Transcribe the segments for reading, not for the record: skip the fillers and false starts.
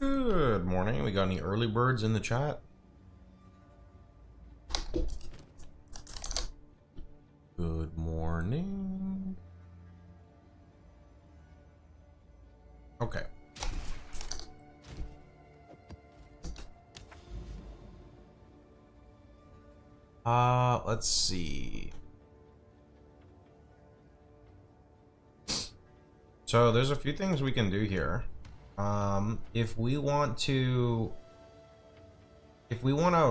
Good morning. We got any early birds in the chat? Good morning. Okay. Let's see. So there's a few things we can do here. If we want to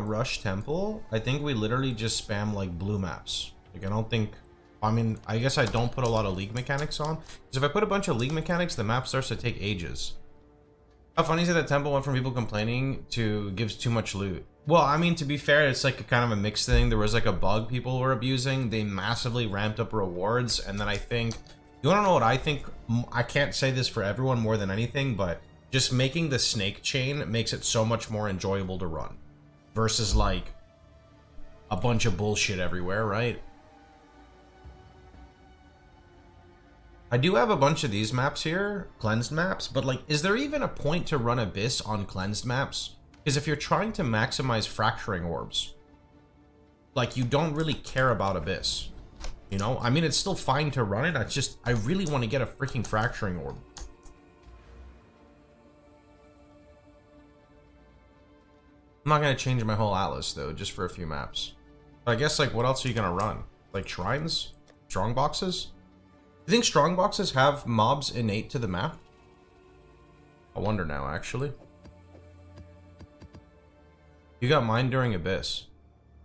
rush temple, I think we literally just spam like blue maps. Like I guess I don't put a lot of league mechanics on, because if I put a bunch of league mechanics, the map starts to take ages. How funny is it that temple went from people complaining to gives too much loot? Well, I mean, to be fair, it's like a kind of a mixed thing. There was like a bug people were abusing. They massively ramped up rewards, and then I think, you wanna know what I think? I can't say this for everyone more than anything, but just making the snake chain makes it so much more enjoyable to run versus like a bunch of bullshit everywhere, right? I do have a bunch of these maps here, cleansed maps, but like, is there even a point to run Abyss on cleansed maps? Because if you're trying to maximize fracturing orbs, like, you don't really care about Abyss. You know, I mean, it's still fine to run it. I really want to get a freaking fracturing orb. I'm not going to change my whole atlas, though, just for a few maps. But I guess, like, what else are you going to run? Like, shrines? Strong boxes? You think strong boxes have mobs innate to the map? I wonder now, actually. You got mine during Abyss.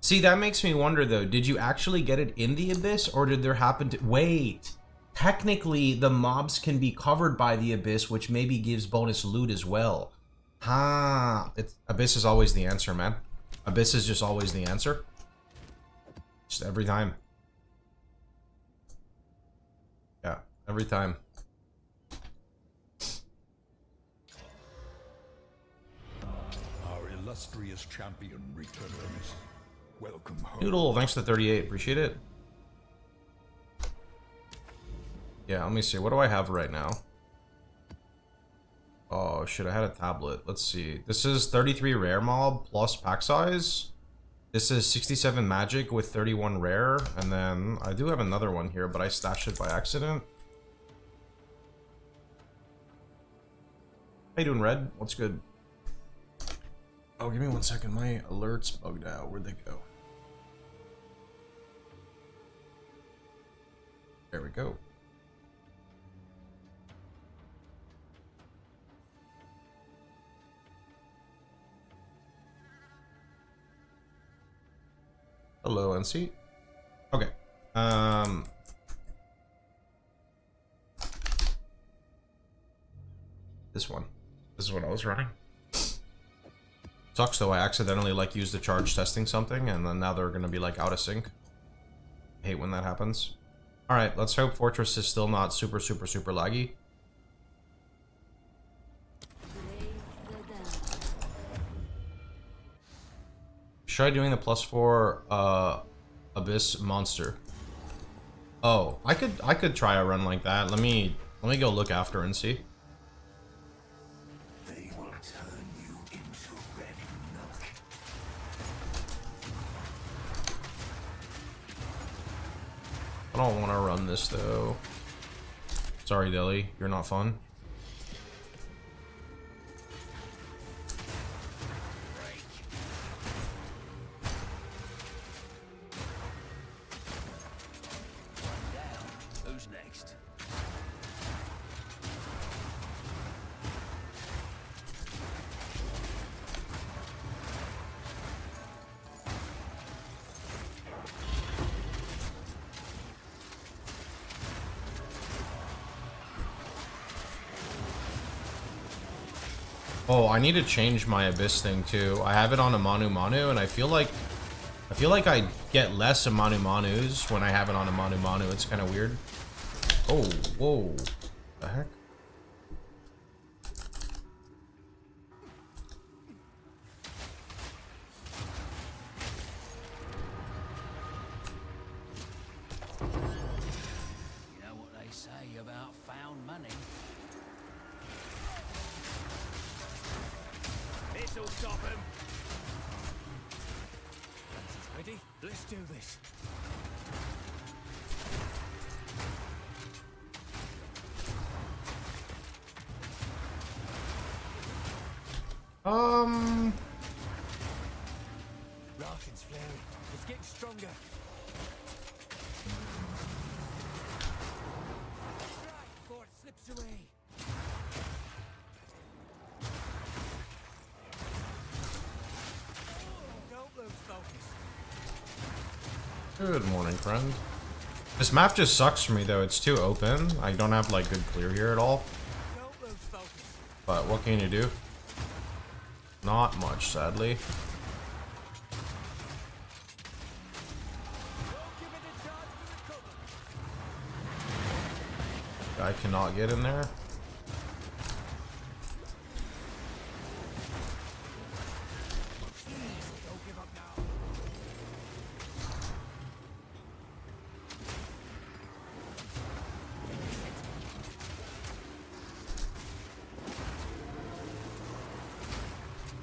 See, that makes me wonder, though. Did you actually get it in the Abyss, or did there happen to... Wait! Technically, the mobs can be covered by the Abyss, which maybe gives bonus loot as well. Abyss is always the answer, man. Abyss is just always the answer. Just every time. Yeah, every time. Our illustrious champion returns. Welcome home. Noodle, thanks to 38. Appreciate it. Yeah, let me see. What do I have right now? Oh, shit, I had a tablet. Let's see. This is 33 rare mob plus pack size. This is 67 magic with 31 rare. And then I do have another one here, but I stashed it by accident. How you doing, Red? What's good? Oh, give me 1 second. My alerts bugged out. Where'd they go? There we go. Hello, NC. Okay. This one. This is what I was running. Sucks though, I accidentally like used the charge testing something, and then now they're gonna be like out of sync. I hate when that happens. Alright, let's hope Fortress is still not super laggy. Try doing the +4 Abyss monster. Oh, I could try a run like that. Let me go look after and see. They will turn you into red milk. I don't want to run this though. Sorry, Deli, you're not fun. Oh, I need to change my Abyss thing too. I have it on a Manu Manu, and I feel like I get less of Manu Manus when I have it on a Manu Manu. It's kind of weird. Oh, whoa. The heck? You know what they say about found money? Let's do this. Rockin's flaring. It's getting stronger. Right before it slips away. Don't lose focus. Good morning, friend. This map just sucks for me though. It's too open. I don't have like good clear here at all. Don't lose focus. But what can you do? Not much, sadly. Don't give it a chance to recover. I cannot get in there. Don't give up now.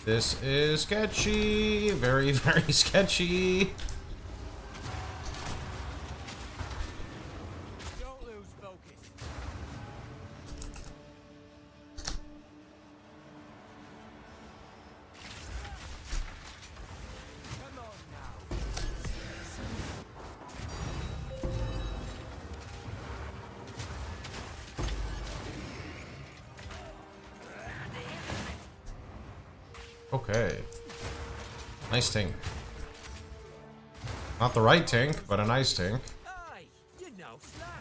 This is sketchy. Very, very sketchy. Don't lose focus. Come on now. Okay. Nice tank. Not the right tank, but a nice tank. Aye, you know, slouch.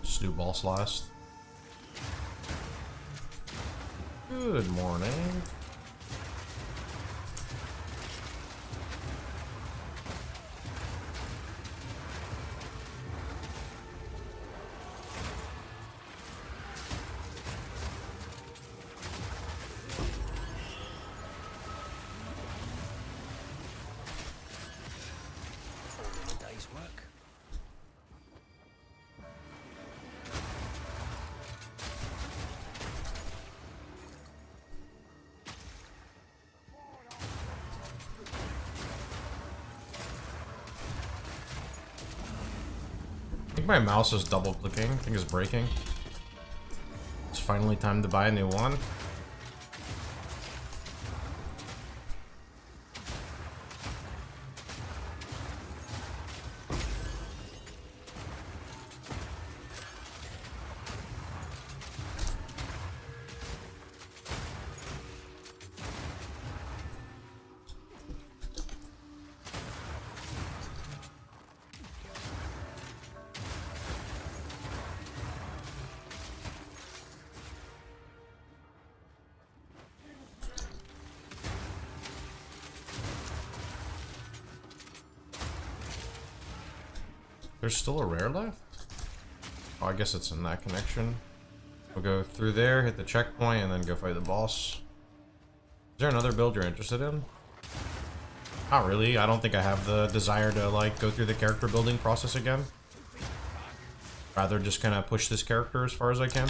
Just do boss last. Good morning. All the day's work. I think my mouse is double clicking. I think it's breaking. It's finally time to buy a new one. There's still a rare left? Oh, I guess it's in that connection. We'll go through there, hit the checkpoint, and then go fight the boss. Is there another build you're interested in? Not really. I don't think I have the desire to, like, go through the character building process again. Rather just kind of push this character as far as I can.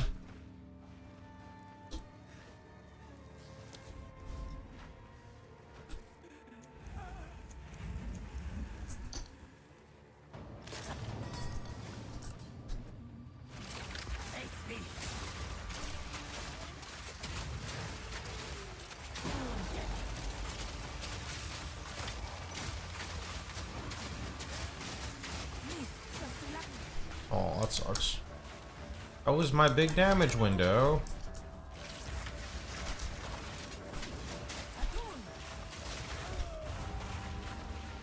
Oh, that sucks. That was my big damage window.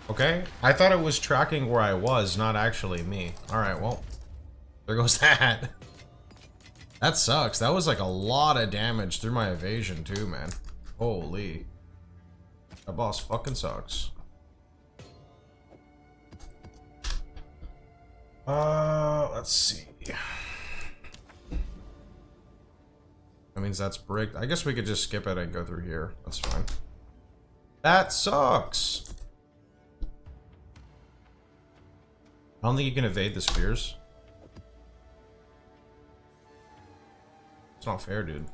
Okay, I thought it was tracking where I was, not actually me. Alright, well, there goes that. That sucks. That was like a lot of damage through my evasion too, man. Holy. That boss fucking sucks. Let's see. means that's bricked. I guess we could just skip it and go through here. That's fine. That sucks. I don't think you can evade the spears. It's not fair, dude.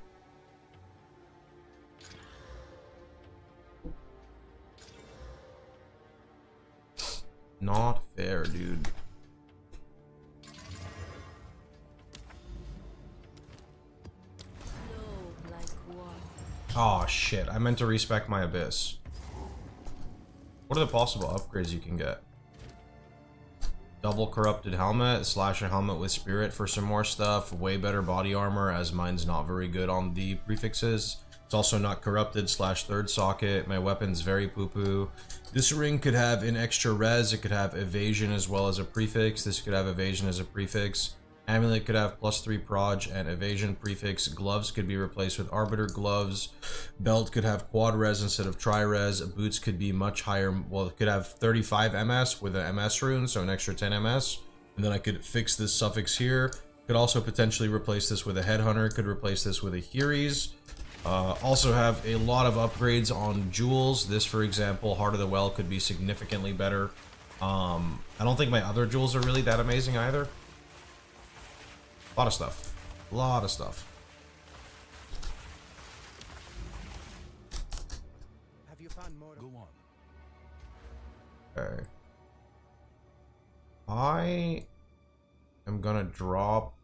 Not fair, dude. Oh shit, I meant to respec my abyss. What are the possible upgrades you can get? Double corrupted helmet, slasher helmet with spirit for some more stuff, way better body armor as mine's not very good on the prefixes. It's also not corrupted / third socket. My weapon's very poo-poo. This ring could have an extra res, it could have evasion as well as a prefix. This could have evasion as a prefix. Amulet could have +3 proj and evasion prefix. Gloves could be replaced with arbiter gloves. Belt could have quad res instead of tri res. Boots could be much higher. Well, it could have 35 ms with an ms rune, so an extra 10 ms. And then I could fix this suffix here. Could also potentially replace this with a headhunter. Could replace this with a Heres. Also have a lot of upgrades on jewels. This, for example, Heart of the Well could be significantly better. I don't think my other jewels are really that amazing either. A lot of stuff. A lot of stuff. Have you found more? Go on. Okay. I am gonna drop.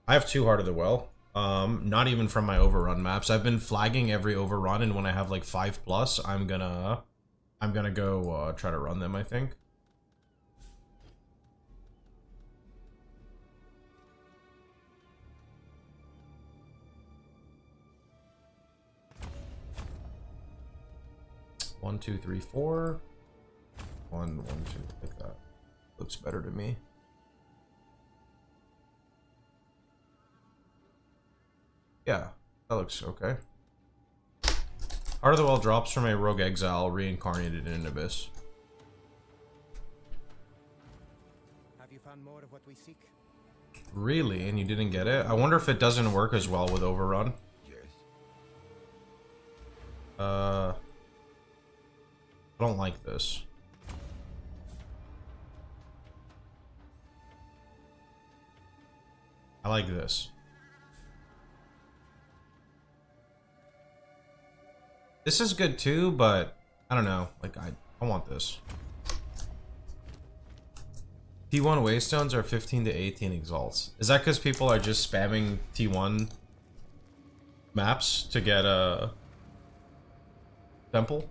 I have 2 Heart of the Well. Not even from my overrun maps. I've been flagging every overrun, and when I have like 5+, I'm gonna go try to run them, I think. One, 2, 3, 4. 1, 1, 2, like that. Looks better to me. Yeah, that looks okay. Heart of the Well drops from a rogue exile reincarnated in an abyss. Have you found more of what we seek? Really? And you didn't get it? I wonder if it doesn't work as well with overrun. Yes. I don't like this. I like this. This is good too, but I don't know. Like, I want this. T1 Waystones are 15 to 18 exalts. Is that because people are just spamming T1 maps to get a temple?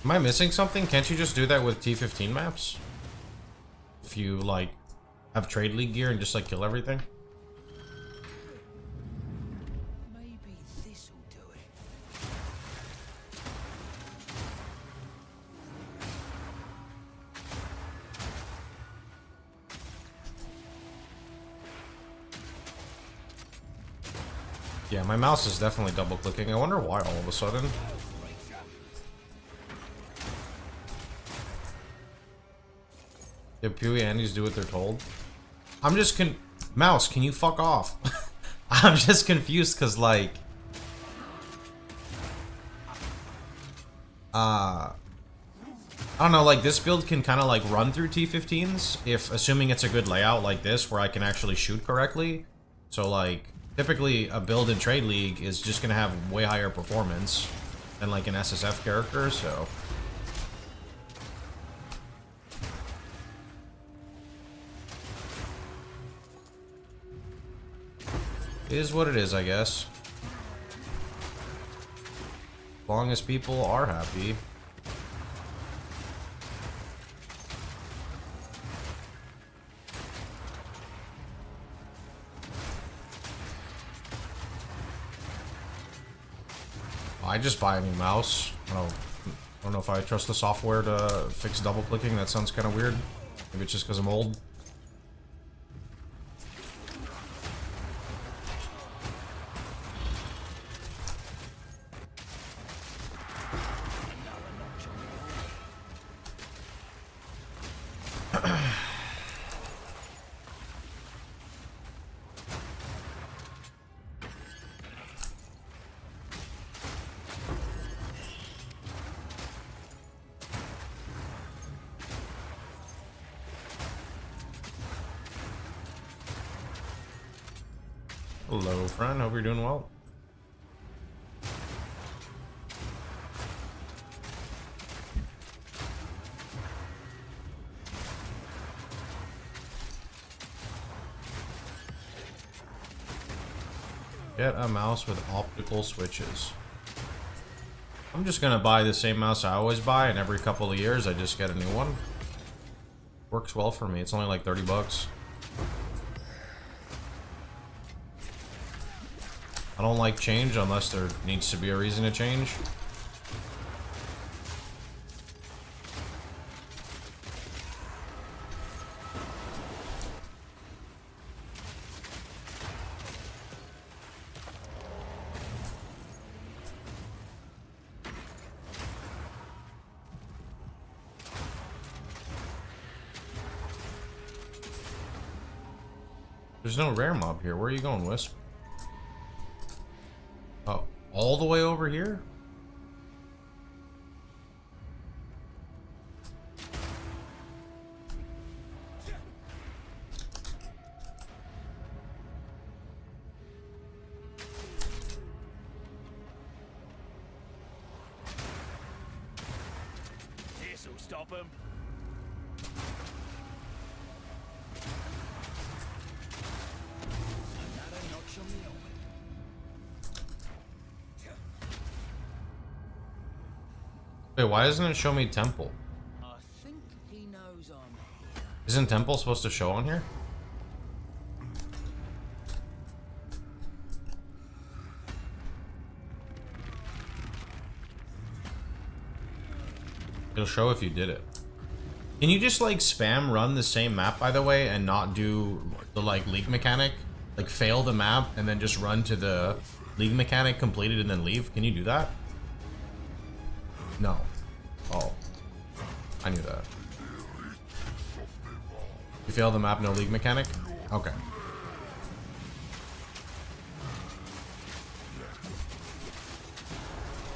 Am I missing something? Can't you just do that with T15 maps? If you, like, have Trade League gear and just, like, kill everything? Maybe this'll do it. Yeah, my mouse is definitely double clicking. I wonder why all of a sudden. Did Pewy Andes do what they're told? I'm just Mouse, can you fuck off? I'm just confused because, like... I don't know, like, this build can kind of, like, run through T15s, if, assuming it's a good layout like this, where I can actually shoot correctly. So, like, typically, a build in Trade League is just gonna have way higher performance than, like, an SSF character, so... Is what it is, I guess. As long as people are happy. I just buy a new mouse. I don't know if I trust the software to fix double clicking. That sounds kind of weird. Maybe it's just because I'm old. Hello, friend. Hope you're doing well. Get a mouse with optical switches. I'm just gonna buy the same mouse I always buy, and every couple of years I just get a new one. Works well for me. It's only like 30 bucks. I don't like change unless there needs to be a reason to change. There's no rare mob here. Where are you going, Wisp? Oh, all the way over here? This'll stop him. Wait, why doesn't it show me Temple? I think he knows I'm here. Isn't Temple supposed to show on here? It'll show if you did it. Can you just like spam run the same map, by the way, and not do the like league mechanic? Like fail the map and then just run to the league mechanic, complete it, and then leave? Can you do that? No. Oh. I knew that. You fail the map, no league mechanic? Okay.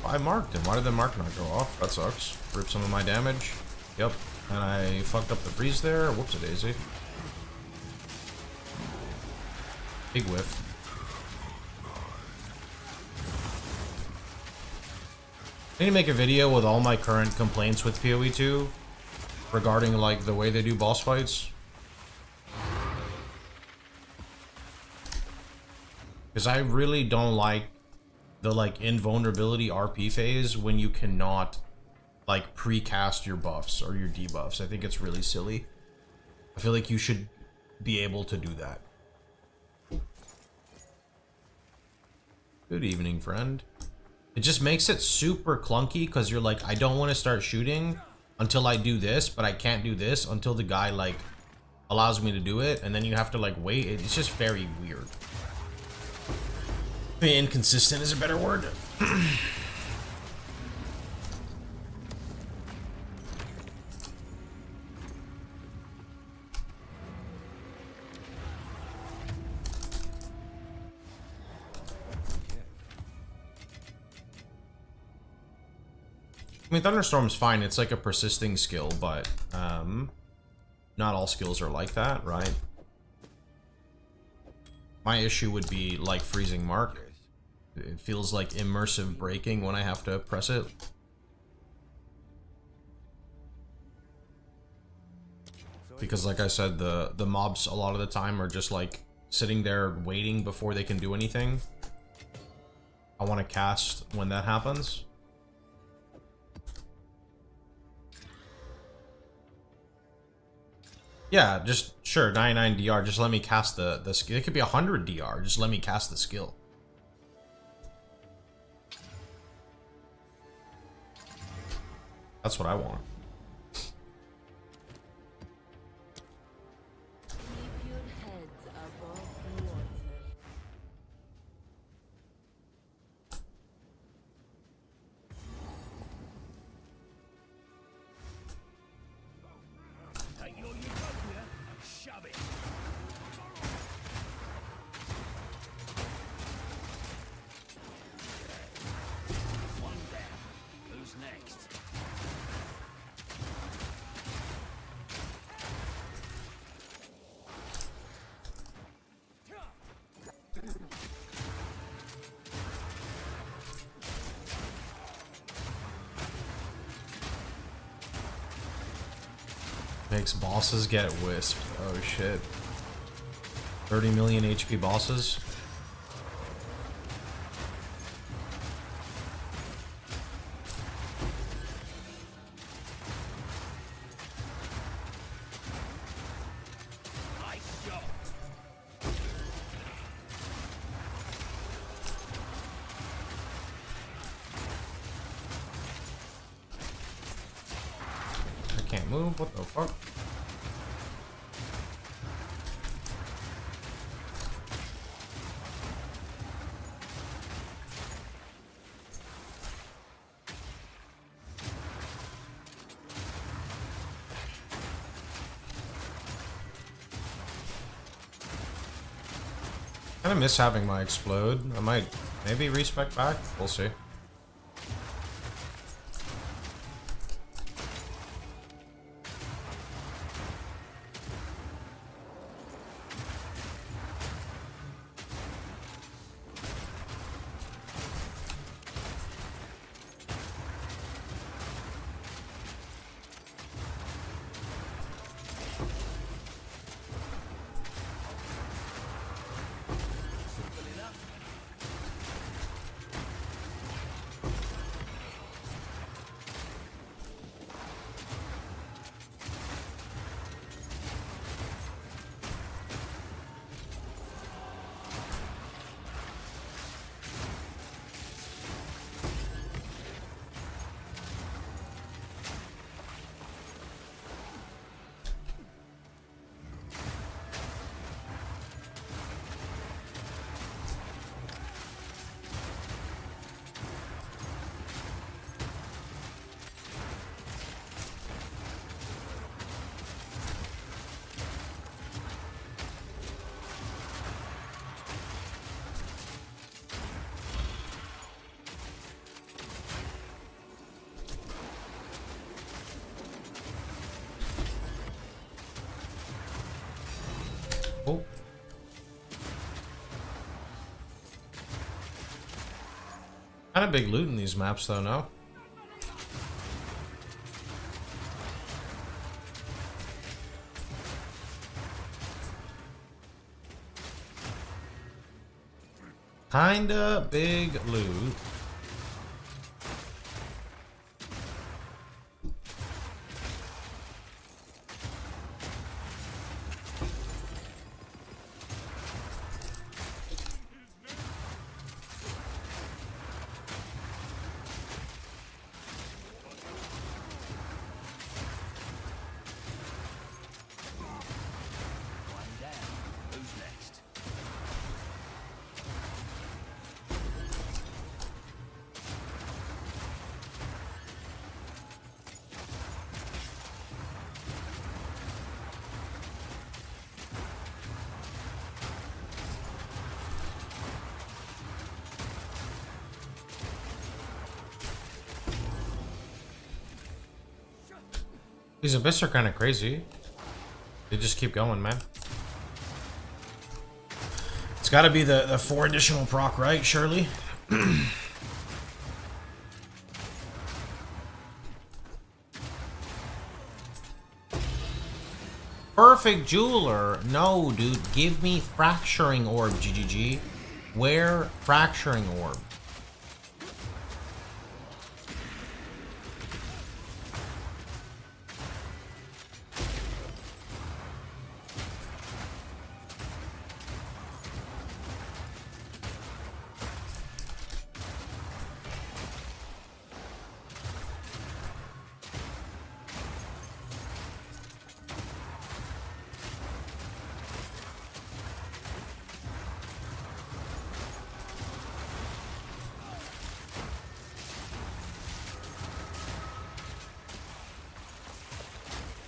I marked him. Why did the mark not go off? That sucks. Rip some of my damage. Yep. And I fucked up the freeze there. Whoops a daisy. Big whiff. I need to make a video with all my current complaints with PoE 2 regarding like the way they do boss fights. Because I really don't like the like invulnerability RP phase when you cannot like precast your buffs or your debuffs. I think it's really silly. I feel like you should be able to do that. Good evening, friend. It just makes it super clunky because you're like, I don't want to start shooting until I do this, but I can't do this until the guy like allows me to do it, and then you have to like wait. It's just very weird. Inconsistent is a better word. I mean, Thunderstorm's fine. It's like a persisting skill, but not all skills are like that, right? My issue would be like freezing mark. It feels like immersive braking when I have to press it. Because like I said, the mobs a lot of the time are just like sitting there waiting before they can do anything. I want to cast when that happens. Yeah, just sure, 99 DR, just let me cast the skill. It could be 100 DR, just let me cast the skill. That's what I want. Keep your heads above water. Take your utopia and shove it. One down. Who's next? Makes bosses get wisped. Oh shit. 30 million HP bosses. I can't move. What the fuck? I kind of miss having my explode. I might maybe respec back. We'll see. Oh. Kind of big loot in these maps though, no? Kinda big loot. One down. Who's next? These abyss are kind of crazy. They just keep going, man. It's got to be the 4 additional proc, right? Surely. Perfect jeweler. No, dude. Give me fracturing orb, GGG. Where fracturing orb?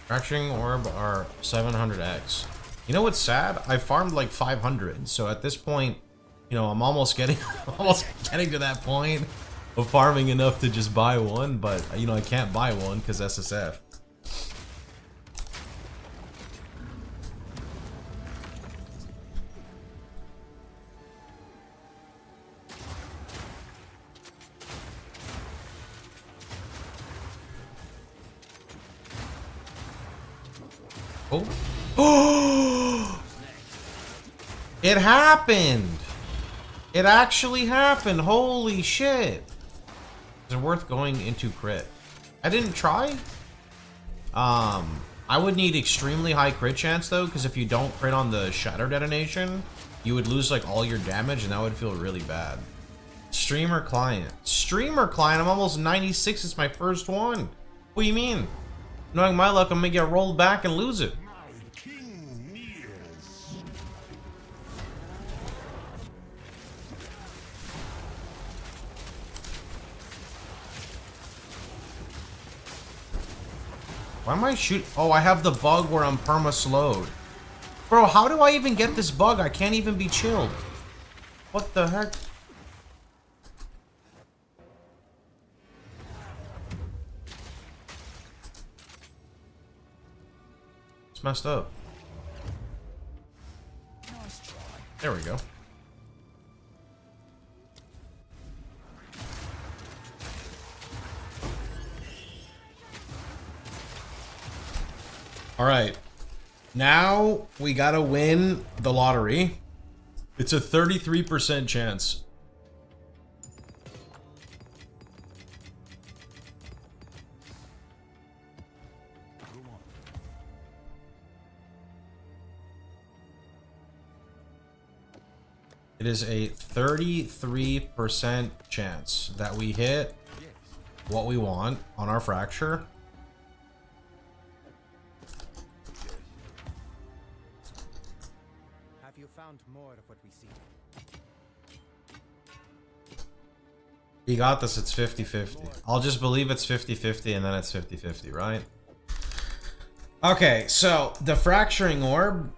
Fracturing orb are 700x. You know what's sad? I farmed like 500, so at this point, you know, I'm almost getting to that point of farming enough to just buy one, but you know, I can't buy one because SSF. Oh. It happened. It actually happened. Holy shit. Is it worth going into crit? I didn't try. I would need extremely high crit chance though, because if you don't crit on the Shatter detonation, you would lose like all your damage and that would feel really bad. Streamer client. Streamer client, I'm almost 96, it's my first one. What do you mean? Knowing my luck, I'm gonna get rolled back and lose it. Why am I shoot? Oh, I have the bug where I'm perma-slowed. Bro, how do I even get this bug? I can't even be chilled. What the heck? It's messed up. Nice try. There we go. All right, now we gotta win the lottery. It's a 33% chance. It is a 33% chance that we hit what we want on our fracture. You found more of what we see. You got this, it's 50-50. I'll just believe it's 50-50 and then it's 50-50, right? Okay, so the fracturing orb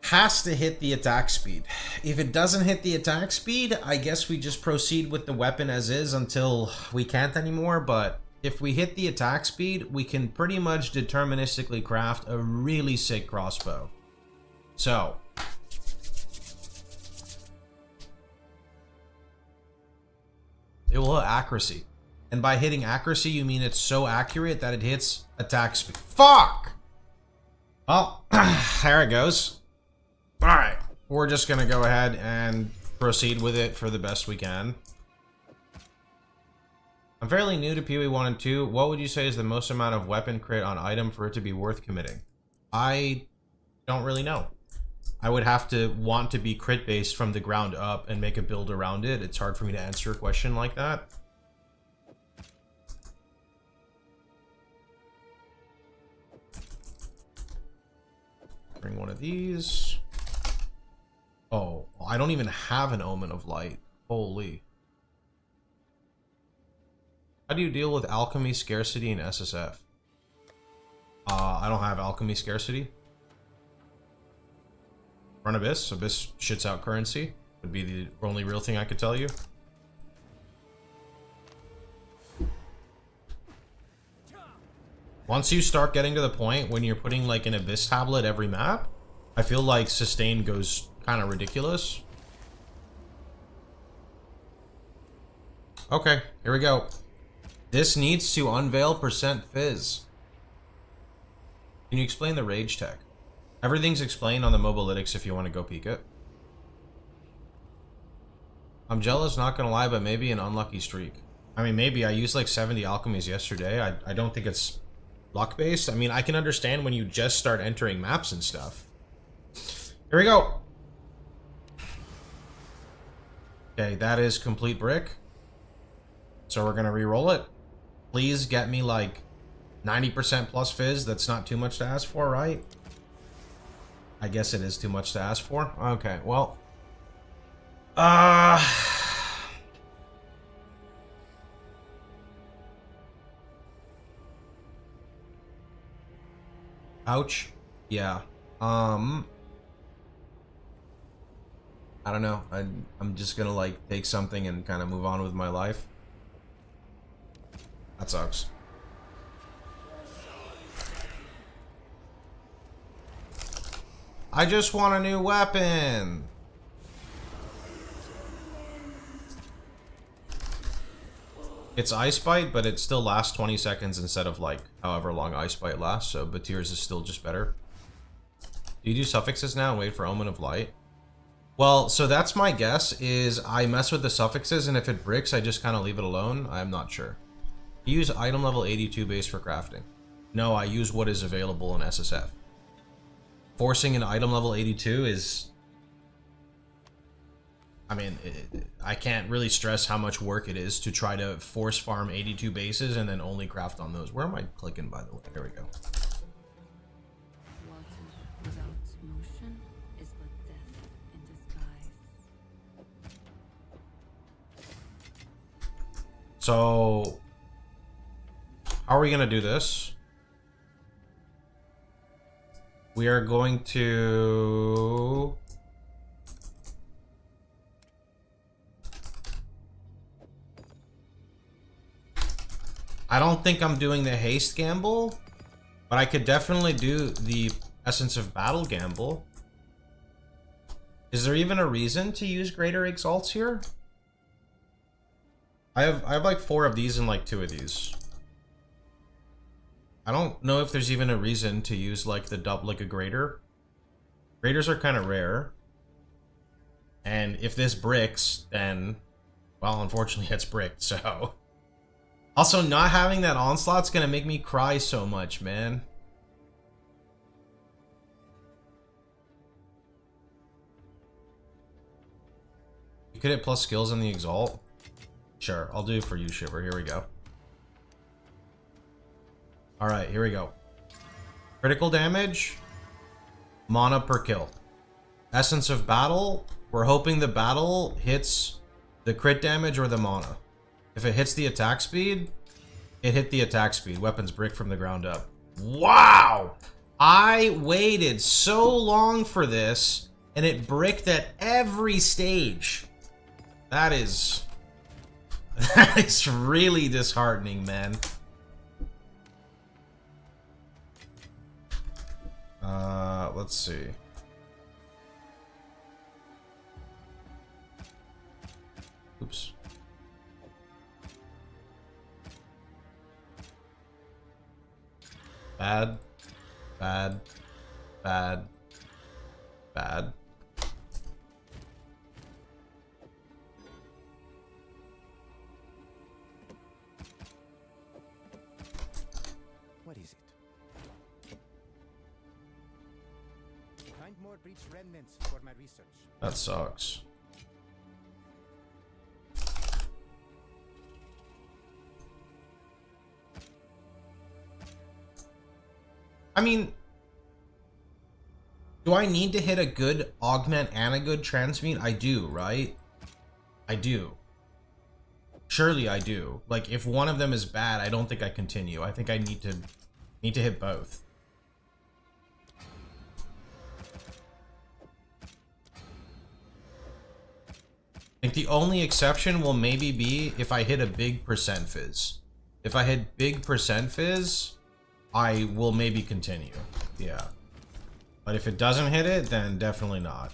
has to hit the attack speed. If it doesn't hit the attack speed, I guess we just proceed with the weapon as is until we can't anymore, but if we hit the attack speed, we can pretty much deterministically craft a really sick crossbow. So, it will hit accuracy. And by hitting accuracy, you mean it's so accurate that it hits attack speed. Fuck! Well, there it goes. Alright, we're just gonna go ahead and proceed with it for the best we can. I'm fairly new to PoE 1 and 2. What would you say is the most amount of weapon crit on item for it to be worth committing? I don't really know. I would have to want to be crit based from the ground up and make a build around it. It's hard for me to answer a question like that. Bring one of these. Oh, I don't even have an Omen of Light. Holy. How do you deal with alchemy scarcity in SSF? I don't have alchemy scarcity. Run Abyss. Abyss shits out currency. Would be the only real thing I could tell you. Once you start getting to the point when you're putting like an Abyss tablet every map, I feel like sustain goes kind of ridiculous. Okay, here we go. This needs to unveil percent fizz. Can you explain the rage tech? Everything's explained on the Mobalytics if you want to go peek it. I'm jealous, not gonna lie, but maybe an unlucky streak. I mean, maybe. I used like 70 alchemies yesterday. I don't think it's luck-based. I mean, I can understand when you just start entering maps and stuff. Here we go. Okay, that is complete brick. So we're gonna re-roll it. Please get me like 90% plus fizz. That's not too much to ask for, right? I guess it is too much to ask for. Okay, well. Ouch. Yeah. I don't know. I'm just gonna like take something and kind of move on with my life. That sucks. I just want a new weapon. It's Ice Bite, but it still lasts 20 seconds instead of like however long Ice Bite lasts, so Batir's is still just better. Do you do suffixes now and wait for Omen of Light? Well, so that's my guess, is I mess with the suffixes, and if it bricks, I just kind of leave it alone. I'm not sure. You use item level 82 base for crafting. No, I use what is available in SSF. Forcing an item level 82 is... I mean, I can't really stress how much work it is to try to force farm 82 bases and then only craft on those. Where am I clicking, by the way? Here we go. Water without motion is but death in disguise. So, how are we going to do this? We are going to... I don't think I'm doing the haste gamble, but I could definitely do the Essence of Battle gamble. Is there even a reason to use Greater Exalts here? I have like 4 of these and like 2 of these. I don't know if there's even a reason to use like the like a greater. Graders are kind of rare. And if this bricks, then, well, unfortunately it's bricked, so. Also, not having that onslaught's gonna make me cry so much, man. You could hit plus skills on the Exalt. Sure, I'll do it for you, Shiver. Here we go. Alright, here we go. Critical damage. Mana per kill. Essence of Battle. We're hoping the battle hits the crit damage or the mana. If it hits the attack speed, it hit the attack speed. Weapons brick from the ground up. Wow! I waited so long for this, and it bricked at every stage. That is really disheartening, man. Let's see. Oops. Bad, bad, bad, bad. What is it? Find more breach remnants for my research. That sucks. I mean, do I need to hit a good augment and a good transmute? I do, right? I do. Surely I do. Like, if one of them is bad, I don't think I continue. I think I need to hit both. I think the only exception will maybe be if I hit a big percent fizz. If I hit big percent fizz, I will maybe continue. Yeah. But if it doesn't hit it, then definitely not.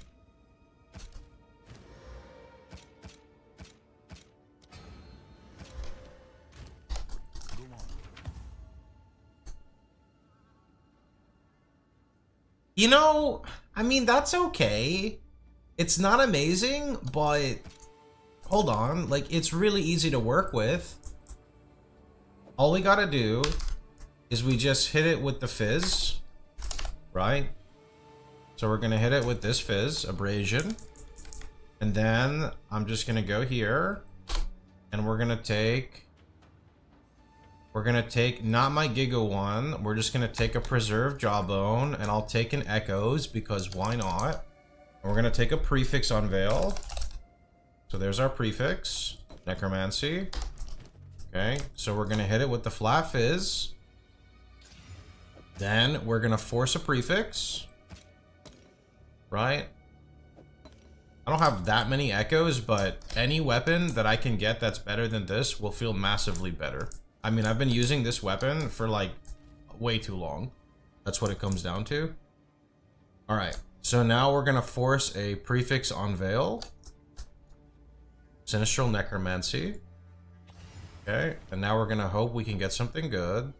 You know, I mean, that's okay. It's not amazing, but hold on. Like, it's really easy to work with. All we gotta do is we just hit it with the fizz, right? So we're gonna hit it with this fizz, abrasion. And then I'm just gonna go here and we're gonna take not my Giga one, we're just gonna take a preserved jawbone and I'll take an echoes because why not? And we're gonna take a prefix on Veil. So there's our prefix, necromancy. Okay, so we're gonna hit it with the flat fizz. Then we're gonna force a prefix, right? I don't have that many echoes, but any weapon that I can get that's better than this will feel massively better. I mean, I've been using this weapon for like way too long. That's what it comes down to. All right, so now we're gonna force a prefix on Veil. Sinistral Necromancy. Okay, and now we're gonna hope we can get something good.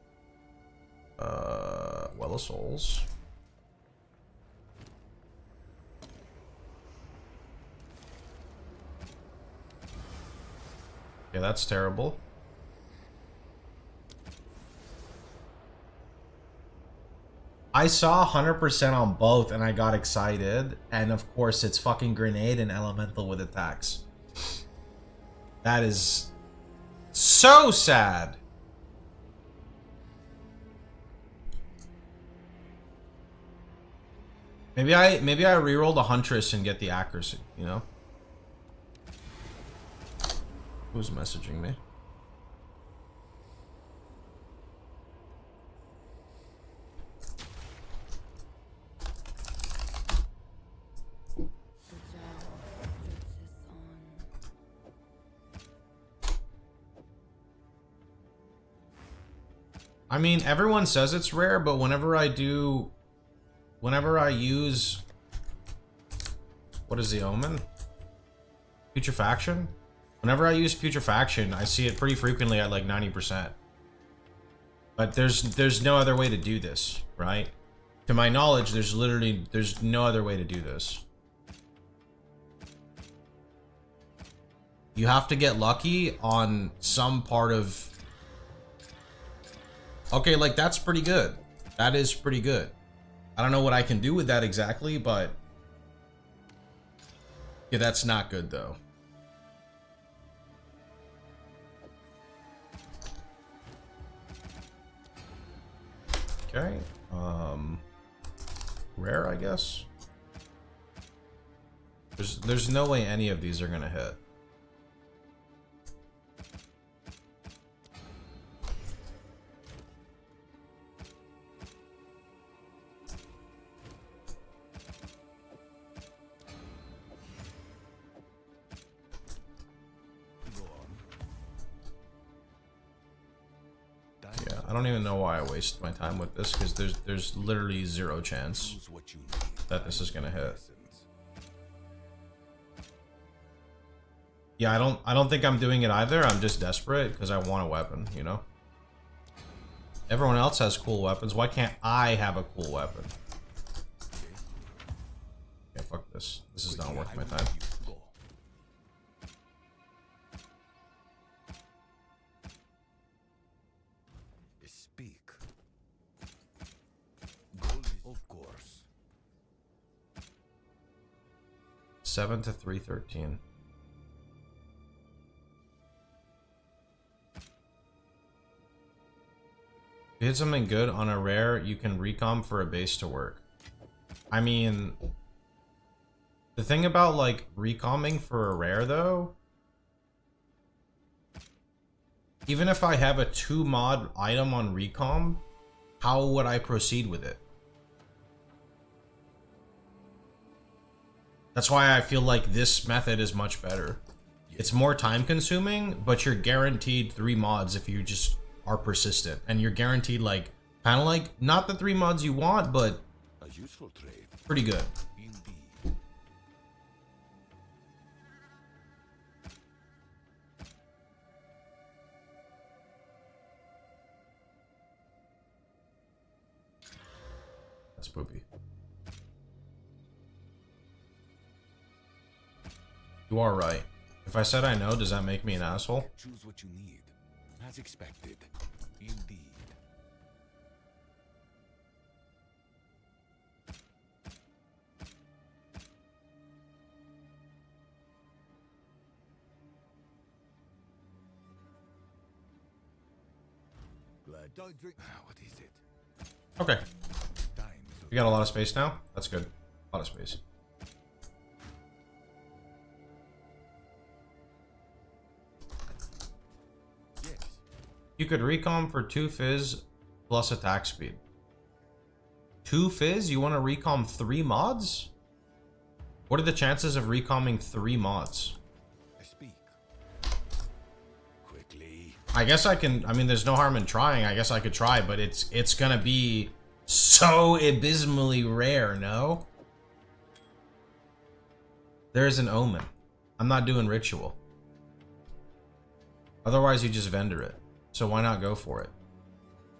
Well of Souls. Okay, that's terrible. I saw 100% on both and I got excited. And of course it's fucking grenade and elemental with attacks. That is so sad. Maybe I reroll the Huntress and get the accuracy, you know? Who's messaging me? I mean, everyone says it's rare, but whenever I use, what is the omen? Putrefaction? Whenever I use Putrefaction, I see it pretty frequently at like 90%. But there's no other way to do this, right? To my knowledge, there's no other way to do this. You have to get lucky on some part of... Okay, like, that's pretty good. That is pretty good. I don't know what I can do with that exactly, but... Yeah, that's not good, though. Okay. Rare, I guess. There's no way any of these are gonna hit. I don't even know why I waste my time with this, because there's literally zero chance that this is gonna hit. Yeah, I don't think I'm doing it either. I'm just desperate because I want a weapon, you know? Everyone else has cool weapons. Why can't I have a cool weapon? Yeah, fuck this. This is not worth my time. Speak. Of course. 7 to 313. If you hit something good on a rare, you can recom for a base to work. I mean, the thing about like recomming for a rare though, even if I have a 2 mod item on recom, how would I proceed with it? That's why I feel like this method is much better. It's more time consuming, but you're guaranteed 3 mods if you just are persistent, and you're guaranteed like kind of like not the 3 mods you want, but A useful trade. pretty good. Indeed. That's poopy. You are right. If I said I know, does that make me an asshole? Choose what you need. As expected. Indeed. Glad. Don't drink. What is it? Okay. Time. We got a lot of space now. That's good. A lot of space. Yes. You could recom for 2 fizz plus attack speed. 2 fizz? You want to recom 3 mods? What are the chances of recomming 3 mods? I speak. Quickly. I guess I can. I mean, there's no harm in trying. I guess I could try, but it's gonna be so abysmally rare, no? There's an omen. I'm not doing ritual. Otherwise, you just vendor it. So why not go for it?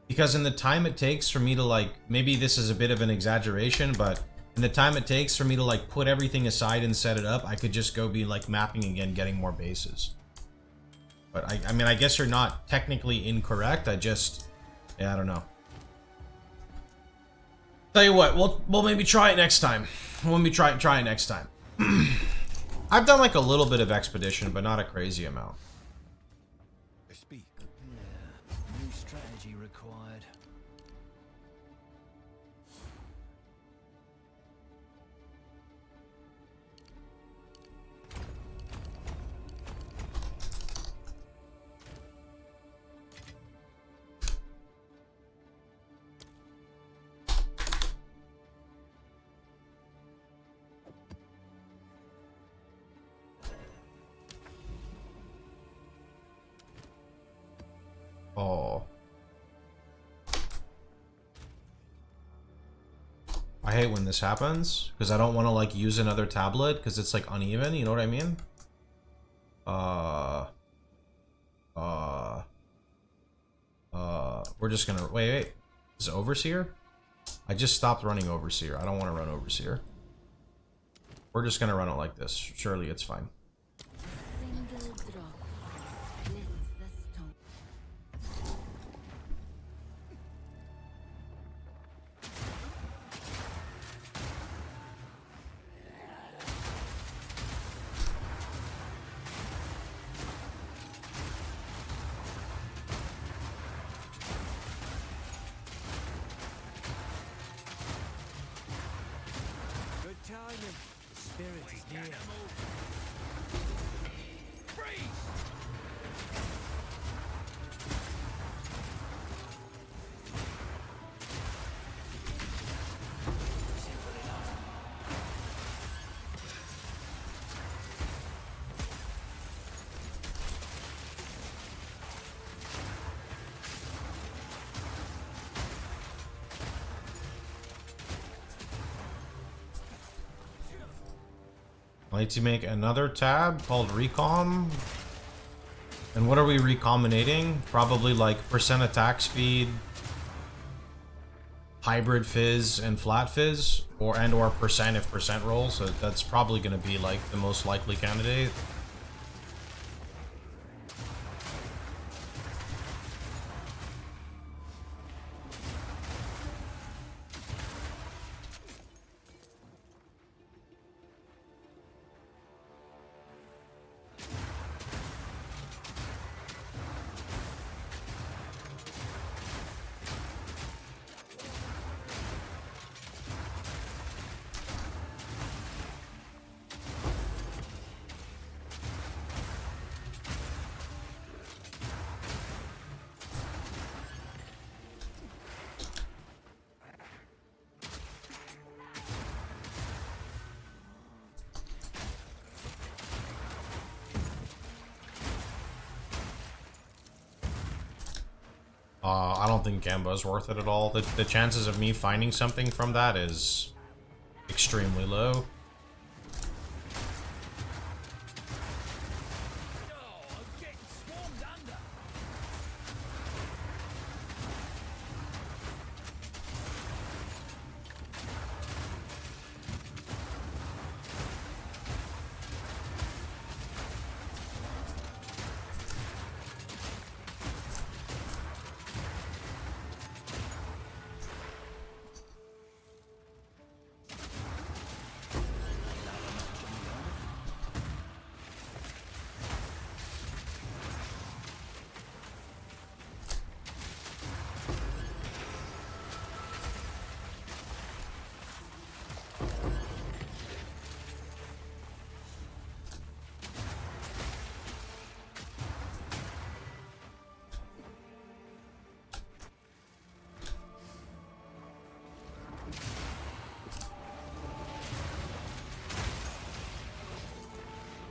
Because in the time it takes for me to like, maybe this is a bit of an exaggeration, but in the time it takes for me to like put everything aside and set it up, I could just go be like mapping again, getting more bases. But I mean, I guess you're not technically incorrect. I just, yeah, I don't know. Tell you what, we'll maybe try it next time. We'll maybe try it next time. I've done like a little bit of expedition, but not a crazy amount. I speak. Yeah. New strategy required. Oh. I hate when this happens, because I don't want to, like, use another tablet, because it's, like, uneven, you know what I mean? We're just gonna, wait. Is it Overseer? I just stopped running Overseer. I don't want to run Overseer. We're just gonna run it like this. Surely it's fine. Single drop split the stone. Good timing. The spirit is near. I need to make another tab called Recom. And what are we recombinating? Probably like percent attack speed, hybrid fizz, and flat fizz, or percent if percent roll. So that's probably going to be like the most likely candidate. I don't think Gamba is worth it at all. The chances of me finding something from that is extremely low. Oh, I'm getting swarmed under.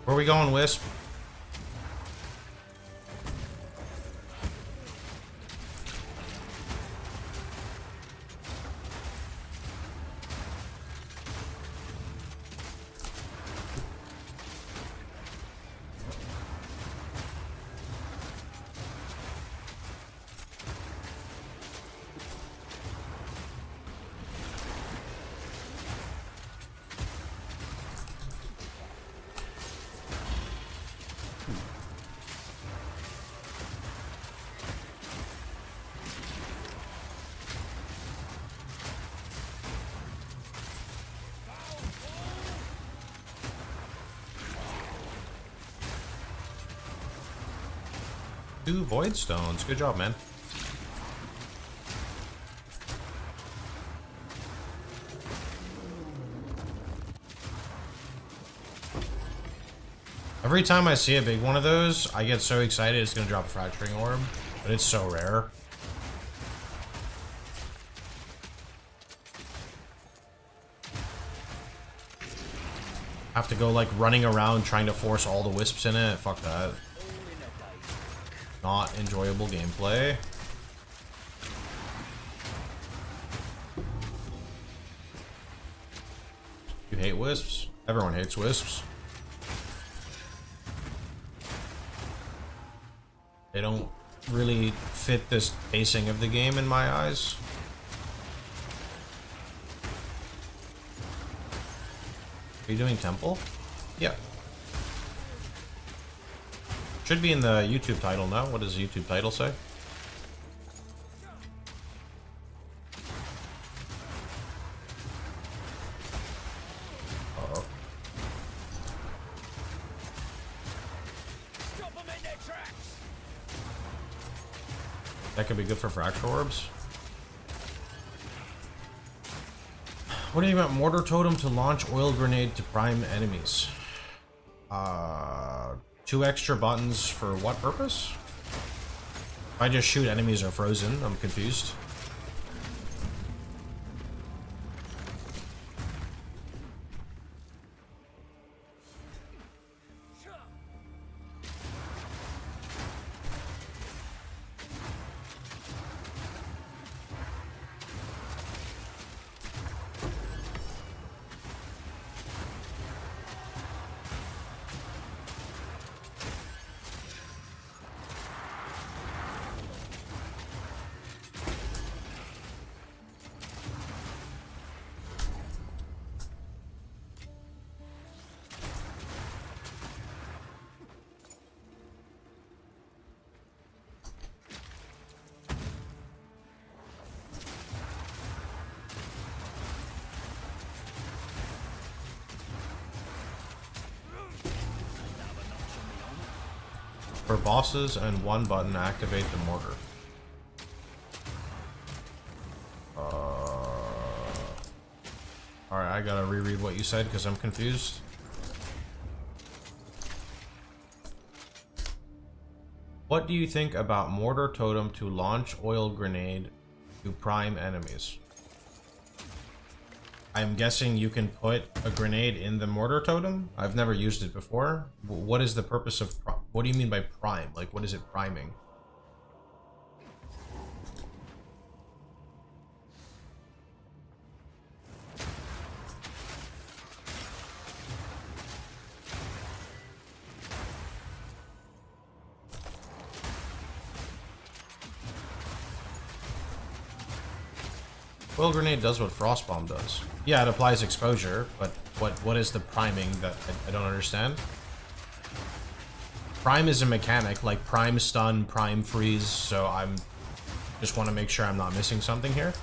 Where are we going, Wisp? 2 void stones. Good job, man. Every time I see a big one of those, I get so excited it's gonna drop a fracturing orb, but it's so rare. Have to go like running around trying to force all the wisps in it. Fuck that. Not enjoyable gameplay. You hate wisps? Everyone hates wisps. They don't really fit this pacing of the game in my eyes. Are you doing temple? Yeah. Should be in the YouTube title now. What does the YouTube title say? Uh-oh. Stop them in their tracks. That could be good for fracture orbs. What do you want? Mortar totem to launch oil grenade to prime enemies. 2 extra buttons for what purpose? If I just shoot enemies are frozen, I'm confused. For bosses and 1 button, activate the mortar. Alright, I gotta reread what you said because I'm confused. What do you think about mortar totem to launch oil grenade to prime enemies? I'm guessing you can put a grenade in the mortar totem. I've never used it before. What is the purpose of what do you mean by prime? Like, what is it priming? Oil grenade does what frost bomb does. Yeah, it applies exposure, but what is the priming that I don't understand? Prime is a mechanic, like prime stun, prime freeze, so I'm just want to make sure I'm not missing something here.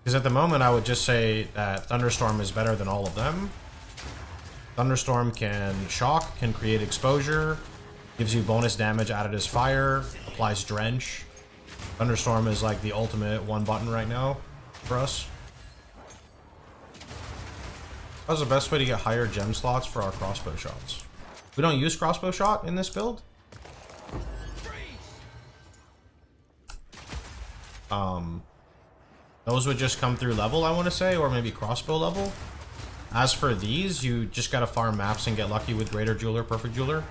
Because at the moment, I would just say that Thunderstorm is better than all of them. Thunderstorm can shock, can create exposure, gives you bonus damage added as fire, applies drench. Thunderstorm is like the ultimate 1 button right now for us. How's the best way to get higher gem slots for our crossbow shots? We don't use crossbow shot in this build. Those would just come through level, I want to say, or maybe crossbow level. As for these, you just gotta farm maps and get lucky with Greater Jeweler, Perfect Jeweler.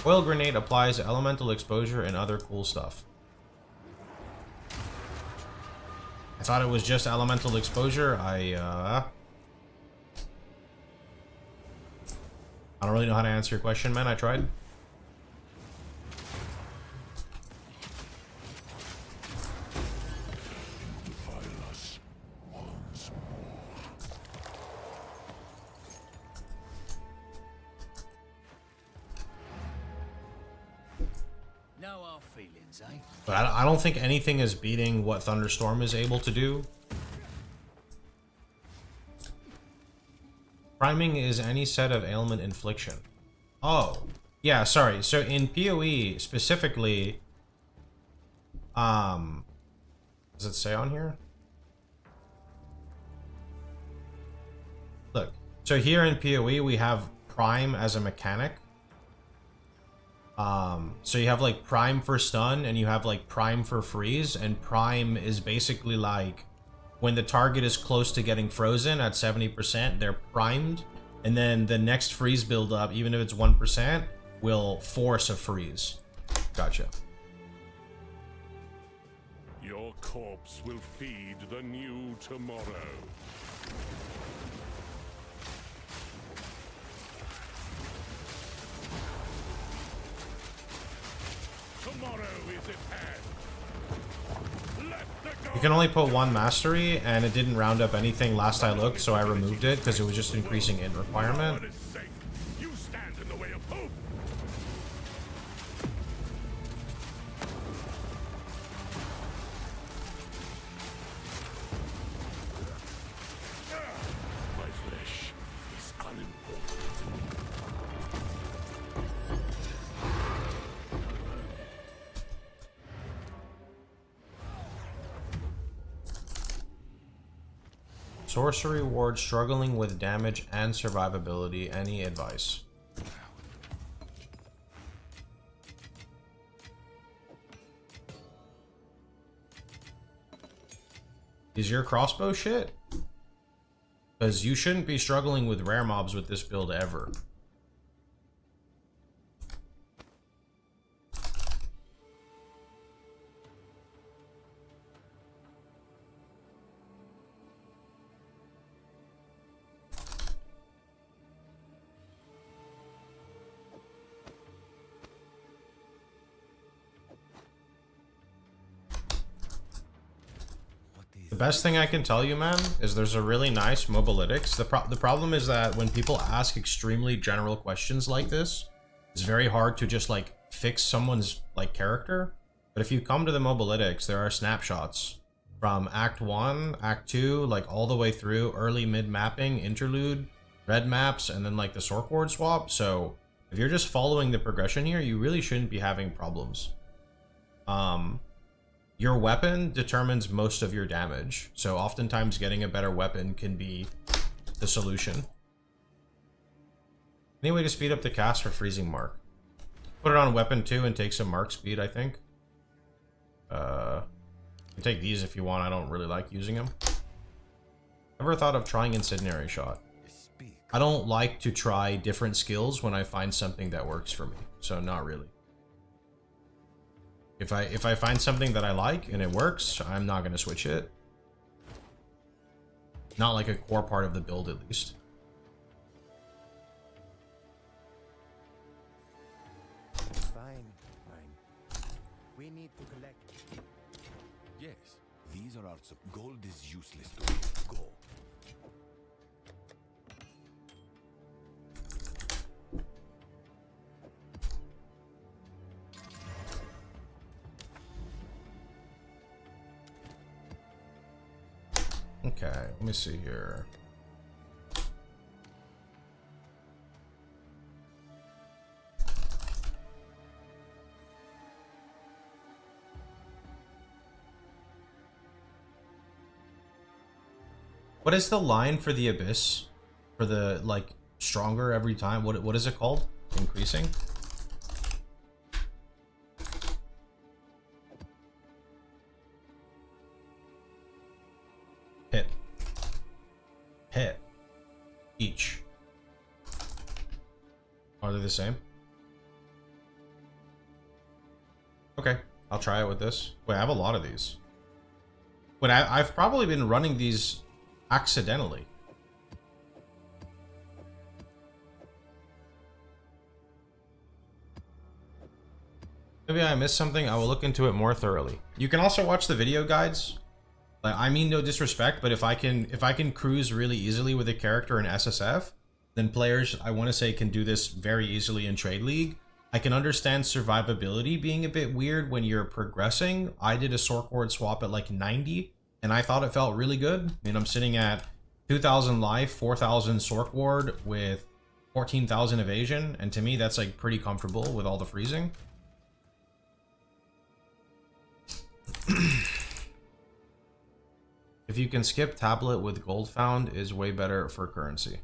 Oil Grenade applies elemental exposure and other cool stuff. I thought it was just elemental exposure. I don't really know how to answer your question, man. I tried. No hard feelings, eh? But I don't think anything is beating what Thunderstorm is able to do. Priming is any set of ailment infliction. Oh, yeah, sorry. So in PoE specifically, does it say on here? Look, so here in PoE we have Prime as a mechanic. So you have like Prime for stun and you have like Prime for freeze, and Prime is basically like when the target is close to getting frozen at 70%, they're primed, and then the next freeze build up, even if it's 1%, will force a freeze. Gotcha. Your corpse will feed the new tomorrow. Tomorrow is at hand. Let the You can only put one mastery, and it didn't round up anything last I looked, so I removed it because it was just increasing int requirement. God is safe. You stand in the way of hope. My flesh is unimportant. Sorcery ward struggling with damage and survivability. Any advice? Is your crossbow shit? Because you shouldn't be struggling with rare mobs with this build ever. The best thing I can tell you, man, is there's a really nice mobalytics. The problem is that when people ask extremely general questions like this, it's very hard to just like fix someone's like character. But if you come to the mobalytics, there are snapshots from Act 1, Act 2, like all the way through early mid mapping, interlude, red maps, and then like the Sorc ward swap. So if you're just following the progression here, you really shouldn't be having problems. Your weapon determines most of your damage, so oftentimes getting a better weapon can be the solution. Any way to speed up the cast for Freezing Mark? Put it on weapon 2 and take some mark speed, I think. You can take these if you want, I don't really like using them. Ever thought of trying Incendiary Shot? I don't like to try different skills when I find something that works for me, so not really. If I find something that I like and it works, I'm not gonna switch it. Not like a core part of the build, at least. Fine, fine. We need to collect. Yes, these are our gold is useless to me. Go. Okay, let me see here. What is the line for the Abyss? For the, like, stronger every time? What is it called? Increasing? Hit. Each. Are they the same? Okay, I'll try it with this. Wait, I have a lot of these. But I've probably been running these accidentally. Maybe I missed something. I will look into it more thoroughly. You can also watch the video guides. Like, I mean no disrespect, but if I can cruise really easily with a character in SSF, then players, I want to say, can do this very easily in Trade League. I can understand survivability being a bit weird when you're progressing. I did a sword cord swap at like 90, and I thought it felt really good. I mean, I'm sitting at 2,000 life, 4,000 sword ward with 14,000 evasion, and to me, that's like pretty comfortable with all the freezing. If you can skip tablet with gold found, is way better for currency.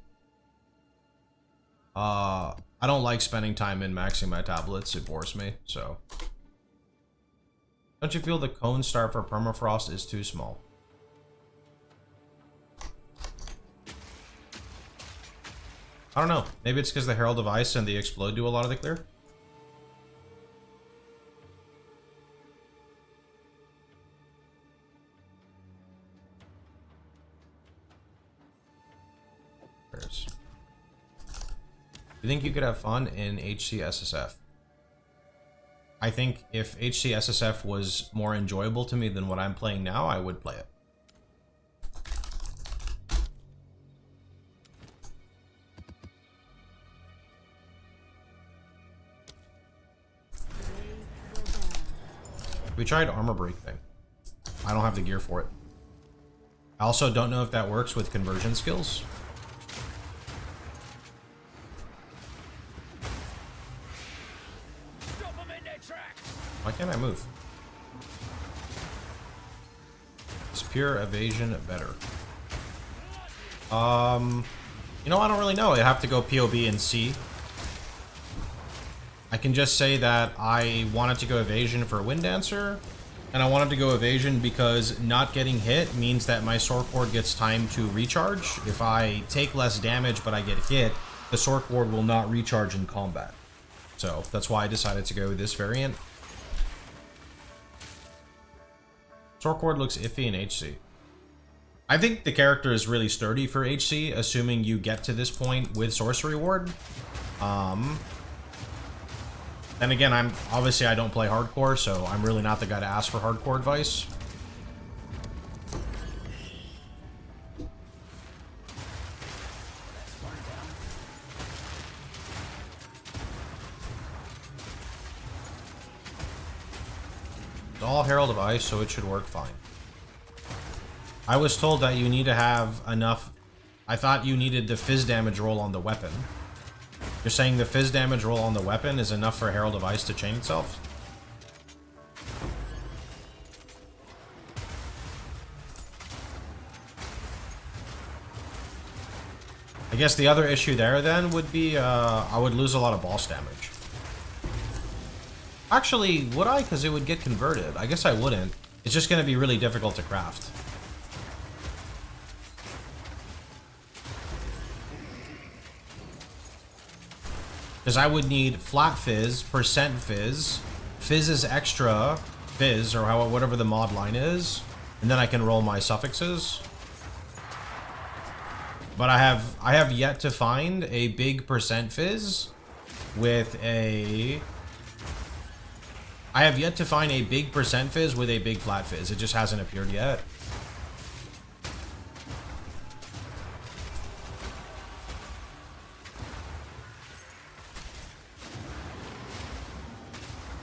I don't like spending time in maxing my tablets, it bores me, so. Don't you feel the cone star for permafrost is too small? I don't know. Maybe it's because the Herald of Ice and the Explode do a lot of the clear. You think you could have fun in HC SSF? I think if HC SSF was more enjoyable to me than what I'm playing now, I would play it. We tried armor break thing. I don't have the gear for it. I also don't know if that works with conversion skills. Why can't I move? Is pure evasion better? You know, I don't really know. I have to go POB and see. I can just say that I wanted to go evasion for Wind Dancer, and I wanted to go evasion because not getting hit means that my sword cord gets time to recharge. If I take less damage but I get hit, the sword cord will not recharge in combat. So that's why I decided to go with this variant. Sword cord looks iffy in HC. I think the character is really sturdy for HC, assuming you get to this point with Sorcery Ward. Then again, I don't play hardcore, so I'm really not the guy to ask for hardcore advice. It's all Herald of Ice, so it should work fine. I was told that you need to have enough. I thought you needed the fizz damage roll on the weapon. You're saying the fizz damage roll on the weapon is enough for Herald of Ice to chain itself? I guess the other issue there then would be I would lose a lot of boss damage. Actually, would I? Because it would get converted. I guess I wouldn't. It's just going to be really difficult to craft. Because I would need flat fizz, percent fizz, fizz's extra fizz, or whatever the mod line is, and then I can roll my suffixes. But I have yet to find a big percent fizz with a. I have yet to find a big percent fizz with a big flat fizz. It just hasn't appeared yet.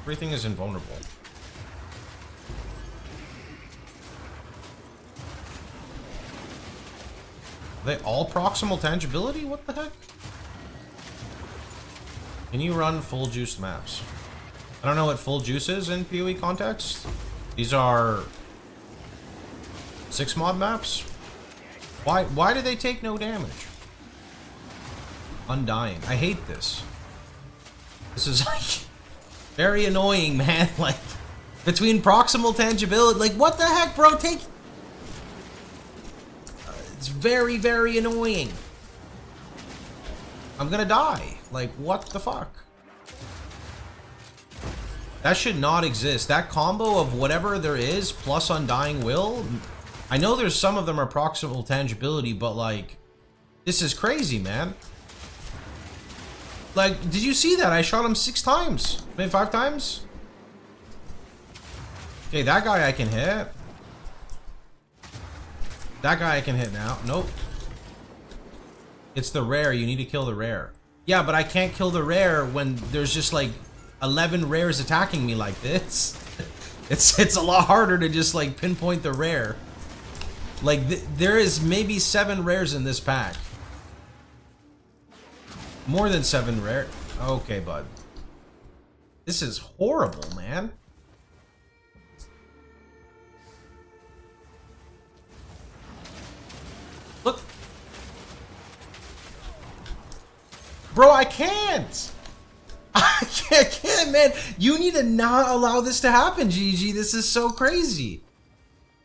Everything is invulnerable. Are they all proximal tangibility? What the heck? Can you run full juice maps? I don't know what full juice is in PoE context. These are 6 mod maps. Why do they take no damage? Undying. I hate this. This is like very annoying, man. Like between proximal tangibility, like what the heck, bro? Take. It's very, very annoying. I'm gonna die. Like what the fuck? That should not exist. That combo of whatever there is plus Undying Will. I know there's some of them are proximal tangibility, but like, this is crazy, man. Like, did you see that? I shot him 6 times. Maybe 5 times? Okay, that guy I can hit. That guy I can hit now. Nope. It's the rare. You need to kill the rare. Yeah, but I can't kill the rare when there's just like 11 rares attacking me like this. It's a lot harder to just like pinpoint the rare. Like there is maybe 7 rares in this pack. More than 7 rare. Okay, bud. This is horrible, man. Look. Bro, I can't. I can't, man. You need to not allow this to happen, GG. This is so crazy.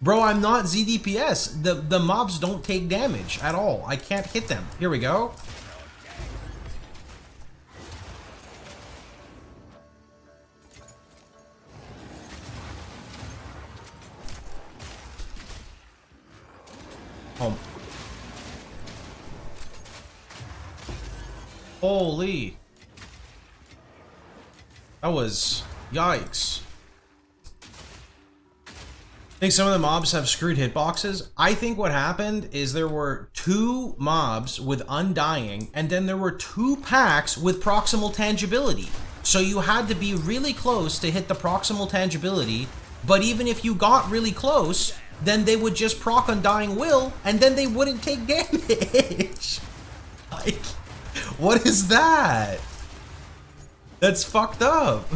Bro, I'm not ZDPS. The mobs don't take damage at all. I can't hit them. Here we go. Oh. Holy. That was... Yikes. I think some of the mobs have screwed hitboxes. I think what happened is there were 2 mobs with Undying, and then there were 2 packs with proximal tangibility. So you had to be really close to hit the proximal tangibility, but even if you got really close, then they would just proc Undying Will, and then they wouldn't take damage. Like, what is that? That's fucked up.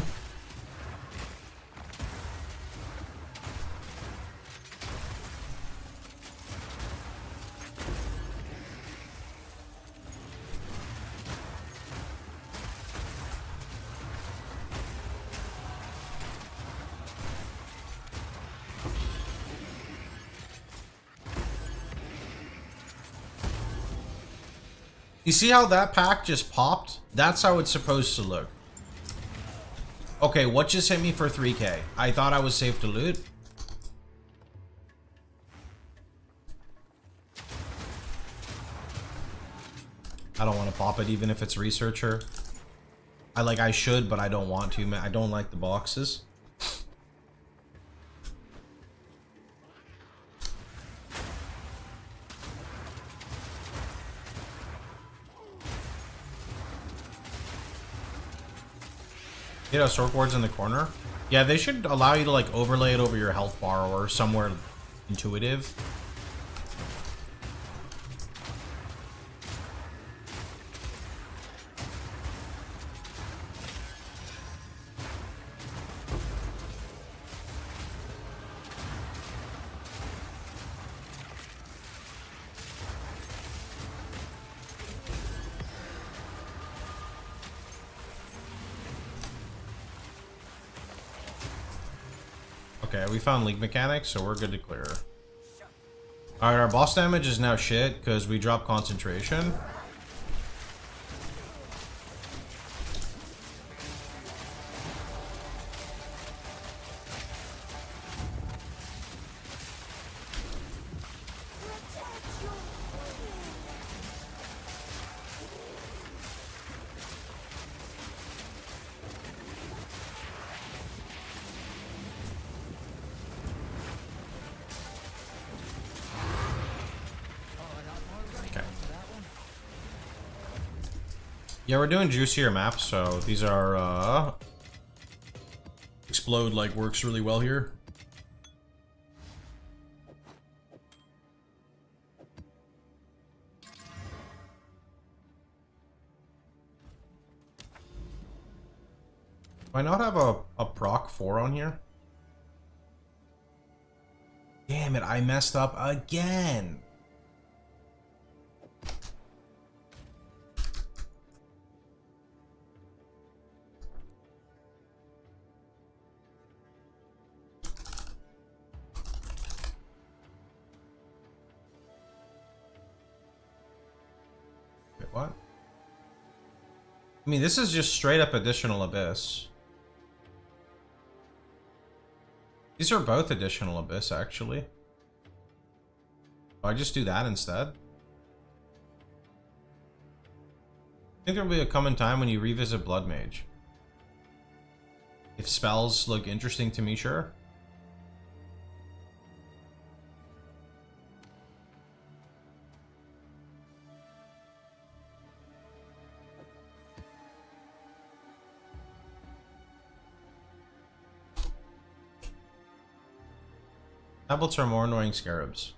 You see how that pack just popped? That's how it's supposed to look. Okay, what just hit me for 3k? I thought I was safe to loot. I don't want to pop it even if it's researcher. I should, but I don't want to, man. I don't like the boxes. You know, sword boards in the corner. Yeah, they should allow you to like overlay it over your health bar or somewhere intuitive. Okay, we found league mechanics, so we're good to clear. Alright, our boss damage is now shit because we dropped concentration. Yeah, we're doing juicier maps, so these are, Explode, like, works really well here. Do I not have a proc 4 on here? Damn it, I messed up again! What? I mean, this is just straight up additional abyss. These are both additional abyss, actually. I just do that instead. I think there'll be a coming time when you revisit Blood Mage. If spells look interesting to me, sure. Tablets are more annoying scarabs.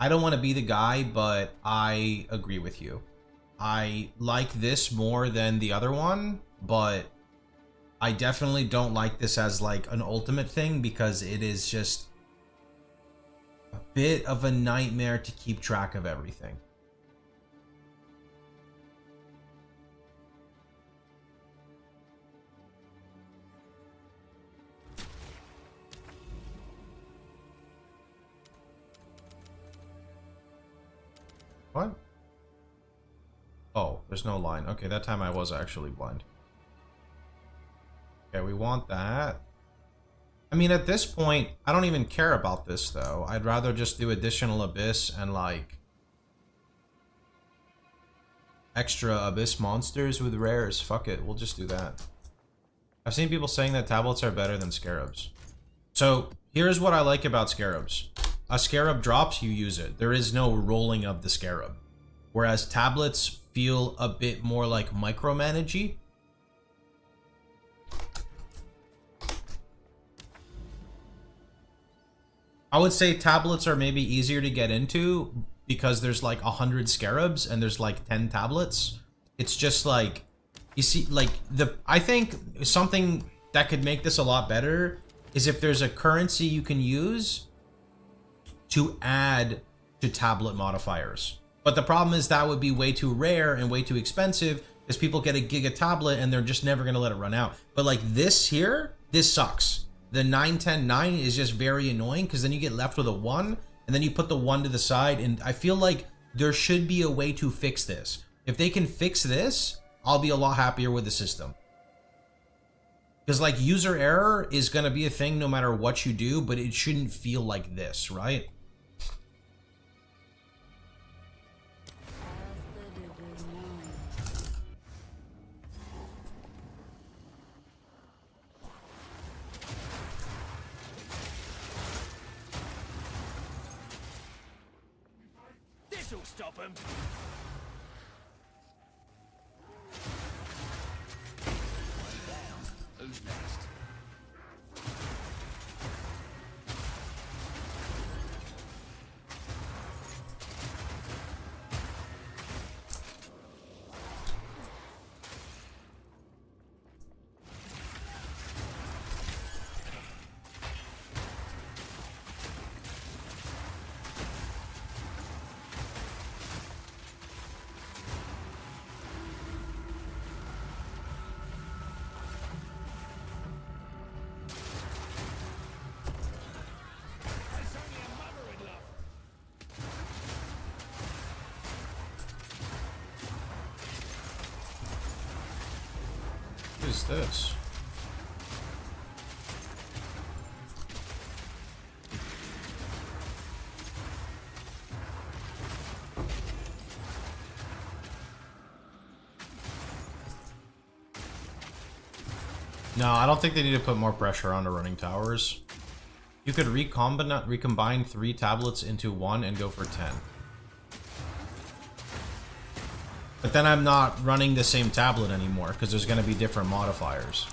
I don't want to be the guy, but I agree with you. I like this more than the other one, but I definitely don't like this as like an ultimate thing because it is just a bit of a nightmare to keep track of everything. What? Oh, there's no line. Okay, that time I was actually blind. Okay, we want that. I mean, at this point, I don't even care about this, though. I'd rather just do additional Abyss and, like, extra Abyss monsters with rares. Fuck it, we'll just do that. I've seen people saying that tablets are better than scarabs. So, here's what I like about scarabs. A scarab drops, you use it. There is no rolling of the scarab. Whereas tablets feel a bit more like micromanagey. I would say tablets are maybe easier to get into because there's like 100 scarabs and there's like 10 tablets. It's just like, you see, like I think something that could make this a lot better is if there's a currency you can use to add to tablet modifiers. But the problem is that would be way too rare and way too expensive because people get a giga tablet and they're just never going to let it run out. But like this here, this sucks. The 9-10-9 is just very annoying because then you get left with a 1 and then you put the 1 to the side, and I feel like there should be a way to fix this. If they can fix this, I'll be a lot happier with the system. Because like user error is going to be a thing no matter what you do, but it shouldn't feel like this, right? This'll stop him. One down. Who's next? What is this? No, I don't think they need to put more pressure onto running towers. You could recombine 3 tablets into 1 and go for 10. But then I'm not running the same tablet anymore because there's going to be different modifiers.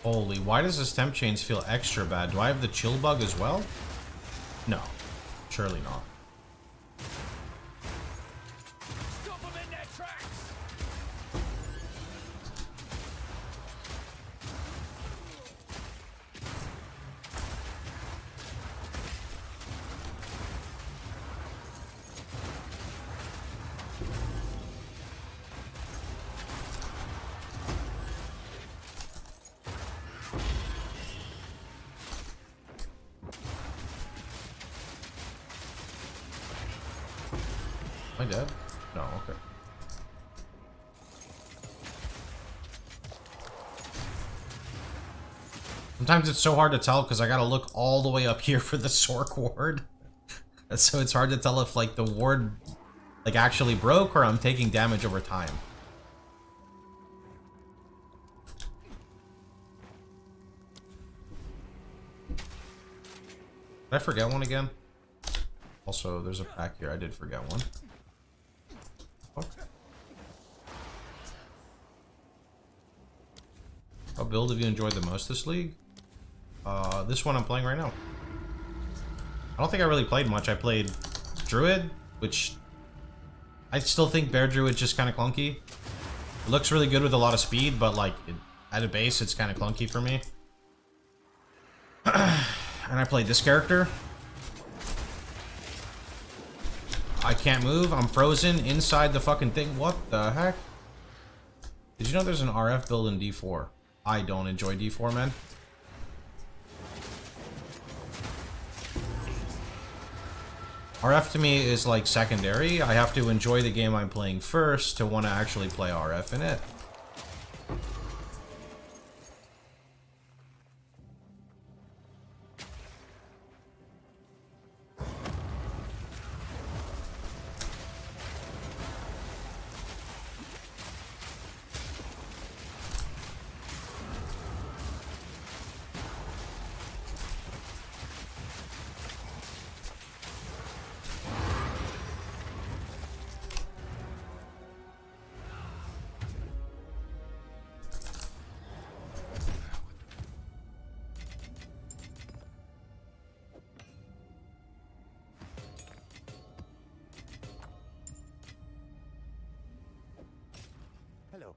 Holy, why does this temp chains feel extra bad? Do I have the chill bug as well? No, surely not. Stop them in their tracks! Am I dead? No, okay. Sometimes it's so hard to tell because I gotta look all the way up here for the Sork ward. So it's hard to tell if like the ward like actually broke or I'm taking damage over time. Did I forget one again? Also, there's a pack here. I did forget one. Okay. What build have you enjoyed the most this league? This one I'm playing right now. I don't think I really played much. I played Druid, which I still think Bear Druid's just kind of clunky. It looks really good with a lot of speed, but like at a base, it's kind of clunky for me. And I played this character. I can't move. I'm frozen inside the fucking thing. What the heck? Did you know there's an RF build in D4? I don't enjoy D4, man. RF to me is like secondary. I have to enjoy the game I'm playing first to want to actually play RF in it. Hello.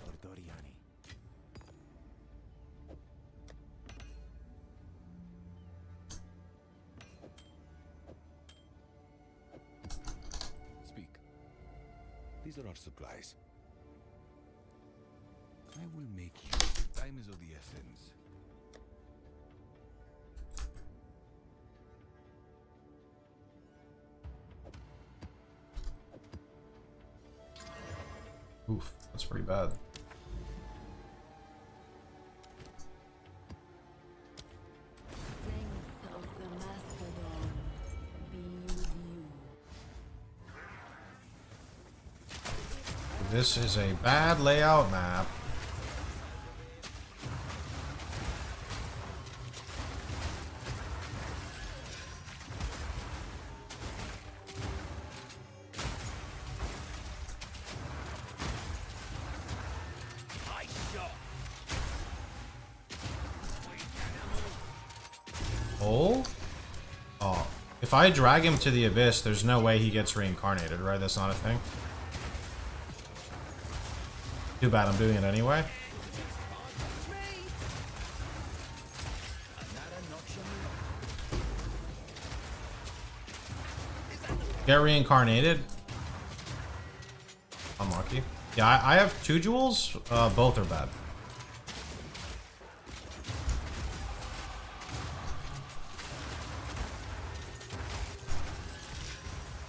Ordoriani. Speak. These are our supplies. I will make use. Time is of the essence. Oof, that's pretty bad. Strength of the Mastodon be with you. This is a bad layout map. I shot. Oh? Oh. If I drag him to the abyss, there's no way he gets reincarnated, right? That's not a thing. Too bad, I'm doing it anyway. Get reincarnated. Unlucky. Yeah, I have 2 jewels. Both are bad.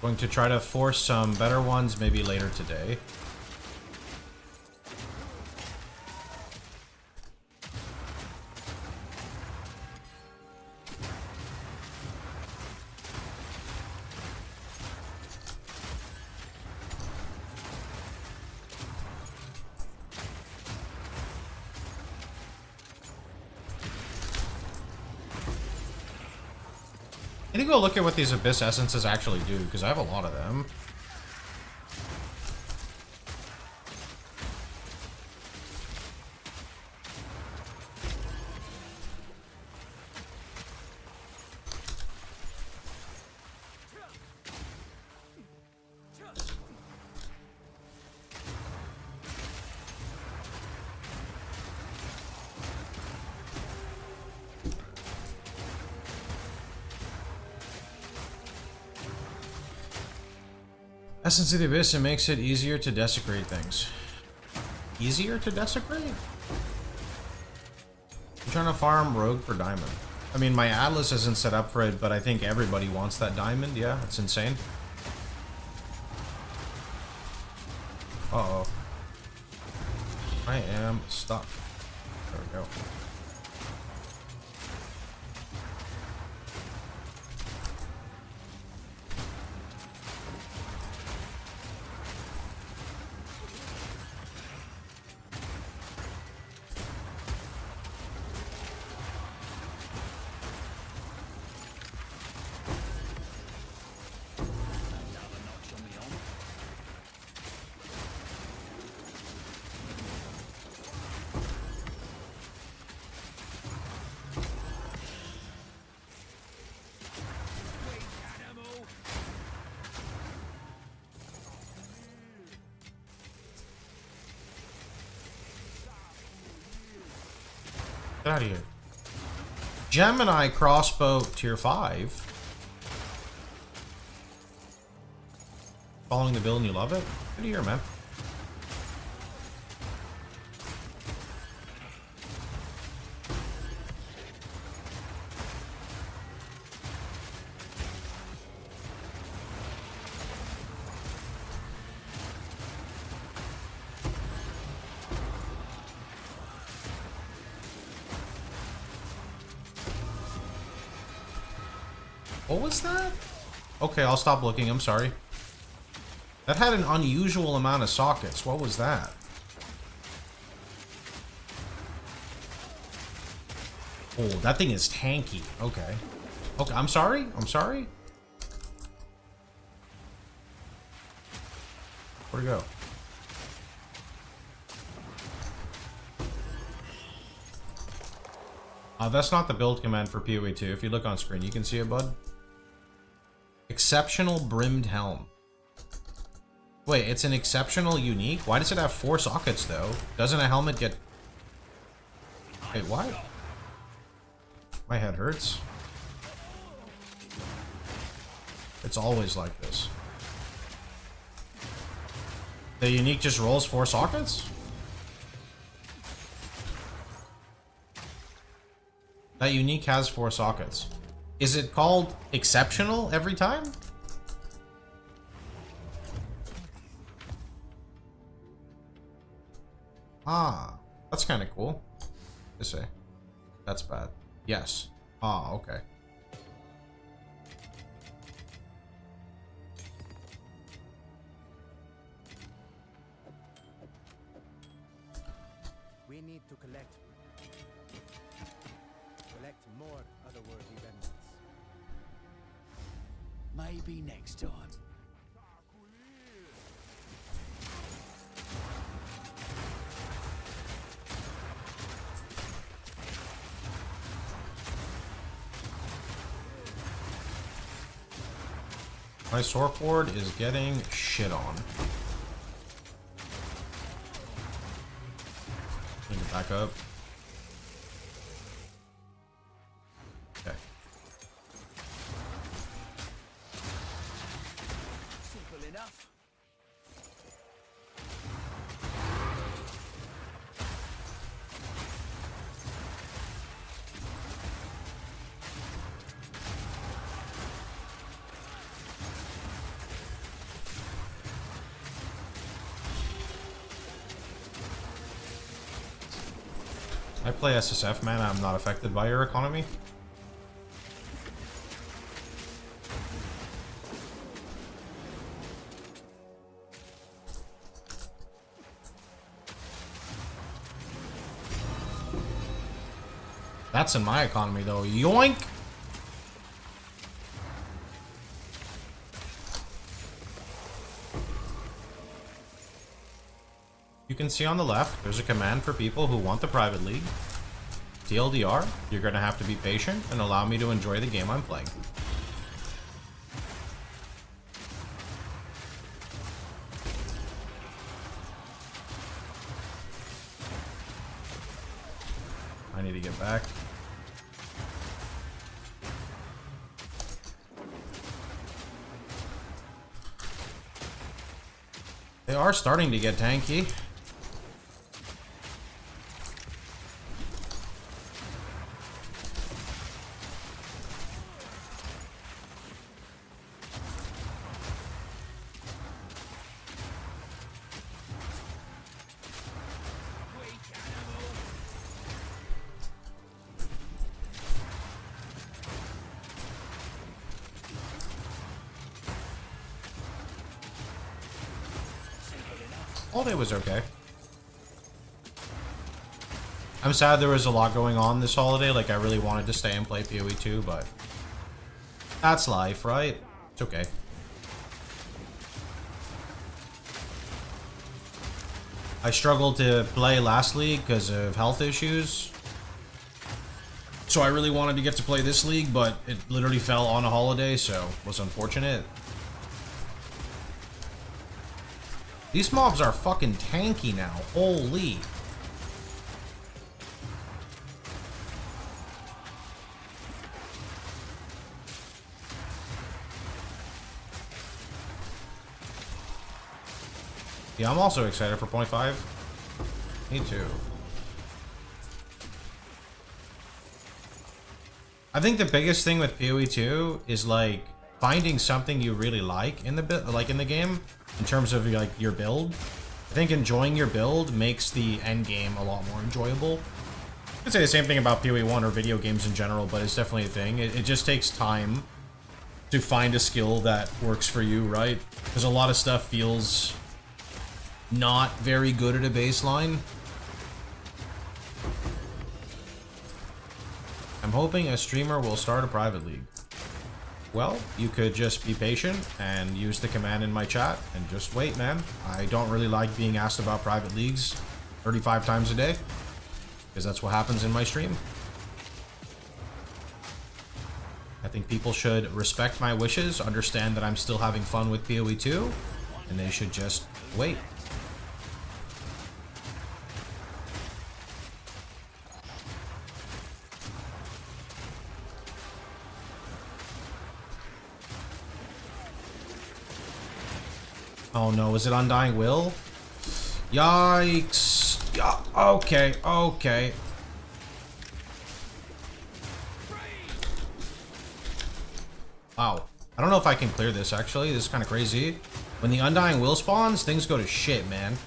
Going to try to force some better ones maybe later today. I need to go look at what these Abyss Essences actually do, because I have a lot of them. Essence of the Abyss, it makes it easier to desecrate things. Easier to desecrate? I'm trying to farm rogue for diamond. I mean, my Atlas isn't set up for it, but I think everybody wants that diamond. Yeah, it's insane. Uh-oh. I am stuck. There we go. Get out of here. Gemini crossbow tier 5. Following the build and you love it? Good to hear, man. What was that? Okay, I'll stop looking. I'm sorry. That had an unusual amount of sockets. What was that? Oh, that thing is tanky. Okay. Okay, I'm sorry. I'm sorry. Where'd it go? That's not the build command for PoE 2. If you look on screen, you can see it, bud. Exceptional brimmed helm. Wait, it's an exceptional unique? Why does it have 4 sockets, though? Doesn't a helmet get... Wait, what? My head hurts. It's always like this. The unique just rolls 4 sockets? That unique has 4 sockets. Is it called exceptional every time? Ah, that's kind of cool. To say. That's bad. Yes. Ah, okay. We need to collect more otherworldly remnants. Maybe next time. My swordboard is getting shit on. Need to back up. Okay. Simple enough. I play SSF, man. I'm not affected by your economy. That's in my economy, though. Yoink! You can see on the left, there's a command for people who want the private league. TLDR, you're gonna have to be patient and allow me to enjoy the game I'm playing. I need to get back. They are starting to get tanky. Holiday was okay. I'm sad there was a lot going on this holiday. Like, I really wanted to stay and play PoE 2, but that's life, right? It's okay. I struggled to play last league because of health issues. So I really wanted to get to play this league, but it literally fell on a holiday, so it was unfortunate. These mobs are fucking tanky now. Holy. Yeah, I'm also excited for 0.5. Me too. I think the biggest thing with PoE 2 is like finding something you really like in the game in terms of like your build. I think enjoying your build makes the end game a lot more enjoyable. I could say the same thing about PoE 1 or video games in general, but it's definitely a thing. It just takes time to find a skill that works for you, right? Because a lot of stuff feels not very good at a baseline. I'm hoping a streamer will start a private league. Well, you could just be patient and use the command in my chat and just wait, man. I don't really like being asked about private leagues 35 times a day, because that's what happens in my stream. I think people should respect my wishes, understand that I'm still having fun with PoE 2, and they should just wait. Oh no, is it Undying Will? Yikes. Okay, okay. Wow. I don't know if I can clear this, actually. This is kind of crazy. When the Undying Will spawns, things go to shit, man.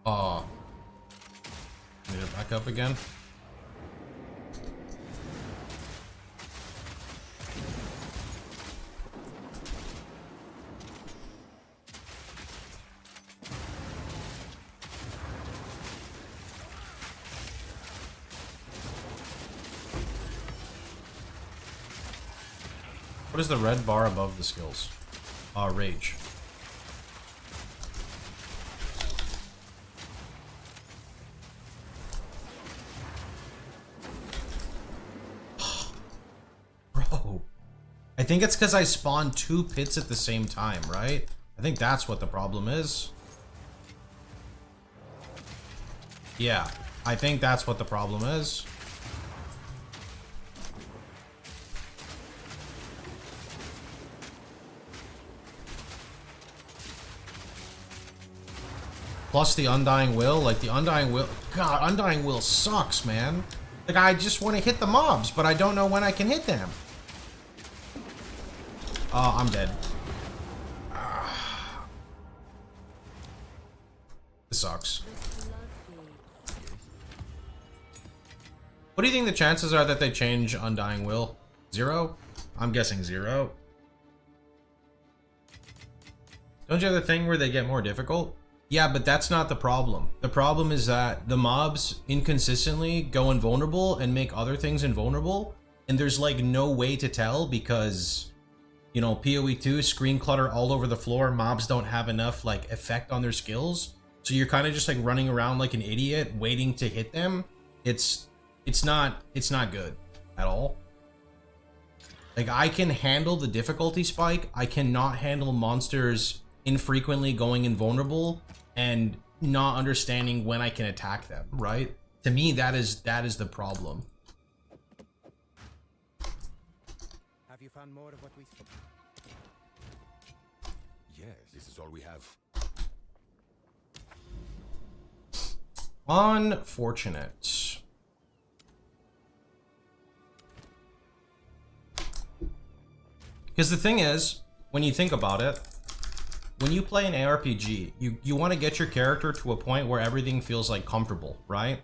Oh. Need it back up again. What is the red bar above the skills? Rage. Bro. I think it's because I spawned 2 pits at the same time, right? I think that's what the problem is. Yeah, I think that's what the problem is. Plus the Undying Will, like the Undying Will, God, Undying Will sucks, man. Like, I just want to hit the mobs, but I don't know when I can hit them. Oh, I'm dead. This sucks. What do you think the chances are that they change Undying Will? 0? I'm guessing 0. Don't you have the thing where they get more difficult? Yeah, but that's not the problem. The problem is that the mobs inconsistently go invulnerable and make other things invulnerable, and there's like no way to tell because you know, PoE2, screen clutter all over the floor, mobs don't have enough like effect on their skills, so you're kind of just like running around like an idiot waiting to hit them. It's not good at all. Like, I can handle the difficulty spike. I cannot handle monsters infrequently going invulnerable and not understanding when I can attack them, right? To me, that is the problem. Have you found more of what we... Yes, this is all we have. Unfortunate. Because the thing is, when you think about it, when you play an ARPG, you want to get your character to a point where everything feels like comfortable, right?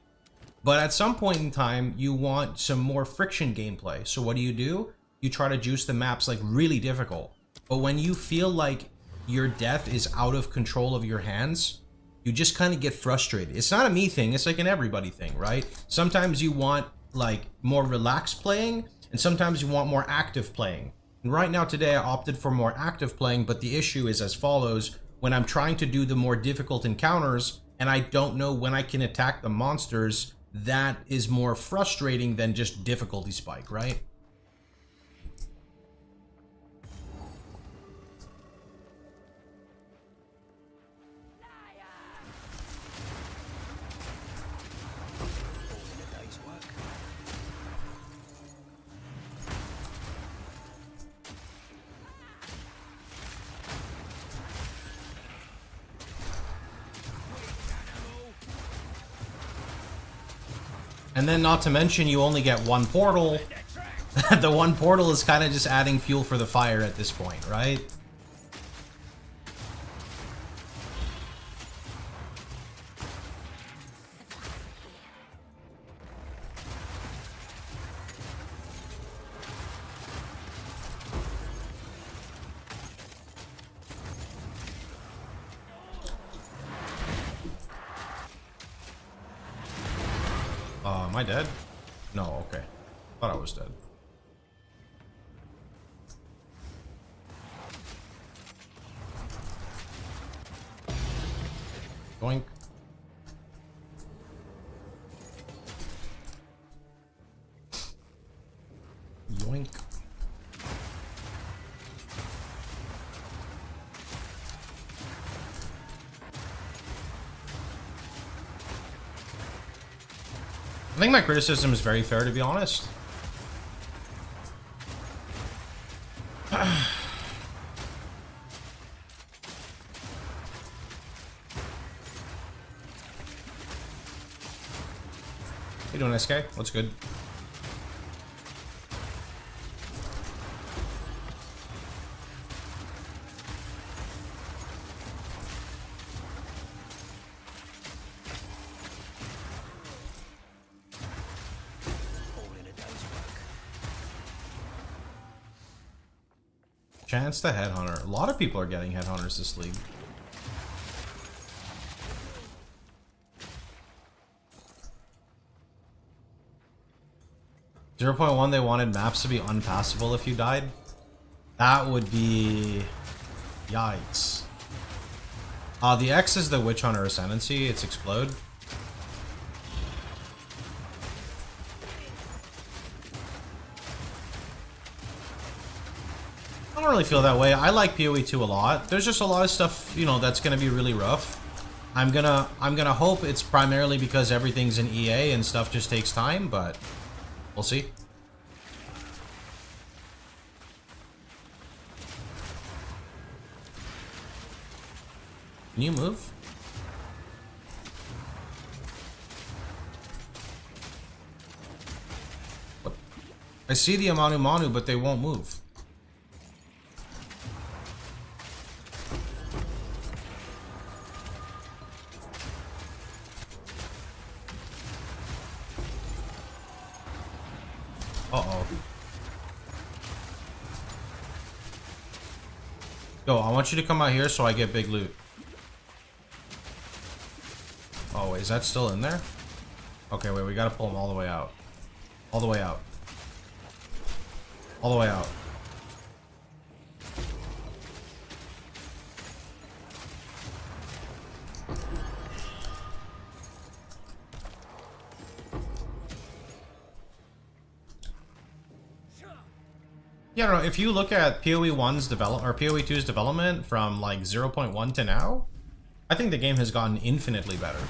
But at some point in time, you want some more friction gameplay. So what do? You try to juice the maps like really difficult. But when you feel like your death is out of control of your hands, you just kind of get frustrated. It's not a me thing, it's like an everybody thing, right? Sometimes you want like more relaxed playing, and sometimes you want more active playing. And right now today I opted for more active playing, but the issue is as follows. When I'm trying to do the more difficult encounters and I don't know when I can attack the monsters, that is more frustrating than just difficulty spike, right? And then not to mention you only get one portal. The one portal is kind of just adding fuel for the fire at this point, right? Am I dead? No, okay. Thought I was dead. Yoink. Yoink. I think my criticism is very fair, to be honest. How you doing, SK? What's good? Chance to Headhunter. A lot of people are getting Headhunters this league. .1, they wanted maps to be unpassable if you died. That would be... Yikes. The X is the Witchhunter Ascendancy. It's Explode. I don't really feel that way. I like PoE2 a lot. There's just a lot of stuff, you know, that's gonna be really rough. I'm gonna hope it's primarily because everything's in EA and stuff just takes time, but we'll see. Can you move? What? I see the Amanu Manu, but they won't move. Uh-oh. Yo, I want you to come out here so I get big loot. Oh, wait, is that still in there? Okay, wait, we gotta pull him all the way out. All the way out. All the way out. Yeah, no, if you look at PoE 1's development or PoE 2's development from like 0.1 to now, I think the game has gotten infinitely better.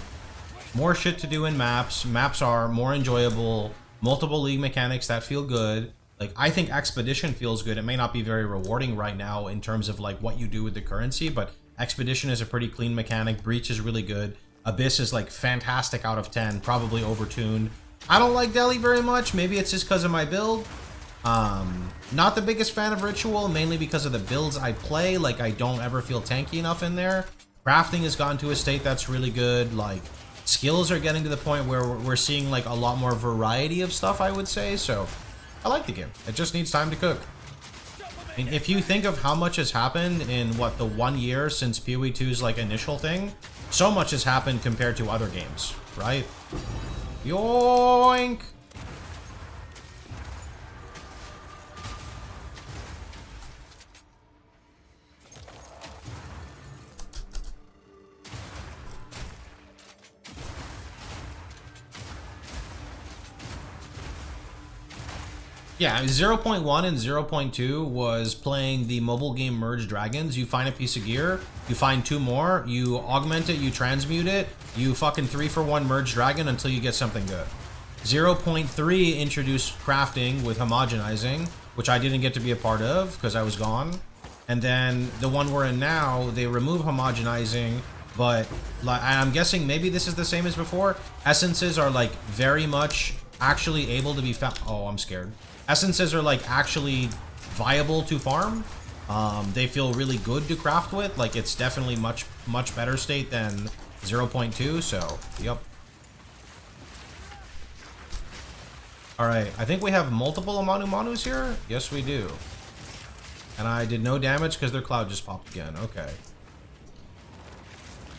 More shit to do in maps. Maps are more enjoyable. Multiple league mechanics that feel good. Like, I think Expedition feels good. It may not be very rewarding right now in terms of like what you do with the currency, but Expedition is a pretty clean mechanic. Breach is really good. Abyss is like fantastic out of 10, probably overtuned. I don't like Delhi very much. Maybe it's just because of my build. Not the biggest fan of Ritual, mainly because of the builds I play. Like, I don't ever feel tanky enough in there. Crafting has gotten to a state that's really good. Like, skills are getting to the point where we're seeing like a lot more variety of stuff, I would say. So I like the game. It just needs time to cook. I mean, if you think of how much has happened in what, the 1 year since PoE 2's like initial thing, so much has happened compared to other games, right? Yoink! Yeah, 0.1 and 0.2 was playing the mobile game Merge Dragons. You find a piece of gear, you find 2 more, you augment it, you transmute it, you fucking 3-for-1 Merge Dragon until you get something good. 0.3 introduced crafting with homogenizing, which I didn't get to be a part of because I was gone. And then the one we're in now, they remove homogenizing, but like, I'm guessing maybe this is the same as before. Essences are like very much actually able to be found. Oh, I'm scared. Essences are like actually viable to farm. They feel really good to craft with. Like, it's definitely much better state than 0.2. So, yep. All right, I think we have multiple Amanu Manus here. Yes, we do. And I did no damage because their cloud just popped again. Okay.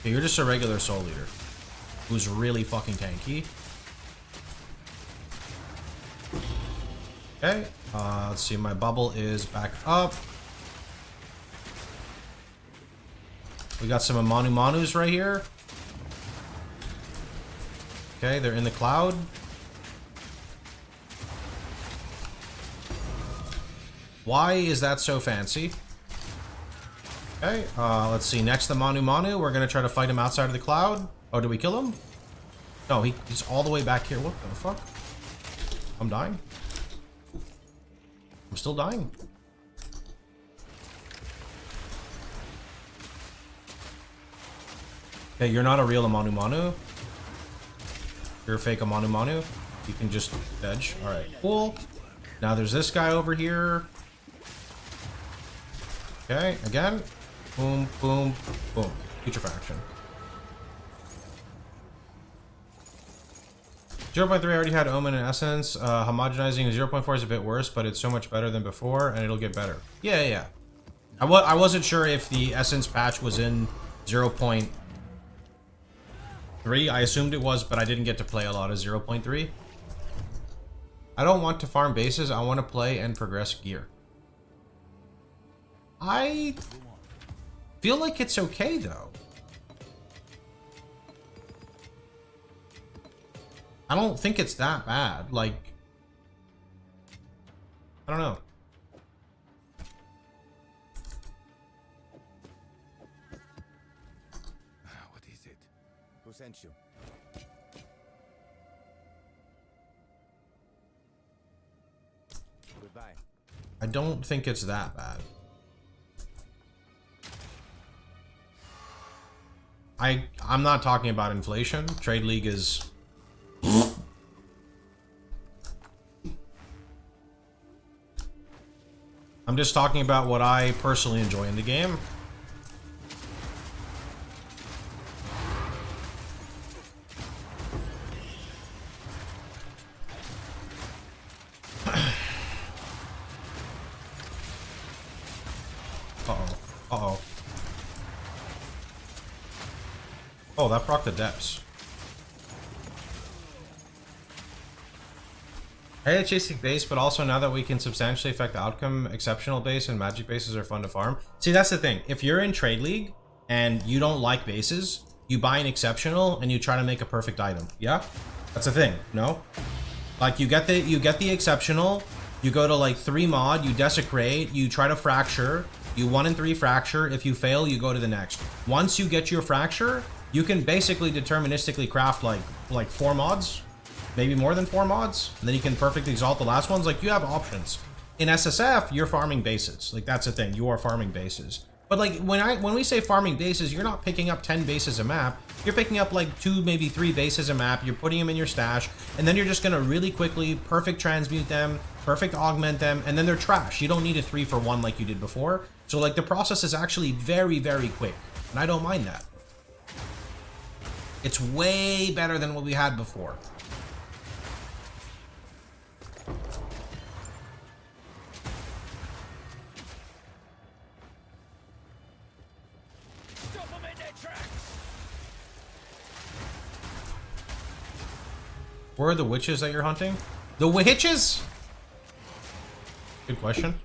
Okay, you're just a regular soul leader who's really fucking tanky. Okay, let's see, my bubble is back up. We got some Amanu Manus right here. Okay, they're in the cloud. Why is that so fancy? Okay, let's see, next to Manu Manu, we're gonna try to fight him outside of the cloud. Oh, did we kill him? No, he's all the way back here. What the fuck? I'm dying. I'm still dying. Okay, you're not a real Amanu Manu. You're a fake Amanu Manu. You can just edge. Alright, cool. Now there's this guy over here. Okay, again. Boom, boom, boom. Putrefaction. 0.3 already had Omen and Essence. Homogenizing 0.4 is a bit worse, but it's so much better than before, and it'll get better. Yeah, yeah. I wasn't sure if the Essence patch was in 0.3. I assumed it was, but I didn't get to play a lot of 0.3. I don't want to farm bases. I want to play and progress gear. I feel like it's okay, though. I don't think it's that bad. Like, I don't know. What is it? Who sent you? Goodbye. I don't think it's that bad. I'm not talking about inflation. Trade League is... I'm just talking about what I personally enjoy in the game. Uh-oh. Uh-oh. Oh, that proc the depths. I hate chasing base, but also now that we can substantially affect the outcome, exceptional base and magic bases are fun to farm. See, that's the thing. If you're in Trade League and you don't like bases, you buy an exceptional and you try to make a perfect item. Yeah? That's a thing, no? Like, you get the exceptional, You go to like 3 mod, you desecrate, you try to fracture, you 1 in 3 fracture. If you fail, you go to the next. Once you get your fracture, you can basically deterministically craft like 4 mods, maybe more than 4 mods, and then you can perfect exalt the last ones. Like, you have options. In SSF, you're farming bases. Like, that's the thing, you are farming bases. But like, when we say farming bases, you're not picking up 10 bases a map. You're picking up like 2, maybe 3 bases a map. You're putting them in your stash, and then you're just gonna really quickly perfect transmute them, perfect augment them, and then they're trash. You don't need a 3-for-1 like you did before. So like, the process is actually very, very quick, and I don't mind that. It's way better than what we had before. Where are the witches that you're hunting? The witches? Good question.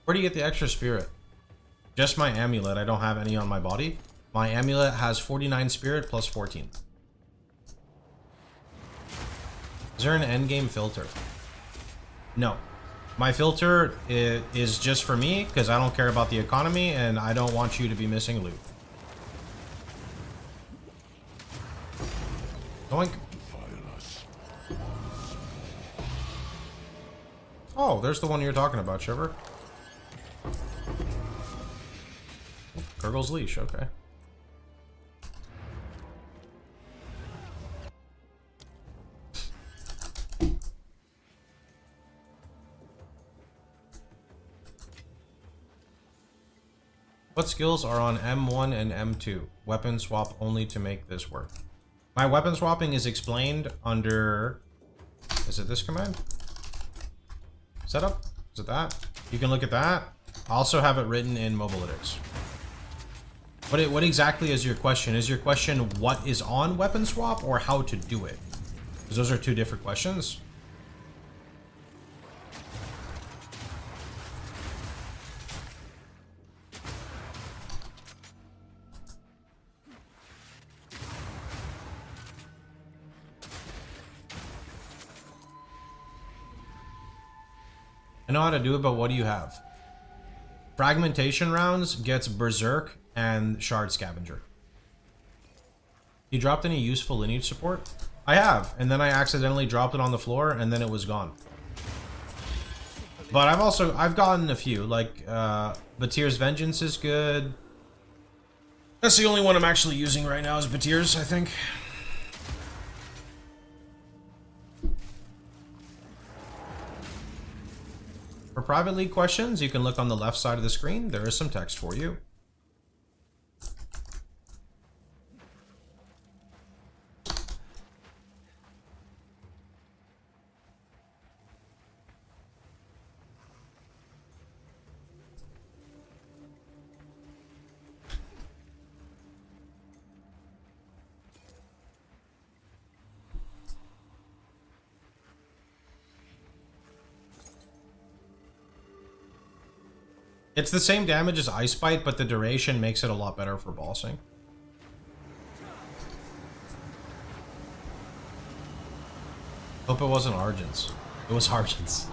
Where do you get the extra spirit? Just my amulet. I don't have any on my body. My amulet has 49 spirit plus 14. Is there an endgame filter? No. My filter is just for me, because I don't care about the economy, and I don't want you to be missing loot. Doink. Oh, there's the one you're talking about, Shiver. Gurgle's Leash, okay. What skills are on M1 and M2? Weapon swap only to make this work. My weapon swapping is explained under... Is it this command? Setup? Is it that? You can look at that. I also have it written in Mobilytics. What exactly is your question? Is your question what is on weapon swap or how to do it? Because those are 2 different questions. I know how to do it, but what do you have? Fragmentation rounds gets Berserk and Shard Scavenger. You dropped any useful lineage support? I have, and then I accidentally dropped it on the floor, and then it was gone. But I've gotten a few, like, Batir's Vengeance is good. That's the only one I'm actually using right now is Batir's, I think. For private league questions, you can look on the left side of the screen. There is some text for you. It's the same damage as Ice Bite, but the duration makes it a lot better for bossing. Hope it wasn't Argents. It was Argents.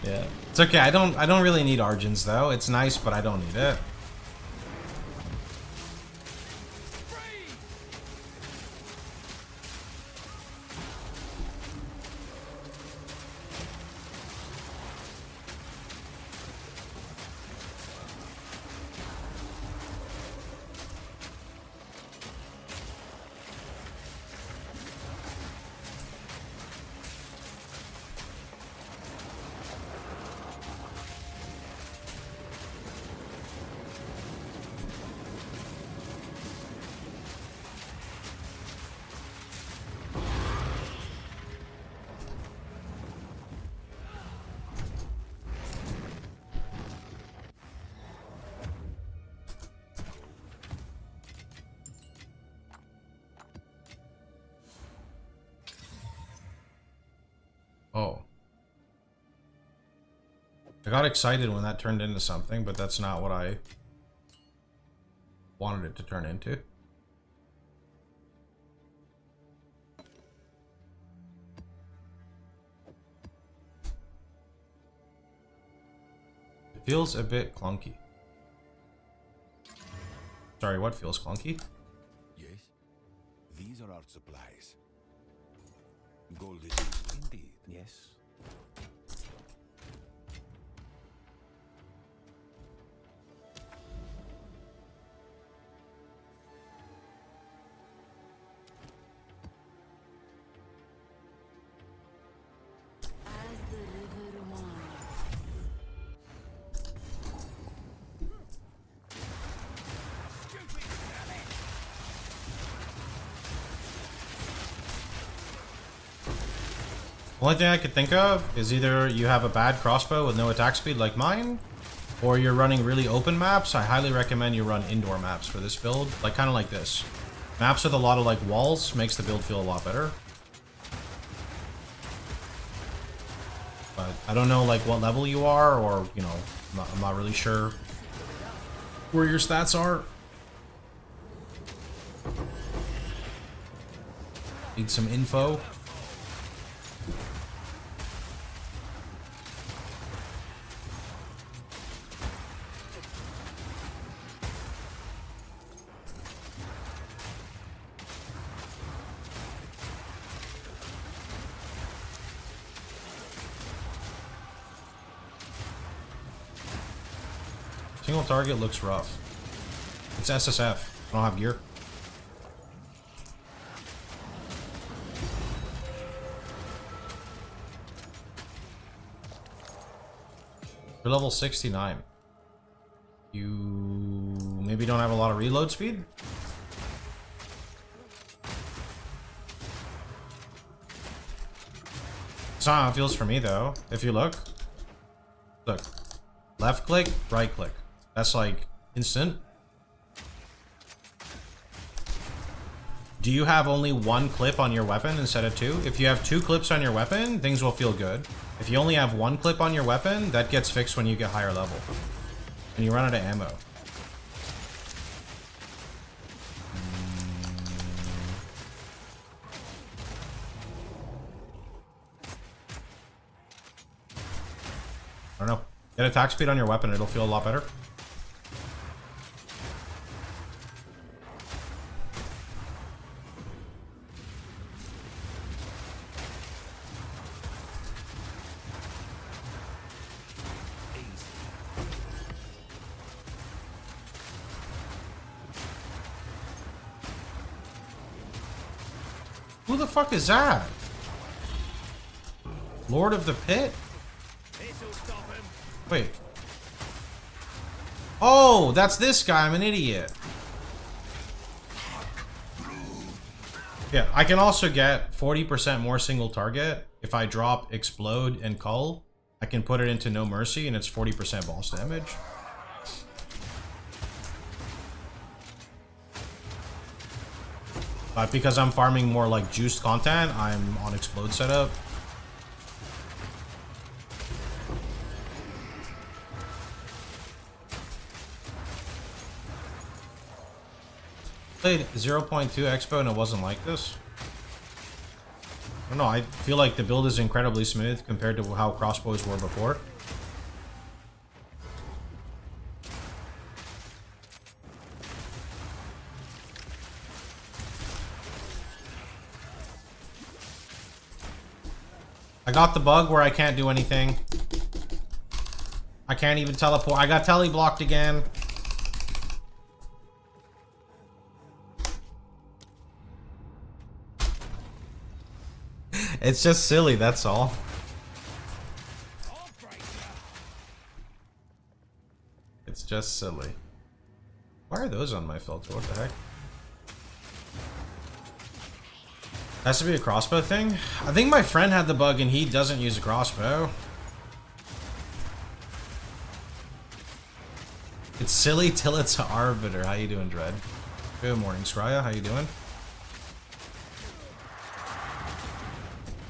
Yeah. It's okay, I don't really need Argents though. It's nice, but I don't need it. Oh. I got excited when that turned into something, but that's not what I wanted it to turn into. Feels a bit clunky. Sorry, what feels clunky? Yes, these are our supplies. Gold is indeed. Yes. As the river winds, Only thing I could think of is either you have a bad crossbow with no attack speed like mine, or you're running really open maps. I highly recommend you run indoor maps for this build, like kind of like this. Maps with a lot of like walls makes the build feel a lot better. But I don't know like what level you are, or you know, I'm not really sure where your stats are. Need some info. Single target looks rough. It's SSF. I don't have gear. You're level 69. You maybe don't have a lot of reload speed? It's not how it feels for me though. If you look, left click, right click. That's like instant. Do you have only one clip on your weapon instead of two? If you have two clips on your weapon, things will feel good. If you only have one clip on your weapon, that gets fixed when you get higher level. And you run out of ammo. I don't know. Get attack speed on your weapon, it'll feel a lot better. Who the fuck is that? Lord of the Pit? Wait. Oh, that's this guy. I'm an idiot. Yeah, I can also get 40% more single target. If I drop Explode and Cull, I can put it into No Mercy and it's 40% boss damage. But because I'm farming more like juiced content, I'm on Explode setup. Played 0.2 Expo and it wasn't like this. I don't know, I feel like the build is incredibly smooth compared to how crossbows were before. I got the bug where I can't do anything. I can't even teleport. I got tele blocked again. It's just silly, that's all. It's just silly. Why are those on my filter? What the heck? Has to be a crossbow thing? I think my friend had the bug and he doesn't use a crossbow. It's silly till it's an arbiter. How you doing, Dread? Good morning, Scrya. How you doing?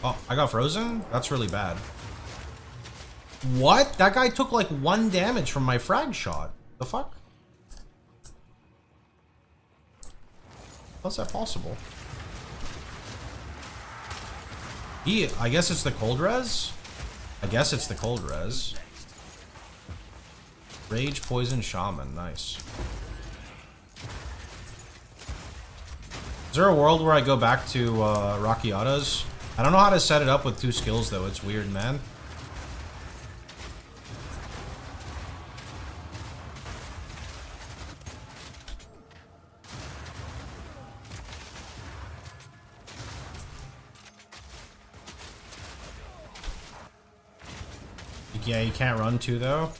Oh, I got frozen? That's really bad. What? That guy took like 1 damage from my frag shot. The fuck? How's that possible? I guess it's the cold res? I guess it's the cold res. Rage, Poison, Shaman. Nice. Is there a world where I go back to Rockiatas? I don't know how to set it up with 2 skills, though. It's weird, man. Yeah, you can't run 2, though.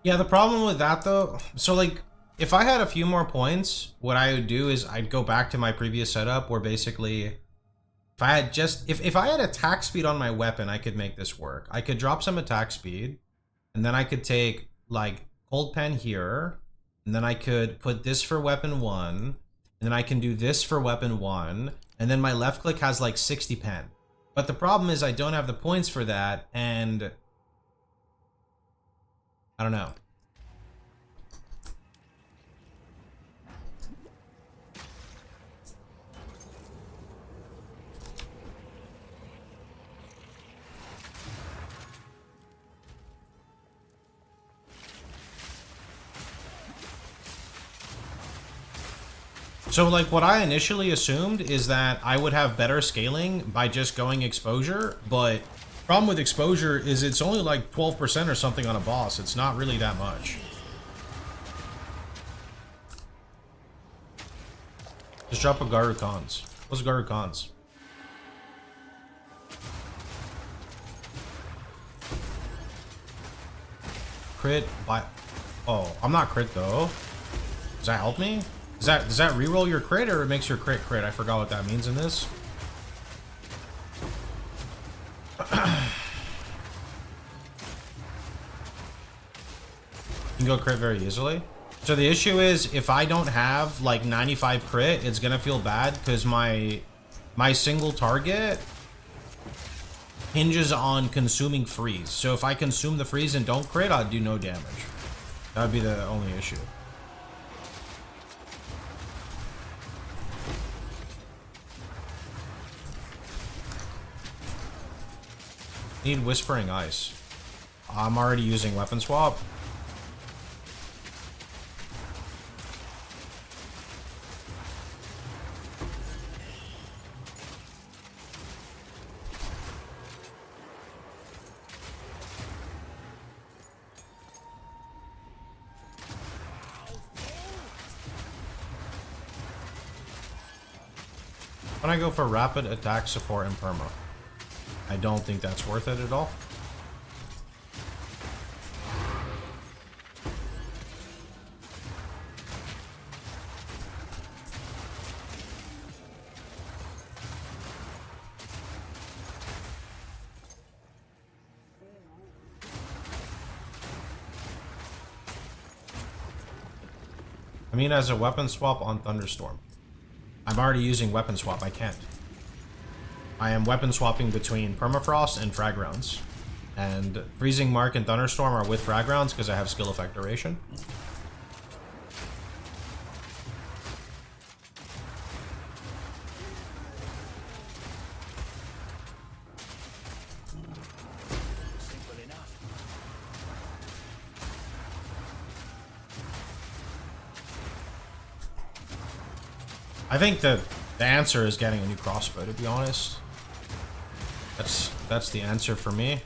Yeah, the problem with that though, so like, if I had a few more points, what I would do is I'd go back to my previous setup where basically, if I had just, if I had attack speed on my weapon, I could make this work. I could drop some attack speed, and then I could take like Cold Pen here, and then I could put this for weapon 1, and then I can do this for weapon 1, and then my left click has like 60 pen. But the problem is I don't have the points for that, and I don't know. So like what I initially assumed is that I would have better scaling by just going exposure, but problem with exposure is it's only like 12% or something on a boss. It's not really that much. Just drop a Garu Khans. What's Garu Khans? Crit by... Oh, I'm not crit though. Does that help me? Does that reroll your crit or it makes your crit crit? I forgot what that means in this. You can go crit very easily. So the issue is if I don't have like 95 crit, it's gonna feel bad because my single target hinges on consuming freeze. So if I consume the freeze and don't crit, I'll do no damage. That would be the only issue. Need Whispering Ice. I'm already using Weapon Swap. When I go for rapid attack, support, and perma, I don't think that's worth it at all. I mean, as a weapon swap on Thunderstorm. I'm already using weapon swap, I can't. I am weapon swapping between Permafrost and Frag Rounds. And Freezing Mark and Thunderstorm are with Frag Rounds because I have skill effect duration. Simple enough. I think the answer is getting a new crossbow, to be honest. That's the answer for me.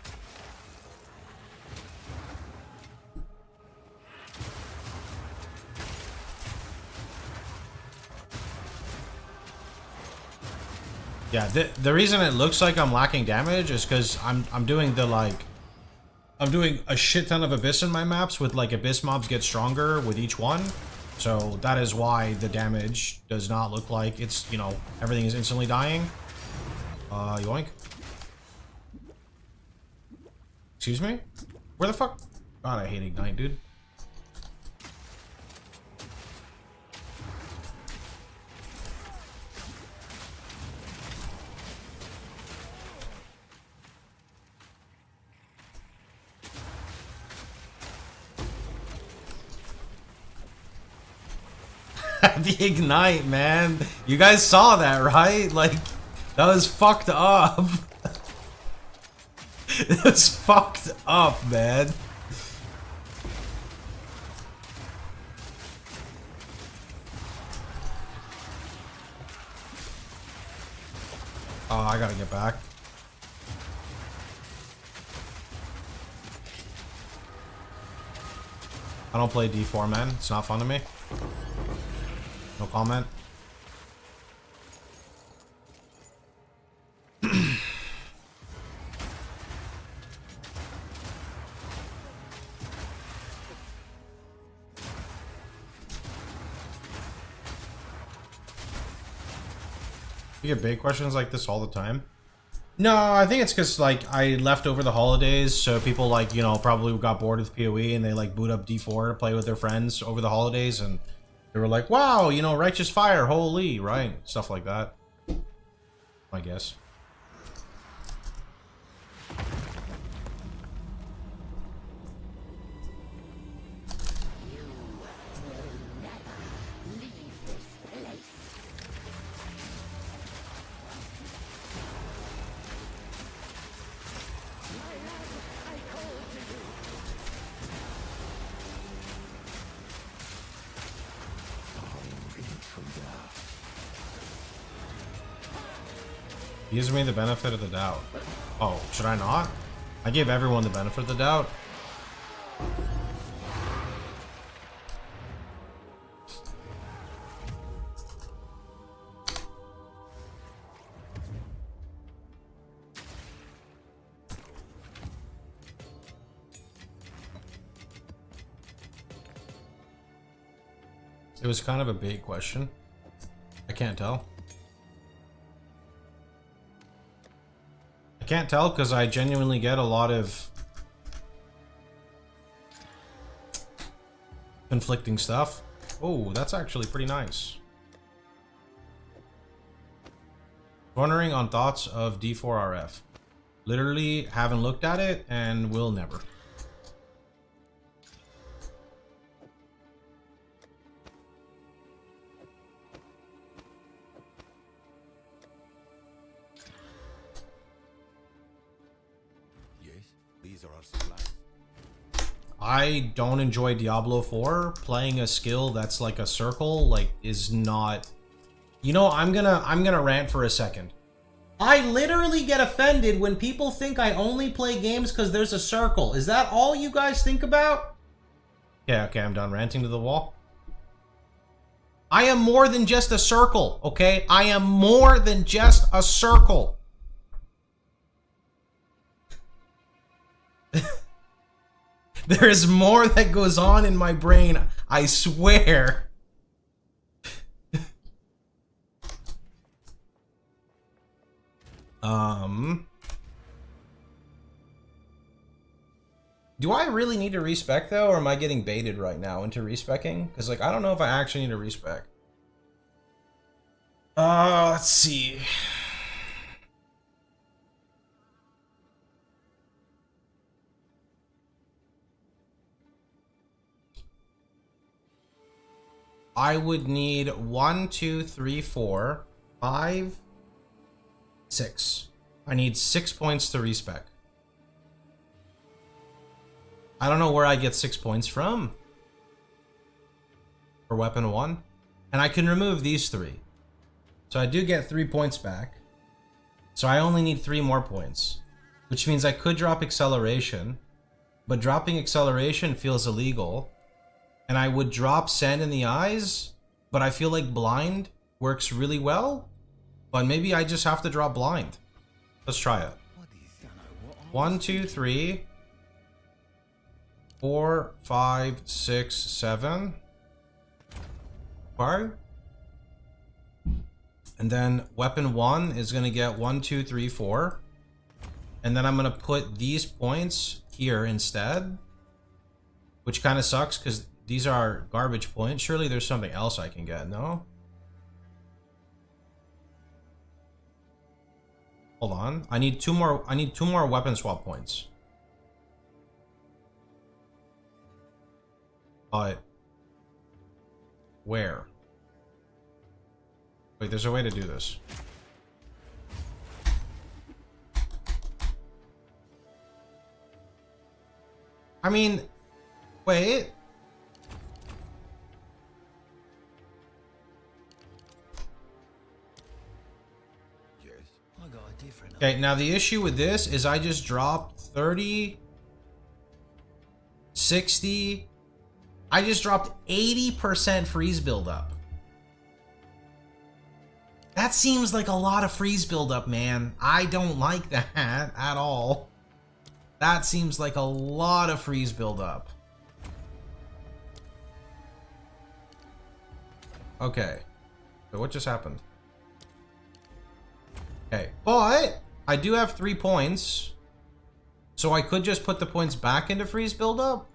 Yeah, the reason it looks like I'm lacking damage is because I'm doing the like I'm doing a shit ton of Abyss in my maps with like Abyss mobs get stronger with each one. So that is why the damage does not look like it's, you know, everything is instantly dying. Yoink. Excuse me? Where the fuck? God, I hate Ignite, dude. the ignite, man. You guys saw that, right? Like, that was fucked up. It was fucked up, man. Oh, I gotta get back. I don't play D4, man. It's not fun to me. No comment. You get big questions like this all the time? No, I think it's because, like, I left over the holidays, so people, like, you know, probably got bored with PoE and they, like, boot up D4 to play with their friends over the holidays, and they were like, wow, you know, Righteous Fire, holy, right? Stuff like that. I guess. Gives me the benefit of the doubt. Oh, should I not? I gave everyone the benefit of the doubt. It was kind of a big question. I can't tell. Can't tell because I genuinely get a lot of conflicting stuff. Oh, that's actually pretty nice. Wondering on thoughts of D4RF. Literally haven't looked at it and will never. I don't enjoy Diablo 4. Playing a skill that's like a circle, like, is not... You know, I'm gonna rant for a second. I literally get offended when people think I only play games because there's a circle. Is that all you guys think about? Yeah, okay, I'm done ranting to the wall. I am more than just a circle, okay? I am more than just a circle. There is more that goes on in my brain, I swear. Do I really need to respec though, or am I getting baited right now into respecking? Because, like, I don't know if I actually need to respec. Let's see. I would need 1, 2, 3, 4, 5, 6. I need 6 points to respec. I don't know where I get 6 points from. For weapon 1. And I can remove these 3. So I do get 3 points back. So I only need 3 more points. Which means I could drop acceleration. But dropping acceleration feels illegal. And I would drop Sand in the Eyes, but I feel like Blind works really well. But maybe I just have to drop Blind. Let's try it. 1, 2, 3, 4, 5, 6, 7. Bar. And then weapon 1 is going to get 1, 2, 3, 4. And then I'm going to put these points here instead. Which kind of sucks because these are garbage points. Surely there's something else I can get, no? Hold on. I need two more weapon swap points. But where? Wait, there's a way to do this. I mean, wait. Yes. I got a different. Okay, now the issue with this is I just dropped 30, 60. I just dropped 80% freeze buildup. That seems like a lot of freeze buildup, man. I don't like that at all. That seems like a lot of freeze buildup. Okay. So what just happened? Okay, but I do have 3 points. So I could just put the points back into freeze buildup.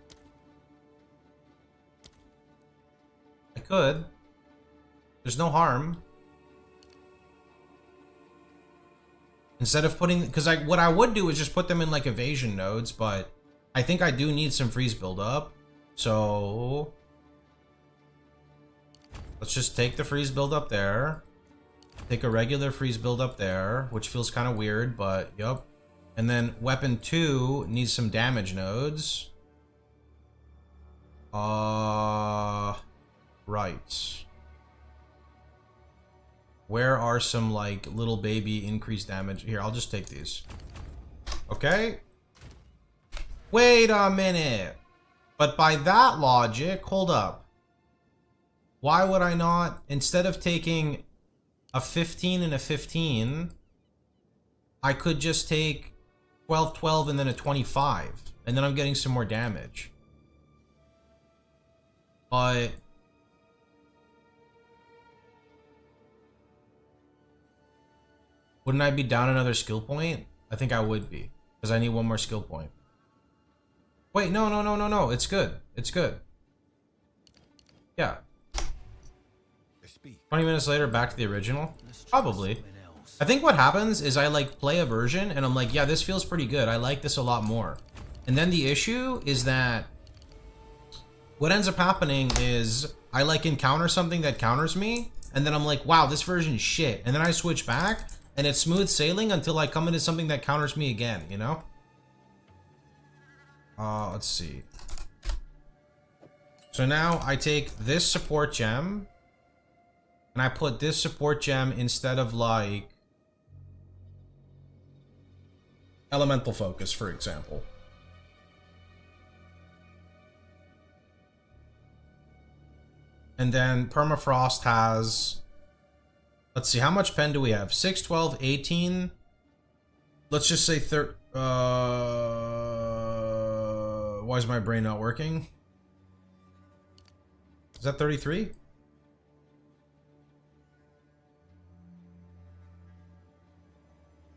I could. There's no harm. Instead of putting, because what I would do is just put them in like evasion nodes, but I think I do need some freeze buildup. So let's just take the freeze buildup there. Take a regular freeze buildup there, which feels kind of weird, but yep. And then weapon 2 needs some damage nodes. Right. Where are some, like, little baby increased damage? Here, I'll just take these. Okay. Wait a minute. But by that logic, hold up. Why would I not, instead of taking a 15 and a 15, I could just take 12, 12, and then a 25. And then I'm getting some more damage. But wouldn't I be down another skill point? I think I would be, because I need one more skill point. Wait, no, no, no, no, no. It's good. It's good. Yeah. 20 minutes later, back to the original? Probably. I think what happens is I, like, play a version, and I'm like, yeah, this feels pretty good. I like this a lot more. And then the issue is that what ends up happening is I, like, encounter something that counters me, and then I'm like, wow, this version is shit. And then I switch back, and it's smooth sailing until I come into something that counters me again, you know? Let's see. So now I take this support gem, and I put this support gem instead of, like, elemental focus, for example. And then permafrost has, let's see, how much pen do we have? 6, 12, 18. Let's just say why is my brain not working? Is that 33?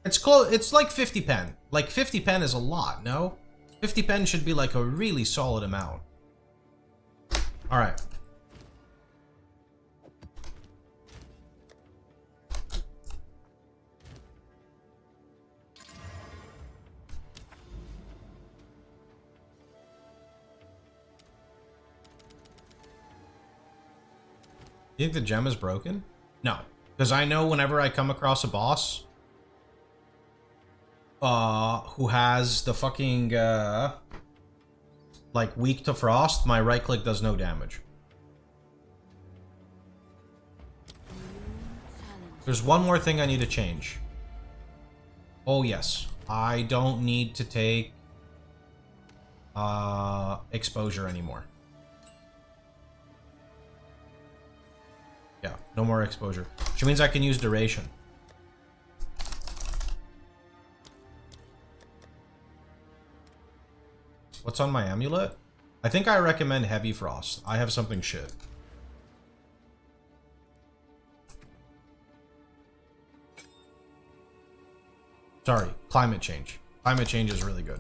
It's close. It's like 50 pen. Like 50 pen is a lot, no? 50 pen should be like a really solid amount. All right. You think the gem is broken? No, because I know whenever I come across a boss who has the fucking like weak to frost, my right click does no damage. There's one more thing I need to change. Oh yes, I don't need to take exposure anymore. Yeah, no more exposure. Which means I can use duration. What's on my amulet? I think I recommend heavy frost. I have something shit. Sorry, climate change. Climate change is really good.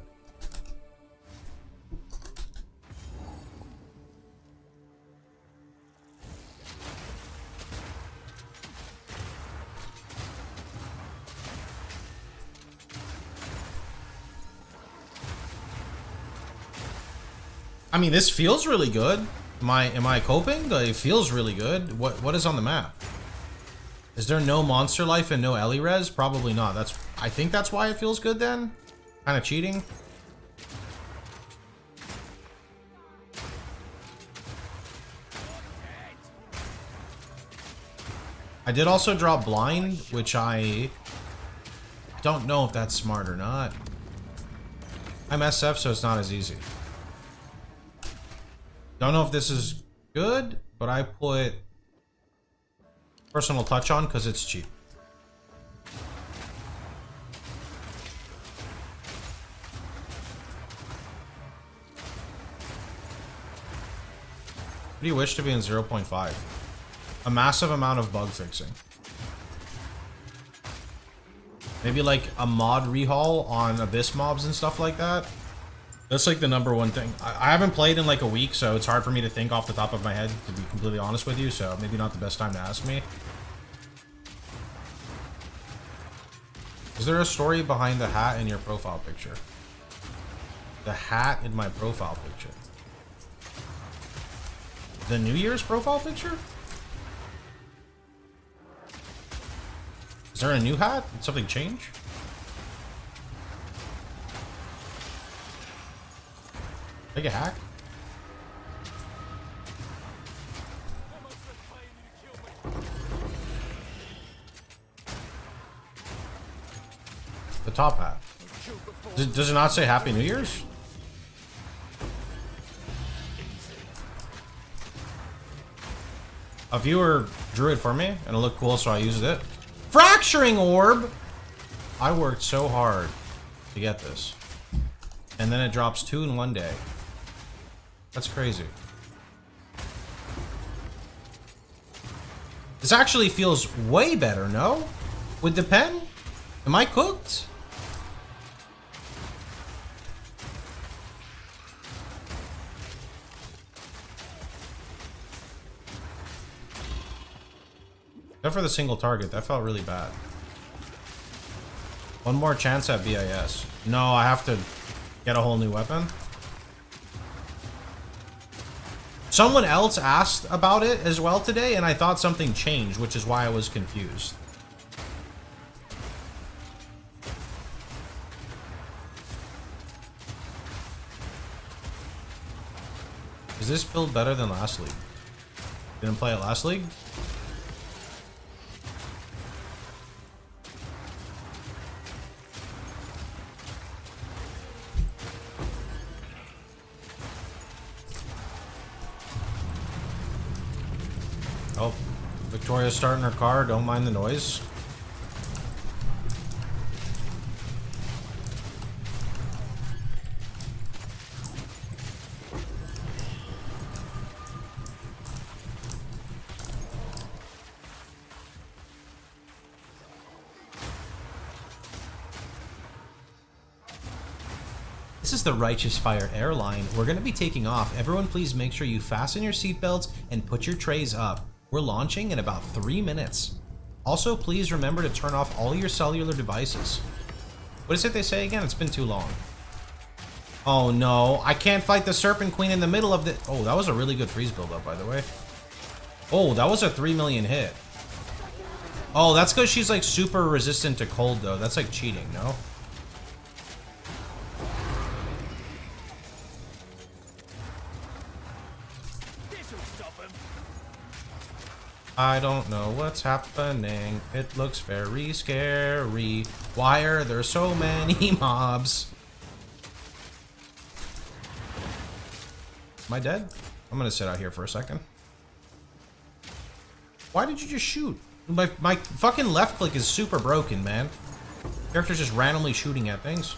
I mean, this feels really good. Am I coping? It feels really good. What is on the map? Is there no monster life and no Ellie res? Probably not. I think that's why it feels good then. Kind of cheating. I did also draw blind, which I don't know if that's smart or not. I'm SF, so it's not as easy. Don't know if this is good, but I put personal touch on because it's cheap. What do you wish to be in 0.5? A massive amount of bug fixing. Maybe like a mod rehaul on Abyss mobs and stuff like that. That's like the #1 thing. I haven't played in like a week, so it's hard for me to think off the top of my head, to be completely honest with you, so maybe not the best time to ask me. Is there a story behind the hat in your profile picture? The hat in my profile picture. The New Year's profile picture? Is there a new hat? Did something change? Like a hack? The top hat. Does it not say Happy New Year's? A viewer drew it for me and it looked cool, so I used it. Fracturing orb! I worked so hard to get this. And then it drops 2 in 1 day. That's crazy. This actually feels way better, no? With the pen? Am I cooked? Except for the single target, that felt really bad. One more chance at BIS. No, I have to get a whole new weapon. Someone else asked about it as well today, and I thought something changed, which is why I was confused. Is this build better than last league? Didn't play it last league? Oh, Victoria's starting her car. Don't mind the noise. This is the Righteous Fire airline. We're going to be taking off. Everyone please make sure you fasten your seatbelts and put your trays up. We're launching in about 3 minutes. Also, please remember to turn off all your cellular devices. What is it they say again? It's been too long. Oh no, I can't fight the Serpent Queen in the middle of the... Oh, that was a really good freeze build up, by the way. Oh, that was a 3 million hit. Oh, that's because she's like super resistant to cold though. That's like cheating, no? I don't know what's happening. It looks very scary. Why are there so many mobs? Am I dead? I'm gonna sit out here for a second. Why did you just shoot? My fucking left click is super broken, man. Character's just randomly shooting at things.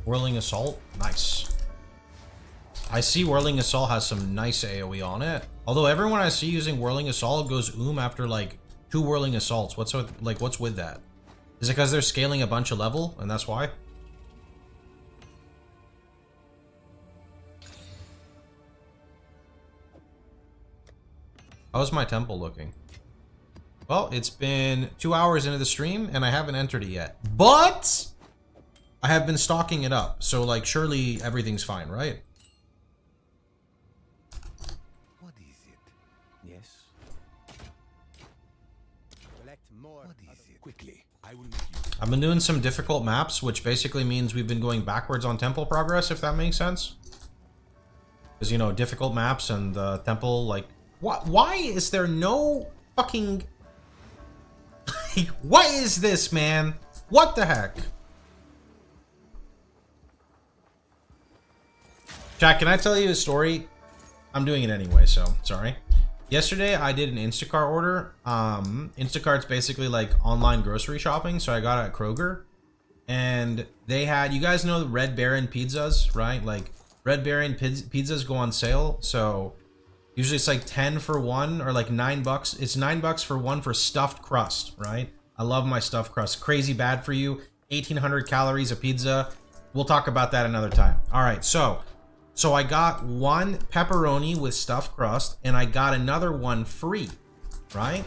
Whirling Assault, nice. I see Whirling Assault has some nice AoE on it. Although everyone I see using Whirling Assault goes after like 2 Whirling Assaults. What's with that? Is it because they're scaling a bunch of level and that's why? How's my temple looking? Well, it's been 2 hours into the stream and I haven't entered it yet. But I have been stocking it up. So like surely everything's fine, right? What is it? Yes. Collect more. What is it? Quickly. I will make you. I've been doing some difficult maps, which basically means we've been going backwards on temple progress, if that makes sense. Because, you know, difficult maps and temple, like... Why is there no fucking... Like, what is this, man? What the heck? Jack, can I tell you a story? I'm doing it anyway, so sorry. Yesterday, I did an Instacart order. Instacart's basically like online grocery shopping, so I got it at Kroger. And they had, you guys know the Red Baron pizzas, right? Like, Red Baron pizzas go on sale, so usually it's like 10 for one, or like $9. It's $9 for one for stuffed crust, right? I love my stuffed crust. Crazy bad for you. 1,800 calories a pizza. We'll talk about that another time. All right, so I got one pepperoni with stuffed crust, and I got another one free, right?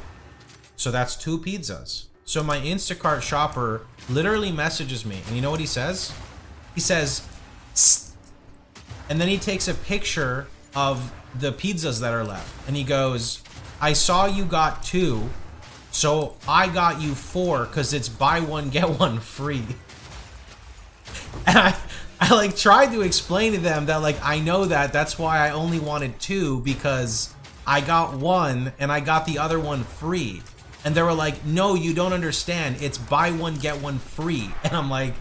So that's 2 pizzas. So my Instacart shopper literally messages me, and you know what he says? He says, "Tss," and then he takes a picture of the pizzas that are left, and he goes, "I saw you got 2, so I got you 4 because it's buy one get one free." And I like tried to explain to them that like I know that's why I only wanted 2 because I got 1 and I got the other one free. And they were like, "No, you don't understand. It's buy one get one free." And I'm like,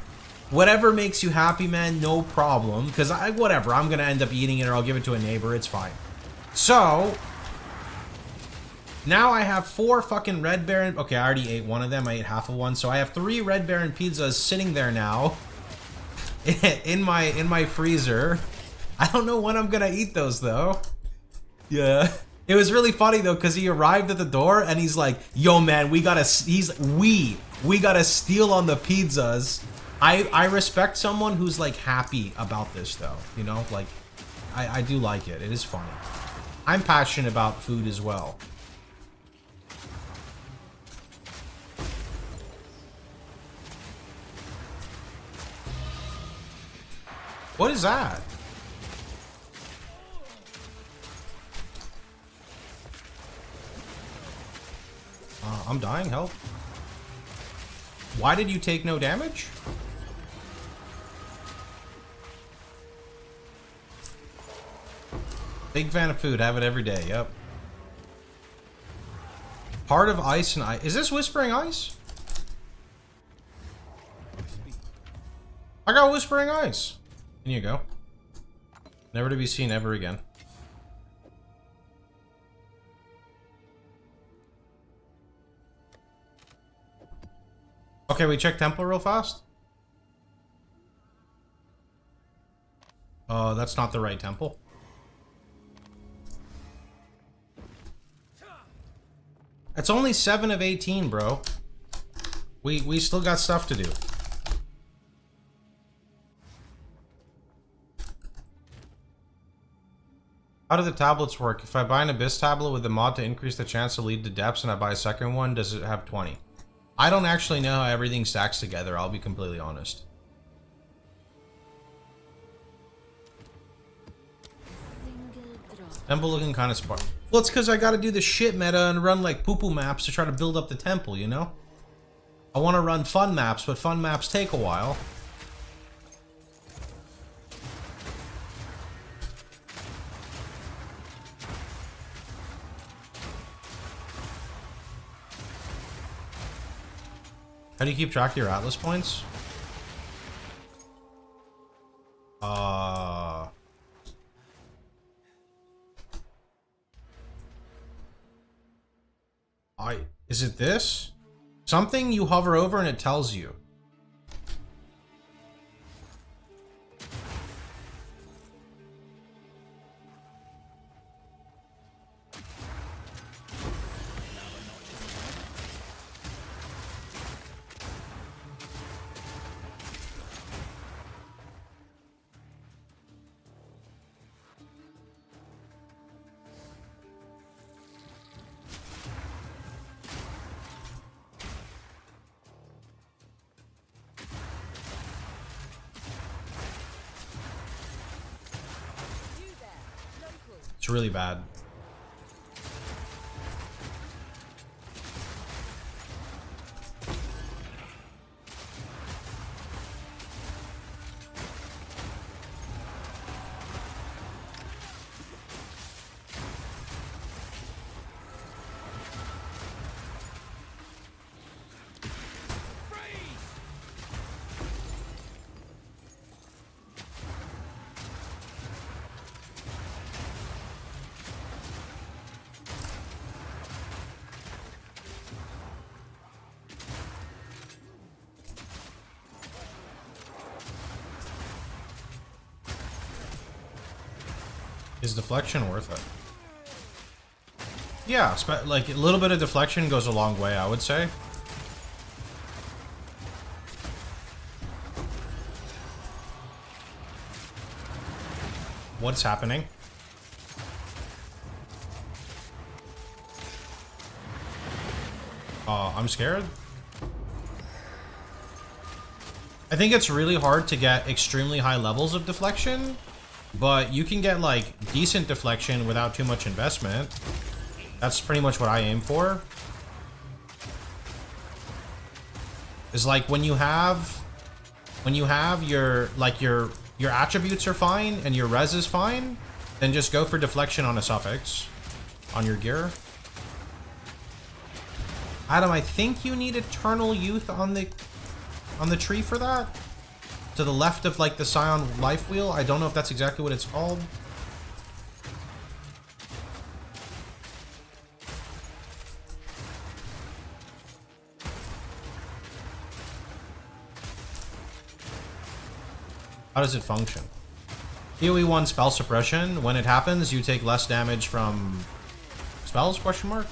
whatever makes you happy, man, no problem. Because whatever, I'm gonna end up eating it or I'll give it to a neighbor. It's fine. So now I have 4 fucking Red Baron. Okay, I already ate one of them. I ate half of one, so I have 3 Red Baron pizzas sitting there now. In my freezer. I don't know when I'm gonna eat those though. Yeah, it was really funny though because he arrived at the door and he's like, "Yo man, we gotta steal on the pizzas." I respect someone who's like happy about this though, you know, like I do like it. It is funny. I'm passionate about food as well. What is that? I'm dying, help. Why did you take no damage? Big fan of food, have it every day, yep. Heart of Ice and Ice. Is this Whispering Ice? I got Whispering Ice. In you go. Never to be seen ever again. Okay, we check temple real fast. That's not the right temple. It's only 7 of 18, bro. We still got stuff to do. How do the tablets work? If I buy an Abyss tablet with the mod to increase the chance to lead to depths and I buy a second one, does it have 20? I don't actually know how everything stacks together, I'll be completely honest. Temple looking kind of sparse. Well, it's because I gotta do the shit meta and run like poo-poo maps to try to build up the temple, you know? I want to run fun maps, but fun maps take a while. How do you keep track of your Atlas points? Is it this? Something you hover over and it tells you. It's really bad. Is deflection worth it? Yeah, like a little bit of deflection goes a long way, I would say. What's happening? I'm scared. I think it's really hard to get extremely high levels of deflection, but you can get like decent deflection without too much investment. That's pretty much what I aim for. Is like when you have your like your attributes are fine and your res is fine, then just go for deflection on a suffix on your gear. Adam, I think you need Eternal Youth on the tree for that. To the left of like the Scion life wheel. I don't know if that's exactly what it's called. How does it function? PoE 1 spell suppression. When it happens, you take less damage from spells, question mark?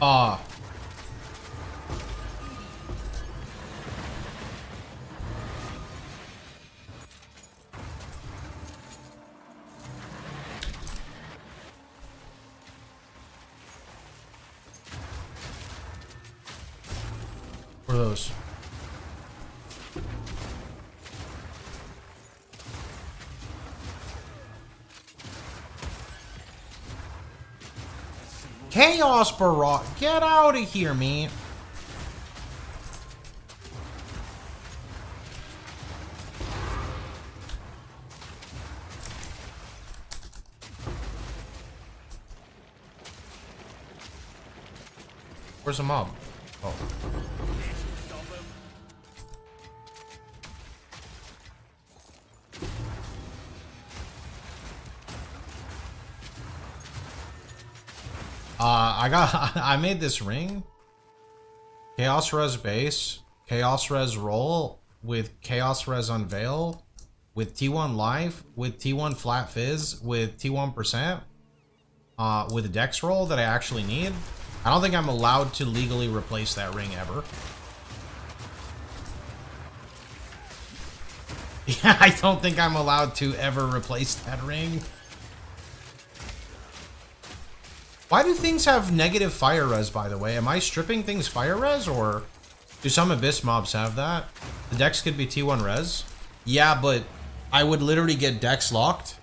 Ah. What are those? Chaos Barrage! Get out of here, man! Where's the mob? Oh. I made this ring. Chaos Res base, Chaos Res roll with Chaos Res unveil, with T1 life, with T1 flat fizz, with T1%, with a dex roll that I actually need. I don't think I'm allowed to legally replace that ring ever. Yeah, I don't think I'm allowed to ever replace that ring. Why do things have negative fire res, by the way? Am I stripping things fire res, or do some Abyss mobs have that? The dex could be T1 res. Yeah, but I would literally get dex locked.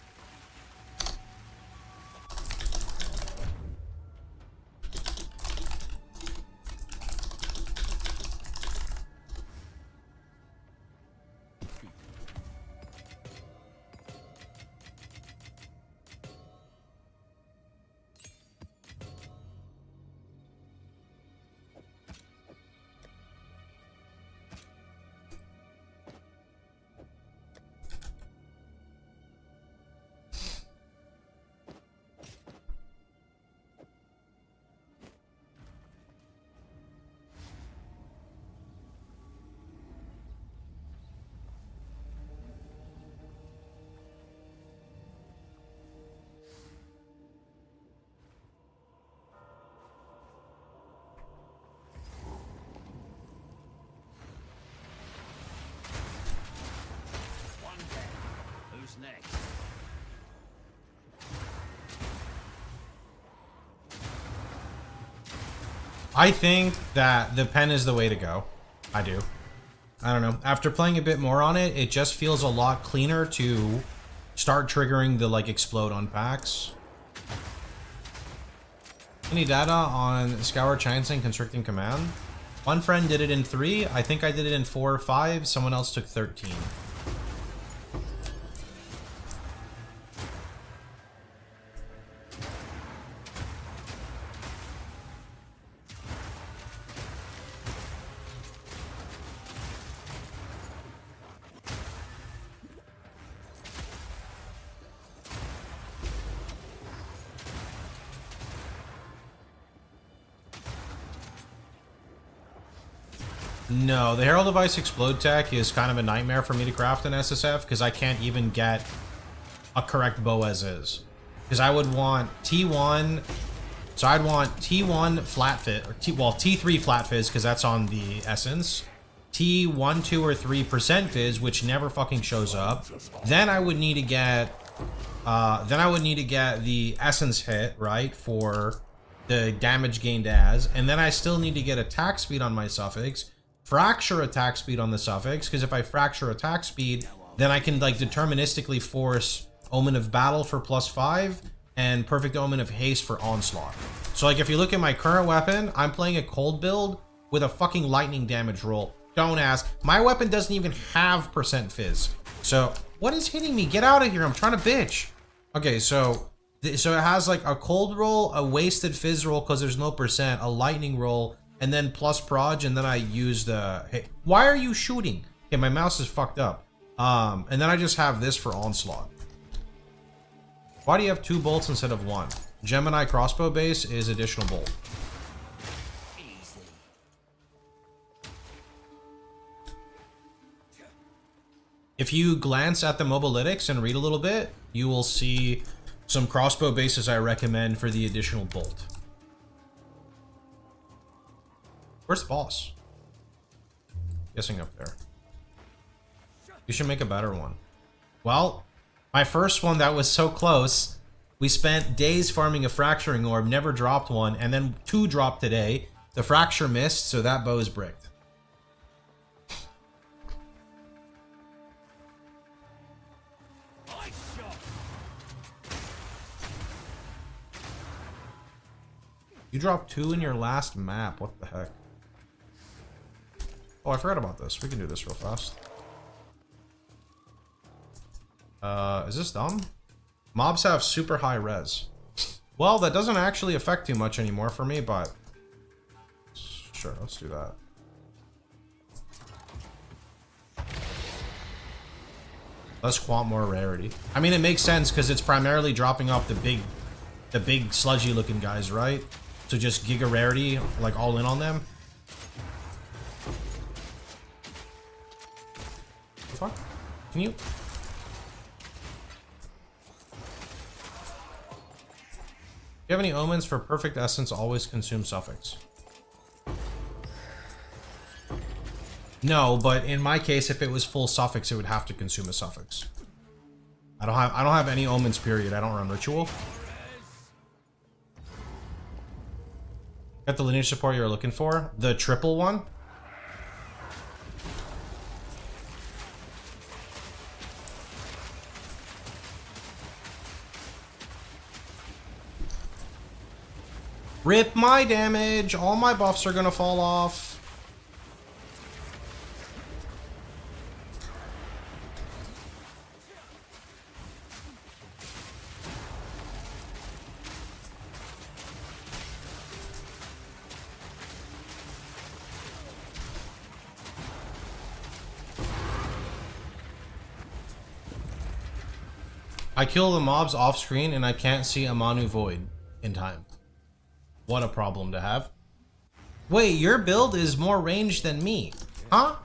I think that the pen is the way to go. I do. I don't know. After playing a bit more on it, it just feels a lot cleaner to start triggering the like explode on packs. Any data on Scour Chancing Constricting Command? One friend did it in 3. I think I did it in 4 or 5. Someone else took 13. No, the Herald of Ice Explode tech is kind of a nightmare for me to craft in SSF because I can't even get a correct bow as is. Because I would want T1, so I'd want T1 flat fit, or T3 flat fizz because that's on the essence. T1, 2, or 3% fizz, which never fucking shows up. Then I would need to get, the essence hit, right, for the damage gained as, and then I still need to get attack speed on my suffix. Fracture attack speed on the suffix, because if I fracture attack speed, then I can like deterministically force Omen of Battle for +5 and Perfect Omen of Haste for Onslaught. So like if you look at my current weapon, I'm playing a cold build with a fucking lightning damage roll. Don't ask. My weapon doesn't even have % fizz. So what is hitting me? Get out of here. I'm trying to bitch. Okay, so it has like a cold roll, a wasted fizz roll because there's no %, a lightning roll, and then plus proj, and then I use the... Hey, why are you shooting? Okay, my mouse is fucked up. And then I just have this for Onslaught. Why do you have 2 bolts instead of 1? Gemini crossbow base is additional bolt. If you glance at the mobilytics and read a little bit, you will see some crossbow bases I recommend for the additional bolt. Where's the boss? Guessing up there. You should make a better one. Well, my first one that was so close, we spent days farming a fracturing orb, never dropped one, and then 2 dropped today. The fracture missed, so that bow is bricked. You dropped 2 in your last map. What the heck? Oh, I forgot about this. We can do this real fast. Is this dumb? Mobs have super high res. Well, that doesn't actually affect too much anymore for me, but... Sure, let's do that. Less quant, more rarity. I mean, it makes sense because it's primarily dropping off the big sludgy looking guys, right? So just giga rarity, like all in on them. The fuck? Can you? Do you have any omens for perfect essence? Always consume suffix. No, but in my case, if it was full suffix, it would have to consume a suffix. I don't have any omens. Period. I don't run ritual. Got the lineage support you're looking for? The triple one? Rip my damage! All my buffs are gonna fall off. I kill the mobs off screen and I can't see a Manu Void in time. What a problem to have. Wait, your build is more ranged than me, huh?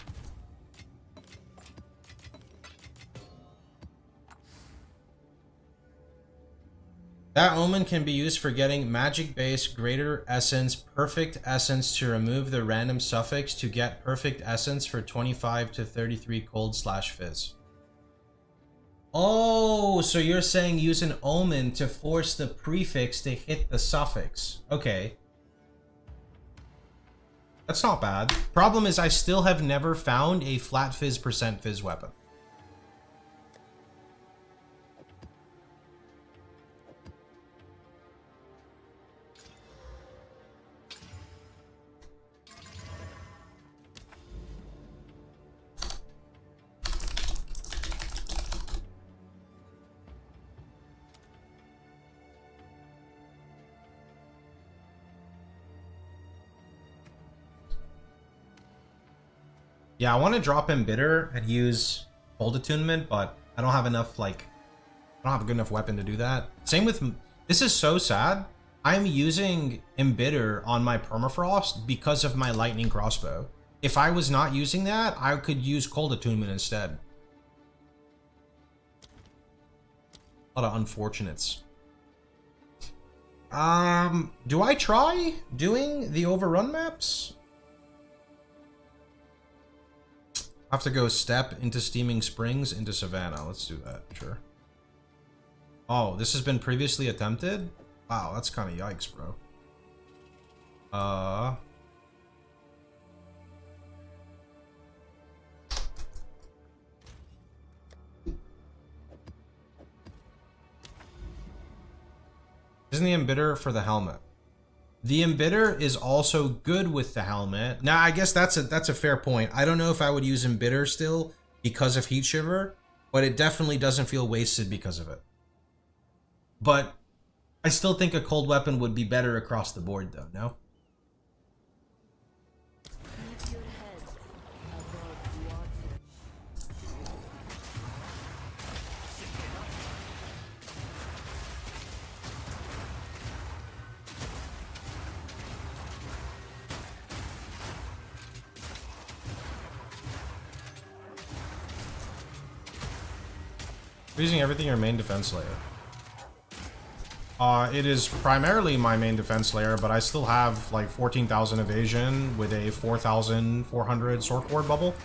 That omen can be used for getting magic base, greater essence, perfect essence to remove the random suffix to get perfect essence for 25 to 33 cold / fizz. Oh, so you're saying use an omen to force the prefix to hit the suffix. Okay. That's not bad. Problem is I still have never found a flat fizz percent fizz weapon. Yeah, I want to drop Embitter and use Cold Attunement, but I don't have enough, like, I don't have a good enough weapon to do that. Same with, this is so sad. I'm using Embitter on my Permafrost because of my Lightning Crossbow. If I was not using that, I could use Cold Attunement instead. A lot of unfortunates. Do I try doing the overrun maps? I have to go step into Steaming Springs into Savannah. Let's do that, sure. Oh, this has been previously attempted? Wow, that's kind of yikes, bro. Isn't the Embitter for the helmet? The Embitter is also good with the helmet. Now, I guess that's a fair point. I don't know if I would use Embitter still because of Heat Shiver, but it definitely doesn't feel wasted because of it. But I still think a cold weapon would be better across the board, though, no? Keep your head above water. You're using everything your main defense layer. It is primarily my main defense layer, but I still have like 14,000 evasion with a 4,400 sword ward bubble.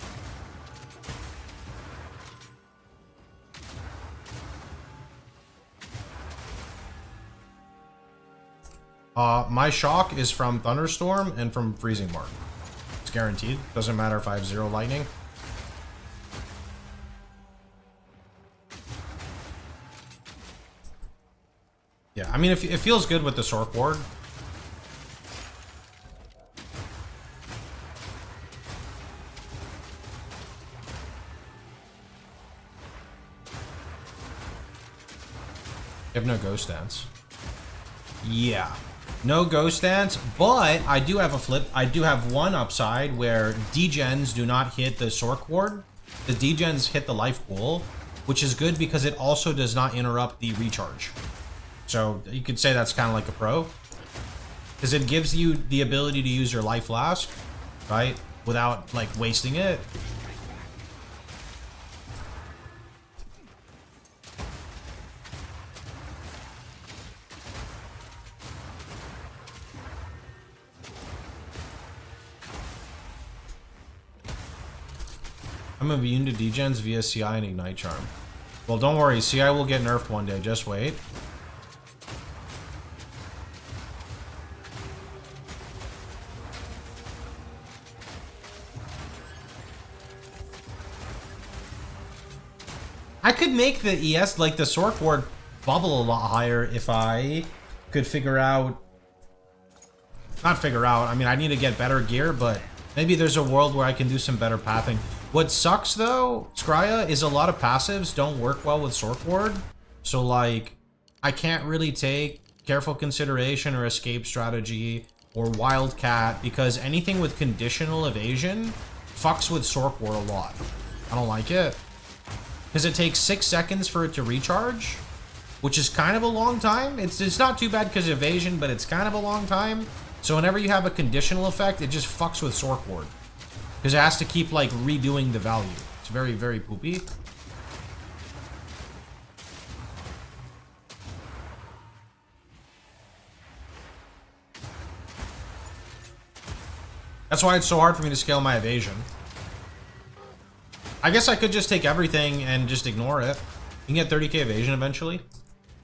My shock is from Thunderstorm and from Freezing Mark. It's guaranteed. Doesn't matter if I have 0 lightning. Yeah, I mean, it feels good with the Sork Ward. You have no Ghost Dance. Yeah. No Ghost Dance, but I do have a flip. I do have one upside where degens do not hit the Sork Ward. The degens hit the life pool, which is good because it also does not interrupt the recharge. So you could say that's kind of like a pro, because it gives you the ability to use your life flask, right, without like wasting it. I'm immune to degens via CI and Ignite Charm. Well, don't worry, CI will get nerfed one day, just wait. I could make the ES, like the Sork Ward, bubble a lot higher if I could figure out... Not figure out, I mean, I need to get better gear, but maybe there's a world where I can do some better pathing. What sucks, though, Scrya, is a lot of passives don't work well with Sork Ward. So, like, I can't really take Careful Consideration or Escape Strategy or Wildcat, because anything with conditional evasion fucks with Sork Ward a lot. I don't like it. Because it takes 6 seconds for it to recharge, which is kind of a long time. It's not too bad because of evasion, but it's kind of a long time. So whenever you have a conditional effect, it just fucks with Sork Ward. Because it has to keep, like, redoing the value. It's very, very poopy. That's why it's so hard for me to scale my evasion. I guess I could just take everything and just ignore it. You can get 30k evasion eventually.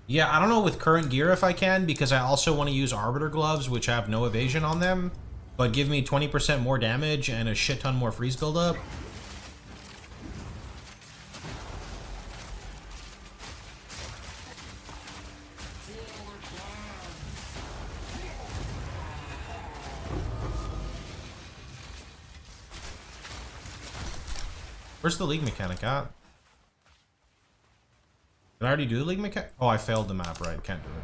Yeah, I don't know with current gear if I can, because I also want to use Arbiter gloves, which have no evasion on them. but give me 20% more damage and a shit ton more freeze buildup. Where's the league mechanic at? Did I already do the league mechanic? Oh, I failed the map, right? Can't do it.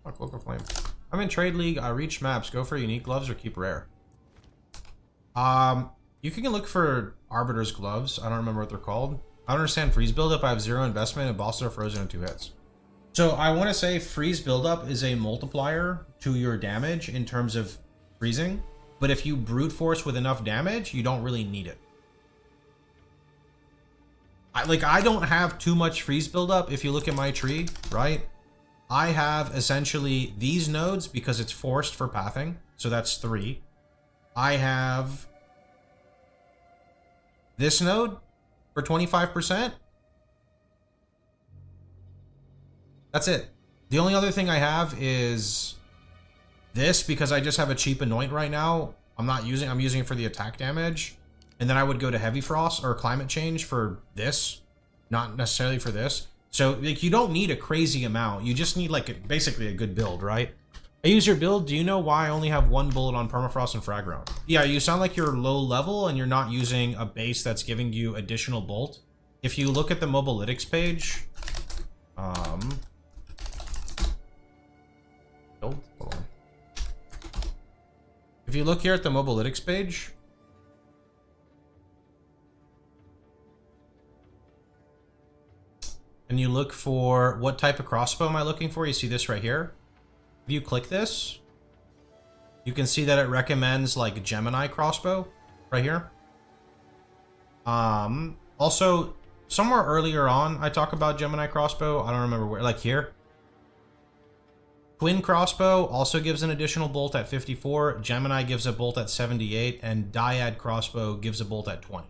Fuck, Local Flame. I'm in Trade League. I reach maps. Go for unique gloves or keep rare. You can look for Arbiter's gloves. I don't remember what they're called. I don't understand freeze buildup. I have 0 investment and bosses are frozen in 2 hits. So I want to say freeze buildup is a multiplier to your damage in terms of freezing. But if you brute force with enough damage, you don't really need it. I don't have too much freeze buildup. If you look at my tree, right? I have essentially these nodes because it's forced for pathing. So that's 3. I have this node for 25%. That's it. The only other thing I have is this because I just have a cheap anoint right now. I'm using it for the attack damage. And then I would go to Heavy Frost or Climate Change for this, not necessarily for this. So like you don't need a crazy amount. You just need like basically a good build, right? I use your build. Do you know why I only have 1 bullet on Permafrost and Frag Round? Yeah, you sound like you're low level and you're not using a base that's giving you additional bolt. If you look at the Mobalytics page, build? Hold on. If you look here at the Mobalytics page, and you look for what type of crossbow am I looking for, you see this right here. If you click this, you can see that it recommends like Gemini crossbow right here. Also, somewhere earlier on, I talk about Gemini crossbow. I don't remember where, like here. Twin crossbow also gives an additional bolt at 54. Gemini gives a bolt at 78, and Dyad crossbow gives a bolt at 20.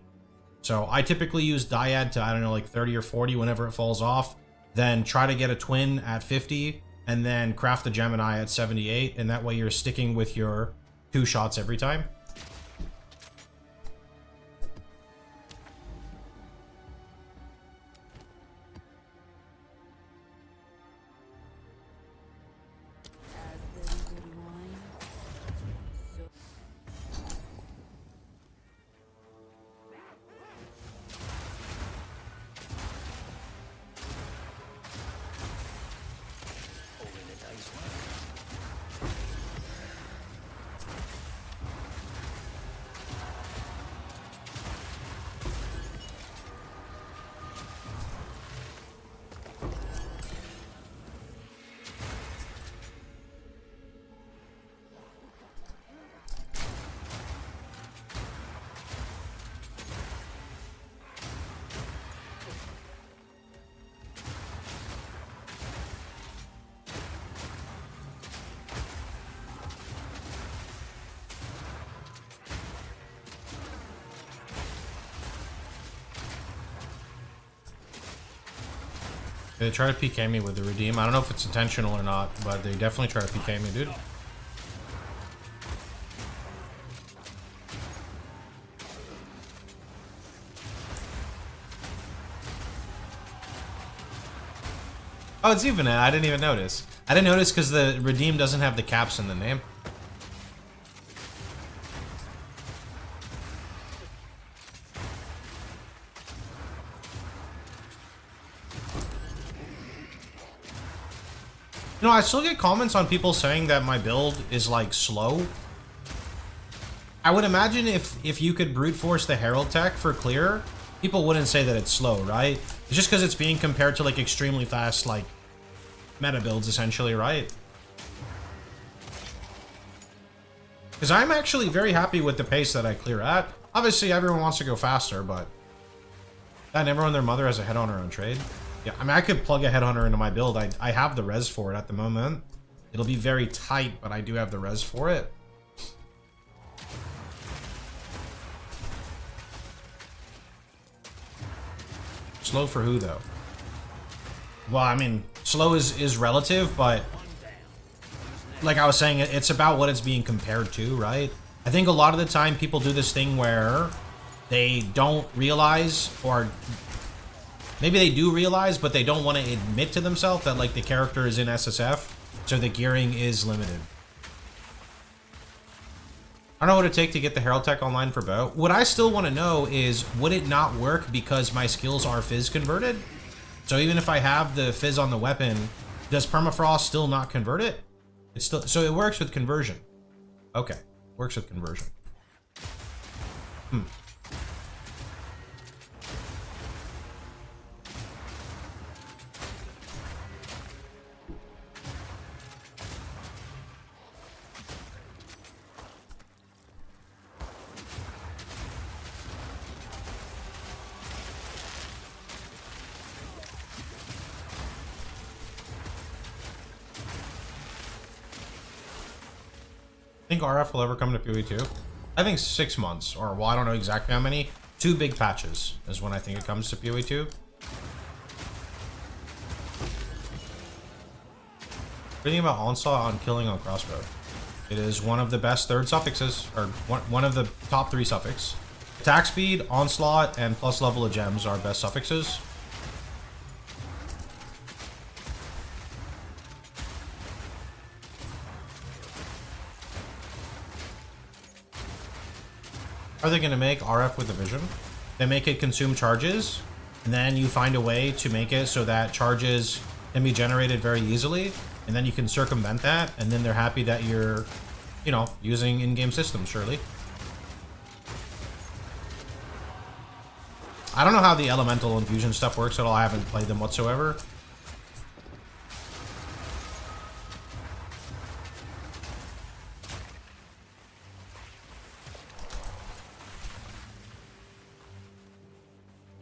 So I typically use Dyad to, I don't know, like 30 or 40 whenever it falls off. Then try to get a twin at 50. And then craft the Gemini at 78, and that way you're sticking with your 2 shots every time. As the good wine, so Rolling the dice well. They try to PK me with the redeem. I don't know if it's intentional or not, but they definitely try to PK me, dude. Oh, it's even. I didn't even notice. I didn't notice because the redeem doesn't have the caps in the name. You know, I still get comments on people saying that my build is, like, slow. I would imagine if you could brute force the Herald tech for clear, people wouldn't say that it's slow, right? It's just because it's being compared to, like, extremely fast, like, meta builds, essentially, right? Because I'm actually very happy with the pace that I clear at. Obviously, everyone wants to go faster, but... and everyone and their mother has a headhunter on trade. Yeah, I mean, I could plug a headhunter into my build. I have the res for it at the moment. It'll be very tight, but I do have the res for it. Slow for who, though? Well, I mean, slow is relative, but like I was saying, it's about what it's being compared to, right? I think a lot of the time people do this thing where they don't realize, or maybe they do realize, but they don't want to admit to themselves that like the character is in SSF, so the gearing is limited. I don't know what it'd take to get the Herald Tech online for bow. What I still want to know is, would it not work because my skills are fizz converted? So even if I have the fizz on the weapon, does permafrost still not convert it? It's still, so it works with conversion. Okay, works with conversion. Think RF will ever come to PoE2? I think 6 months, or well, I don't know exactly how many. 2 big patches is when I think it comes to PoE2. What do you think about Onslaught on killing on crossbow? It is one of the best third suffixes, or one of the top 3 suffixes. Attack speed, Onslaught, and plus level of gems are best suffixes. Are they going to make RF with the vision? They make it consume charges, and then you find a way to make it so that charges can be generated very easily, and then you can circumvent that, and then they're happy that you're, you know, using in-game systems, surely. I don't know how the elemental infusion stuff works at all. I haven't played them whatsoever.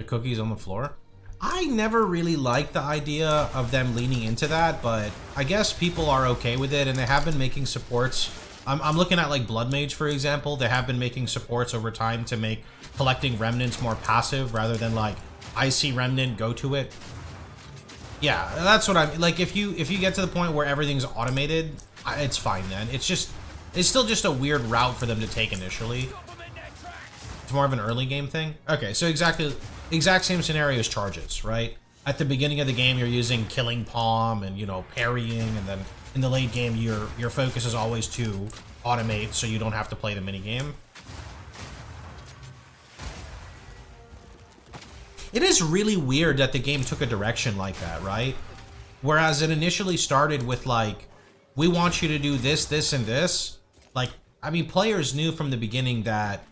Cookies on the floor. I never really liked the idea of them leaning into that, but I guess people are okay with it, and they have been making supports. I'm looking at like Blood Mage, for example. They have been making supports over time to make collecting remnants more passive rather than like, I see remnant, go to it. Yeah, that's what I'm like. If you get to the point where everything's automated, it's fine then. It's still just a weird route for them to take initially. It's more of an early game thing. Okay, so exact same scenario as charges, right? At the beginning of the game, you're using killing palm and, you know, parrying, and then in the late game, your focus is always to automate so you don't have to play the minigame. It is really weird that the game took a direction like that, right? Whereas it initially started with like, we want you to do this, this, and this. Like, I mean, players knew from the beginning that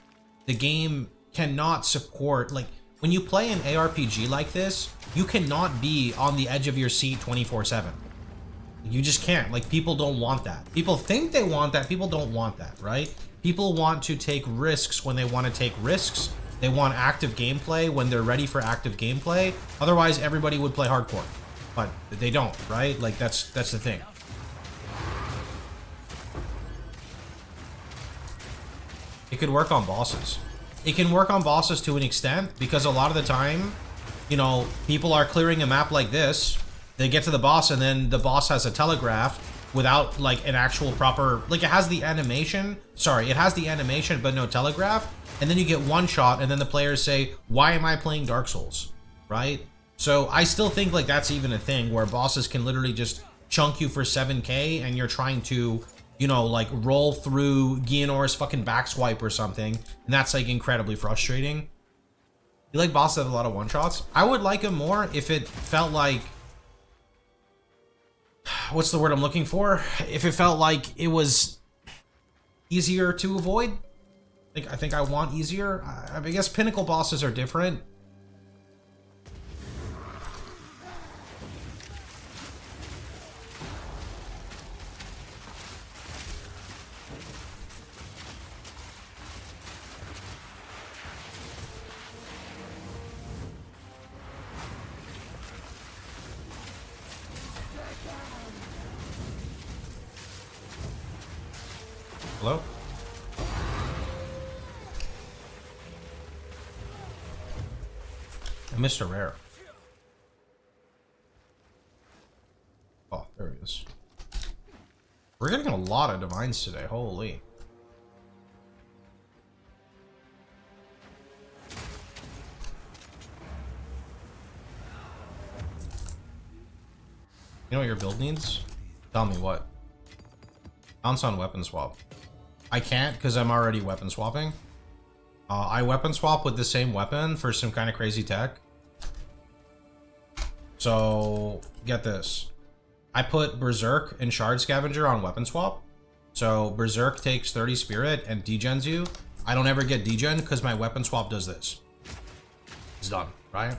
the game cannot support, like, when you play an ARPG like this, you cannot be on the edge of your seat 24/7. You just can't. Like, people don't want that. People think they want that. People don't want that, right? People want to take risks when they want to take risks. They want active gameplay when they're ready for active gameplay. Otherwise, everybody would play hardcore. But they don't, right? Like, that's the thing. It could work on bosses. It can work on bosses to an extent, because a lot of the time, you know, people are clearing a map like this, they get to the boss, and then the boss has a telegraph without, like, an actual proper, like, it has the animation, sorry, it has the animation but no telegraph, and then you get one shot, and then the players say, why am I playing Dark Souls, right? So I still think, like, that's even a thing, where bosses can literally just chunk you for 7k, and you're trying to, you know, like, roll through Gianor's fucking backswipe or something, and that's, like, incredibly frustrating. You like bosses that have a lot of one-shots? I would like them more if it felt like... What's the word I'm looking for? If it felt like it was easier to avoid. I think I want easier. I guess pinnacle bosses are different. Hello? Mr. Rare. We're getting a lot of divines today. Holy. You know what your build needs? Tell me what. Bounce on weapon swap. I can't because I'm already weapon swapping. I weapon swap with the same weapon for some kind of crazy tech. So, get this. I put Berserk and Shard Scavenger on weapon swap. So, Berserk takes 30 spirit and degens you. I don't ever get degen because my weapon swap does this. It's done, right?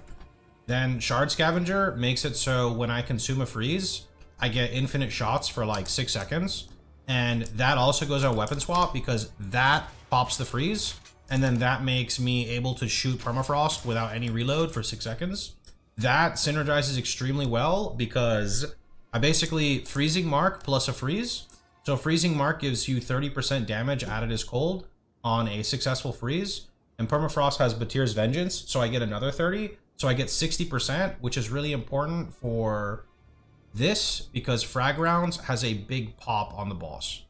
Then Shard Scavenger makes it so when I consume a freeze, I get infinite shots for like 6 seconds. And that also goes on weapon swap because that pops the freeze. And then that makes me able to shoot permafrost without any reload for 6 seconds. That synergizes extremely well because I basically freezing mark plus a freeze. So freezing mark gives you 30% damage added as cold on a successful freeze. And permafrost has Batir's Vengeance, so I get another 30. So I get 60%, which is really important for this because frag rounds has a big pop on the boss.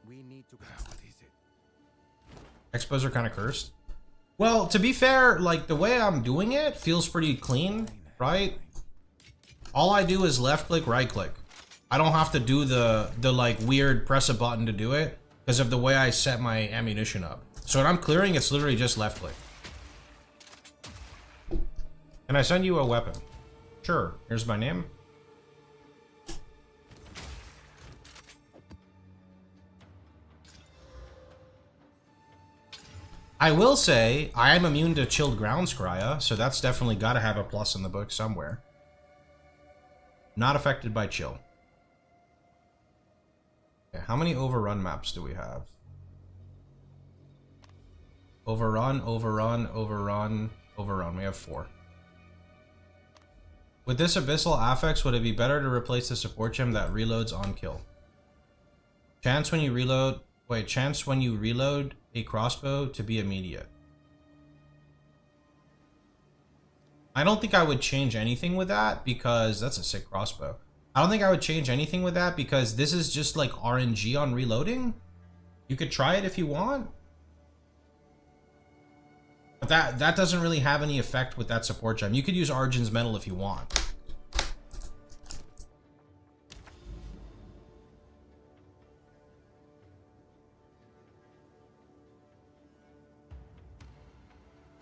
We need to. What is it? Expos are kind of cursed. Well, to be fair, like the way I'm doing it feels pretty clean, right? All I do is left click, right click. I don't have to do the like weird press a button to do it because of the way I set my ammunition up. So when I'm clearing, it's literally just left click. Can I send you a weapon? Sure. Here's my name. I will say, I am immune to Chilled Ground Scrya, so that's definitely got to have a plus in the book somewhere. Not affected by chill. Okay, how many overrun maps do we have? Overrun, overrun, overrun, overrun. We have 4. With this Abyssal Affix, would it be better to replace the support gem that reloads on kill? Chance when you reload... Wait, chance when you reload a crossbow to be immediate. I don't think I would change anything with that because that's a sick crossbow. I don't think I would change anything with that because this is just like RNG on reloading. You could try it if you want. But that doesn't really have any effect with that support gem. You could use Arjun's Metal if you want.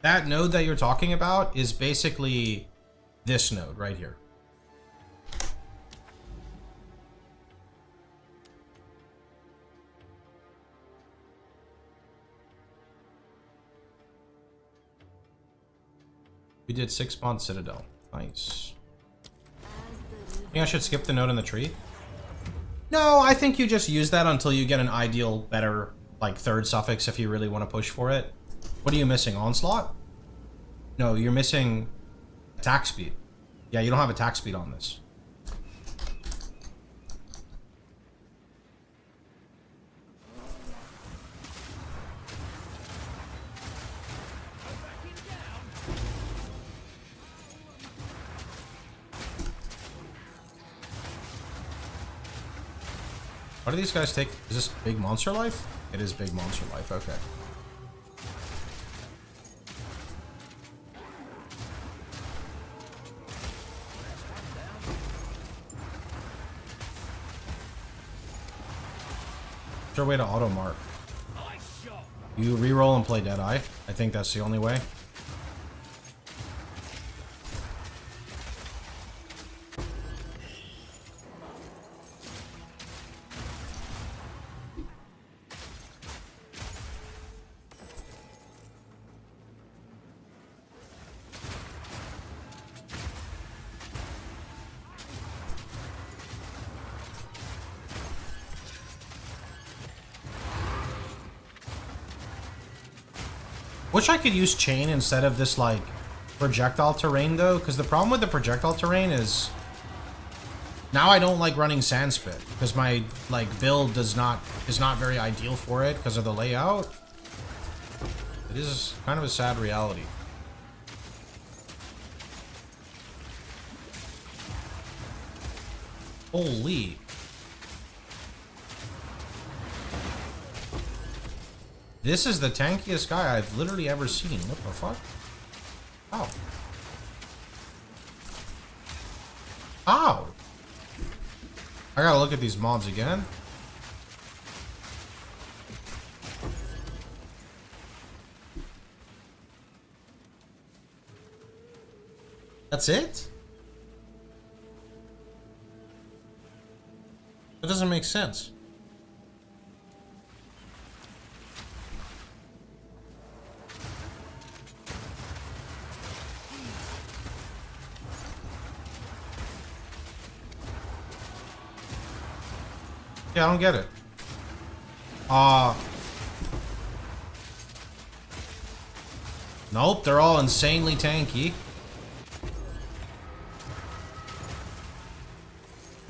That node that you're talking about is basically this node right here. We did 6-spawn Citadel. Nice. Think I should skip the node in the tree? No, I think you just use that until you get an ideal, better, like, third suffix if you really want to push for it. What are you missing? Onslaught? No, you're missing attack speed. Yeah, you don't have attack speed on this. What do these guys take? Is this big monster life? It is big monster life, okay. Is there a way to auto mark? You reroll and play Deadeye. I think that's the only way. Wish I could use chain instead of this like projectile terrain though, because the problem with the projectile terrain is now I don't like running Sandspit because my like build is not very ideal for it because of the layout. It is kind of a sad reality. Holy. This is the tankiest guy I've literally ever seen. What the fuck? How? How? I gotta look at these mobs again. That's it? That doesn't make sense. Yeah, I don't get it. Nope, they're all insanely tanky.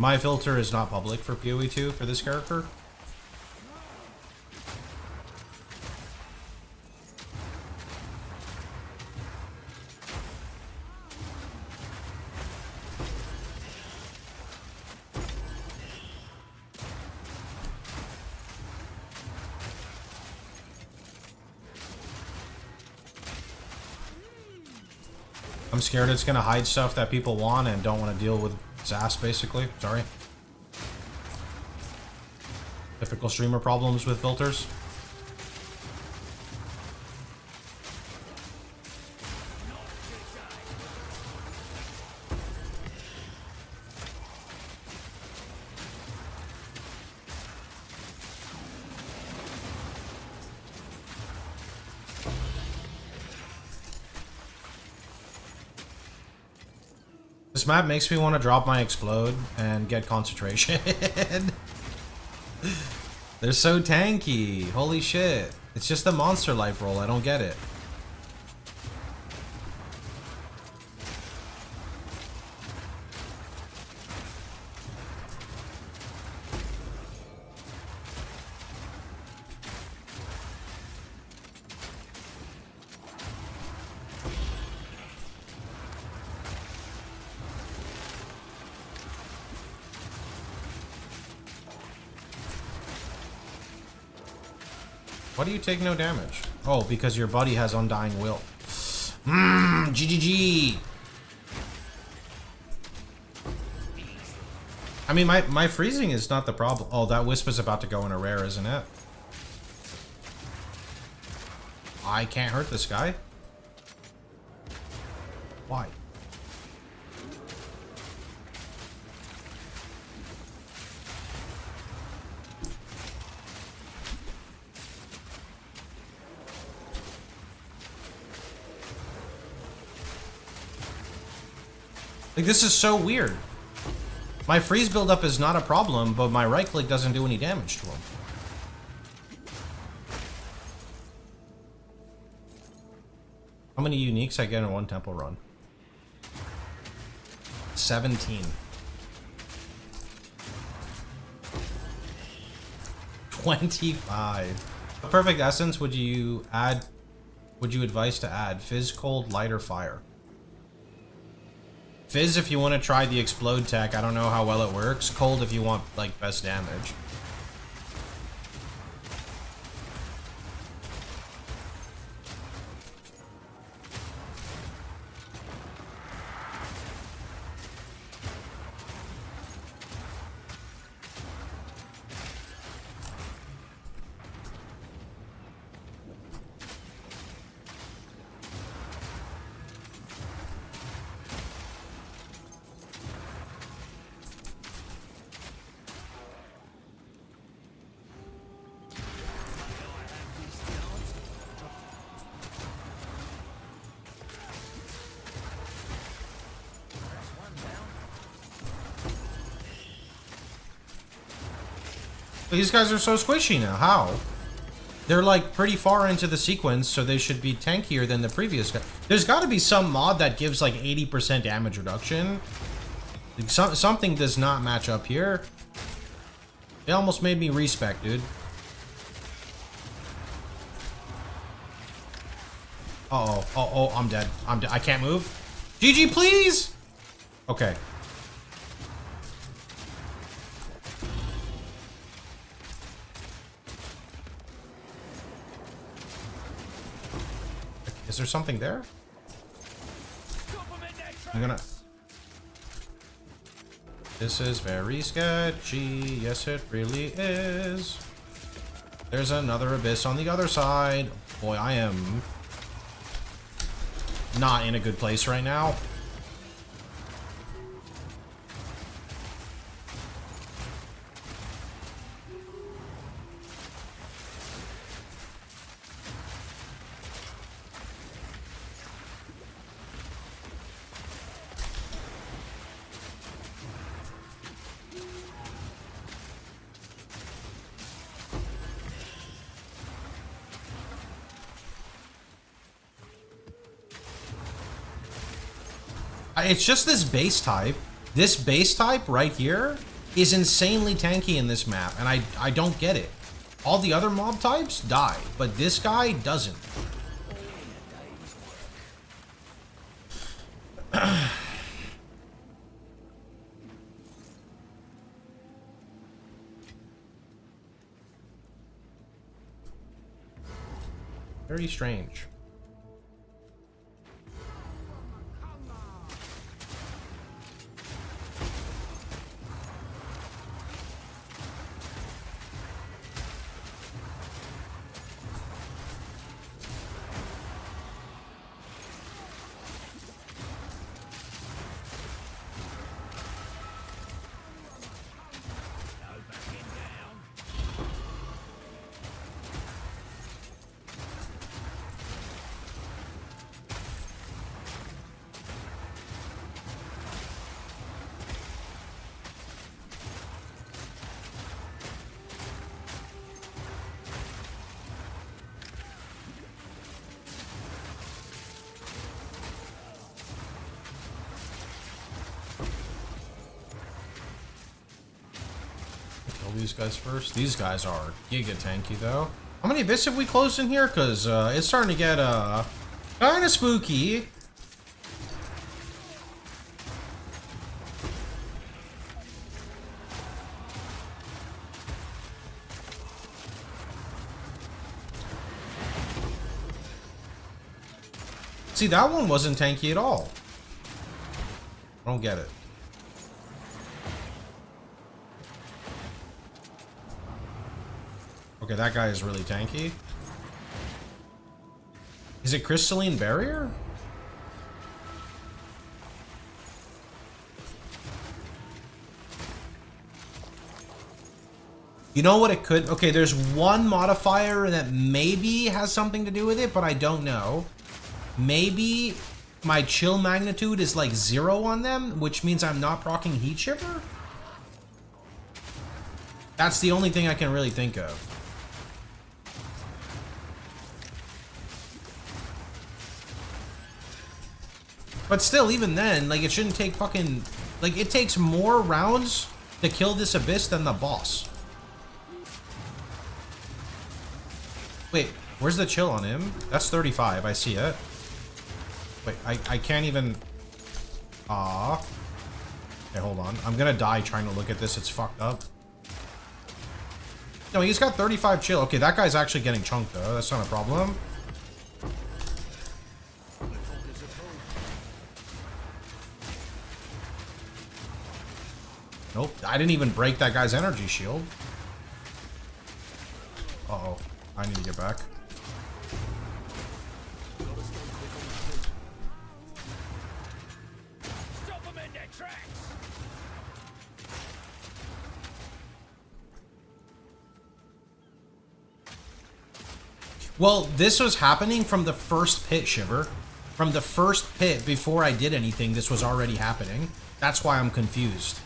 My filter is not public for PoE 2 for this character. I'm scared it's gonna hide stuff that people want and don't want to deal with its ass, basically. Sorry. Typical streamer problems with filters. This map makes me want to drop my explode and get concentration. They're so tanky. Holy shit. It's just a monster life roll. I don't get it. Why do you take no damage? Oh, because your buddy has Undying Will. GGG. I mean, my freezing is not the problem. Oh, that Wisp is about to go in a rare, isn't it? I can't hurt this guy. Why? Like, this is so weird. My freeze buildup is not a problem, but my right click doesn't do any damage to him. How many uniques I get in one temple run? 17. 25. What perfect essence would you add? Would you advise to add? Fizz, cold, light, or fire? Fizz if you want to try the explode tech. I don't know how well it works. Cold if you want like best damage. These guys are so squishy now. How? They're like pretty far into the sequence, so they should be tankier than the previous guy. There's got to be some mod that gives like 80% damage reduction. Like, something does not match up here. They almost made me respec, dude. Uh-oh. Oh, I'm dead. I'm dead. I can't move. GG, please! Okay. there something there? I'm gonna... This is very sketchy. Yes, it really is. There's another abyss on the other side. Boy, I am not in a good place right now. It's just this base type. This base type right here is insanely tanky in this map, and I don't get it. All the other mob types die, but this guy doesn't. Very strange. These guys first. These guys are giga tanky though. How many abyss have we closed in here? Because it's starting to get kind of spooky. See, that one wasn't tanky at all. I don't get it. Okay, that guy is really tanky. Is it crystalline barrier? You know what it could... Okay, there's one modifier that maybe has something to do with it, but I don't know. Maybe my chill magnitude is like 0 on them, which means I'm not proccing heat shiver? That's the only thing I can really think of. But still, even then, like, it shouldn't take fucking... Like, it takes more rounds to kill this abyss than the boss. Wait, where's the chill on him? That's 35, I see it. Wait, I can't even... Ah. Okay, hold on. I'm gonna die trying to look at this. It's fucked up. No, he's got 35 chill. Okay, that guy's actually getting chunked, though. That's not a problem. Nope, I didn't even break that guy's energy shield. Uh-oh, I need to get back. Stop them in their tracks! Well, this was happening from the first pit, Shiver. From the first pit, before I did anything, this was already happening. That's why I'm confused.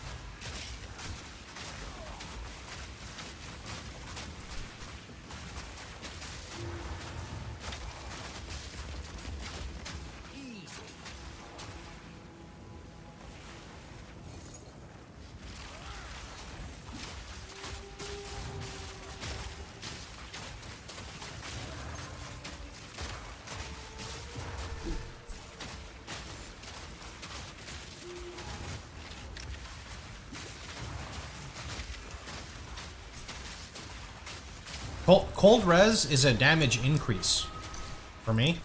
Cold res is a damage increase for me.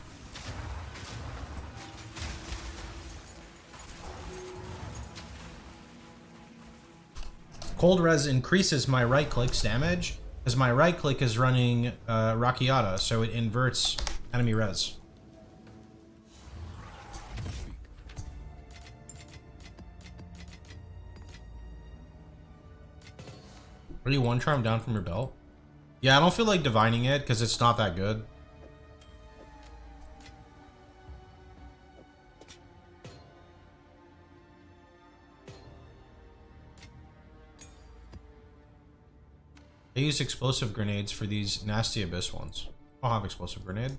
hold res increases my right click's damage, because my right click is running Rakiata, so it inverts enemy res. Are you one charm down from your belt? Yeah, I don't feel like divining it because it's not that good. I use explosive grenades for these nasty abyss ones. I'll have explosive grenade.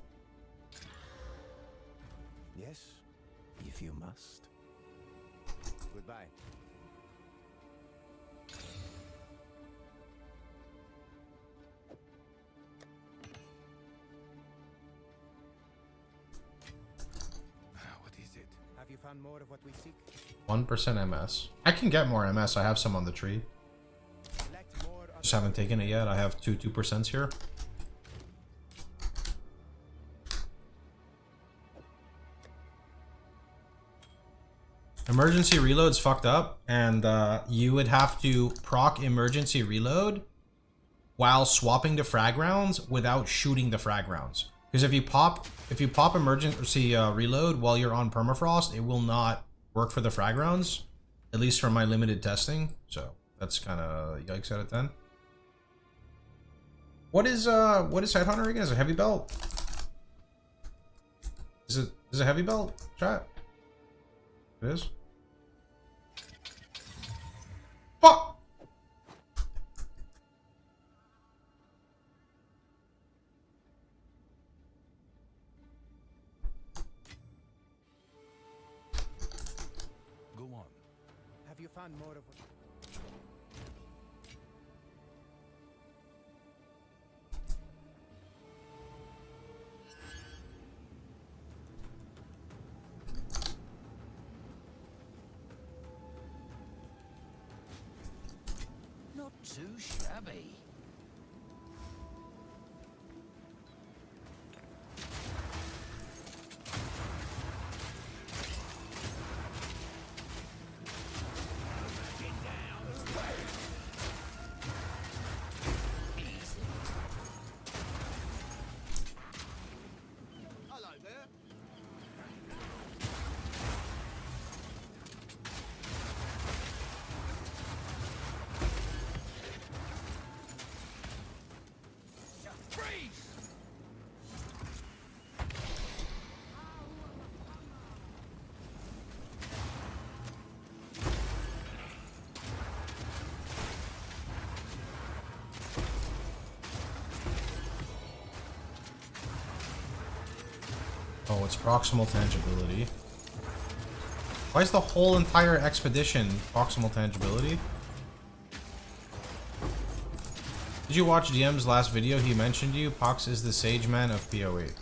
Yes, if you must. Goodbye. What is it? Have you found more of what we seek? 1% MS. I can get more MS. I have some on the tree. Select more of Just haven't taken it yet. I have 2% here. Emergency reload's fucked up, and you would have to proc emergency reload while swapping to frag rounds without shooting the frag rounds. Because if you pop emergency reload while you're on permafrost, it will not work for the frag rounds, at least from my limited testing. So that's kind of yikes out of 10. What is Headhunter again? Is it heavy belt? Is it heavy belt? Chat. It is. Fuck. Go on. Have you found more of what? Not too shabby. Hello there. Oh, it's proximal tangibility. Why is the whole entire expedition proximal tangibility? Did you watch DM's last video? He mentioned you. Pohx is the sage man of PO8.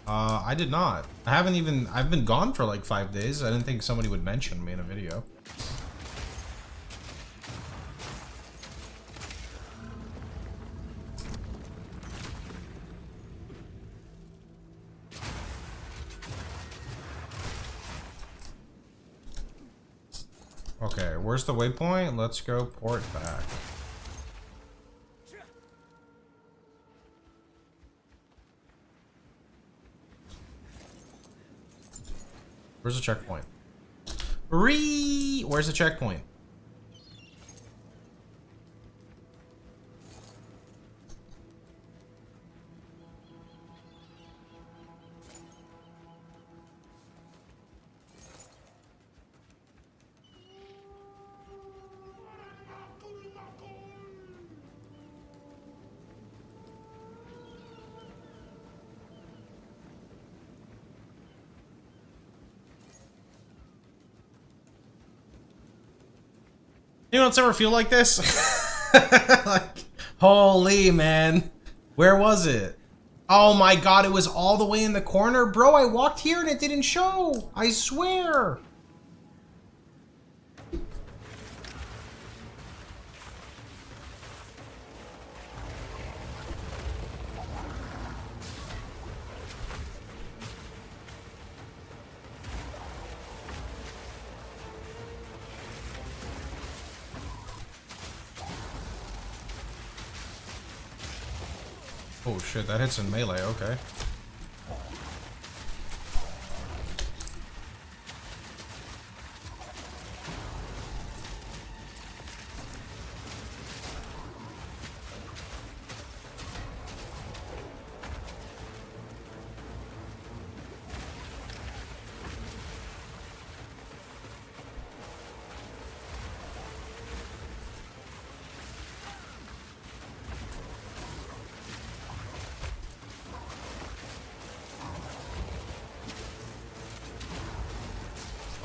I did not. I've been gone for like 5 days. I didn't think somebody would mention me in a video. Okay, where's the waypoint? Let's go port back. Where's the checkpoint? Where's the checkpoint? Anyone else ever feel like this? Like, holy man. Where was it? Oh my god, it was all the way in the corner? Bro, I walked here and it didn't show. I swear. Oh shit, that hits in melee, okay.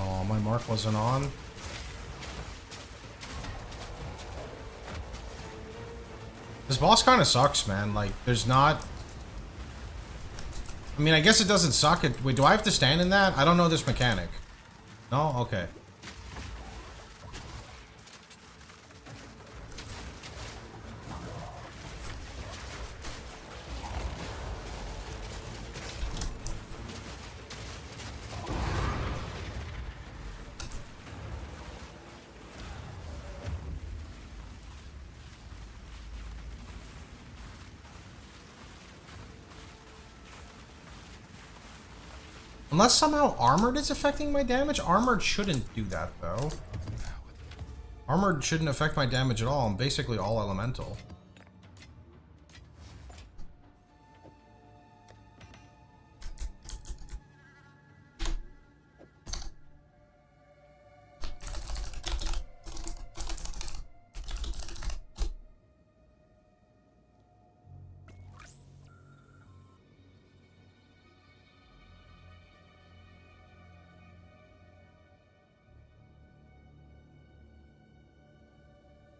Oh, my mark wasn't on. This boss kind of sucks, man. Like, there's not... I mean, I guess it doesn't suck. Wait, do I have to stand in that? I don't know this mechanic. No? Okay. Unless somehow Armored is affecting my damage? Armored shouldn't do that, though. Armored shouldn't affect my damage at all. I'm basically all elemental.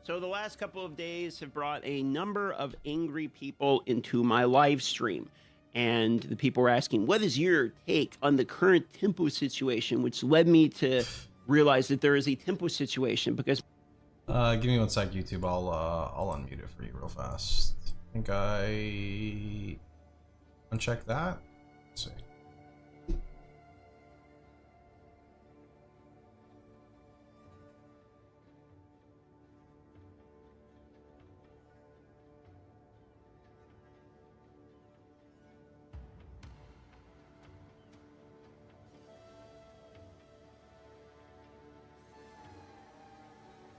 So the last couple of days have brought a number of angry people into my live stream. And the people were asking, what is your take on the current tempo situation? Which led me to realize that there is a tempo situation because... Give me one sec, YouTube. I'll unmute it for you real fast. I think I... uncheck that? Let's see.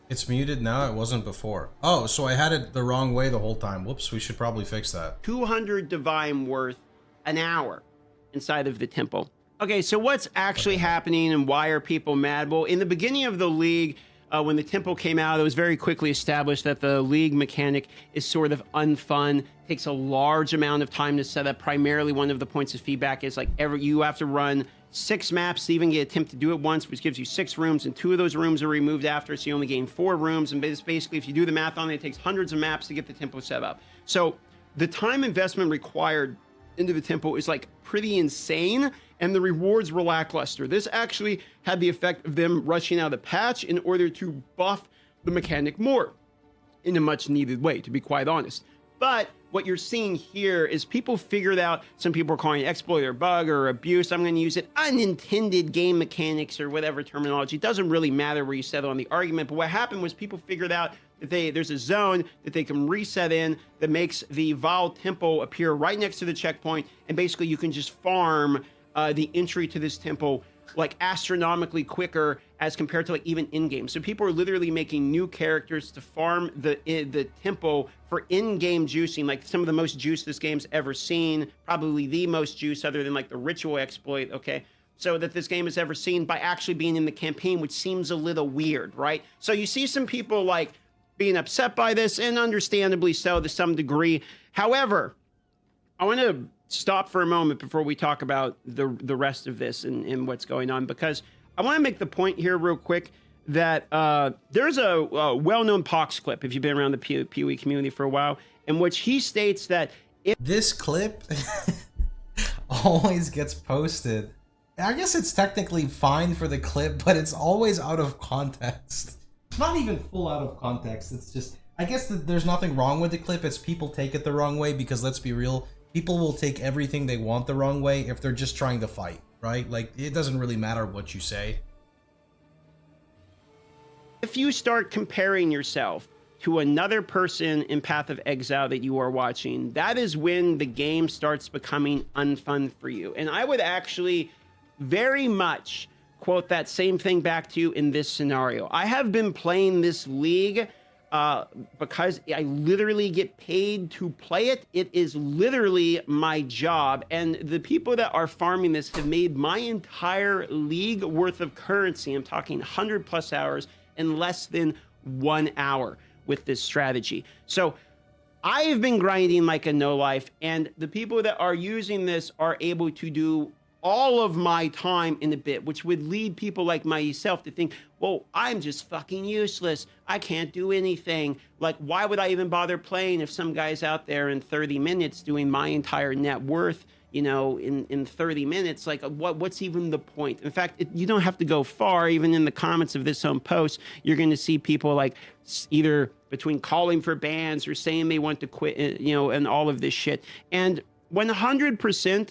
It's muted now, it wasn't before. Oh, so I had it the wrong way the whole time. Whoops, we should probably fix that. 200 divine worth an hour inside of the temple. Okay, so what's actually happening and why are people mad? Well, in the beginning of the league, when the temple came out, it was very quickly established that the league mechanic is sort of unfun, takes a large amount of time to set up. Primarily, one of the points of feedback is like you have to run 6 maps to even get attempt to do it once, which gives you 6 rooms, and 2 of those rooms are removed after, so you only gain 4 rooms. And basically, if you do the math on it, it takes hundreds of maps to get the tempo set up. So the time investment required into the tempo is like pretty insane, and the rewards were lackluster. This actually had the effect of them rushing out a patch in order to buff the mechanic more in a much needed way, to be quite honest. But what you're seeing here is people figured out, some people are calling it exploit or bug or abuse. I'm going to use it unintended game mechanics or whatever terminology. It doesn't really matter where you settle on the argument. But what happened was people figured out that there's a zone that they can reset in that makes the Val temple appear right next to the checkpoint. And basically you can just farm the entry to this temple like astronomically quicker as compared to like even in-game. So people are literally making new characters to farm the tempo for in-game juicing, like some of the most juice this game's ever seen, probably the most juice other than like the ritual exploit, okay? So that this game has ever seen by actually being in the campaign, which seems a little weird, right? So you see some people like being upset by this, and understandably so to some degree. However, I want to stop for a moment before we talk about the rest of this and what's going on, because I want to make the point here real quick that there's a well-known Pohx clip, if you've been around the PoE community for a while, in which he states that if this clip always gets posted. I guess it's technically fine for the clip, but it's always out of context. Not even full out of context. It's just, I guess there's nothing wrong with the clip. It's people take it the wrong way, because let's be real, people will take everything they want the wrong way if they're just trying to fight, right? Like, it doesn't really matter what you say. If you start comparing yourself to another person in Path of Exile that you are watching, that is when the game starts becoming unfun for you. And I would actually very much quote that same thing back to you in this scenario. I have been playing this league because I literally get paid to play it. It is literally my job. And the people that are farming this have made my entire league worth of currency. I'm talking 100+ hours in less than 1 hour with this strategy. So I have been grinding like a no-life, and the people that are using this are able to do all of my time in a bit, which would lead people like myself to think, well, I'm just fucking useless. I can't do anything. Like, why would I even bother playing if some guy's out there in 30 minutes doing my entire net worth, you know, in 30 minutes? Like, what's even the point? In fact, you don't have to go far. Even in the comments of this home post, you're going to see people like either between calling for bans or saying they want to quit, you know, and all of this shit. And 100%,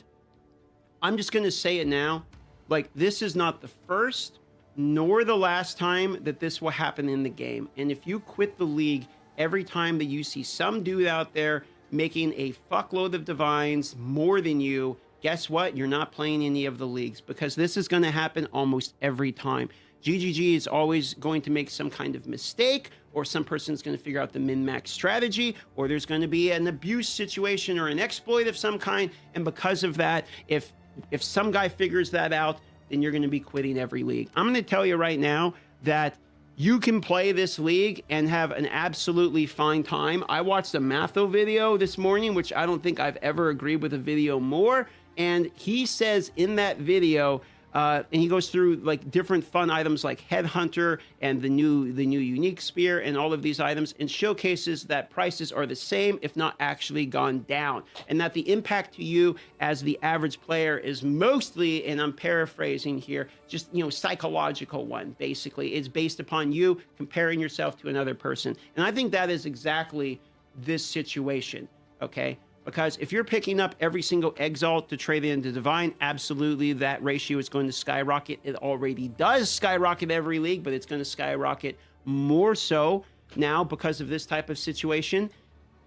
I'm just going to say it now, like, this is not the first nor the last time that this will happen in the game. And if you quit the league every time that you see some dude out there making a fuckload of divines more than you, guess what? You're not playing any of the leagues, because this is going to happen almost every time. GGG is always going to make some kind of mistake, or some person's going to figure out the min-max strategy, or there's going to be an abuse situation or an exploit of some kind. And because of that, if some guy figures that out, then you're going to be quitting every league. I'm going to tell you right now that you can play this league and have an absolutely fine time. I watched a Matho video this morning, which I don't think I've ever agreed with a video more. And he says in that video, and he goes through like different fun items like Headhunter and the new unique spear and all of these items, and showcases that prices are the same, if not actually gone down, and that the impact to you as the average player is mostly, and I'm paraphrasing here, just, you know, psychological one. Basically, it's based upon you comparing yourself to another person. And I think that is exactly this situation. Okay. Because if you're picking up every single Exalt to trade into Divine, absolutely that ratio is going to skyrocket. It already does skyrocket every league, but it's going to skyrocket more so now because of this type of situation.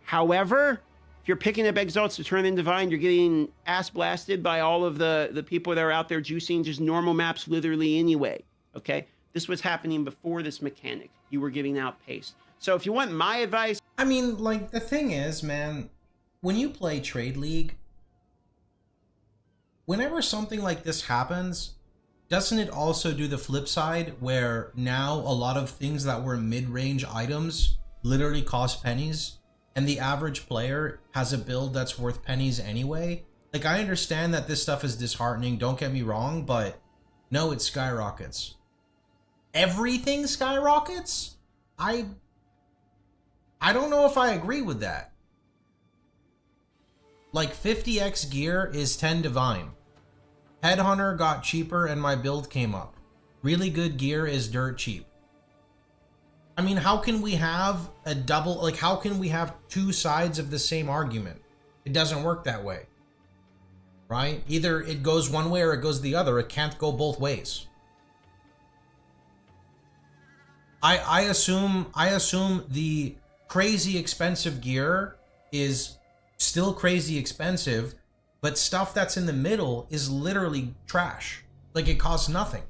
However, if you're picking up Exalts to turn in Divine, you're getting ass blasted by all of the people that are out there juicing just normal maps literally anyway. Okay? This was happening before this mechanic. You were getting outpaced. So if you want my advice... I mean, like, the thing is, man... When you play Trade League, whenever something like this happens, doesn't it also do the flip side where now a lot of things that were mid-range items literally cost pennies, and the average player has a build that's worth pennies anyway? Like, I understand that this stuff is disheartening, don't get me wrong, but no, it skyrockets. Everything skyrockets? I don't know if I agree with that. Like, 50x gear is 10 divine. Headhunter got cheaper and my build came up. Really good gear is dirt cheap. I mean, how can we have a double, like, how can we have two sides of the same argument? It doesn't work that way. Right? Either it goes one way or it goes the other. It can't go both ways. I assume the crazy expensive gear is still crazy expensive, but stuff that's in the middle is literally trash. Like, it costs nothing.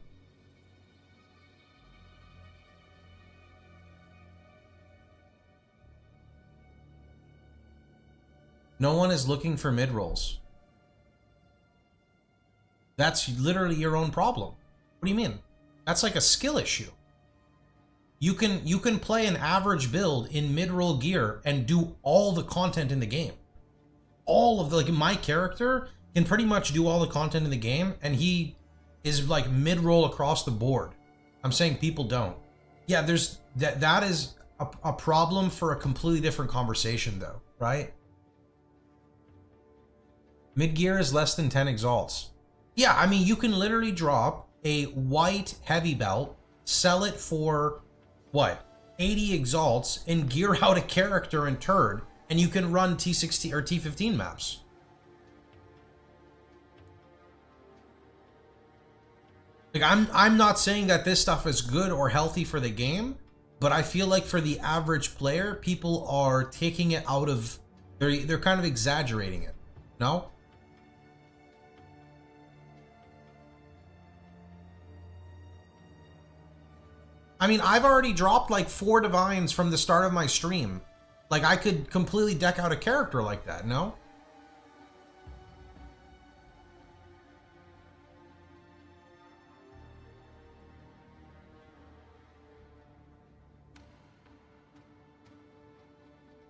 No one is looking for mid-rolls. That's literally your own problem. What do you mean? That's like a skill issue. You can play an average build in mid-roll gear and do all the content in the game. All of the, like, my character can pretty much do all the content in the game, and he is like mid-roll across the board. I'm saying people don't. Yeah, there's that is a problem for a completely different conversation though, right? Mid gear is less than 10 exalts. Yeah, I mean, you can literally drop a white heavy belt, sell it for what, 80 exalts, and gear out a character in turd, and you can run T16 or T15 maps. Like, I'm not saying that this stuff is good or healthy for the game, But I feel like for the average player, people are taking it out of... They're kind of exaggerating it. No? I mean, I've already dropped like 4 divines from the start of my stream. Like, I could completely deck out a character like that, no?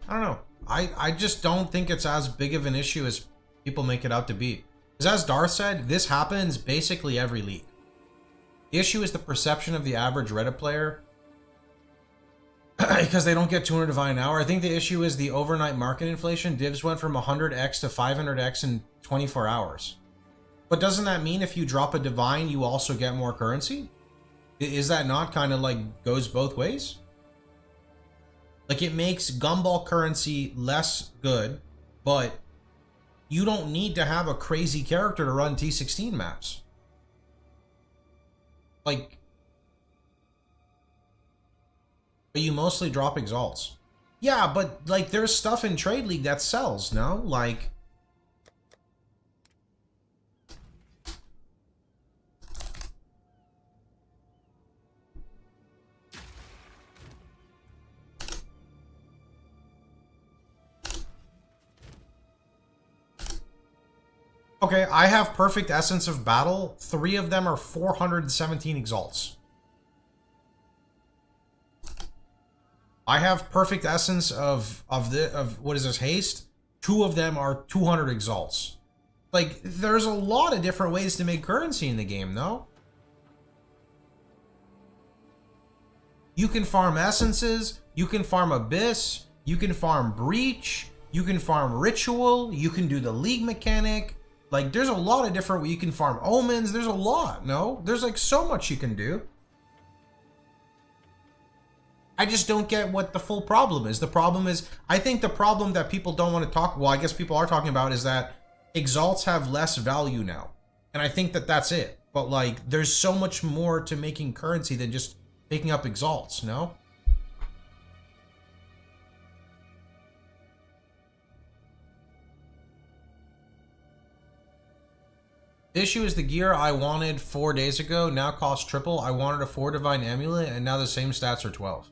I don't know. I just don't think it's as big of an issue as people make it out to be. Because as Darth said, this happens basically every league. The issue is the perception of the average Reddit player because they don't get 200 divine an hour. I think the issue is the overnight market inflation. Divs went from 100x to 500x in 24 hours. But doesn't that mean if you drop a divine, you also get more currency? Is that not kind of like goes both ways? Like, it makes gumball currency less good, but you don't need to have a crazy character to run T16 maps. Like, but you mostly drop exalts. Yeah, but like there's stuff in Trade League that sells, no? Like, okay, I have Perfect Essence of Battle. 3 of them are 417 exalts. I have Perfect Essence of what is this, Haste? 2 of them are 200 exalts. Like, there's a lot of different ways to make currency in the game, no? You can farm essences, you can farm Abyss, you can farm Breach, you can farm Ritual, you can do the League mechanic. Like, there's a lot of different ways. You can farm Omens, there's a lot, no? There's like so much you can do. I just don't get what the full problem is. The problem is, I think the problem that people don't want to talk, well, I guess people are talking about, is that exalts have less value now. And I think that that's it. But like, there's so much more to making currency than just picking up exalts, no? The issue is the gear I wanted 4 days ago now costs triple. I wanted a 4 divine amulet and now the same stats are 12.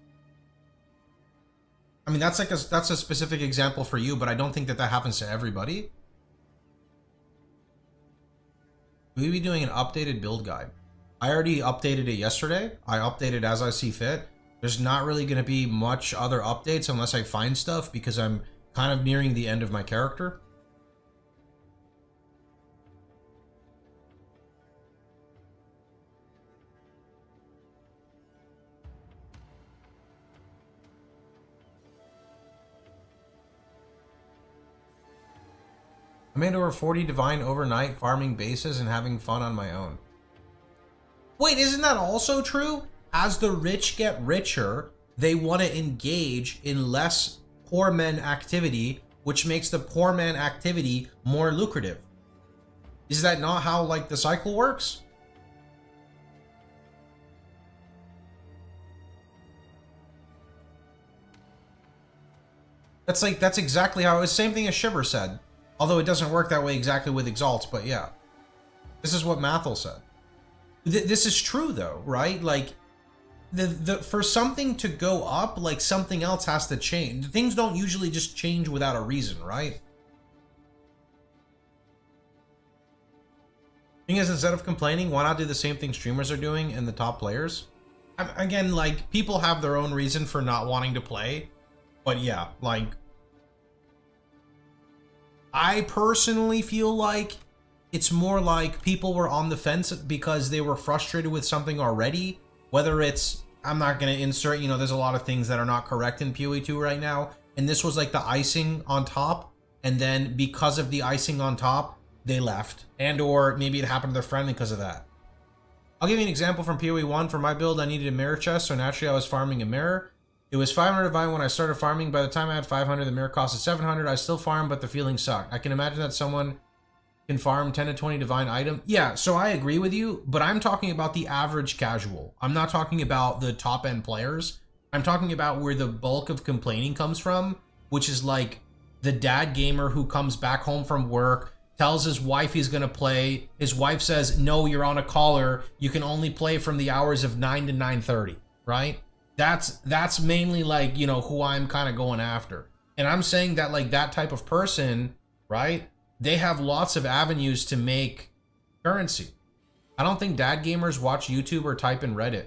I mean, that's a specific example for you, but I don't think that that happens to everybody. We'll be doing an updated build guide. I already updated it yesterday. I update it as I see fit. There's not really going to be much other updates unless I find stuff because I'm kind of nearing the end of my character. I made over 40 divine overnight farming bases and having fun on my own. Wait, isn't that also true? As the rich get richer, they want to engage in less poor men activity, which makes the poor man activity more lucrative. Is that not how like the cycle works? That's exactly how it was. Same thing as Shiver said. Although it doesn't work that way exactly with exalts, but yeah. This is what Mathel said. This is true though, right? Like, for something to go up, like something else has to change. Things don't usually just change without a reason, right? Thing is, instead of complaining, why not do the same thing streamers are doing and the top players? Again, like, people have their own reason for not wanting to play, but yeah, like, I personally feel like it's more like people were on the fence because they were frustrated with something already. Whether it's, I'm not going to insert, you know, there's a lot of things that are not correct in PoE 2 right now. And this was like the icing on top. And then because of the icing on top, they left. And or maybe it happened to their friend because of that. I'll give you an example from PoE 1. For my build, I needed a mirror chest. So naturally I was farming a mirror. It was 500 divine when I started farming. By the time I had 500, the mirror costed 700. I still farmed, but the feeling sucked. I can imagine that someone can farm 10 to 20 divine item. Yeah, so I agree with you, but I'm talking about the average casual. I'm not talking about the top end players. I'm talking about where the bulk of complaining comes from, which is like the dad gamer who comes back home from work, tells his wife he's gonna play. His wife says, no, you're on a caller. You can only play from the hours of 9 to 9:30, right? That's mainly like, you know, who I'm kind of going after. And I'm saying that like that type of person, right? They have lots of avenues to make currency. I don't think dad gamers watch YouTube or type in Reddit.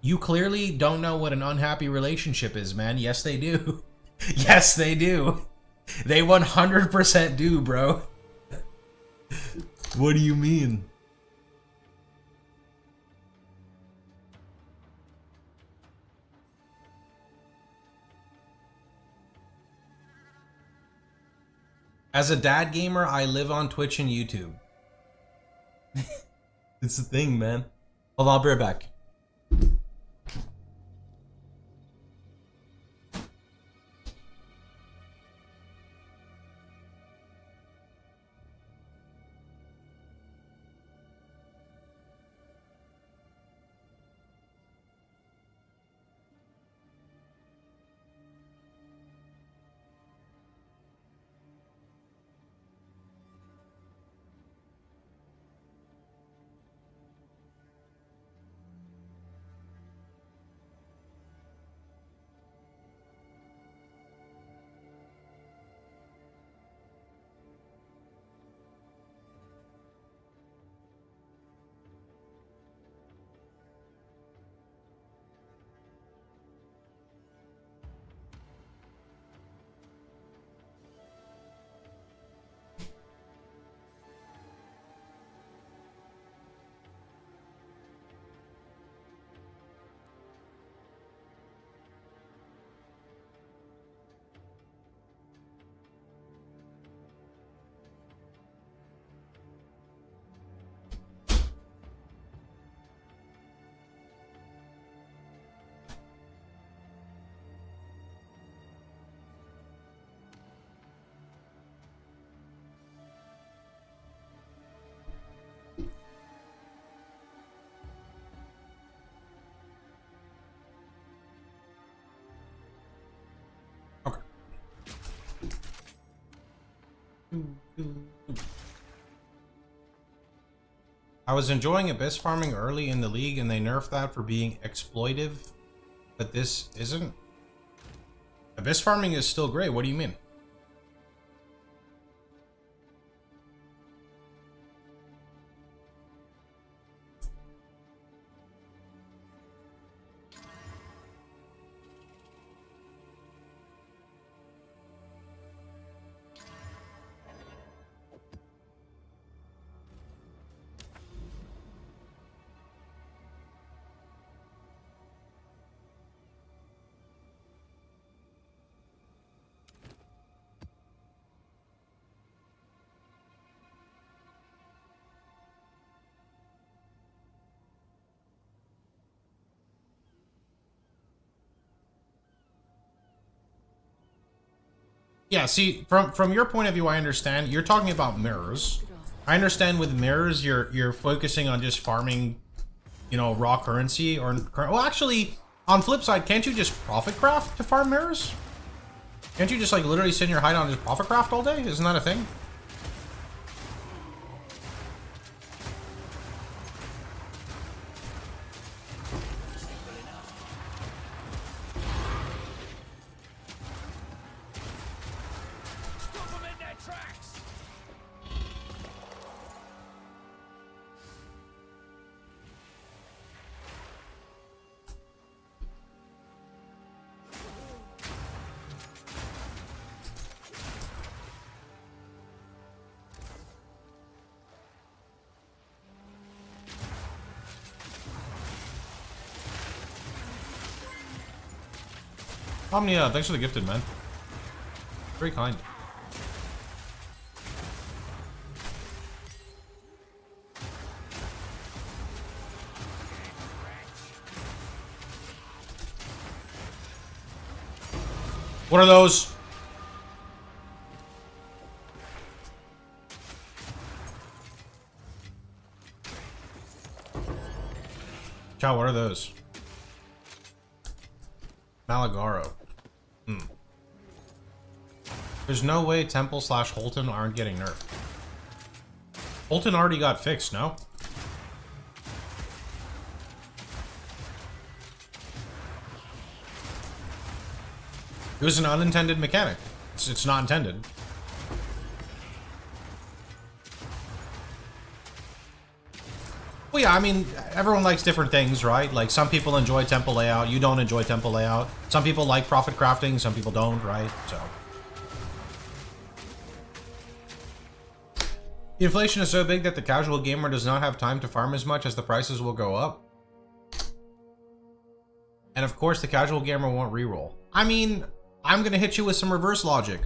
You clearly don't know what an unhappy relationship is, man. Yes, they do. Yes, they do. They 100% do, bro. What do you mean? As a dad gamer, I live on Twitch and YouTube. It's the thing, man. Hold on, I'll be right back. I was enjoying abyss farming early in the league and they nerfed that for being exploitive, but this isn't. Abyss farming is still great. What do you mean? Yeah, see, from your point of view, I understand. You're talking about mirrors. I understand with mirrors, you're focusing on just farming, you know, raw currency or well, actually, on flip side, can't you just profit craft to farm mirrors? Can't you just like literally sit in your hideout and just profit craft all day? Isn't that a thing? Omnia, thanks for the gifted, man. Very kind. What are those? Chow, what are those? Malagaro. There's no way Temple / Holton aren't getting nerfed. Holton already got fixed, no? It was an unintended mechanic. It's not intended. Well, yeah, I mean, everyone likes different things, right? Like, some people enjoy temple layout. You don't enjoy temple layout. Some people like profit crafting. Some people don't, right? So. The inflation is so big that the casual gamer does not have time to farm as much as the prices will go up. And of course, the casual gamer won't reroll. I mean, I'm going to hit you with some reverse logic.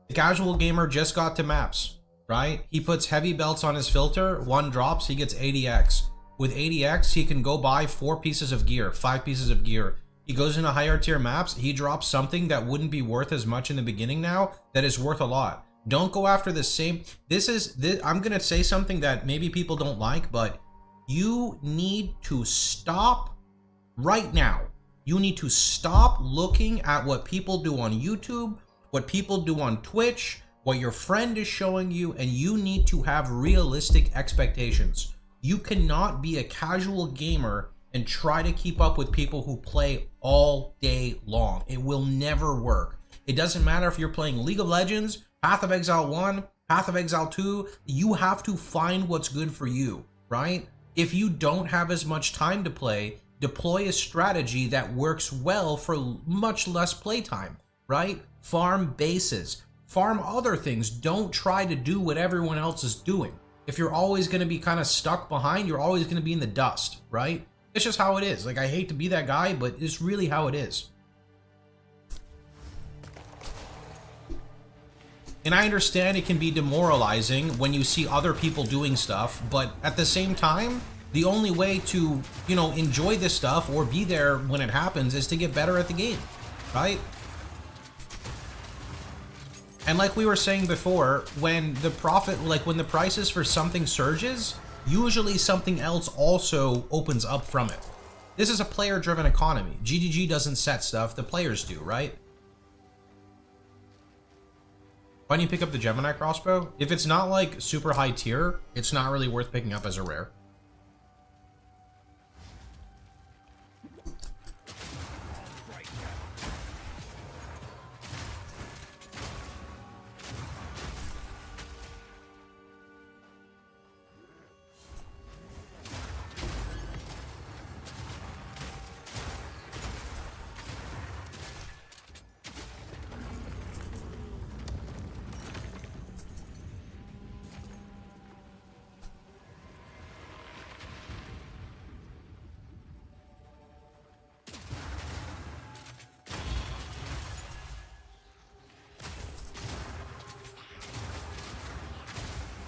The casual gamer just got to maps, right? He puts heavy belts on his filter, 1 drops, he gets 80x. With 80x, he can go buy 4 pieces of gear, 5 pieces of gear. He goes into higher tier maps, he drops something that wouldn't be worth as much in the beginning now, that is worth a lot. Don't go after the same. I'm going to say something that maybe people don't like, but you need to stop right now. You need to stop looking at what people do on YouTube, what people do on Twitch, what your friend is showing you, and you need to have realistic expectations. You cannot be a casual gamer and try to keep up with people who play all day long. It will never work. It doesn't matter if you're playing League of Legends, Path of Exile 1, Path of Exile 2, you have to find what's good for you, right? If you don't have as much time to play, deploy a strategy that works well for much less playtime, right? Farm bases, farm other things. Don't try to do what everyone else is doing. If you're always going to be kind of stuck behind, you're always going to be in the dust, right? It's just how it is. Like, I hate to be that guy, but it's really how it is. And I understand it can be demoralizing when you see other people doing stuff, but at the same time, the only way to, you know, enjoy this stuff or be there when it happens is to get better at the game, right? And like we were saying before, when the prices for something surges, usually something else also opens up from it. This is a player-driven economy. GGG doesn't set stuff, the players do, right? Why don't you pick up the Gemini crossbow? If it's not like super high tier, it's not really worth picking up as a rare.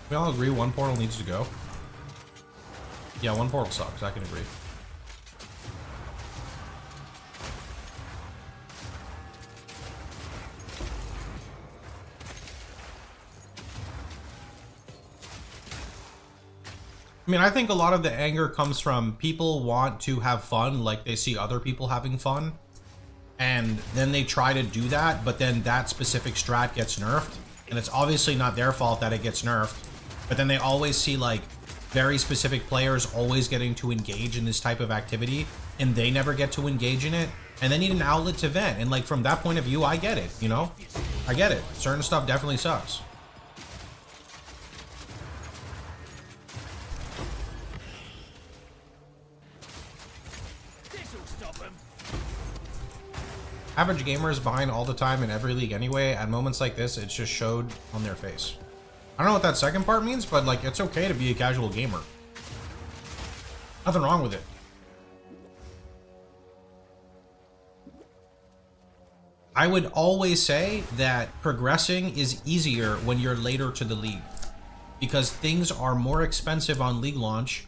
We all agree one portal needs to go. Yeah, one portal sucks. I can agree. I mean, I think a lot of the anger comes from people want to have fun like they see other people having fun. And then they try to do that, but then that specific strat gets nerfed. And it's obviously not their fault that it gets nerfed. But then they always see like very specific players always getting to engage in this type of activity and they never get to engage in it, and they need an outlet to vent. And like from that point of view, I get it, you know? I get it. Certain stuff definitely sucks. This'll stop him. Average gamers behind all the time in every league anyway. At moments like this, it's just showed on their face. I don't know what that second part means, but like, it's okay to be a casual gamer. Nothing wrong with it. I would always say that progressing is easier when you're later to the league, because things are more expensive on league launch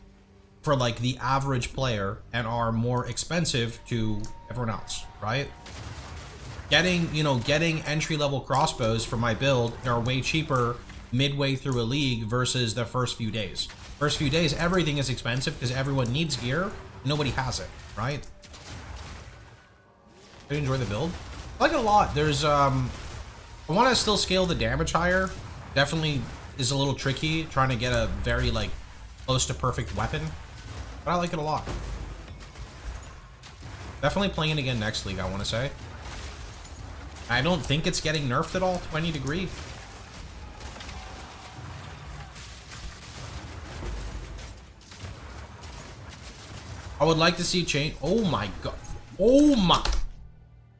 for like the average player and are more expensive to everyone else, right? Getting entry-level crossbows for my build are way cheaper midway through a league versus the first few days. First few days, everything is expensive because everyone needs gear. Nobody has it, right? I enjoy the build. I like it a lot. There's I want to still scale the damage higher. Definitely is a little tricky trying to get a very like close to perfect weapon, but I like it a lot. Definitely playing it again next league, I want to say. I don't think it's getting nerfed at all to any degree. I would like to see change. Oh my god. Oh my.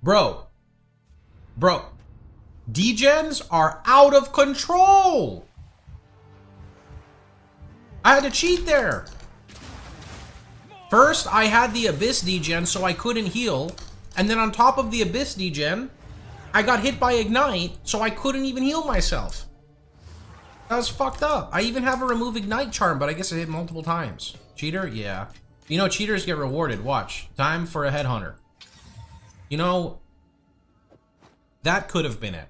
Bro. Degens are out of control. I had to cheat there. First, I had the Abyss degen, so I couldn't heal. And then on top of the Abyss degen, I got hit by Ignite, so I couldn't even heal myself. That was fucked up. I even have a remove Ignite charm, but I guess I hit multiple times. Cheater? Yeah. You know, cheaters get rewarded. Watch. Time for a headhunter. You know, that could have been it.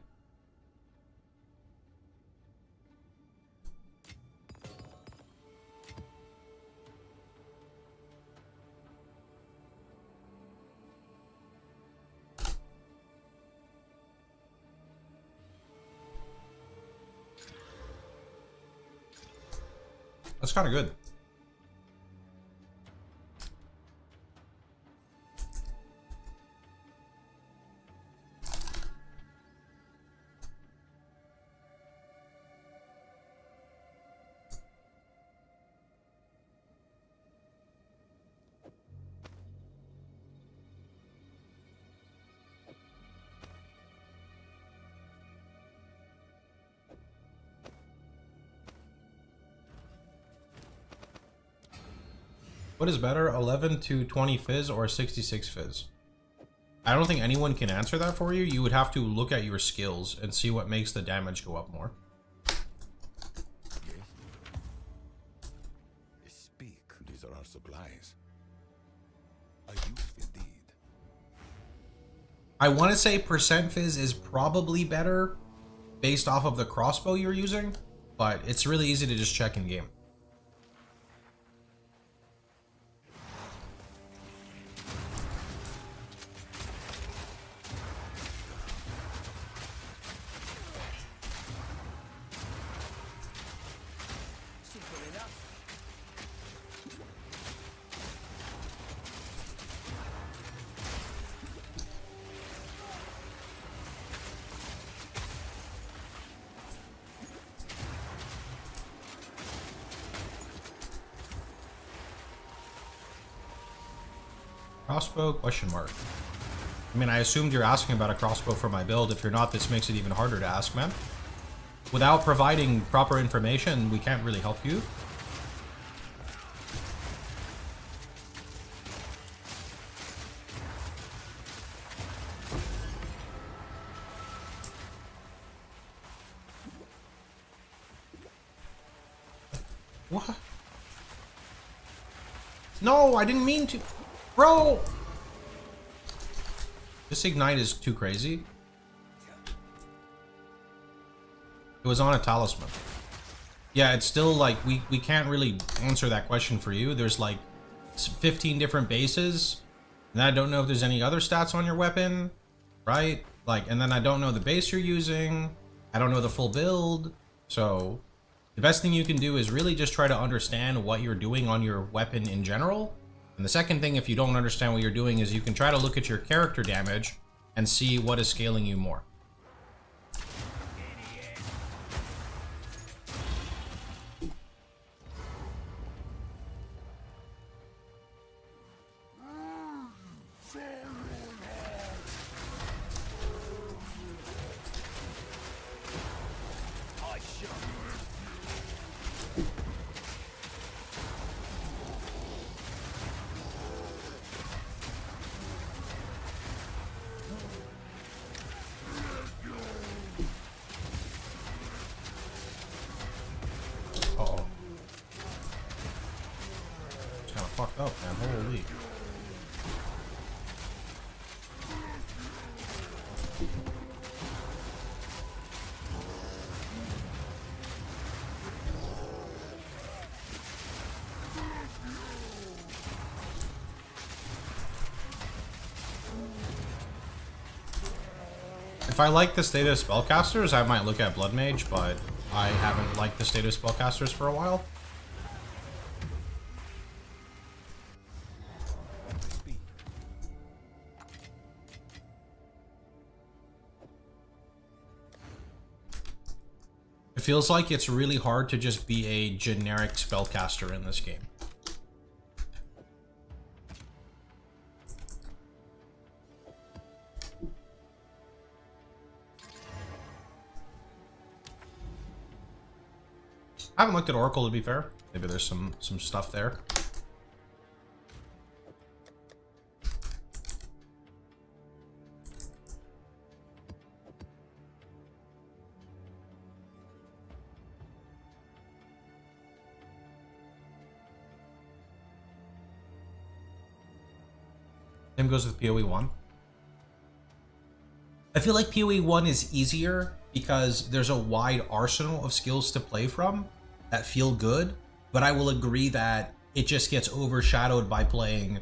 That's kind of good. What is better, 11 to 20 fizz or 66 fizz? I don't think anyone can answer that for you. You would have to look at your skills and see what makes the damage go up more. Yes. Speak. These are our supplies. A use indeed. I want to say percent fizz is probably better based off of the crossbow you're using, but it's really easy to just check in game. Crossbow? Question mark. I mean, I assumed you're asking about a crossbow for my build. If you're not, this makes it even harder to ask, man. Without providing proper information, we can't really help you. What? No, I didn't mean to. Bro! This Ignite is too crazy. It was on a talisman. Yeah, it's still like, we can't really answer that question for you. There's like 15 different bases. And I don't know if there's any other stats on your weapon, right? Like, and then I don't know the base you're using. I don't know the full build. So the best thing you can do is really just try to understand what you're doing on your weapon in general. And the second thing, if you don't understand what you're doing, is you can try to look at your character damage and see what is scaling you more. Uh-oh. It's kind of fucked up, man. Holy. If I like the state of spellcasters, I might look at Blood Mage, but I haven't liked the state of spellcasters for a while. It feels like it's really hard to just be a generic spellcaster in this game. I haven't looked at Oracle, to be fair. Maybe there's some stuff there. Same goes with PoE 1. I feel like PoE 1 is easier because there's a wide arsenal of skills to play from that feel good, but I will agree that it just gets overshadowed by playing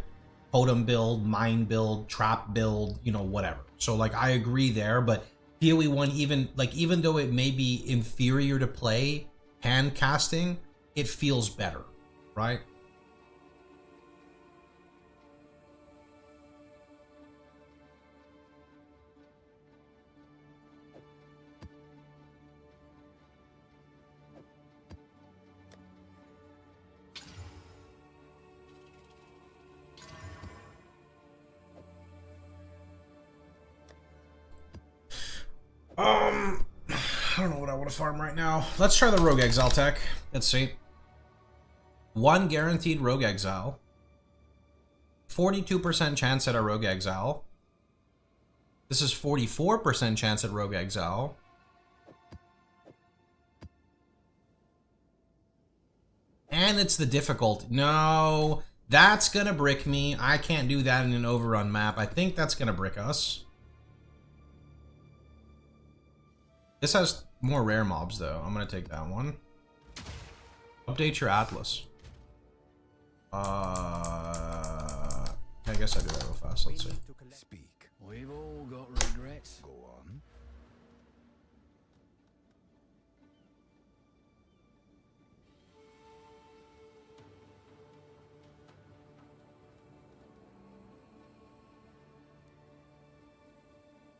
totem build, mine build, trap build, you know, whatever. So like I agree there, but PoE 1, even though it may be inferior to play hand casting, it feels better, right? I don't know what I want to farm right now. Let's try the Rogue Exile tech. Let's see. 1 guaranteed Rogue Exile. 42% chance at a Rogue Exile. This is 44% chance at Rogue Exile. And it's the difficult. No, that's gonna brick me. I can't do that in an overrun map. I think that's gonna brick us. This has more rare mobs, though. I'm going to take that one. Update your Atlas. I guess I do that real fast. Let's see. Speak. We've all got regrets. Go on.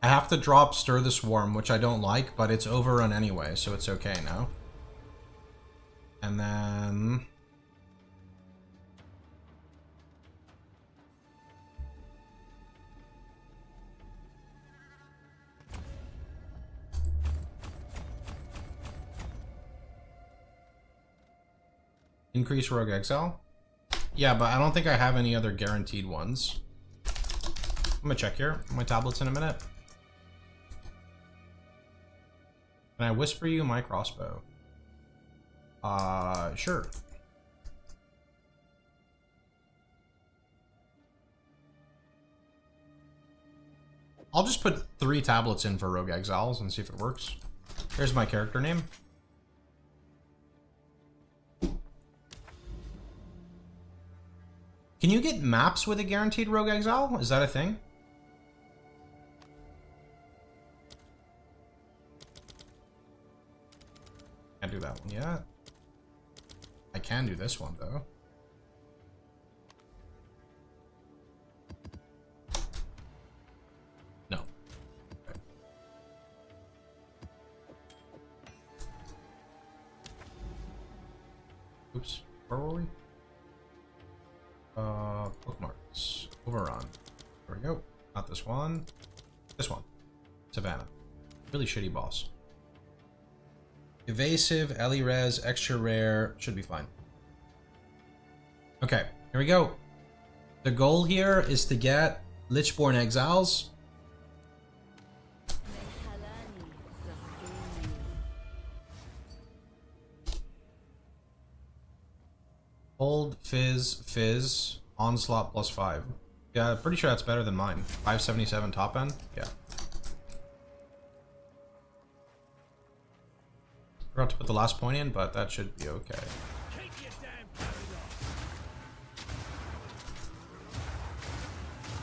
I have to drop Stir the Swarm, which I don't like, but it's overrun anyway, so it's okay now. And then... increase Rogue Exile? Yeah, but I don't think I have any other guaranteed ones. I'm gonna check here on my tablets in a minute. Can I whisper you my crossbow? Sure. I'll just put 3 tablets in for Rogue Exiles and see if it works. Here's my character name. Can you get maps with a guaranteed Rogue Exile? Is that a thing? Can't do that one yet. I can do this one though. No. Okay. Oops. Where were we? Bookmarks. Overrun. There we go. Not this one. This one. Savannah. Really shitty boss. Evasive, Ellie-Res, extra rare. Should be fine. Okay, here we go. The goal here is to get Lichborn Exiles. Hold, Fizz, Onslaught +5. Yeah, pretty sure that's better than mine. 577 top end? Yeah. Forgot to put the last point in, but that should be okay. Keep your damn carried on.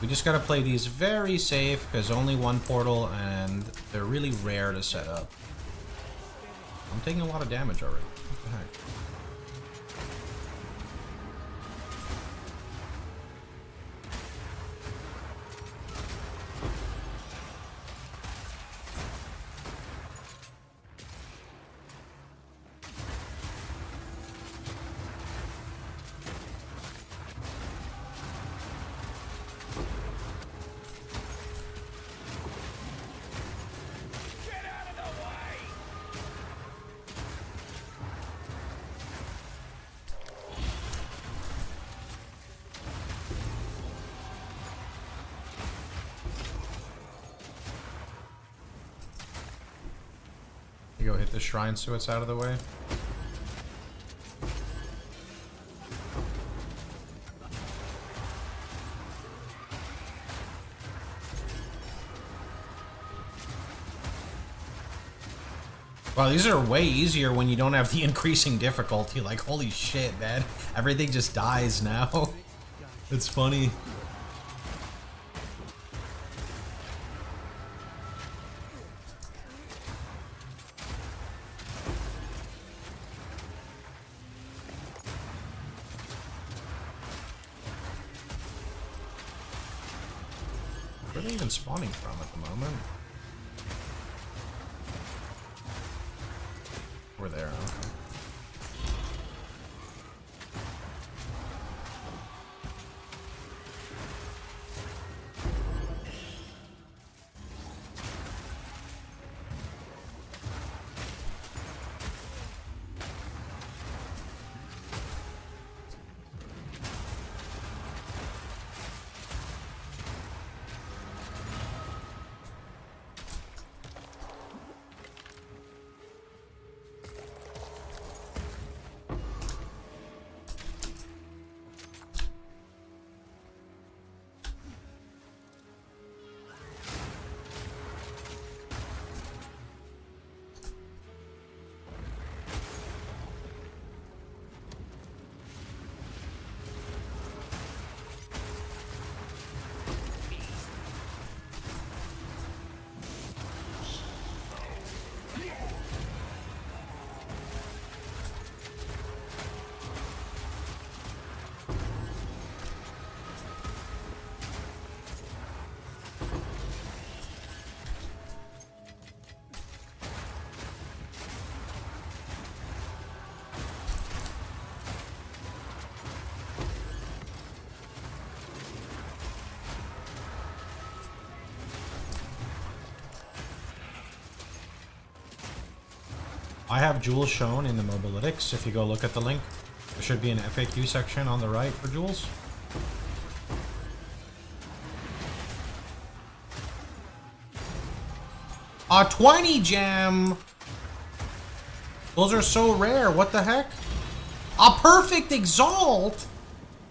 5 seconds. 4 3 2 1 Go. We just gotta play these very safe, because only one portal, and they're really rare to set up. I'm taking a lot of damage already. What the heck? You go hit the shrine so it's out of the way. Wow, these are way easier when you don't have the increasing difficulty. Like, holy shit, man. Everything just dies now. It's funny. Where are they even spawning from at the moment? We're there, okay. I have jewels shown in the mobilytics. If you go look at the link, there should be an FAQ section on the right for jewels. A 20 gem! Those are so rare, what the heck? A perfect exalt!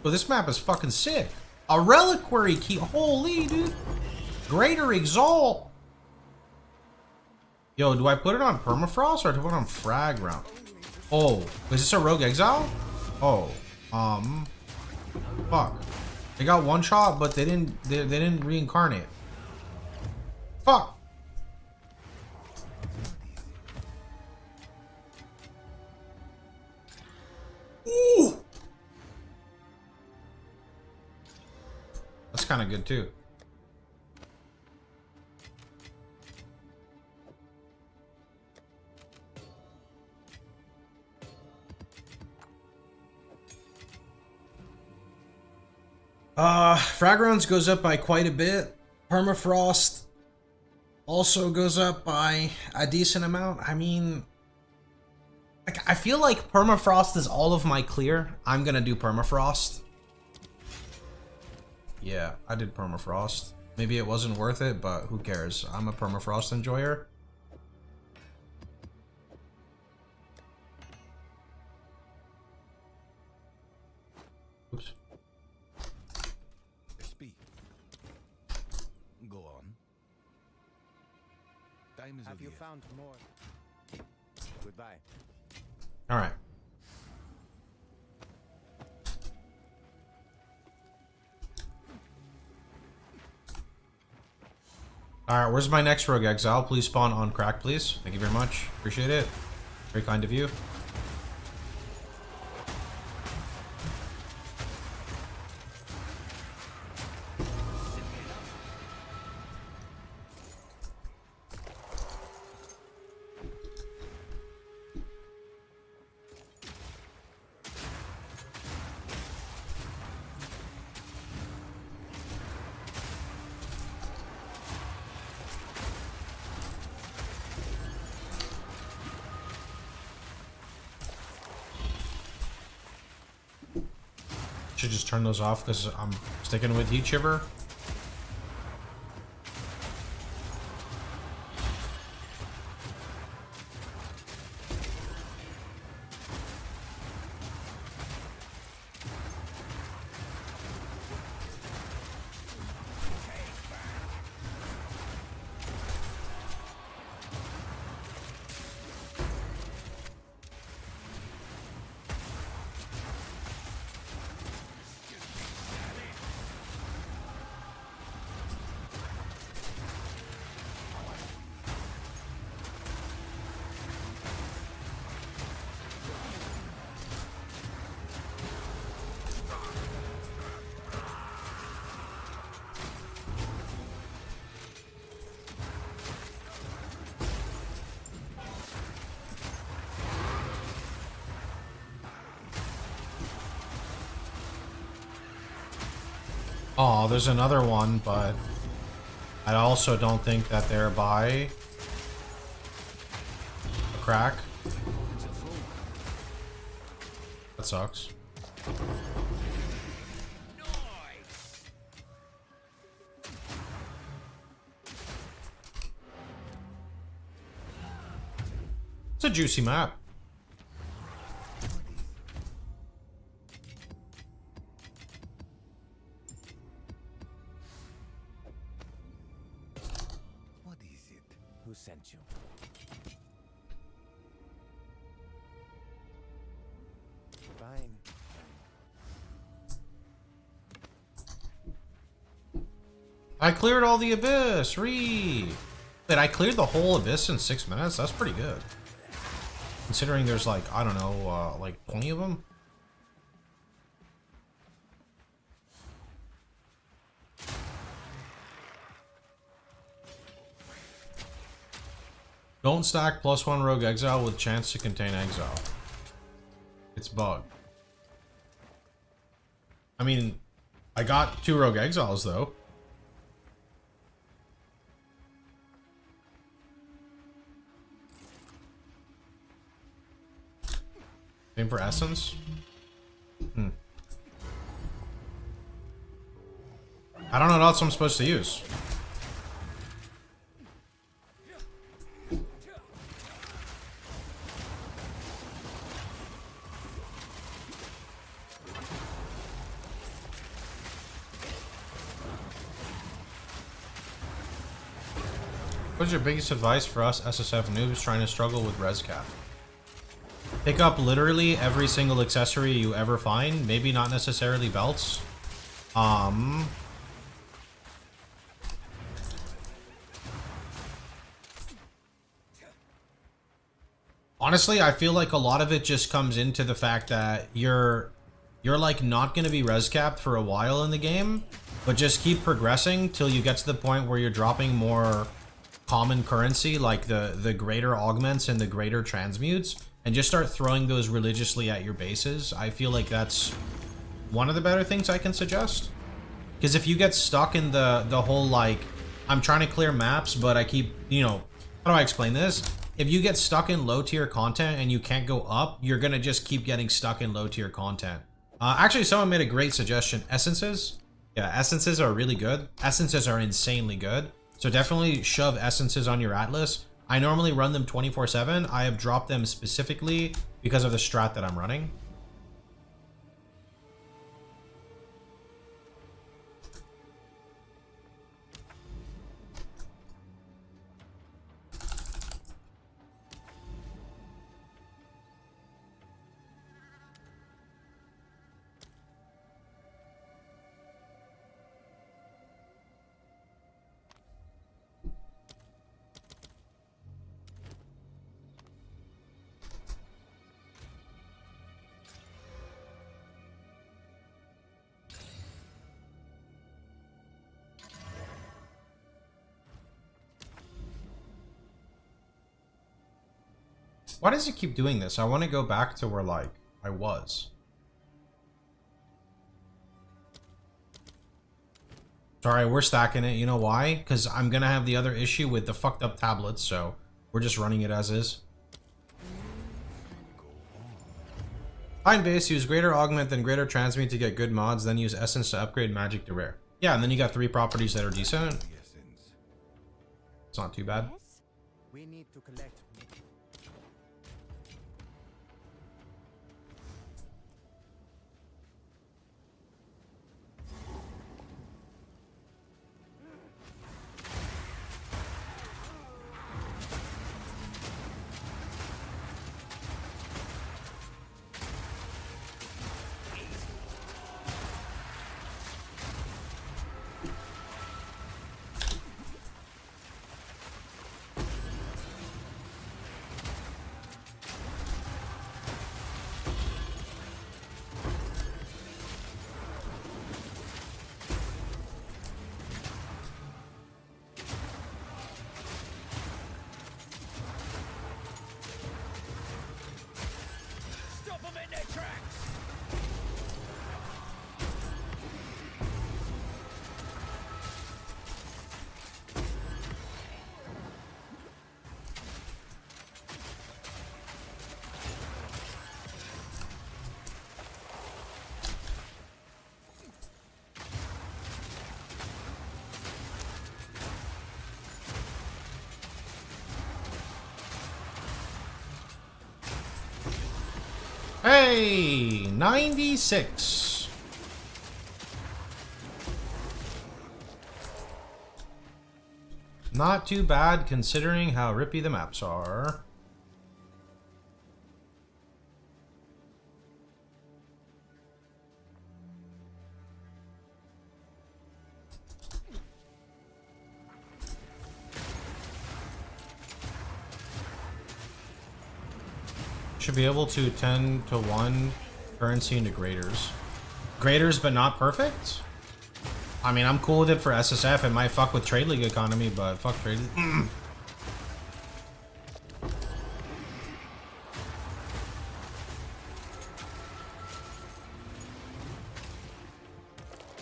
Well, this map is fucking sick. A reliquary key, holy dude. Greater exalt. Yo, do I put it on permafrost or do I put it on frag round? Oh, is this a rogue exile? Oh, fuck. They got one shot, but they didn't reincarnate. Fuck. Ooh. That's kind of good too. Frag rounds goes up by quite a bit. Permafrost also goes up by a decent amount. I mean, I feel like permafrost is all of my clear. I'm gonna do permafrost. Yeah, I did permafrost. Maybe it wasn't worth it, but who cares? I'm a permafrost enjoyer. Oops. SP. Go on. Time is Have of you year. found more? Goodbye. All right. Alright, where's my next Rogue Exile? Please spawn on crack, please. Thank you very much. Appreciate it. Very kind of you. Should just turn those off because I'm sticking with Heat Shiver. Oh, there's another one, but I also don't think that they're by a crack. That sucks. It's a juicy map. What is it? Who sent you? Fine. I cleared all the abyss. Wait, I cleared the whole abyss in 6 minutes? That's pretty good. Considering there's like, I don't know, like 20 of them. Don't stack +1 Rogue Exile with chance to contain exile. It's bug. I mean, I got 2 Rogue Exiles though. Same for Essence? I don't know what else I'm supposed to use. What's your biggest advice for us SSF noobs trying to struggle with res cap? Pick up literally every single accessory you ever find. Maybe not necessarily belts. Honestly, I feel like a lot of it just comes into the fact that you're like not going to be res capped for a while in the game, but just keep progressing till you get to the point where you're dropping more common currency, like the greater augments and the greater transmutes, and just start throwing those religiously at your bases. I feel like that's one of the better things I can suggest. Because if you get stuck in the whole, like, I'm trying to clear maps, but I keep, you know, how do I explain this? If you get stuck in low tier content and you can't go up, you're going to just keep getting stuck in low tier content. Actually, someone made a great suggestion. Essences. Yeah, essences are really good. Essences are insanely good. So definitely shove essences on your Atlas. I normally run them 24/7. I have dropped them specifically because of the strat that I'm running. Why does it keep doing this? I want to go back to where, like, I was. Sorry, we're stacking it. You know why? Because I'm going to have the other issue with the fucked up tablets, so we're just running it as is. Find base, use greater augment, then greater transmute to get good mods, then use essence to upgrade magic to rare. Yeah, and then you got 3 properties that are decent. It's not too bad. We need to collect. Hey, 96. Not too bad considering how rippy the maps are. Should be able to 10 to 1 currency into graders. Graders, but not perfect? I mean, I'm cool with it for SSF. It might fuck with Trade League economy, but fuck Trade League.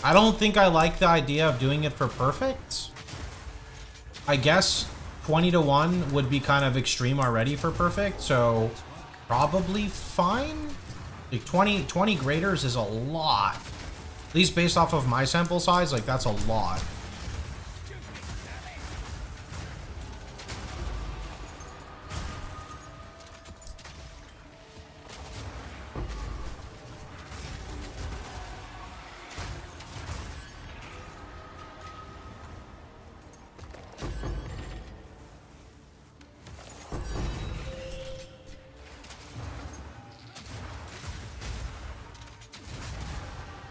I don't think I like the idea of doing it for perfect. I guess 20 to 1 would be kind of extreme already for perfect, so probably fine. Like 20 graders is a lot. At least based off of my sample size, like that's a lot.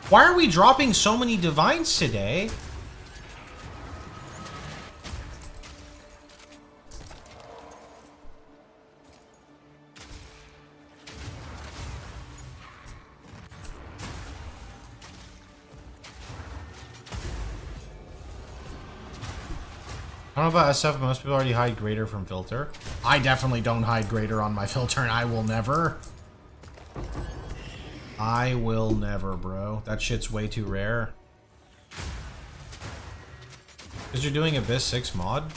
Why are we dropping so many divines today? I don't know about SF, most people already hide greater from filter. I definitely don't hide greater on my filter, and I will never. I will never, bro. That shit's way too rare. Because you're doing Abyss 6 mod?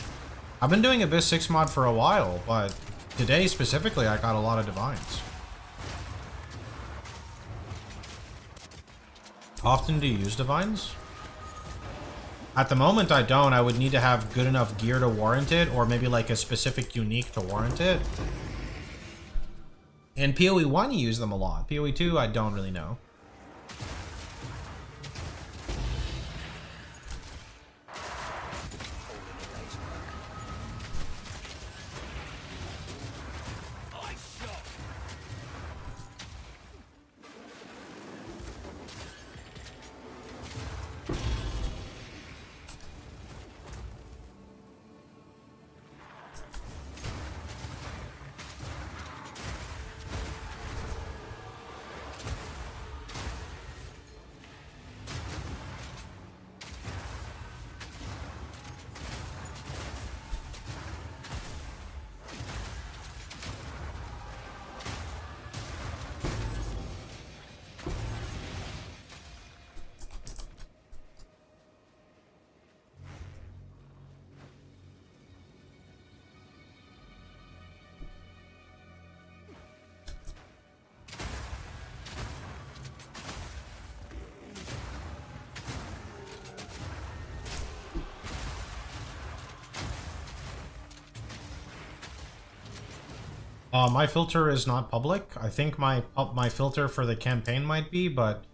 I've been doing Abyss 6 mod for a while, but today specifically I got a lot of divines. Often do you use divines? At the moment I don't. I would need to have good enough gear to warrant it, or maybe like a specific unique to warrant it. In PoE 1 you use them a lot. PoE 2 I don't really know. My filter is not public. I think my filter for the campaign might be, but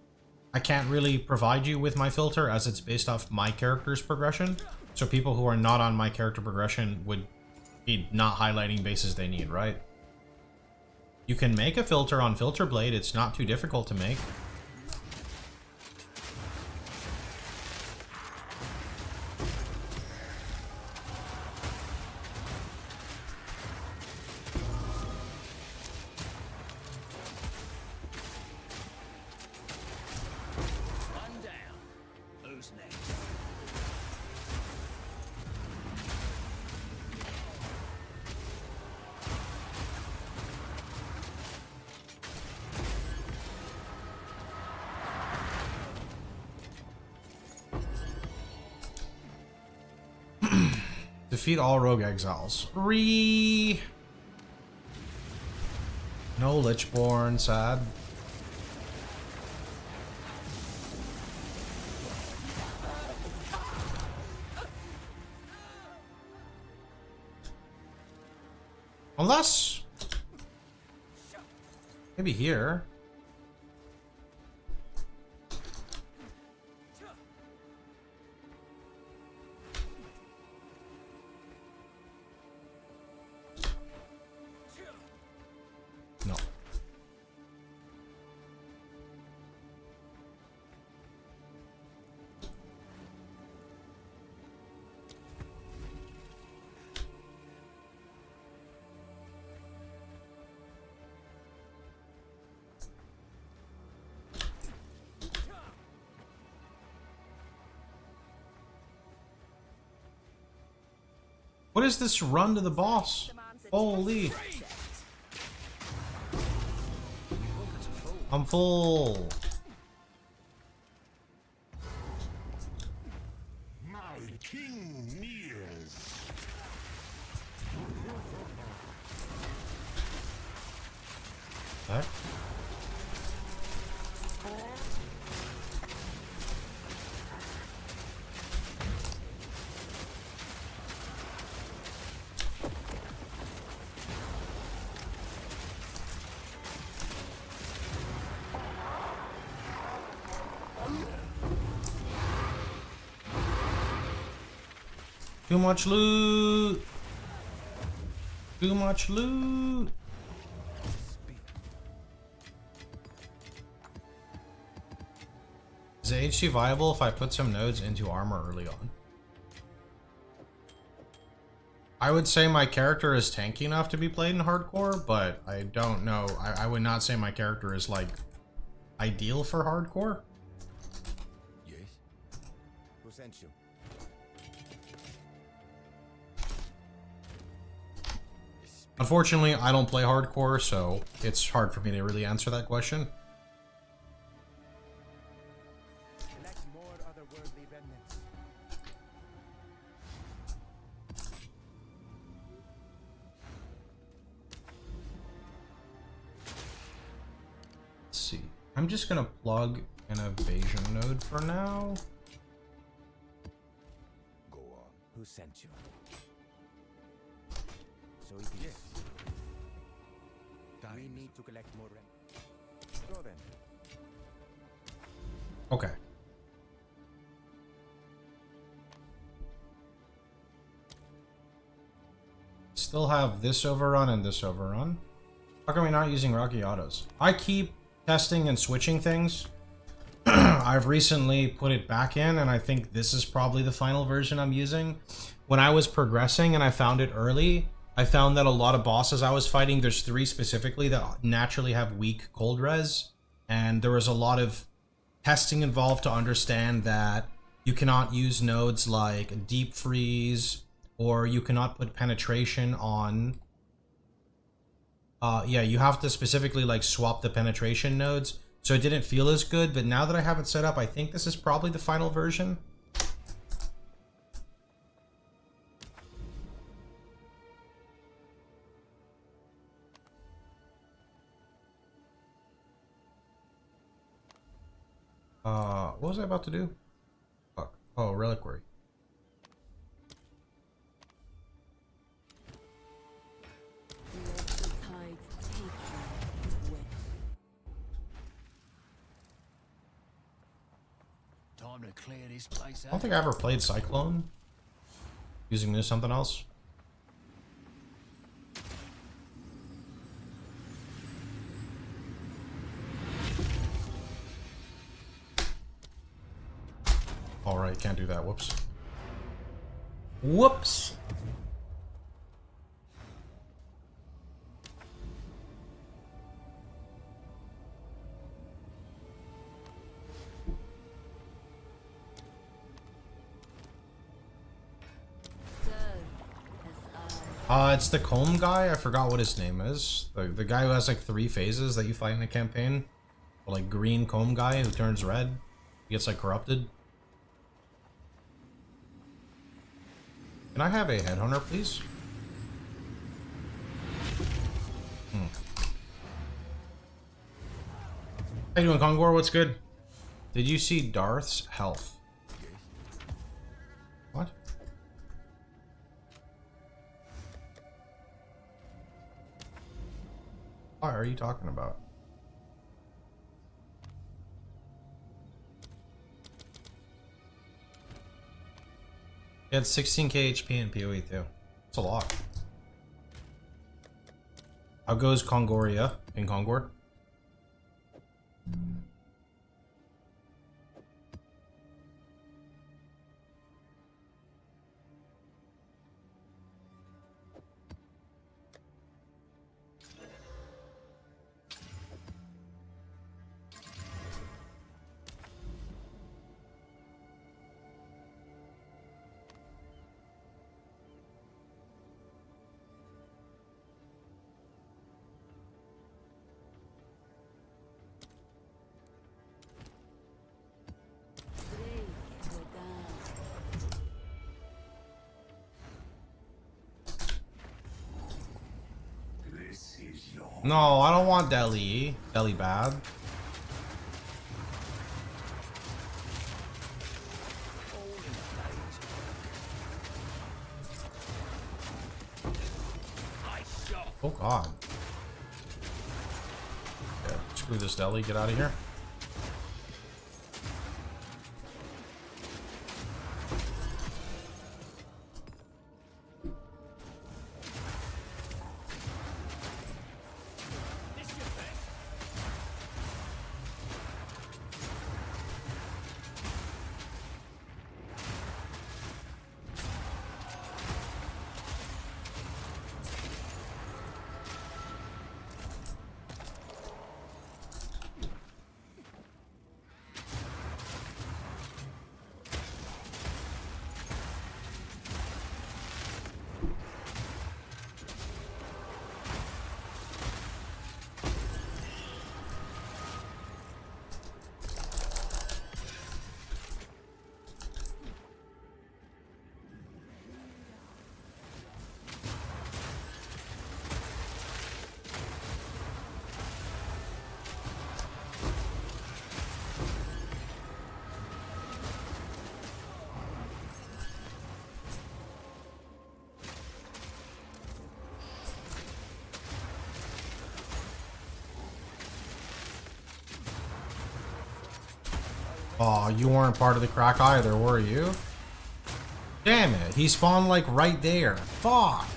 I can't really provide you with my filter as it's based off my character's progression. So people who are not on my character progression would be not highlighting bases they need, right? You can make a filter on Filter Blade. It's not too difficult to make. One down. Who's next? Defeat all rogue exiles. No Lichborn, sad. Unless... maybe here. No. What is this run to the boss? Holy. I'm full. My king nears. What? Too much loot. Too much loot. Is the HC viable if I put some nodes into armor early on? I would say my character is tanky enough to be played in hardcore, but I don't know. I would not say my character is like ideal for hardcore. Yes? Who sent you? Unfortunately, I don't play hardcore, so it's hard for me to really answer that question. Collect more otherworldly remnants. Let's see. I'm just gonna plug an evasion node for now. Go on. Who sent you? So it is. We need to collect more remnants. Go then. Okay. Still have this overrun and this overrun. How come we're not using Rocky Autos? I keep testing and switching things. I've recently put it back in, and I think this is probably the final version I'm using. When I was progressing and I found it early, I found that a lot of bosses I was fighting, there's 3 specifically that naturally have weak cold res, and there was a lot of testing involved to understand that you cannot use nodes like Deep Freeze, or you cannot put penetration on. Yeah, you have to specifically like swap the penetration nodes, so it didn't feel as good, but now that I have it set up, I think this is probably the final version. What was I about to do? Fuck. Oh, Reliquary. Let the tide Time to clear this place I don't out. think I ever played Cyclone using this something else. All right, can't do that. Whoops. Whoops. So, SSF. It's the comb guy. I forgot what his name is. The guy who has like 3 phases that you fight in the campaign. The, like green comb guy who turns red. He gets like corrupted. Can I have a headhunter, please? How you doing, Kongor? What's good? Did you see Darth's health? What? What are you talking about? He had 16k HP in PoE too. That's a lot. How goes Kongoria in Kongor? No, I don't want Deli. Deli bad. Oh god. Yeah, screw this Deli, get out of here. Oh, you weren't part of the crack either, were you? Damn it, he spawned like right there. Fuck.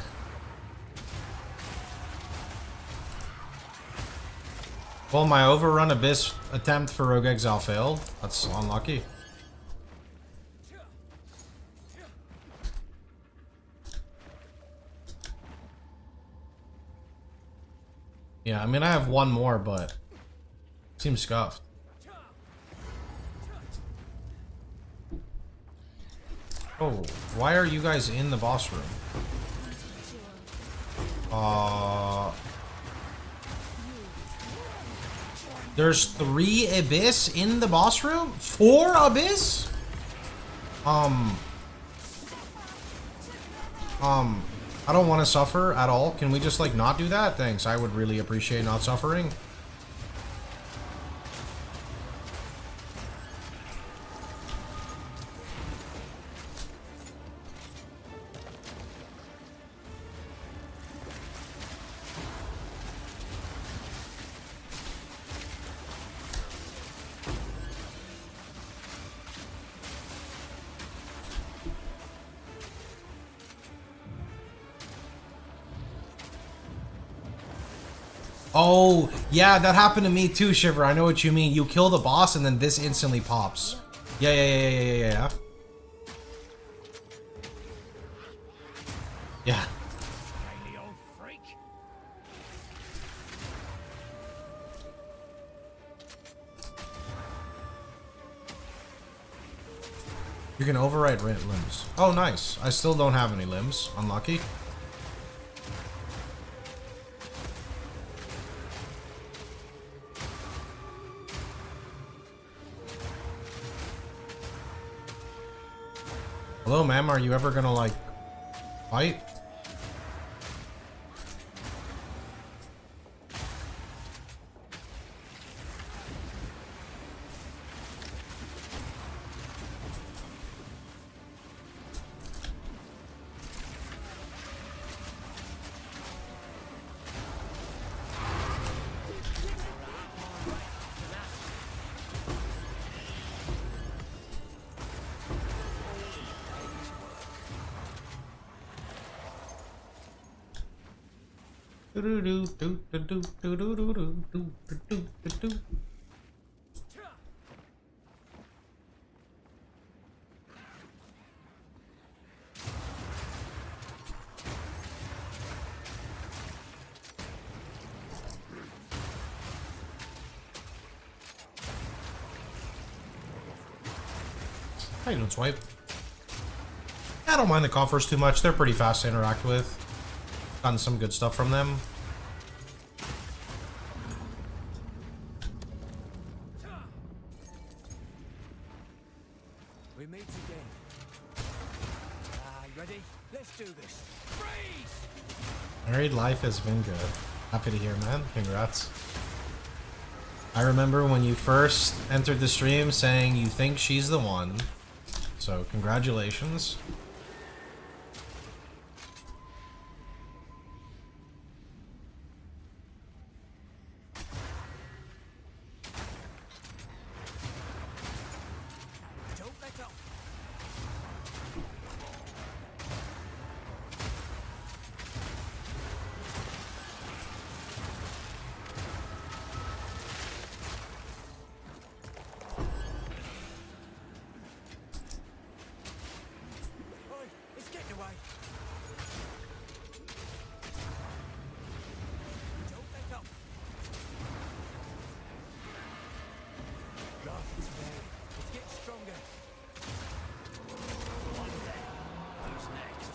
Well, my overrun abyss attempt for Rogue Exile failed. That's unlucky. Yeah, I mean, I have one more, but it seems scuffed. Oh, why are you guys in the boss room? There's 3 Abyss in the boss room? 4 Abyss? I don't want to suffer at all. Can we just, like, not do that? Thanks. I would really appreciate not suffering. Oh, yeah, that happened to me too, Shiver. I know what you mean. You kill the boss and then this instantly pops. Yeah. Yeah. Tiny old freak. You can override limbs. Oh, nice. I still don't have any limbs. Unlucky. Hello, ma'am. Are you ever gonna, like, fight? How you doing, Swipe? I don't mind the coffers too much. They're pretty fast to interact with. Gotten some good stuff from them. We meet again. You ready? Let's do this. Freeze! Married life has been good. Happy to hear, man. Congrats. I remember when you first entered the stream saying you think she's the one. So, congratulations. Don't let up. Oi, it's getting away. Don't let up. Rough is ready. It's getting stronger. One down. Who's next?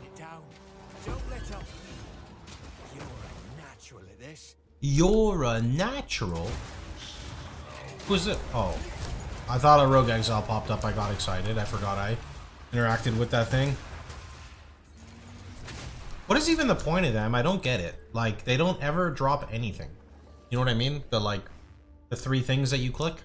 Get down. Don't let up. You're a natural at this. You're a natural. Who's it? Oh. I thought a Rogue Exile popped up. I got excited. I forgot I interacted with that thing. What is even the point of them? I don't get it. Like, they don't ever drop anything. You know what I mean? The, like, the 3 things that you click.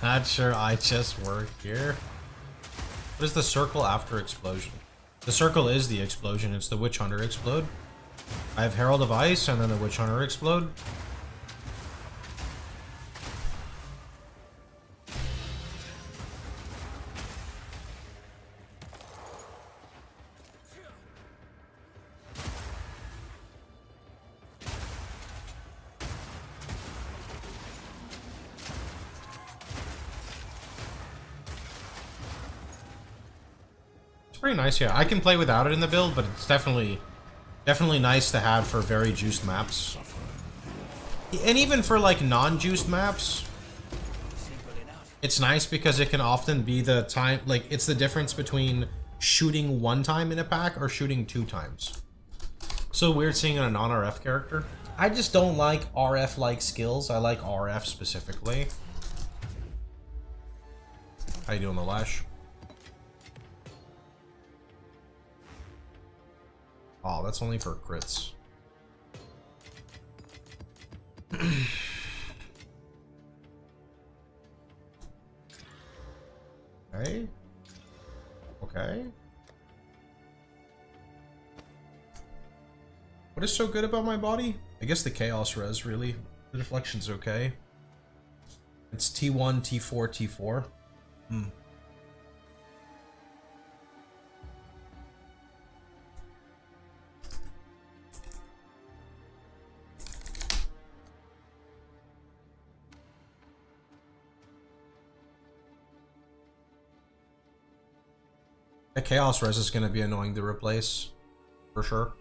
Not sure I just work here. What is the circle after explosion? The circle is the explosion. It's the Witchhunter explode. I have Herald of Ice and then the Witchhunter explode. Pretty nice, yeah. I can play without it in the build, but it's definitely nice to have for very juiced maps. And even for like non-juiced maps, it's nice because it can often be the time, like it's the difference between shooting 1 time in a pack or shooting 2 times. So weird seeing a non-RF character. I just don't like RF-like skills. I like RF specifically. How you doing, the Lash? Oh, that's only for crits. Okay. Okay. What is so good about my body? I guess the chaos res, really. The deflection's okay. It's T1, T4, T4. Hmm. The chaos res is going to be annoying to replace, for sure.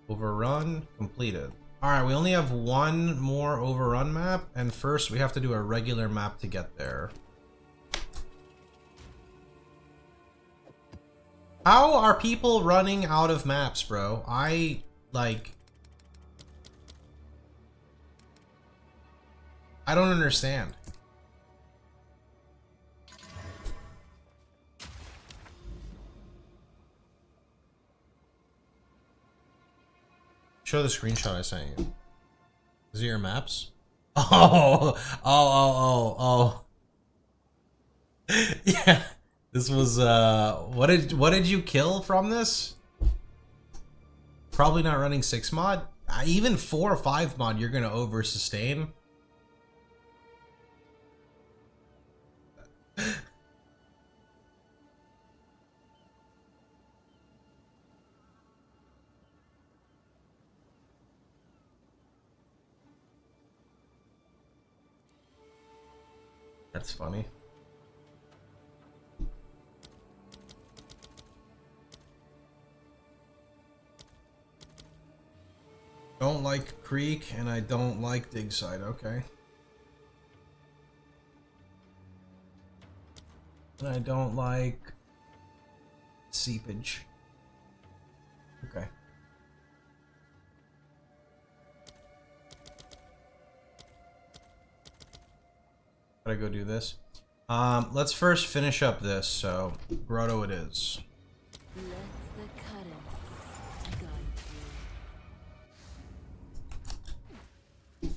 Overrun completed. Alright, we only have one more overrun map, and first we have to do a regular map to get there. How are people running out of maps, bro? I don't understand. Show the screenshot I sent you. Is it your maps? Oh. Yeah. This was what did you kill from this? Probably not running 6 mod. Even 4 or 5 mod you're gonna over sustain. That's funny. Don't like Creek and I don't like Dig Site, okay. And I don't like Seepage. Okay. Gotta go do this. Let's first finish up this, so Grotto it is. Let the cuttings guide you.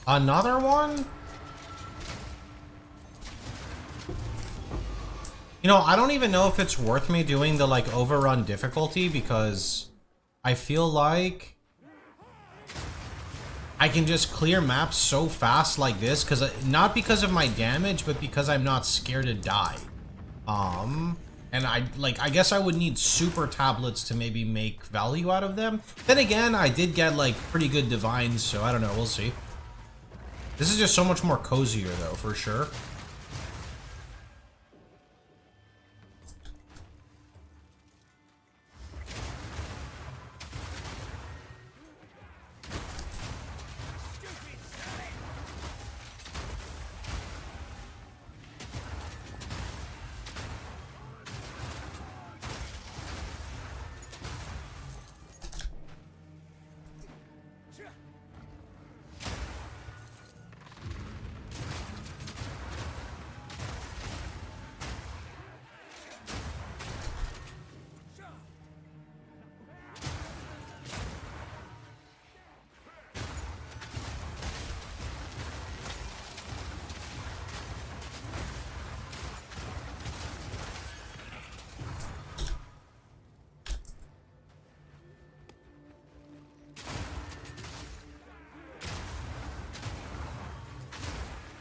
Another one? You know, I don't even know if it's worth me doing the, like, overrun difficulty, because I feel like I can just clear maps so fast like this, because not because of my damage, but because I'm not scared to die. And I guess I would need super tablets to maybe make value out of them. Then again, I did get, like, pretty good divines, so I don't know, we'll see. This is just so much more cozier, though, for sure.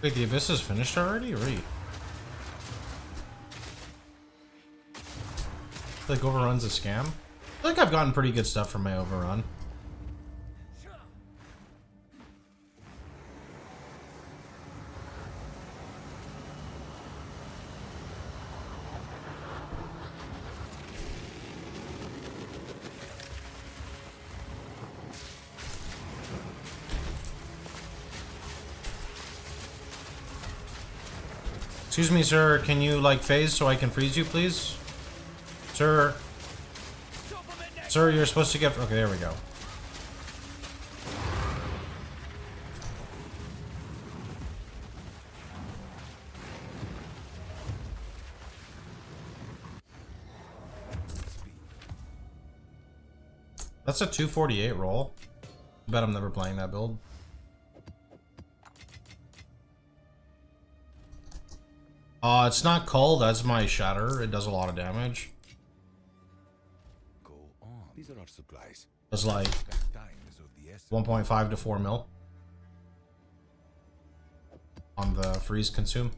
Wait, the Abyss is finished already? Right. Like, overrun's a scam? I feel like I've gotten pretty good stuff from my overrun. Excuse me, sir. Can you, like, phase so I can freeze you, please? Sir. Sir, you're supposed to get... Okay, there we go. That's a 248 roll. I bet I'm never playing that build. It's not cold. That's my Shatter. It does a lot of damage. Go on. These are our supplies. It's like Time is of the essence. 1.5 to 4 mil on the freeze consume.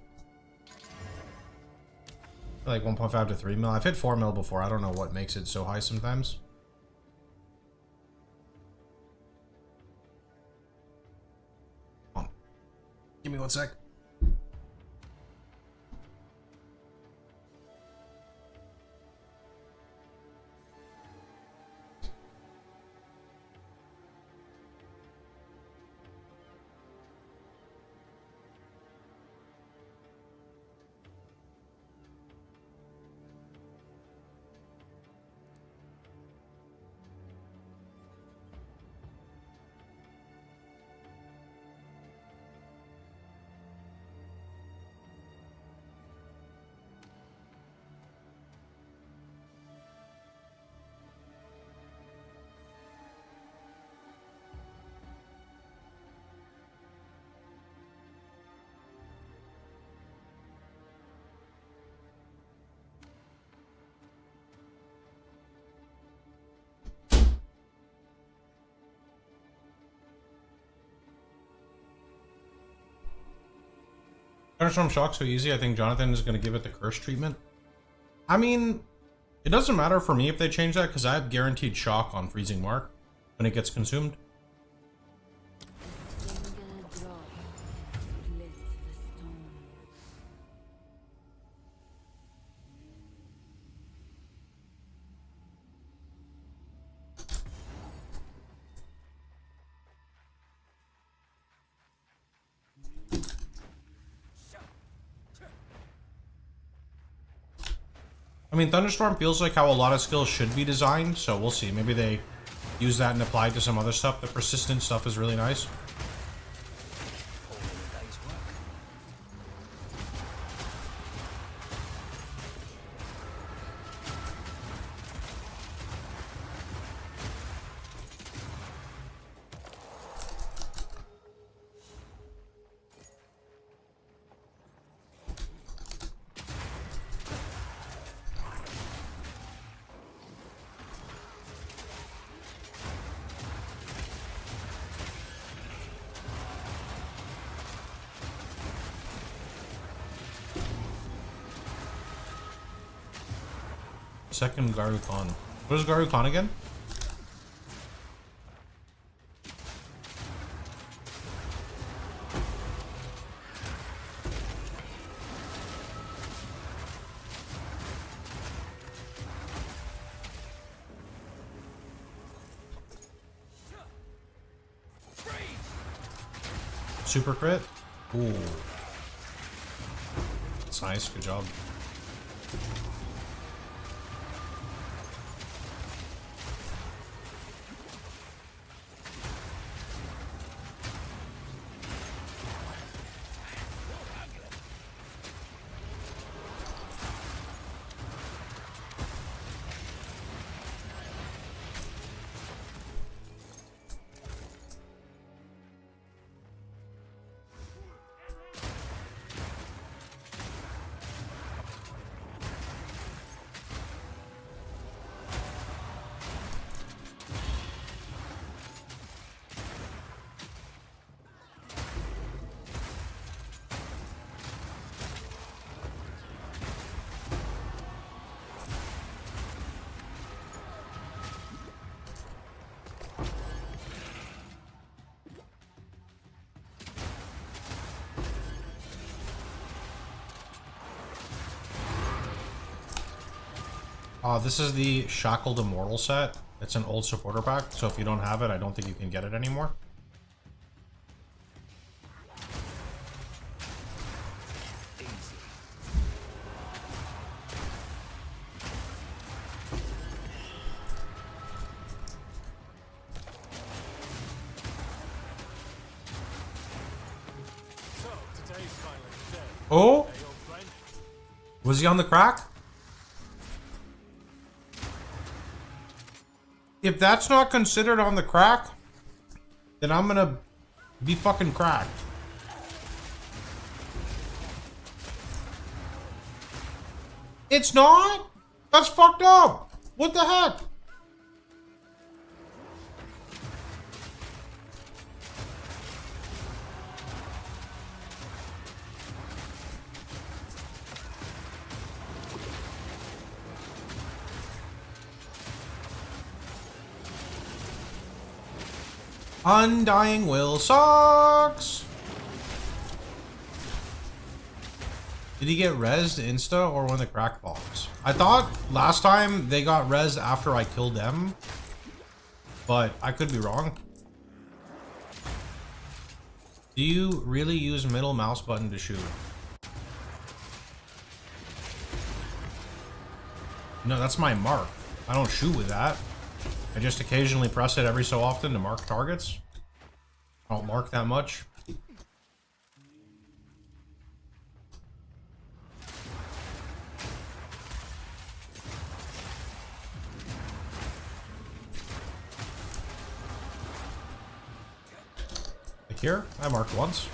Like 1.5 to 3 mil. I've hit 4 mil before. I don't know what makes it so high sometimes. Hold on. Give me 1 sec. Thunderstorm Shock so easy. I think Jonathan is going to give it the curse treatment. I mean, it doesn't matter for me if they change that because I have guaranteed shock on Freezing Mark when it gets consumed. Single drop split the stone. I mean, Thunderstorm feels like how a lot of skills should be designed, so we'll see. Maybe they use that and apply it to some other stuff. The persistent stuff is really nice. Second Garu Khan. What is Garu Khan again? Super crit? Ooh. That's nice, good job. This is the Shackled Immortal set. It's an old supporter pack, so if you don't have it, I don't think you can get it anymore. Oh? Was he on the crack? If that's not considered on the crack, then I'm gonna be fucking cracked. It's not? That's fucked up. What the heck? Undying Will sucks. Did he get rezzed insta or when the crack box? I thought last time they got rezzed after I killed them, but I could be wrong. Do you really use middle mouse button to shoot? No, that's my mark. I don't shoot with that. I just occasionally press it every so often to mark targets. I don't mark that much. Like here, I marked once.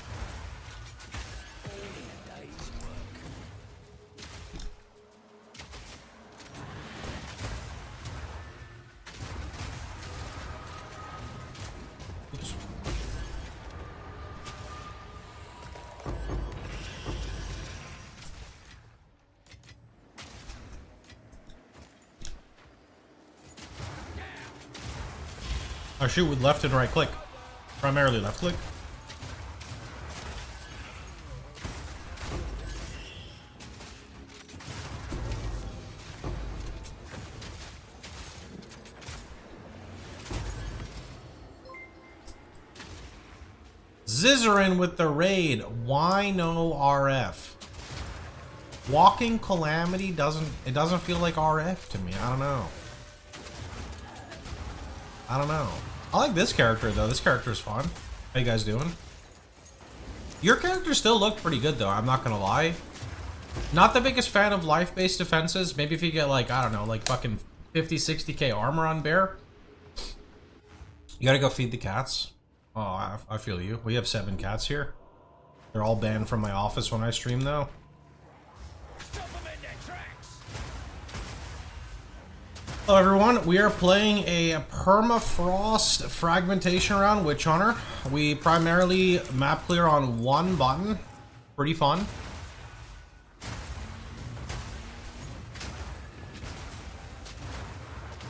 I shoot with left and right click. Primarily left click. Zizarin with the raid. Why no RF? Walking Calamity doesn't feel like RF to me. I don't know. I don't know. I like this character though. This character is fun. How you guys doing? Your character still looked pretty good though, I'm not gonna lie. Not the biggest fan of life-based defenses. Maybe if you get like, I don't know, like fucking 50, 60k armor on Bear. You gotta go feed the cats. Oh, I feel you. We have 7 cats here. They're all banned from my office when I stream though. Hello everyone, we are playing a permafrost fragmentation round, Witchhunter. We primarily map clear on one button. Pretty fun.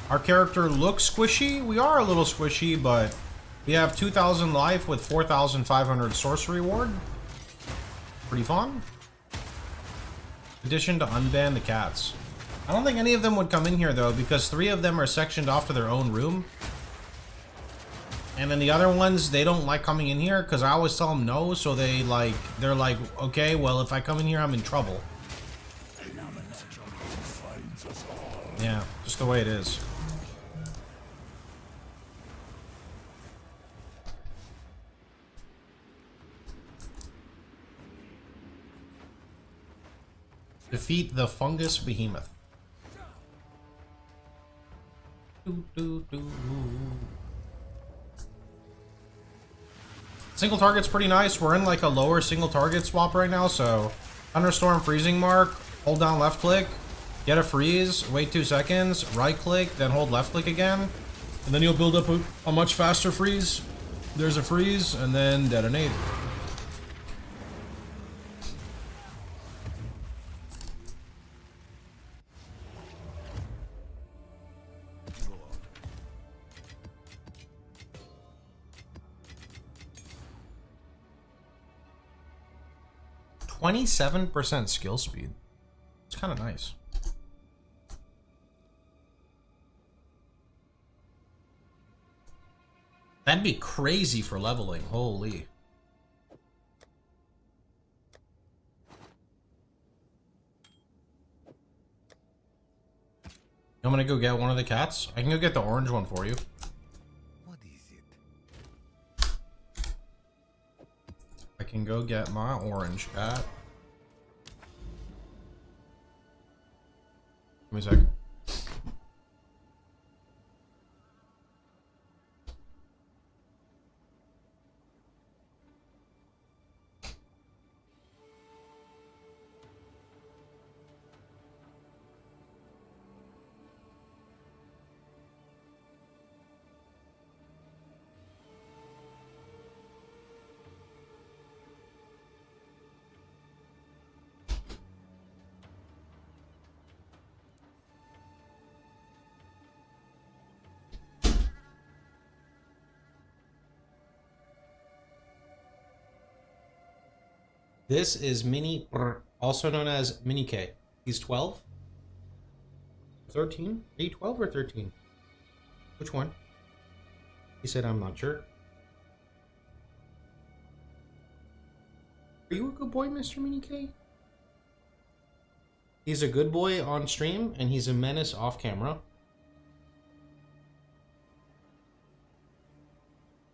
Our character looks squishy. We are a little squishy, but we have 2,000 life with 4,500 sorcery ward. Pretty fun. Addition to unban the cats. I don't think any of them would come in here though, because 3 of them are sectioned off to their own room. And then the other ones, they don't like coming in here because I always tell them no, so they're like, okay, well, if I come in here, I'm in trouble. Yeah, just the way it is. Defeat the fungus behemoth. Single target's pretty nice. We're in like a lower single target swap right now, so thunderstorm, freezing mark, hold down left click, get a freeze, wait 2 seconds, right click, then hold left click again, and then you'll build up a much faster freeze. There's a freeze, and then detonate. %27 skill speed. It's kind of nice. That'd be crazy for leveling. Holy. I'm gonna go get one of the cats. I can go get the orange one for you. What is it? I can go get my orange cat. Give me a sec. This is Mini, also known as Mini K. He's 12? 13? Are you 12 or 13? Which one? He said, I'm not sure. Are you a good boy, Mr. Mini K? He's a good boy on stream, and he's a menace off camera.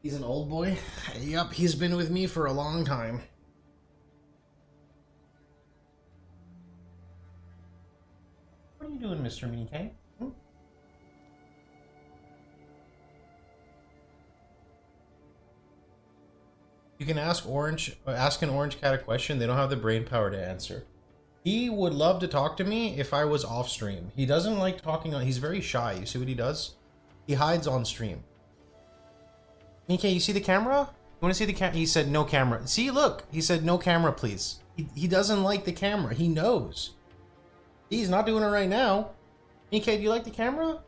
He's an old boy? Yup, he's been with me for a long time. What are you doing, Mr. Mini K? Hmm? You can ask an orange cat a question. They don't have the brain power to answer. He would love to talk to me if I was off stream. He doesn't like talking on. He's very shy. You see what he does? He hides on stream. Mini K, you see the camera? You want to see the camera? He said no camera. See, look. He said no camera, please. He doesn't like the camera. He knows. He's not doing it right now. Mini-K, do you like the camera?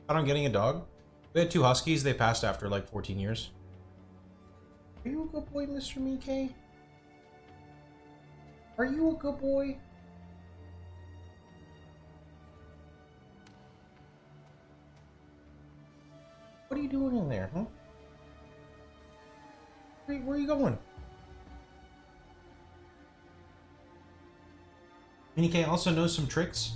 I'm getting a dog. We had 2 huskies. They passed after like 14 years. Are you a good boy, Mr. Mini-K? Are you a good boy? What are you doing in there, huh? Where are you going? Mini-K also knows some tricks.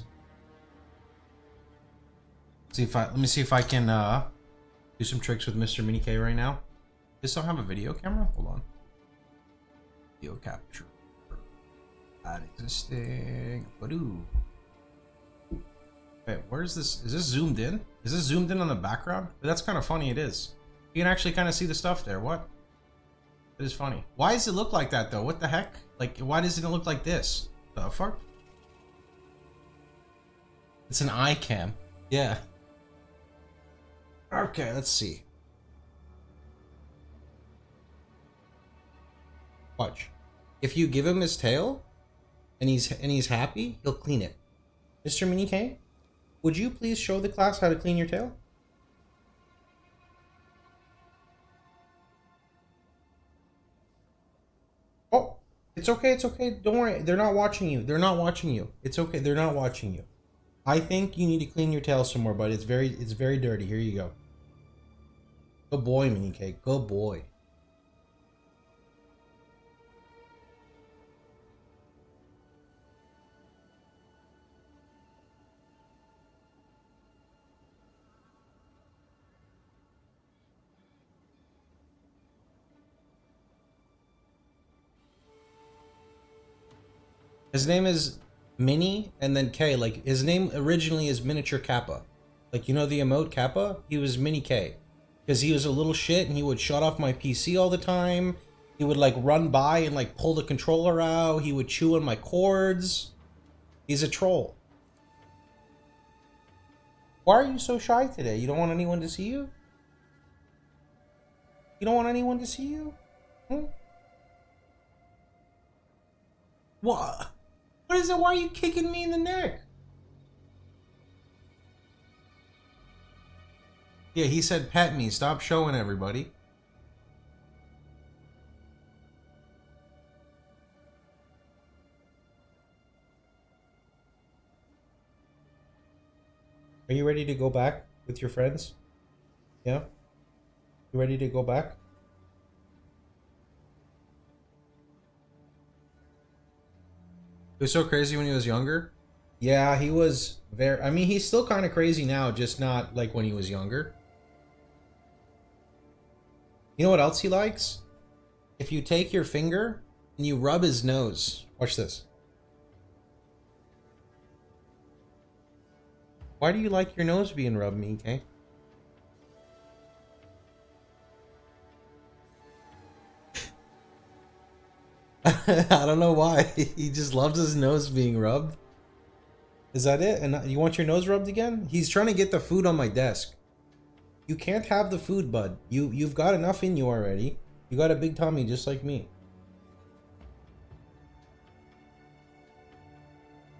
Let me see if I can do some tricks with Mr. Mini-K right now. Does this have a video camera? Hold on. Video capture. Add existing. Badoo. Wait, where's this? Is this zoomed in? Is this zoomed in on the background? That's kind of funny, it is. You can actually kind of see the stuff there. What? It is funny. Why does it look like that though? What the heck? Like, why does it look like this? The fuck? It's an eye cam. Yeah. Okay, let's see. Watch. If you give him his tail and he's happy, he'll clean it. Mr. Mini-K, would you please show the class how to clean your tail? Oh, it's okay, it's okay. Don't worry. They're not watching you. They're not watching you. It's okay. They're not watching you. I think you need to clean your tail some more, but it's very dirty. Here you go. Good boy, Mini-K. Good boy. His name is Mini and then K. Like, his name originally is Miniature Kappa. Like, you know the emote Kappa? He was Mini K. Because he was a little shit and he would shut off my PC all the time. He would, like, run by and, like, pull the controller out. He would chew on my cords. He's a troll. Why are you so shy today? You don't want anyone to see you? You don't want anyone to see you? Hmm? What? What is it? Why are you kicking me in the neck? Yeah, he said pet me. Stop showing everybody. Are you ready to go back with your friends? Yeah? You ready to go back? He was so crazy when he was younger. Yeah, he was very... I mean, he's still kind of crazy now, just not like when he was younger. You know what else he likes? If you take your finger and you rub his nose. Watch this. Why do you like your nose being rubbed, Mike? I don't know why. He just loves his nose being rubbed. Is that it? And you want your nose rubbed again? He's trying to get the food on my desk. You can't have the food, bud. You've got enough in you already. You got a big tummy just like me.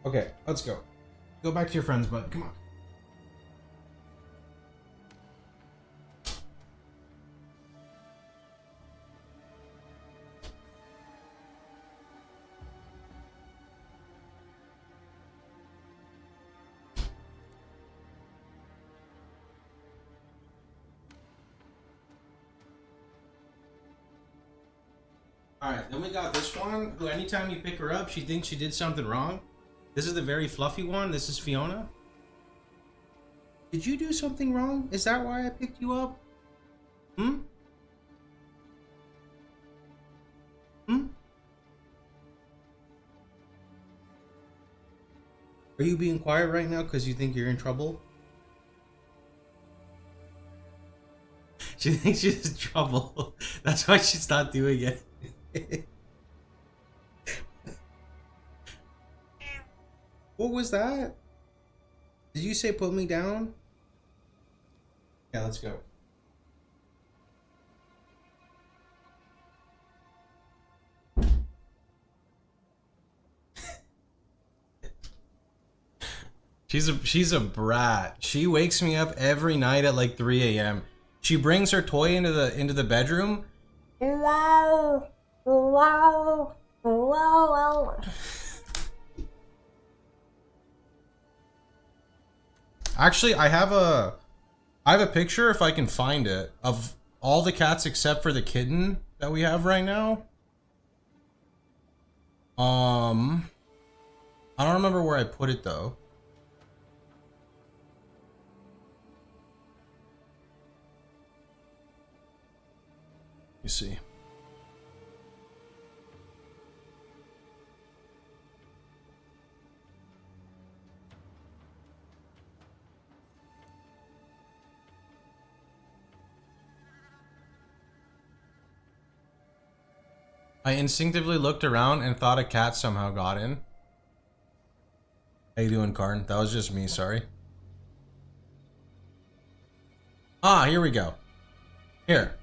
Okay, let's go. Go back to your friends, bud. Come on. Alright, then we got this one, who anytime you pick her up, she thinks she did something wrong. This is the very fluffy one. This is Fiona. Did you do something wrong? Is that why I picked you up? Hmm? Hmm? Are you being quiet right now because you think you're in trouble? She thinks she's in trouble. That's why she's not doing it. What was that? Did you say put me down? Yeah, let's go. She's a brat. She wakes me up every night at like 3 a.m. She brings her toy into the bedroom. Wow. Wow. Wow. Actually, I have a picture, if I can find it, of all the cats except for the kitten that we have right now. I don't remember where I put it though. You see. I instinctively looked around and thought a cat somehow got in. How you doing, Karn? That was just me, sorry. Ah, here we go. Here.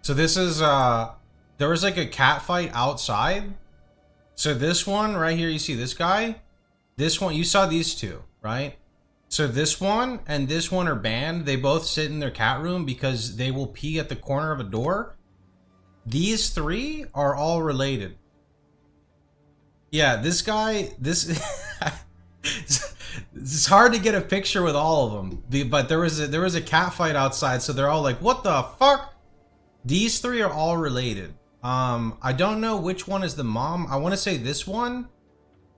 So this is, there was like a cat fight outside. So this one right here, you see this guy? This one, you saw these two, right? So this one and this one are banned. They both sit in their cat room because they will pee at the corner of a door. These three are all related. Yeah, this guy, this it's hard to get a picture with all of them. But there was a cat fight outside, so they're all like, "What the fuck?" These three are all related. I don't know which one is the mom. I want to say this one,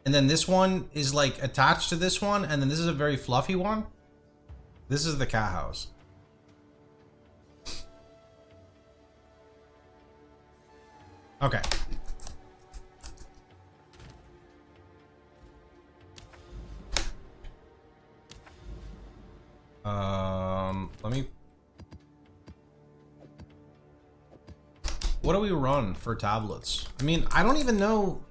and then this one is like attached to this one, and then this is a very fluffy one. This is the cat house. Okay. Let me... What do we run for tablets? I mean, I don't even know...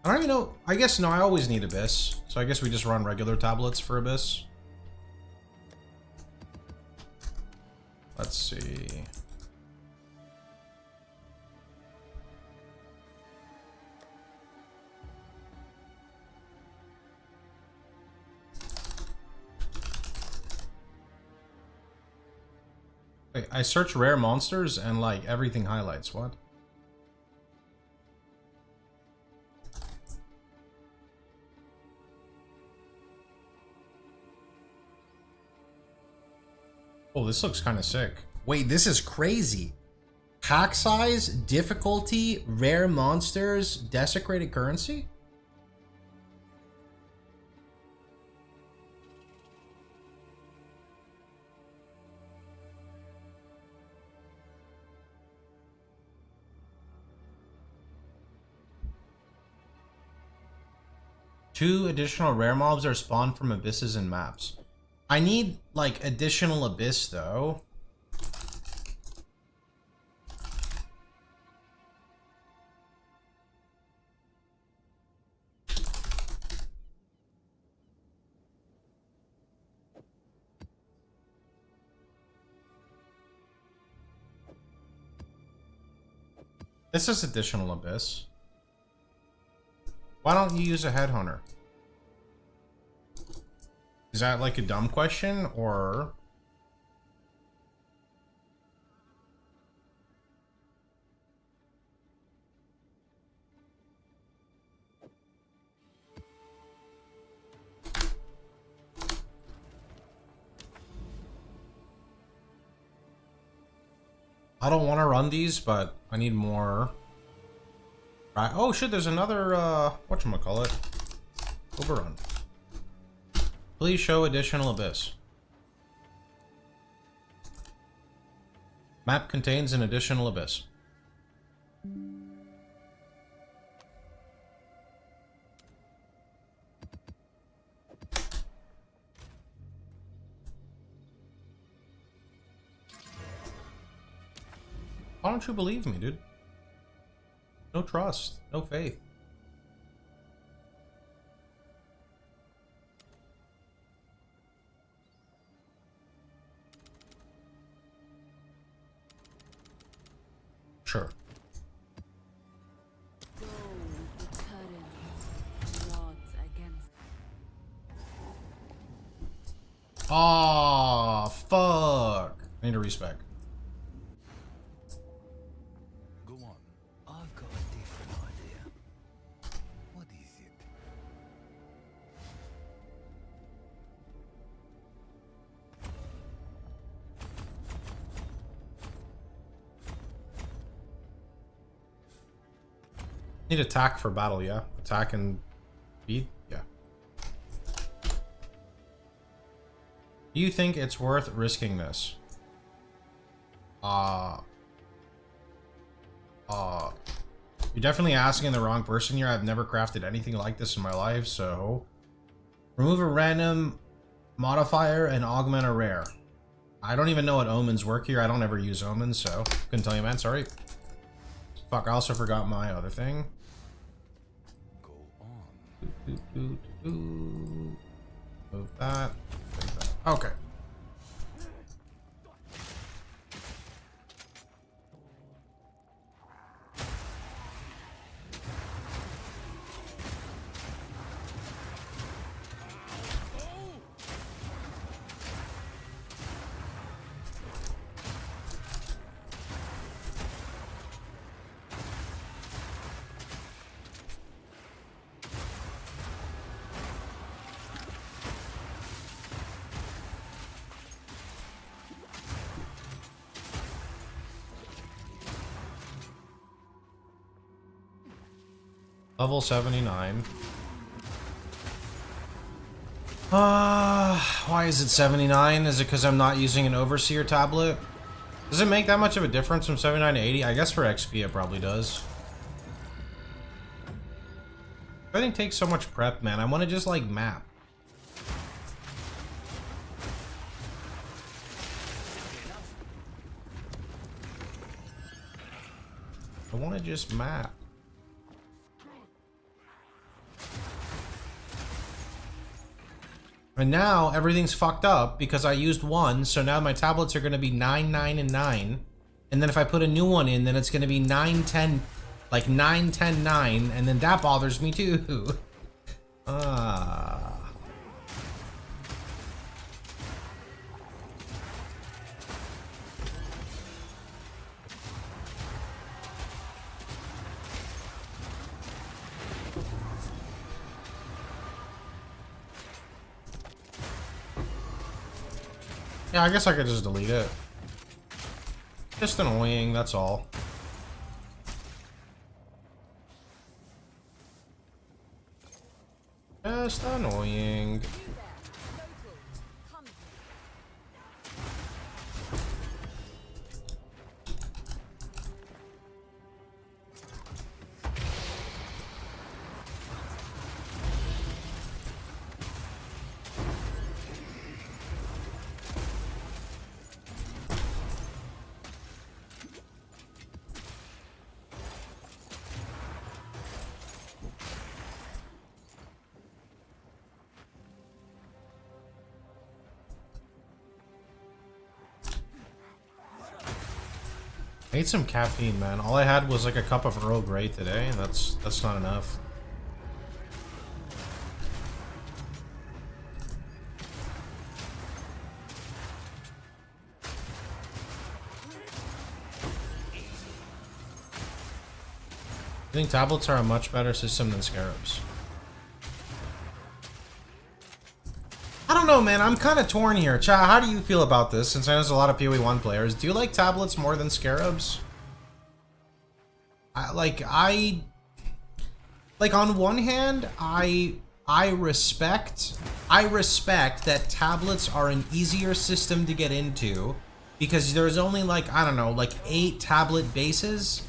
I guess, no, I always need Abyss. So I guess we just run regular tablets for Abyss. Let's see... Wait, I search rare monsters and like everything highlights. What? Oh, this looks kind of sick. Wait, this is crazy. Pack size, difficulty, rare monsters, desecrated currency? 2 additional rare mobs are spawned from abysses and maps. I need, like, additional abyss, though. This is additional abyss. Why don't you use a headhunter? Is that like a dumb question, or? I don't want to run these, but I need more. Right. Oh shit, there's another, whatchamacallit? Overrun. Please show additional abyss. Map contains an additional abyss. Why don't you believe me, dude? No trust, no faith. Sure. Go with the current, not against. Oh, fuck. I need to respec. Go on. I've got a different idea. What is it? Need attack for battle, yeah? Attack and speed? Yeah. Do you think it's worth risking this? You're definitely asking the wrong person here. I've never crafted anything like this in my life, so... Remove a random modifier and augment a rare. I don't even know what omens work here. I don't ever use omens, so... Couldn't tell you, man. Sorry. Fuck, I also forgot my other thing. Go on. Move that. Take that. Okay. Level 79. Why is it 79? Is it because I'm not using an Overseer tablet? Does it make that much of a difference from 79 to 80? I guess for XP it probably does. Everything takes so much prep, man. I want to just, like, map. I want to just map. And now everything's fucked up because I used one, so now my tablets are going to be 9, 9, and 9. And then if I put a new one in, then it's going to be 9, 10, like 9, 10, 9, and then that bothers me too. Yeah, I guess I could just delete it. Just annoying, that's all. Just annoying. I ate some caffeine, man. All I had was like a cup of Earl Grey today, and that's not enough. I think tablets are a much better system than scarabs. I don't know, man. I'm kind of torn here. Cha, how do you feel about this? Since I know there's a lot of PoE1 players, do you like tablets more than scarabs? Like on one hand, I respect that tablets are an easier system to get into because there's only like, I don't know, like 8 tablet bases,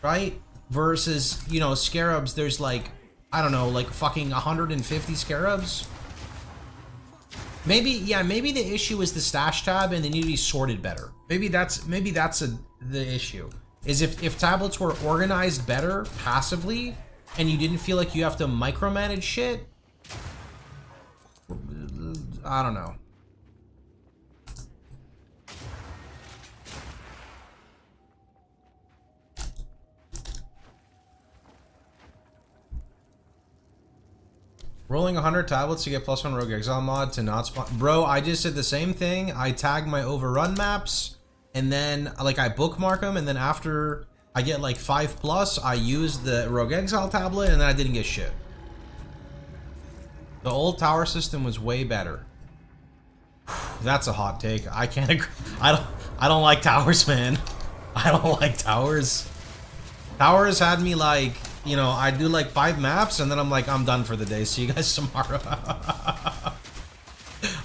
right? Versus, you know, scarabs, there's like, I don't know, like fucking 150 scarabs. Maybe, yeah, maybe the issue is the stash tab and they need to be sorted better. Maybe that's the issue. Is if tablets were organized better passively and you didn't feel like you have to micromanage shit. I don't know. Rolling 100 tablets to get +1 Rogue Exile mod to not spawn. Bro, I just did the same thing. I tag my overrun maps, and then like I bookmark them, and then after I get like 5+, I use the Rogue Exile tablet, and then I didn't get shit. The old tower system was way better. That's a hot take. I can't agree. I don't like towers, man. I don't like towers. Towers had me like, you know, I do like 5 maps and then I'm like, I'm done for the day. See you guys tomorrow.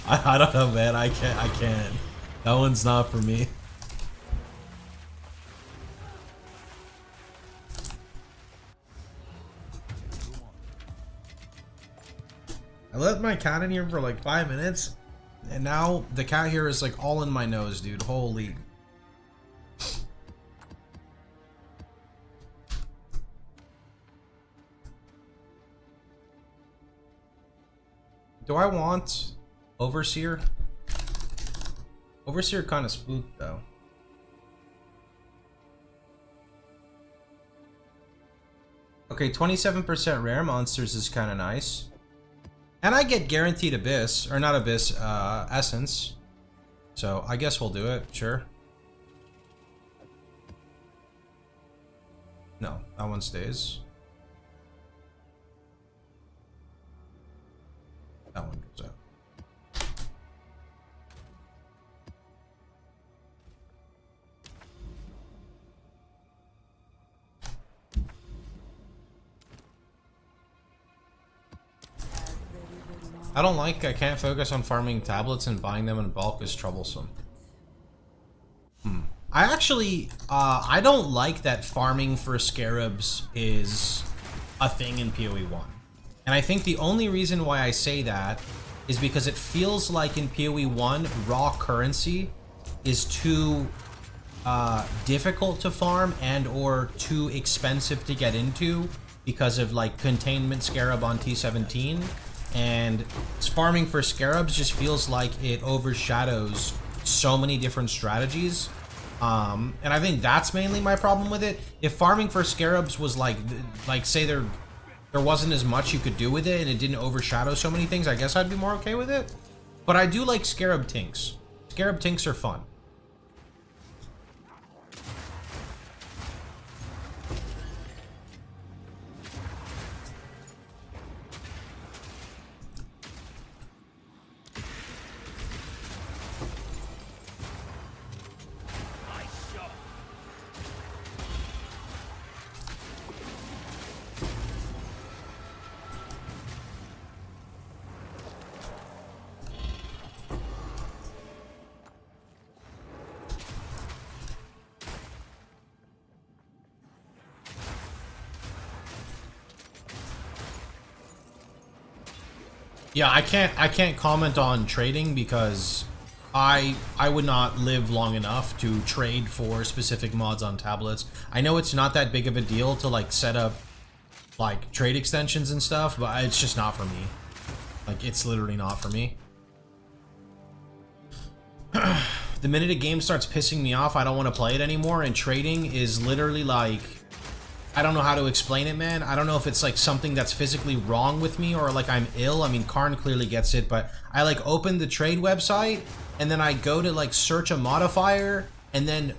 I don't know, man. I can't. That one's not for me. I let my cat in here for like 5 minutes and now the cat here is like all in my nose, dude. Holy. Do I want Overseer? Overseer kind of spooked though. Okay, 27% rare monsters is kind of nice. And I get guaranteed Abyss, or not Abyss, Essence. So I guess we'll do it, sure. No, that one stays. That one goes out. I can't focus on farming tablets and buying them in bulk is troublesome. I actually, I don't like that farming for scarabs is a thing in PoE1. And I think the only reason why I say that is because it feels like in PoE1, raw currency is too difficult to farm and or too expensive to get into because of like containment scarab on T17. And farming for scarabs just feels like it overshadows so many different strategies. And I think that's mainly my problem with it. If farming for scarabs was like say there wasn't as much you could do with it and it didn't overshadow so many things, I guess I'd be more okay with it. But I do like scarab tinks. Scarab tinks are fun. Yeah, I can't comment on trading because I would not live long enough to trade for specific mods on tablets. I know it's not that big of a deal to like set up like trade extensions and stuff, but it's just not for me. Like it's literally not for me. the minute a game starts pissing me off, I don't want to play it anymore. And trading is literally like, I don't know how to explain it, man. I don't know if it's like something that's physically wrong with me or like I'm ill. I mean, Karn clearly gets it, but I like open the trade website and then I go to like search a modifier and then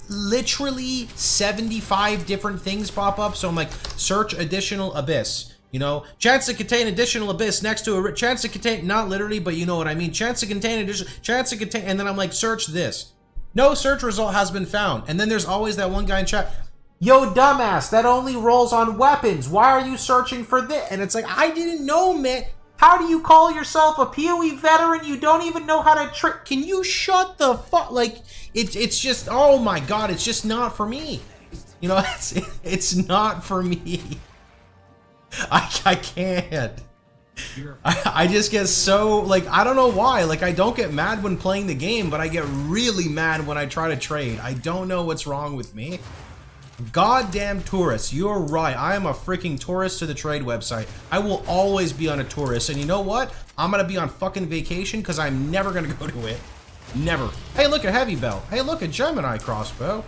literally 75 different things pop up. So I'm like, search additional abyss. You know, chance to contain additional abyss next to a chance to contain, not literally, but you know what I mean. Chance to contain additional, chance to contain, and then I'm like, search this. No search result has been found. And then there's always that one guy in chat, yo, dumbass, that only rolls on weapons. Why are you searching for this? And it's like, I didn't know, man. How do you call yourself a PoE veteran? You don't even know how to trick. Can you shut the fuck? Like, it's just, oh my God, it's just not for me. You know, it's not for me. I can't. I just get so, like, I don't know why. Like, I don't get mad when playing the game, but I get really mad when I try to trade. I don't know what's wrong with me. Goddamn tourists. You're right. I am a freaking tourist to the trade website. I will always be on a tourist. And you know what? I'm going to be on fucking vacation because I'm never going to go to it. Never. Hey, look, a heavy belt. Hey, look, a Gemini crossbow.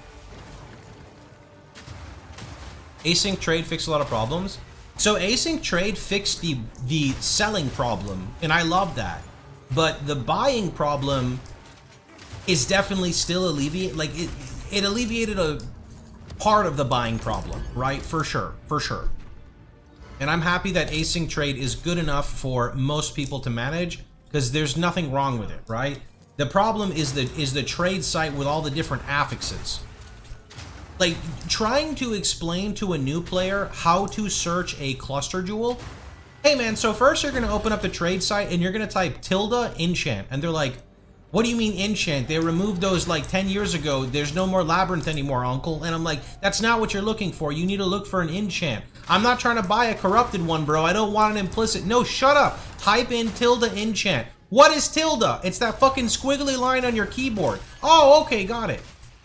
Async trade fixed a lot of problems. So async trade fixed the selling problem, and I love that. But the buying problem is definitely still alleviated. Like it alleviated a part of the buying problem, right? For sure, for sure. And I'm happy that async trade is good enough for most people to manage because there's nothing wrong with it, right? The problem is the trade site with all the different affixes. Like, trying to explain to a new player how to search a cluster jewel. Hey man, so first you're gonna open up the trade site and you're gonna type tilde enchant. And they're like, what do you mean enchant? They removed those like 10 years ago. There's no more labyrinth anymore, uncle. And I'm like, that's not what you're looking for. You need to look for an enchant. I'm not trying to buy a corrupted one, bro. I don't want an implicit. No, shut up. Type in tilde enchant. What is tilde? It's that fucking squiggly line on your keyboard. Oh, okay, got it.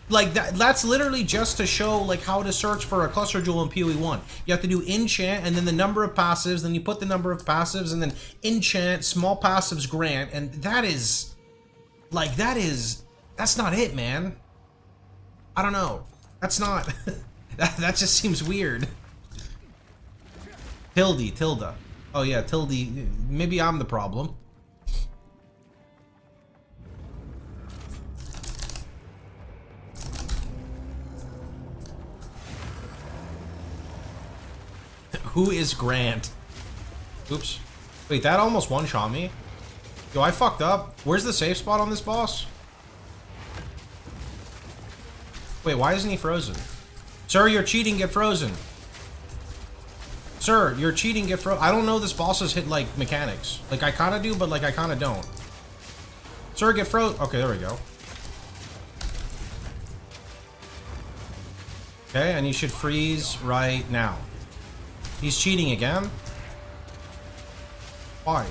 Like, that's literally just to show, like, how to search for a cluster jewel in PoE 1. You have to do enchant, and then the number of passives, then you put the number of passives, and then enchant, small passives grant, and that is, like, that's not it, man. I don't know. That's not, that just seems weird. Tilde. Oh, yeah, tilde. Maybe I'm the problem. Who is Grant? Oops. Wait, that almost one-shot me. Yo, I fucked up. Where's the safe spot on this boss? Wait, why isn't he frozen? Sir, you're cheating, get frozen. Sir, you're cheating, get frozen. I don't know this boss's hit, like, mechanics. Like, I kinda do, but, like, I kinda don't. Sir, get frozen. Okay, there we go. Okay, and you should freeze right now. He's cheating again? Why?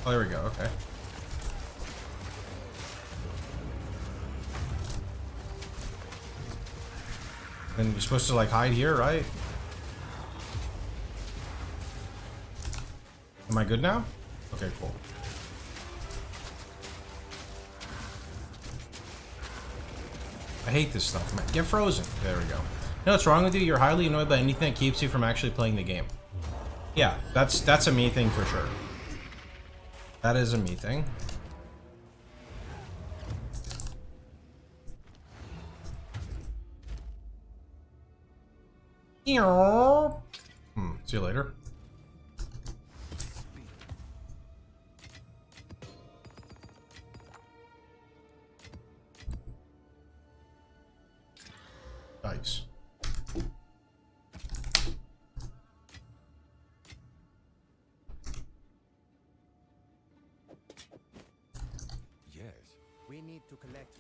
Oh, there we go, okay. And you're supposed to, like, hide here, right? Am I good now? Okay, cool. I hate this stuff, man. Get frozen. There we go. You know what's wrong with you? You're highly annoyed by anything that keeps you from actually playing the game. Yeah, that's a me thing for sure. That is a me thing. See you later. Nice. Yes. We need to collect.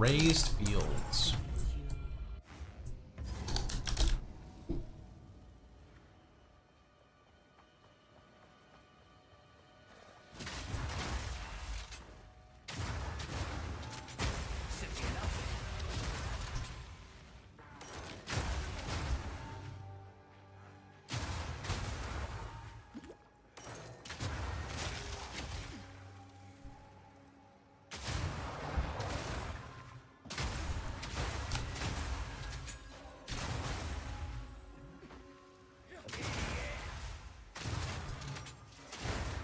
raised fields.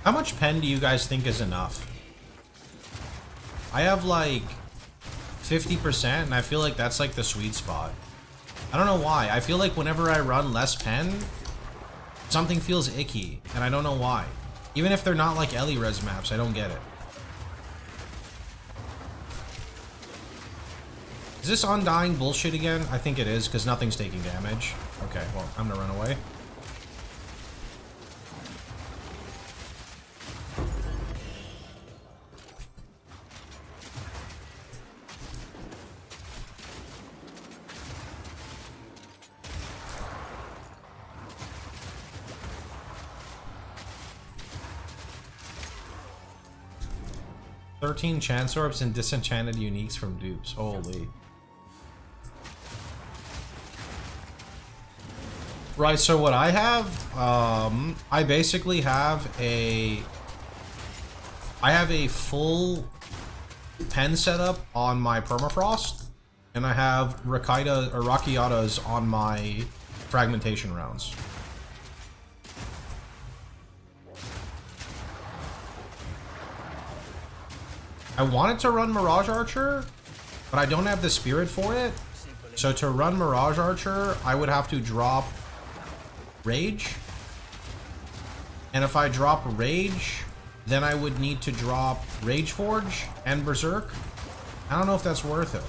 How much pen do you guys think is enough? I have like 50% and I feel like that's like the sweet spot. I don't know why. I feel like whenever I run less pen, something feels icky and I don't know why. Even if they're not like Ellie res maps, I don't get it. Is this undying bullshit again? I think it is because nothing's taking damage. Okay, well, I'm gonna run away. Chance orbs and disenchanted uniques from dupes. Holy. Right, so what I have, I basically have a full pen setup on my permafrost, and I have Rakiatas on my fragmentation rounds. I wanted to run Mirage Archer, but I don't have the spirit for it. So to run Mirage Archer, I would have to drop Rage. And if I drop Rage, then I would need to drop Rage Forge and Berserk. I don't know if that's worth it.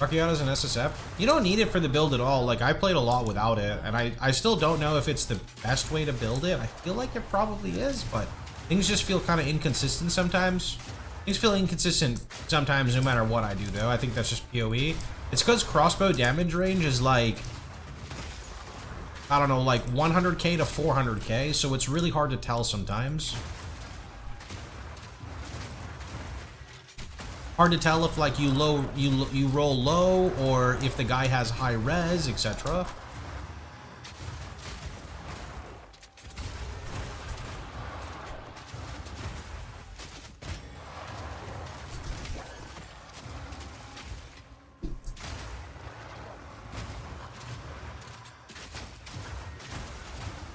Rakiata's an SSF. You don't need it for the build at all. Like, I played a lot without it, and I still don't know if it's the best way to build it. I feel like it probably is, but things just feel kind of inconsistent sometimes. Things feel inconsistent sometimes no matter what I do, though. I think that's just PoE. It's because crossbow damage range is like, I don't know, like 100k to 400k, so it's really hard to tell sometimes. Hard to tell if like you roll low or if the guy has high res, etc.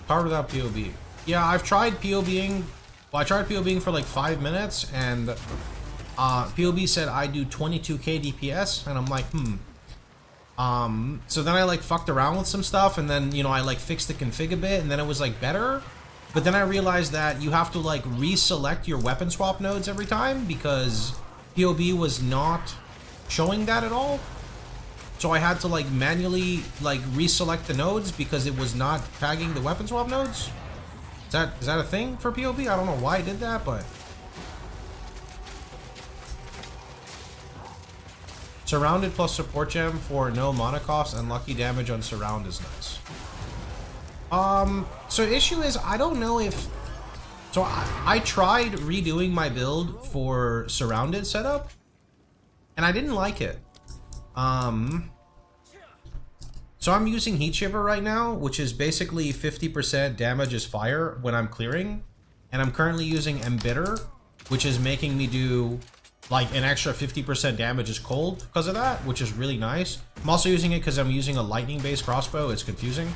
Hard without POB. Yeah, I've tried POBing. Well, I tried POBing for like 5 minutes, and POB said I do 22k DPS, and I'm like, so then I like fucked around with some stuff, and then, you know, I like fixed the config a bit, and then it was like better. But then I realized that you have to like reselect your weapon swap nodes every time because POB was not showing that at all. So I had to like manually like reselect the nodes because it was not tagging the weapon swap nodes. Is that a thing for POB? I don't know why I did that, but surrounded plus support gem for no mana cost and lucky damage on surround is nice. So issue is I don't know if I tried redoing my build for surrounded setup and I didn't like it. So I'm using Heat Shiver right now, which is basically 50% damage is fire when I'm clearing. And I'm currently using Embitter, which is making me do like an extra 50% damage is cold because of that, which is really nice. I'm also using it because I'm using a lightning-based crossbow. It's confusing.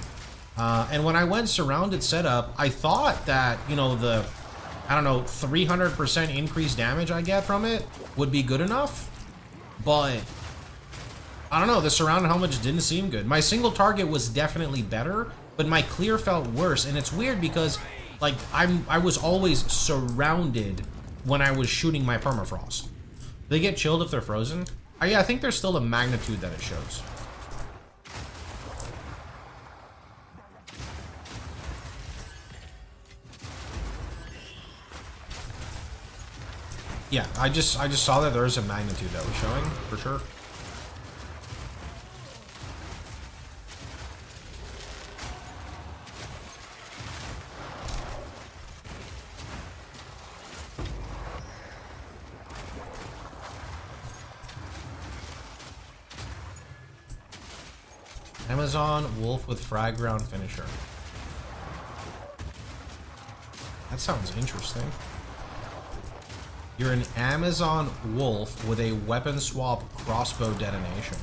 And when I went surrounded setup, I thought that, you know, the, I don't know, 300% increased damage I get from it would be good enough. But I don't know, the surrounded helmet just didn't seem good. My single target was definitely better, but my clear felt worse. And it's weird because, like, I was always surrounded when I was shooting my permafrost. They get chilled if they're frozen. Yeah, I think there's still a magnitude that it shows. Yeah, I just saw that there is a magnitude that was showing, for sure. Amazon wolf with frag round finisher. That sounds interesting. You're an Amazon wolf with a weapon swap crossbow detonation.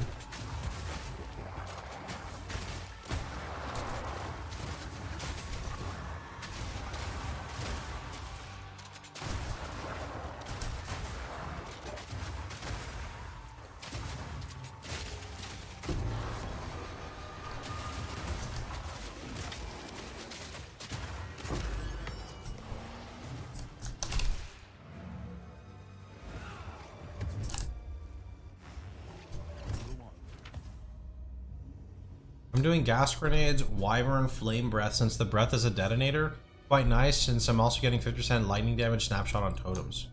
I'm doing gas grenades, wyvern, flame breath, since the breath is a detonator. Quite nice, since I'm also getting 50% lightning damage snapshot on totems.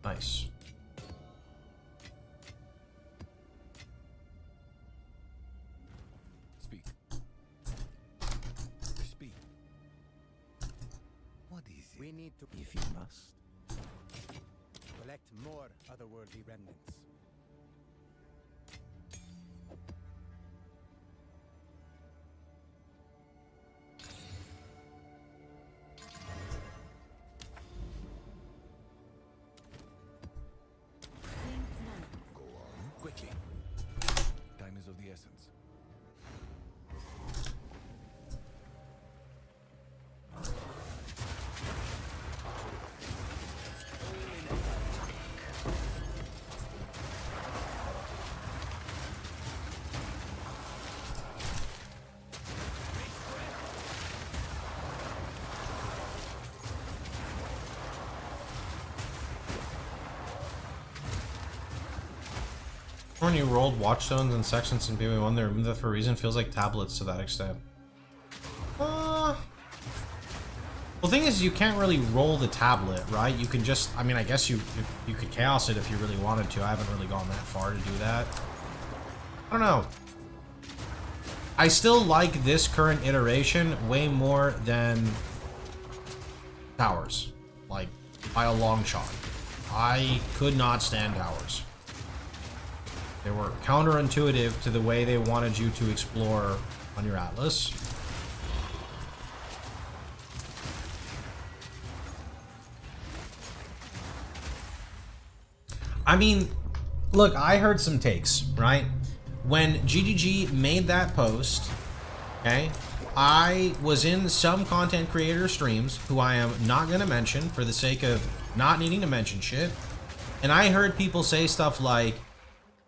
Nice. Speak. Speak. What is it? We need to If you must. collect more otherworldly remnants. Think not. Go on. Quickly. Time is of the essence. When you rolled watchstones and sections in BW1, they removed that for a reason. Feels like tablets to that extent. Well, the thing is, you can't really roll the tablet, right? You can just, I mean, I guess you could chaos it if you really wanted to. I haven't really gone that far to do that. I don't know. I still like this current iteration way more than towers, like by a long shot. I could not stand towers. They were counterintuitive to the way they wanted you to explore on your atlas. I mean, look, I heard some takes, right? When GGG made that post, okay, I was in some content creator streams who I am not going to mention for the sake of not needing to mention shit. And I heard people say stuff like,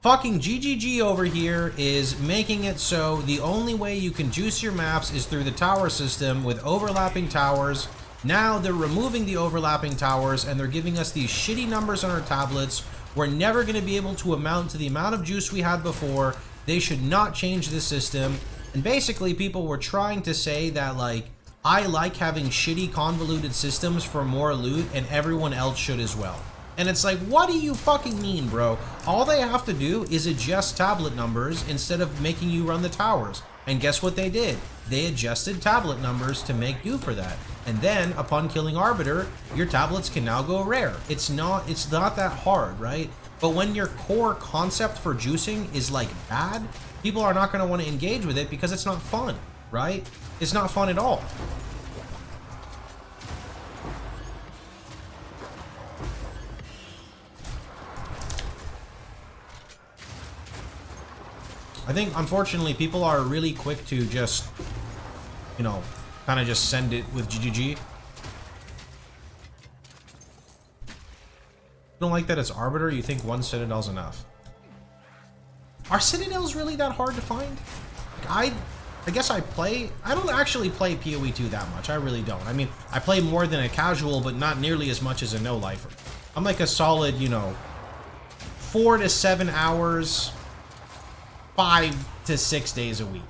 fucking GGG over here is making it so the only way you can juice your maps is through the tower system with overlapping towers. Now they're removing the overlapping towers and they're giving us these shitty numbers on our tablets. We're never going to be able to amount to the amount of juice we had before. They should not change the system. And basically people were trying to say that, like, I like having shitty convoluted systems for more loot and everyone else should as well. And it's like, what do you fucking mean, bro? All they have to do is adjust tablet numbers instead of making you run the towers. And guess what they did? They adjusted tablet numbers to make do for that. And then, upon killing Arbiter, your tablets can now go rare. It's not that hard, right? But when your core concept for juicing is, like, bad, people are not going to want to engage with it because it's not fun, right? It's not fun at all. I think, unfortunately, people are really quick to just, you know, kind of just send it with GGG. You don't like that it's Arbiter? You think one Citadel's enough? Are Citadels really that hard to find? I guess I don't actually play PoE 2 that much. I really don't. I mean, I play more than a casual, but not nearly as much as a no-lifer. I'm like a solid, you know, 4 to 7 hours, 5 to 6 days a week.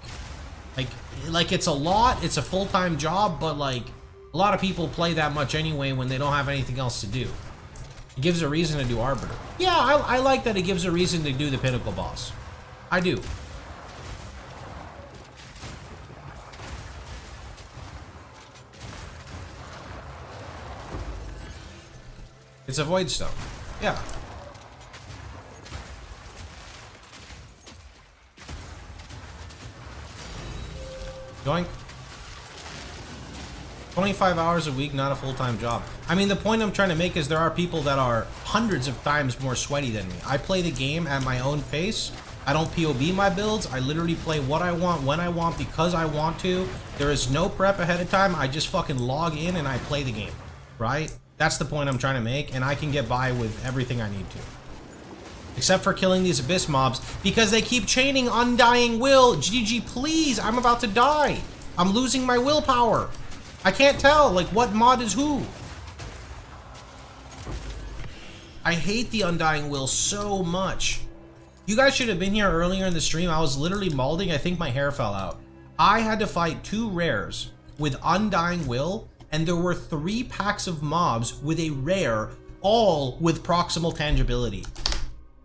Like it's a lot, it's a full-time job, but like a lot of people play that much anyway when they don't have anything else to do. It gives a reason to do Arbiter. Yeah, I like that it gives a reason to do the Pinnacle boss. I do. It's a Void Stone. Yeah. Yoink. 25 hours a week, not a full-time job. I mean, the point I'm trying to make is there are people that are hundreds of times more sweaty than me. I play the game at my own pace. I don't POB my builds. I literally play what I want, when I want, because I want to. There is no prep ahead of time. I just fucking log in and I play the game, right? That's the point I'm trying to make, and I can get by with everything I need to. Except for killing these Abyss mobs, because they keep chaining Undying Will. GG, please, I'm about to die. I'm losing my willpower. I can't tell, like, what mod is who. I hate the Undying Will so much. You guys should have been here earlier in the stream. I was literally malding. I think my hair fell out. I had to fight 2 rares with Undying Will, and there were 3 packs of mobs with a rare, all with proximal tangibility.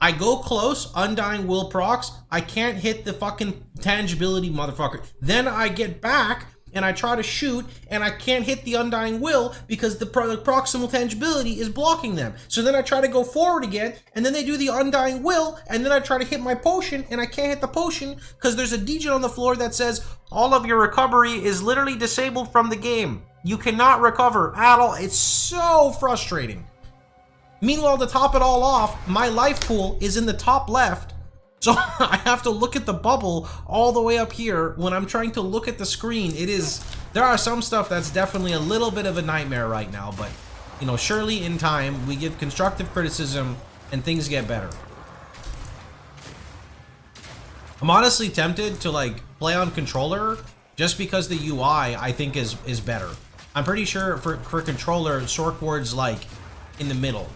I go close, Undying Will procs, I can't hit the fucking tangibility, motherfucker. Then I get back, and I try to shoot, and I can't hit the Undying Will because the proximal tangibility is blocking them. So then I try to go forward again, and then they do the Undying Will, and then I try to hit my potion, and I can't hit the potion because there's a degen on the floor that says, all of your recovery is literally disabled from the game. You cannot recover at all. It's so frustrating. Meanwhile, to top it all off, my life pool is in the top left, so I have to look at the bubble all the way up here when I'm trying to look at the screen. There are some stuff that's definitely a little bit of a nightmare right now, but, you know, surely in time, we give constructive criticism and things get better. I'm honestly tempted to, like, play on controller just because the UI, I think, is better. I'm pretty sure for controller, Sorkward's, like, in the middle.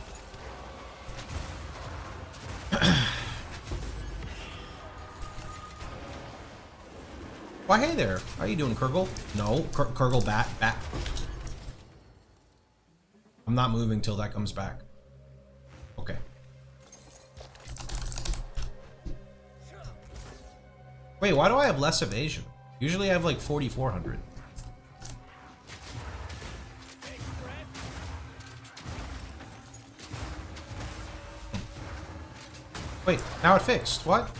Why, hey there. How you doing, Kurgle? No, Kurgle, bat. I'm not moving till that comes back. Okay. Wait, why do I have less evasion? Usually I have like 4,400. Wait, now it fixed. What?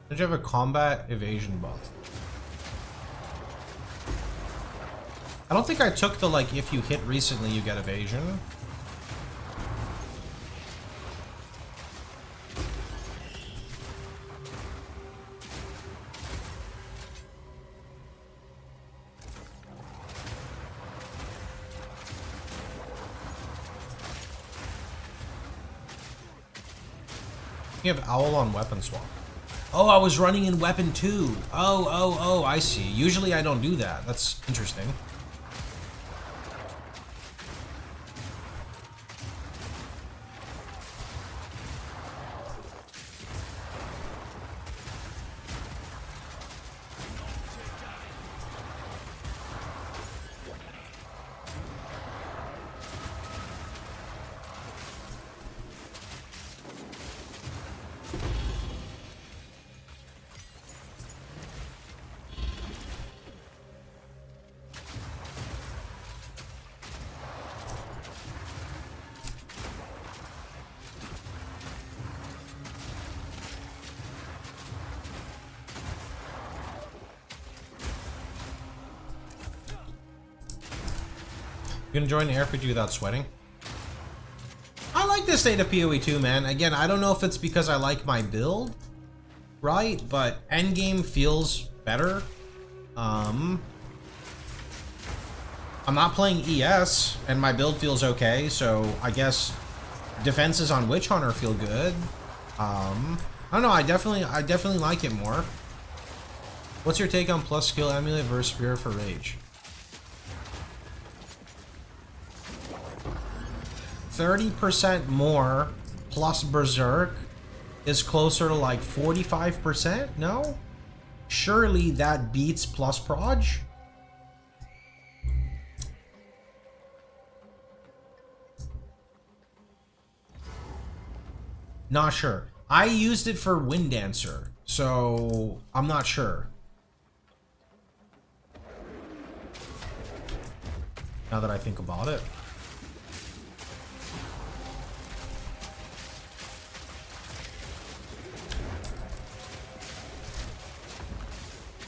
Did you have a combat evasion buff? I don't think I took the, like, if you hit recently you get evasion. You have Owl on weapon swap. Oh, I was running in weapon 2. Oh, I see. Usually I don't do that. That's interesting. You can join the RPG without sweating. I like this state of PoE too, man. Again, I don't know if it's because I like my build, right? But endgame feels better. I'm not playing ES, and my build feels okay, so I guess defenses on Witchhunter feel good. I don't know. I definitely like it more. What's your take on plus skill amulet versus spear for rage? 30% more plus berserk is closer to like 45%? No? Surely that beats plus proj? Not sure. I used it for Wind Dancer, so I'm not sure. Now that I think about it.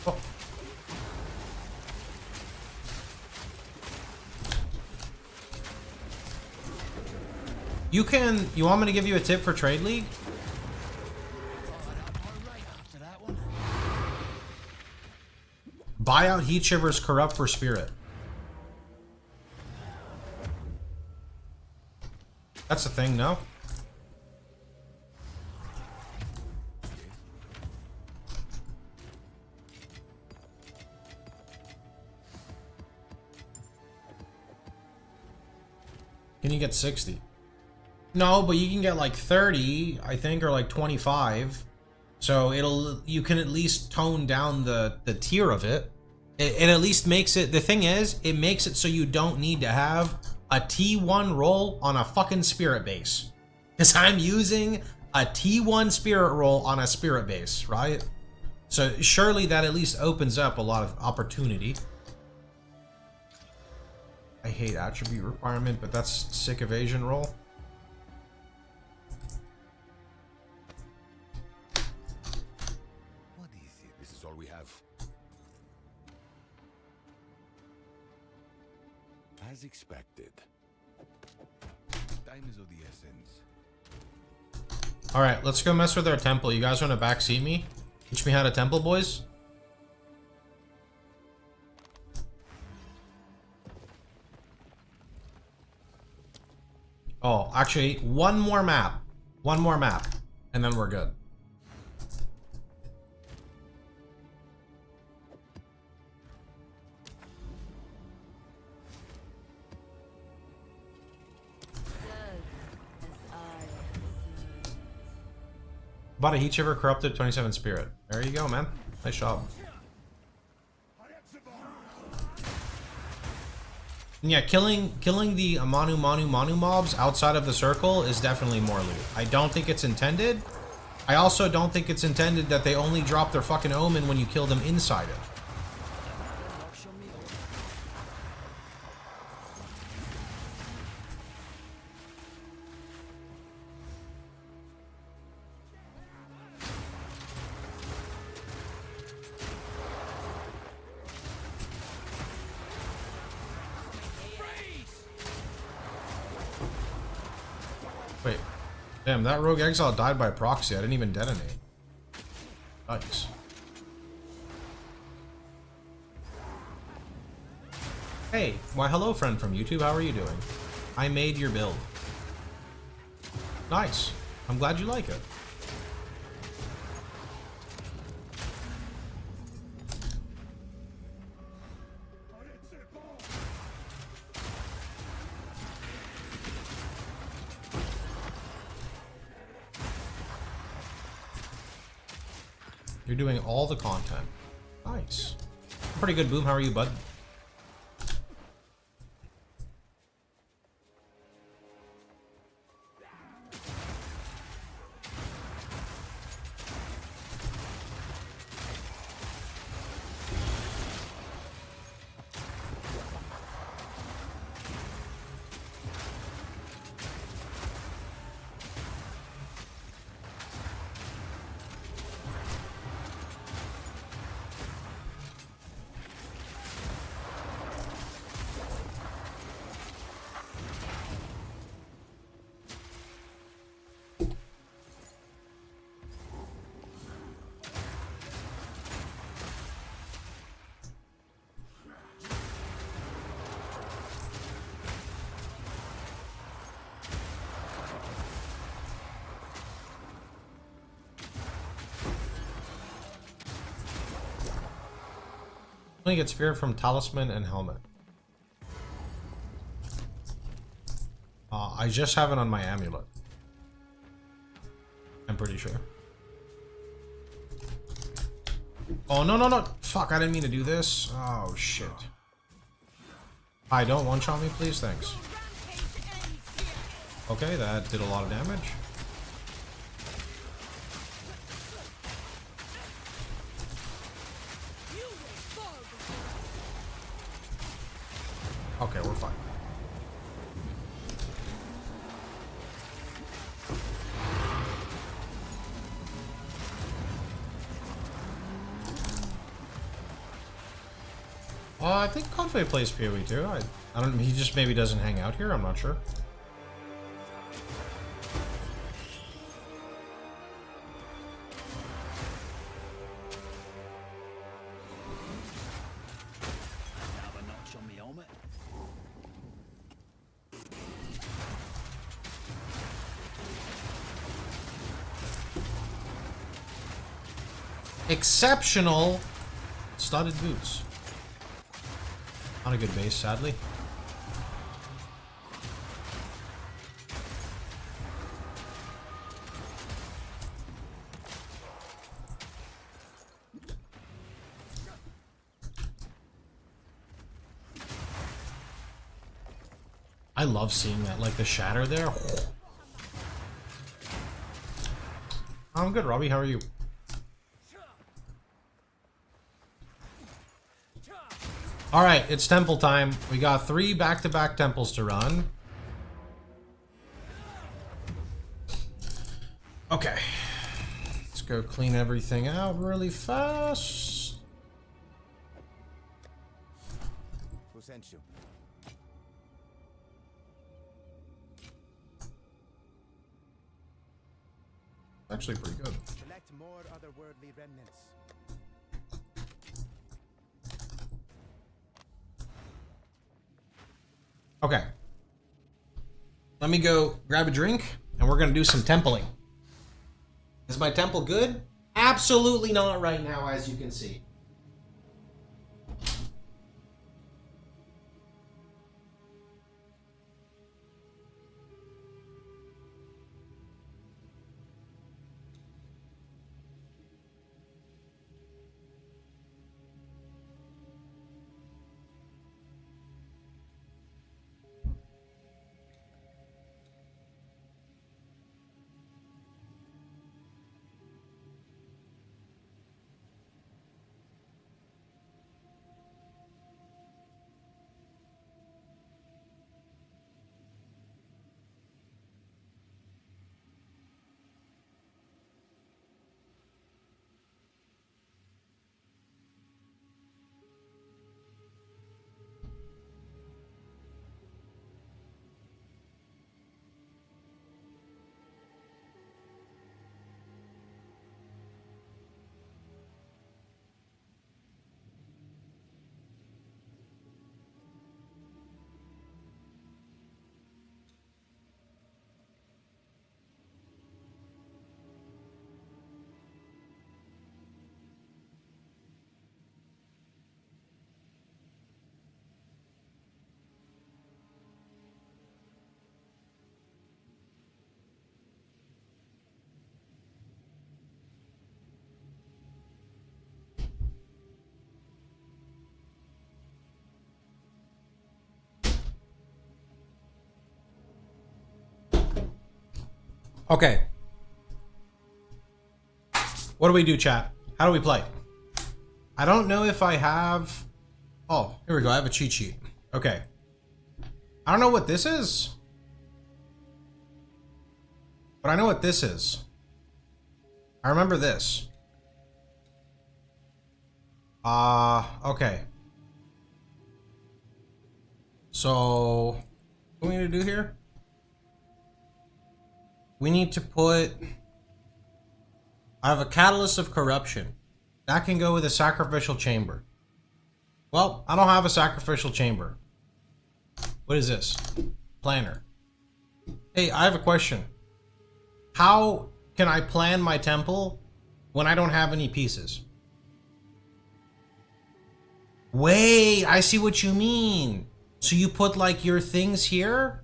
Oh. You want me to give you a tip for Trade League? Buy out Heat Shivers Corrupt for Spirit. That's a thing, no? Can you get 60? No, but you can get like 30, I think, or like 25. So you can at least tone down the tier of it. It at least makes it, the thing is, it makes it so you don't need to have a T1 roll on a fucking spirit base. Because I'm using a T1 spirit roll on a spirit base, right? So surely that at least opens up a lot of opportunity. I hate attribute requirement, but that's sick evasion roll. What is it? This is all we have. As expected. Time is of the essence. Alright, let's go mess with our temple. You guys want to backseat me? Teach me how to temple, boys? Oh, actually, one more map. One more map. And then we're good. Bought a Heat Shiver Corrupted 27 Spirit. There you go, man. Nice job. Yeah, killing the Manu mobs outside of the circle is definitely more loot. I don't think it's intended. I also don't think it's intended that they only drop their fucking omen when you kill them inside it. Wait. Damn, that Rogue Exile died by proxy. I didn't even detonate. Nice. Hey, why hello friend from YouTube, how are you doing? I made your build. Nice. I'm glad you like it. You're doing all the content. Nice. Pretty good, Boom. How are you, bud? Only get spirit from talisman and helmet. I just have it on my amulet. I'm pretty sure. Oh, no, no, no. Fuck, I didn't mean to do this. Oh, shit. Hi, don't one-shot me, please. Thanks. Okay, that did a lot of damage. Well, I think Confe plays PoE too. I don't. He just maybe doesn't hang out here. I'm not sure. Have a notch on me helmet. Exceptional studded boots. Not a good base, sadly. I love seeing that, like the shatter there. I'm good, Robbie. How are you? All right, it's temple time. We got 3 back-to-back temples to run. Okay. Let's go clean everything out really fast. Who sent you? Actually pretty good. Select more otherworldly remnants. Okay. Let me go grab a drink, and we're going to do some templing. Is my temple good? Absolutely not right now, as you can see. Okay. What do we do, chat? How do we play? I don't know if I have... Oh, here we go. I have a cheat sheet. Okay. I don't know what this is. But I know what this is. I remember this. Okay. So, what do we need to do here? We need to put... I have a Catalyst of Corruption. That can go with a Sacrificial Chamber. Well, I don't have a Sacrificial Chamber. What is this? Planner. Hey, I have a question. How can I plan my temple when I don't have any pieces? Wait, I see what you mean. So you put like your things here,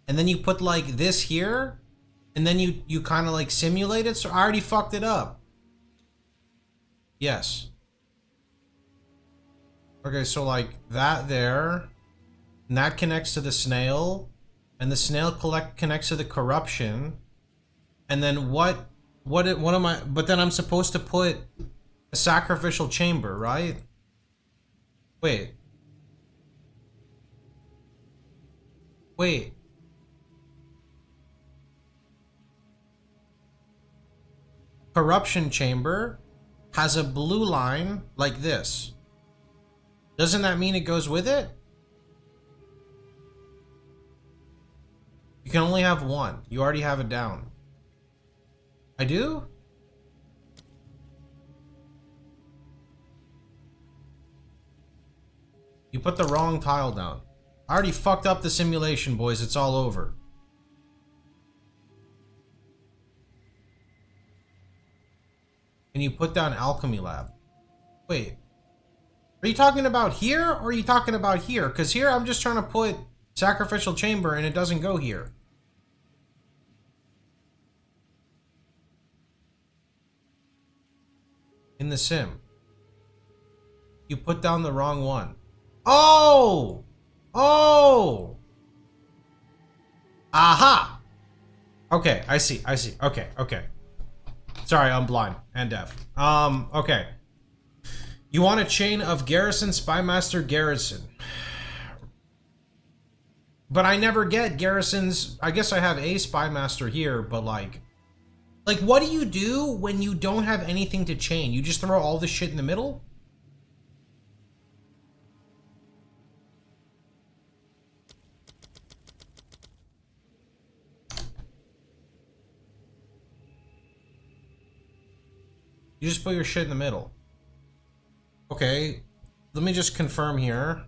and then you put like this here, and then you kind of like simulate it. So I already fucked it up. Yes. Okay, so like that there, and that connects to the snail, and the snail connects to the corruption, and then what am I? But then I'm supposed to put a sacrificial chamber, right? Wait. Corruption chamber has a blue line like this. Doesn't that mean it goes with it? You can only have one. You already have it down. I do? You put the wrong tile down. I already fucked up the simulation, boys. It's all over. Can you put down Alchemy Lab? Wait. Are you talking about here or are you talking about here? Because here I'm just trying to put Sacrificial Chamber and it doesn't go here. In the sim. You put down the wrong one. Oh! Oh! Aha! Okay, I see. Okay. Sorry, I'm blind and deaf. Okay. You want a chain of Garrison, Spymaster, Garrison. But I never get Garrison's... I guess I have a Spymaster here, but like, what do you do when you don't have anything to chain? You just throw all the shit in the middle? You just put your shit in the middle. Okay, let me just confirm here.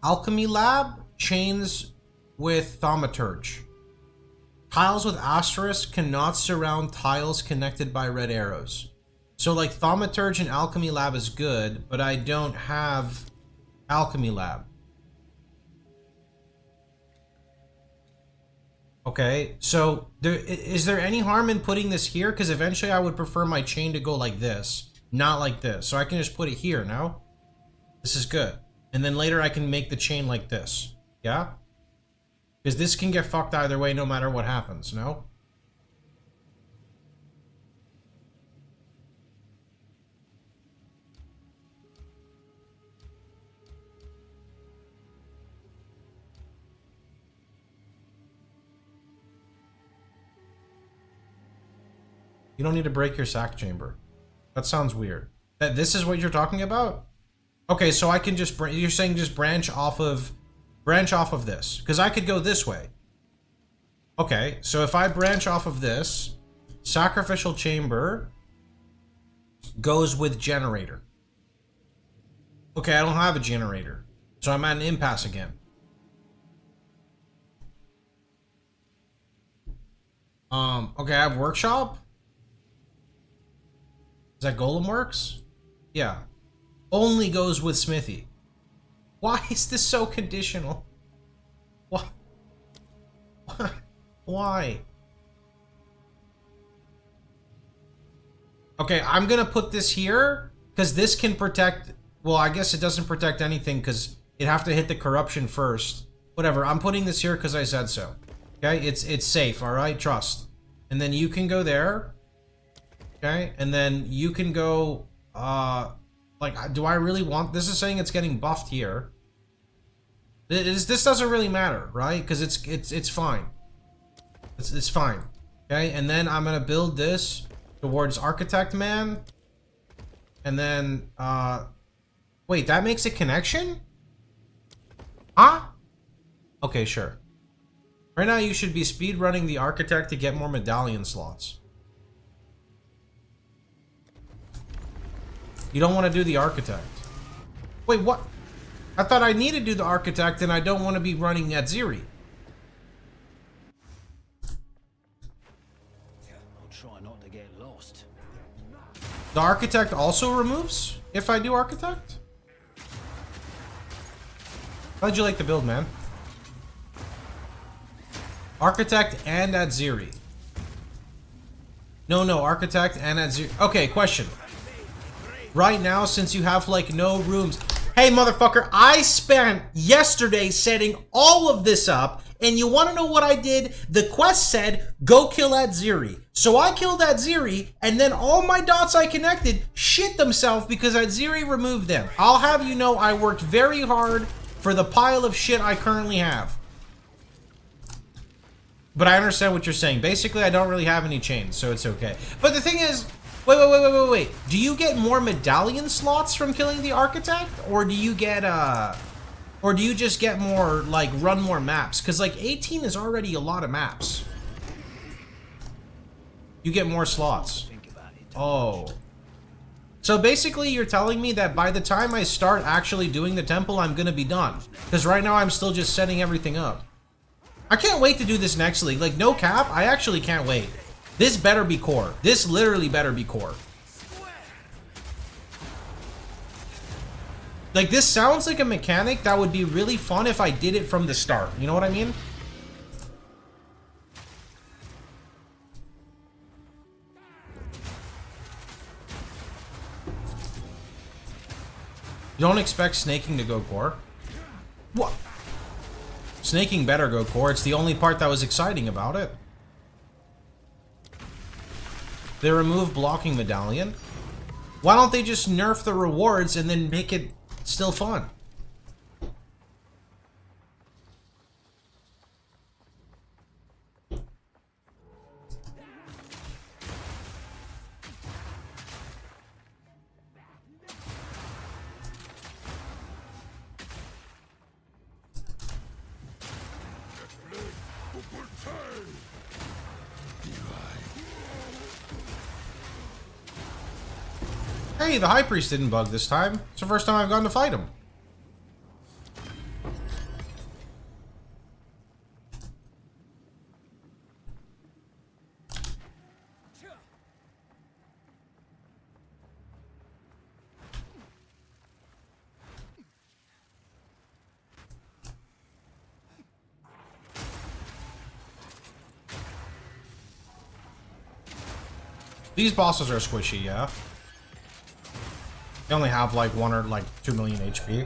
Alchemy Lab chains with Thaumaturge. Tiles with asterisk cannot surround tiles connected by red arrows. So like Thaumaturge and Alchemy Lab is good, but I don't have Alchemy Lab. Okay, so is there any harm in putting this here? Because eventually I would prefer my chain to go like this, not like this. So I can just put it here, no? This is good. And then later I can make the chain like this. Yeah? Because this can get fucked either way no matter what happens, no? You don't need to break your sack chamber. That sounds weird. This is what you're talking about? Okay, so I can just... You're saying just branch off of this. Because I could go this way. Okay, so if I branch off of this, Sacrificial Chamber goes with Generator. Okay, I don't have a Generator. So I'm at an impasse again. Okay, I have Workshop. Is that Golem Works? Yeah. Only goes with Smithy. Why is this so conditional? Why? Why? Okay, I'm gonna put this here because this can protect... Well, I guess it doesn't protect anything because it'd have to hit the corruption first. Whatever, I'm putting this here because I said so. Okay, it's safe, alright? Trust. And then you can go there. Okay, and then you can go, like, do I really want... This is saying it's getting buffed here. This doesn't really matter, right? Because it's fine. It's fine. Okay, and then I'm gonna build this towards Architect Man. And then, wait, that makes a connection? Huh? Okay, sure. Right now you should be speed running the Architect to get more medallion slots. You don't want to do the Architect. Wait, what? I thought I needed to do the Architect and I don't want to be running at Ziri. I'll try not to get lost. The Architect also removes if I do Architect? How'd you like the build, man? Architect and at Ziri. No, Architect and at Ziri. Okay, question. Right now, since you have, like, no rooms... Hey, motherfucker, I spent yesterday setting all of this up, and you want to know what I did? The quest said, go kill Adziri. So I killed Adziri, and then all my dots I connected shit themselves because Adziri removed them. I'll have you know I worked very hard for the pile of shit I currently have. But I understand what you're saying. Basically, I don't really have any chains, so it's okay. But the thing is, Wait. Do you get more medallion slots from killing the architect? Or do you get, or do you just get more, like, run more maps? Because, like, 18 is already a lot of maps. You get more slots. Oh. So basically, you're telling me that by the time I start actually doing the temple, I'm gonna be done. Because right now, I'm still just setting everything up. I can't wait to do this next league. Like, no cap, I actually can't wait. This better be core. This literally better be core. Like, this sounds like a mechanic that would be really fun if I did it from the start. You know what I mean? You don't expect snaking to go core? What? Snaking better go core. It's the only part that was exciting about it. They remove blocking medallion. Why don't they just nerf the rewards and then make it still fun? Hey, the High Priest didn't bug this time. It's the first time I've gone to fight him. These bosses are squishy, yeah. They only have like 1 or like 2 million HP.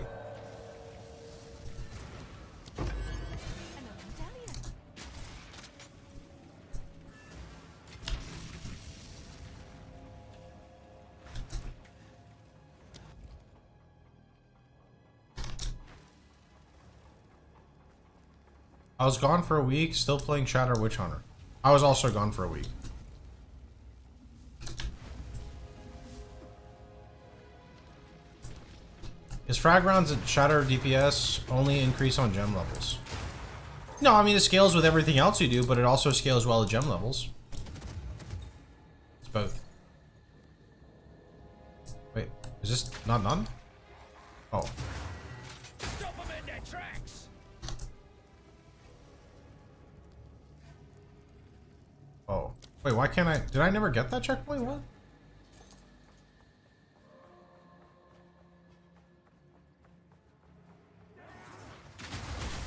I was gone for a week, still playing Shatter Witchhunter. I was also gone for a week. Is frag rounds at Shatter DPS only increase on gem levels? No, I mean it scales with everything else you do, but it also scales well at gem levels. It's both. Wait, is this not none? Oh. Stop them in their tracks. Oh. Wait, why can't I? Did I never get that checkpoint? What?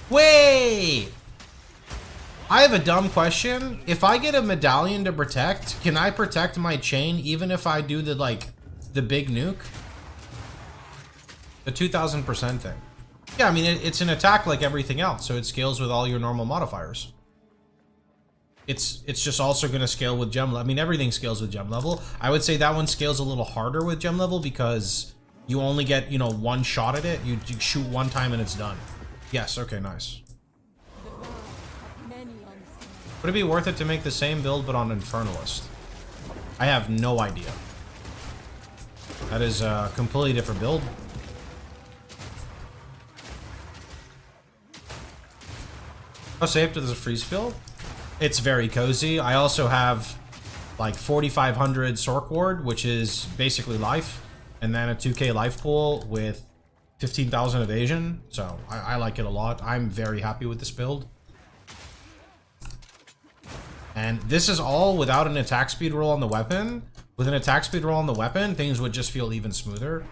Wait! I have a dumb question. If I get a medallion to protect, can I protect my chain even if I do the, like, the big nuke? The 2000% thing. Yeah, I mean, it's an attack like everything else, so it scales with all your normal modifiers. It's just also going to scale with gem level. I mean, everything scales with gem level. I would say that one scales a little harder with gem level because you only get, you know, one shot at it. You shoot one time and it's done. Yes, okay, nice. Would it be worth it to make the same build but on Infernalist? I have no idea. That is a completely different build. How safe does the freeze feel? It's very cozy. I also have like 4,500 Sork Ward, which is basically life, and then a 2k life pool with 15,000 evasion, so I like it a lot. I'm very happy with this build. And this is all without an attack speed roll on the weapon. With an attack speed roll on the weapon, things would just feel even smoother.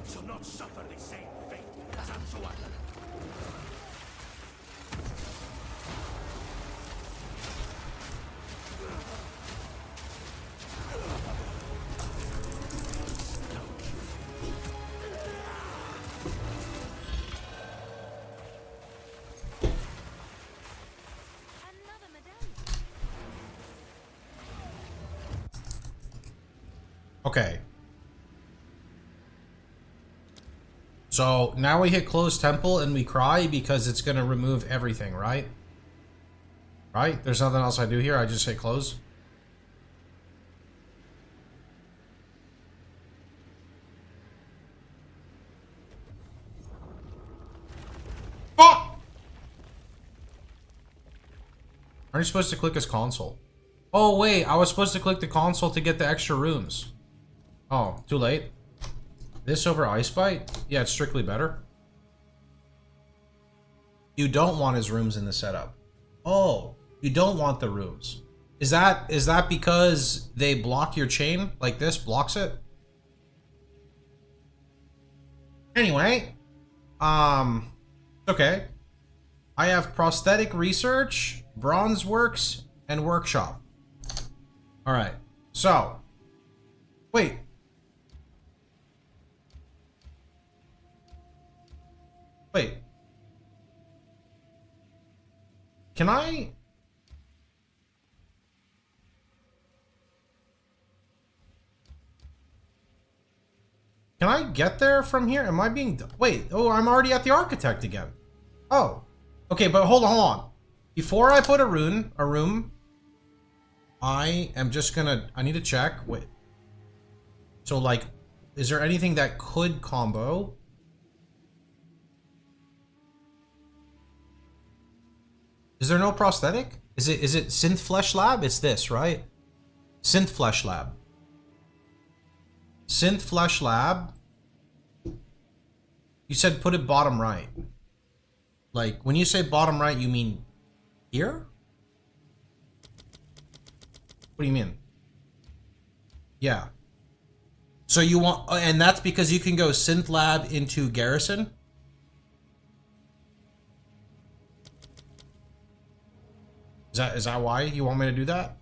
Shall not suffer the same fate as Anzuala. Okay. So now we hit close temple and we cry because it's gonna remove everything, right? Right? There's nothing else I do here. I just hit close. Fuck! Aren't you supposed to click his console? Oh wait, I was supposed to click the console to get the extra rooms. Oh, too late. This over Ice Bite? Yeah, it's strictly better. You don't want his rooms in the setup. Oh, you don't want the rooms. Is that because they block your chain? Like this blocks it? Anyway, okay. I have prosthetic research, bronze works, and workshop. All right. So, wait. Wait. Can I? Can I get there from here? Am I being... Wait. Oh, I'm already at the architect again. Oh. Okay, but hold on. Before I put a room, I am just gonna... I need to check. Wait. So, like, is there anything that could combo? Is there no prosthetic? Is it Synth Flesh Lab? It's this, right? Synth Flesh Lab. Synth Flesh Lab. You said put it bottom right. Like, when you say bottom right, you mean here? What do you mean? Yeah. So you want... And that's because you can go Synth Lab into Garrison? Is that why you want me to do that?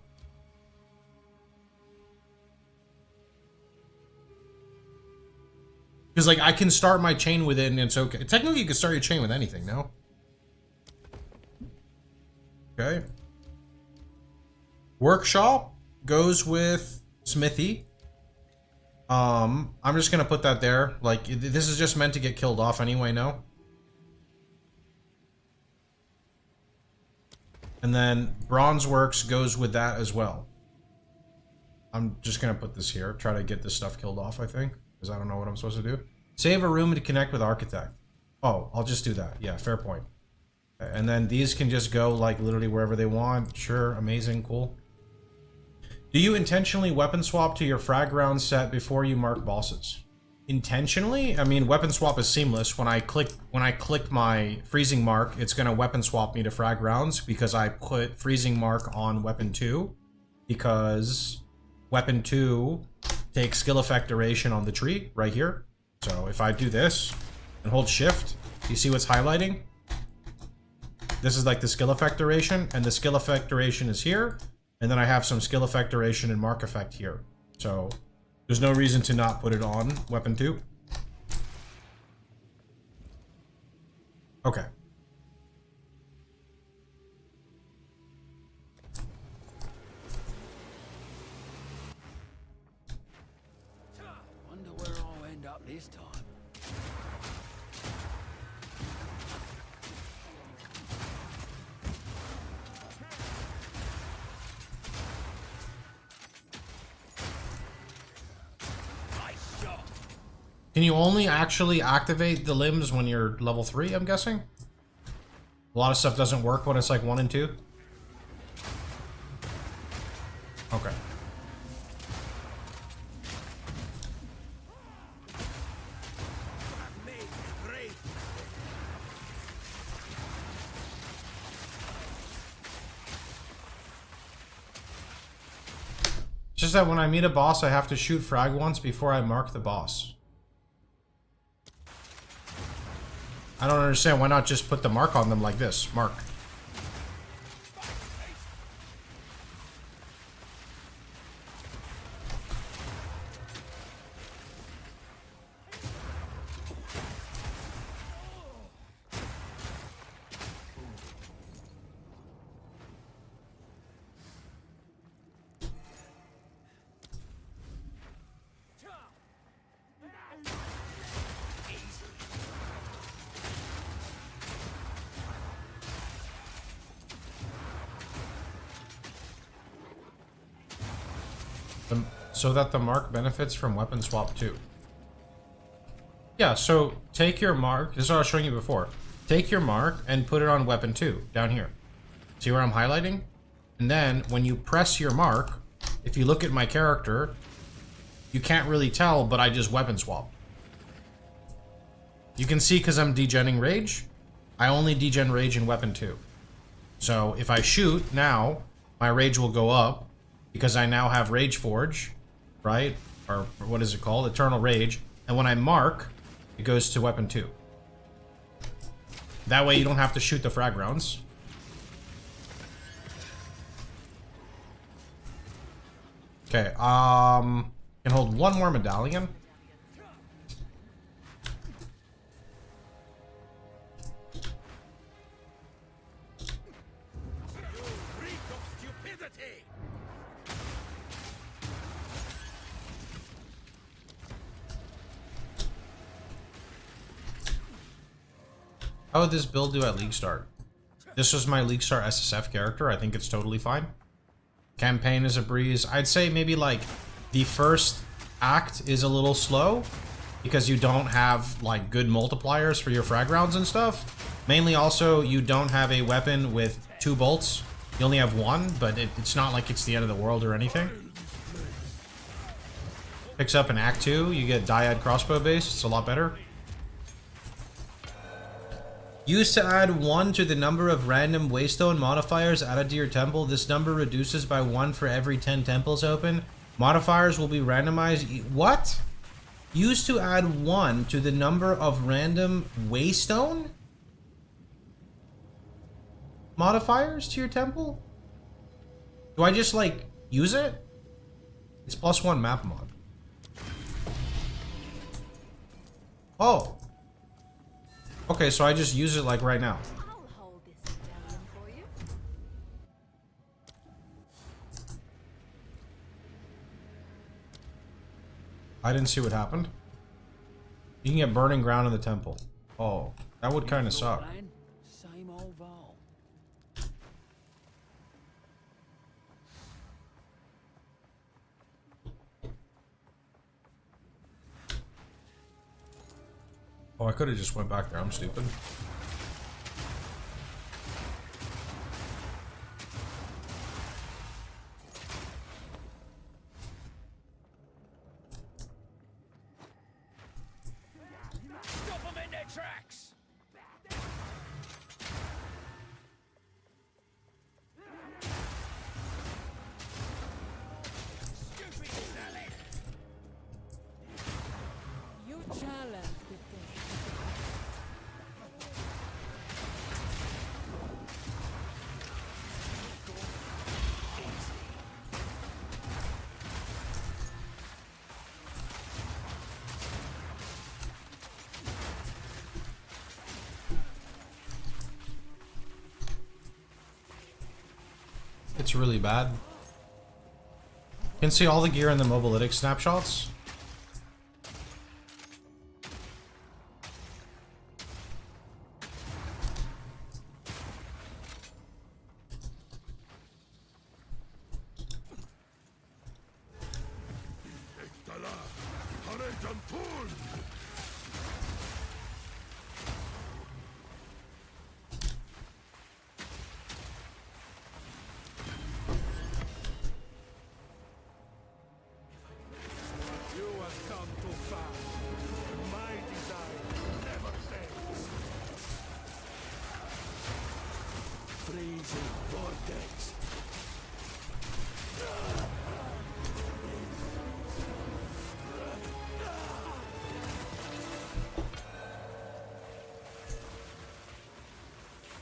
Because, like, I can start my chain with it and it's okay. Technically, you can start your chain with anything, no? Okay. Workshop goes with Smithy. I'm just gonna put that there. Like, this is just meant to get killed off anyway, no? And then Bronze Works goes with that as well. I'm just gonna put this here. Try to get this stuff killed off, I think. Because I don't know what I'm supposed to do. Save a room to connect with Architect. Oh, I'll just do that. Yeah, fair point. And then these can just go, like, literally wherever they want. Sure, amazing, cool. Do you intentionally weapon swap to your frag round set before you mark bosses? Intentionally? I mean, weapon swap is seamless. When I click my freezing mark, it's gonna weapon swap me to frag rounds because I put freezing mark on weapon 2 because weapon 2 takes skill effect duration on the tree right here. So if I do this and hold shift, you see what's highlighting? This is like the skill effect duration, and the skill effect duration is here, and then I have some skill effect duration and mark effect here. So there's no reason to not put it on weapon 2. Okay. Wonder where I'll end up this time. Can you only actually activate the limbs when you're level 3, I'm guessing? A lot of stuff doesn't work when it's like 1 and 2. Okay. It's just that when I meet a boss, I have to shoot frag once before I mark the boss. I don't understand. Why not just put the mark on them like this? Mark. so that the mark benefits from weapon swap too. Yeah, so take your mark. This is what I was showing you before. Take your mark and put it on weapon 2 down here. See where I'm highlighting? And then when you press your mark, if you look at my character, you can't really tell, but I just weapon swap. You can see because I'm degenning rage, I only degen rage in weapon 2. So if I shoot now, my rage will go up because I now have Rage Forge, right? Or what is it called? Eternal Rage. And when I mark, it goes to weapon 2. That way you don't have to shoot the frag rounds. Okay, can hold one more medallion. Reek of stupidity! How would this build do at League Start? This was my League Start SSF character. I think it's totally fine. Campaign is a breeze. I'd say maybe like the first act is a little slow because you don't have like good multipliers for your frag rounds and stuff. Mainly also you don't have a weapon with 2 bolts. You only have 1, but it's not like it's the end of the world or anything. Picks up in Act 2. You get Dyad crossbow base. It's a lot better. Used to add 1 to the number of random waystone modifiers added to your temple. This number reduces by 1 for every 10 temples open. Modifiers will be randomized. What? Used to add 1 to the number of random waystone modifiers to your temple? Do I just like use it? It's +1 map mod. Oh. Okay, so I just use it like right now. I'll hold this medallion for you. I didn't see what happened. You can get burning ground in the temple. Oh, that would kind of suck. Same old ball. Oh, I could have just went back there. I'm stupid. Stop them in their tracks! Stupid Sally! You challenge the thing. It's really bad. You can see all the gear in the mobilytic snapshots. You have come too far. My desire never fails. Freezing vortex.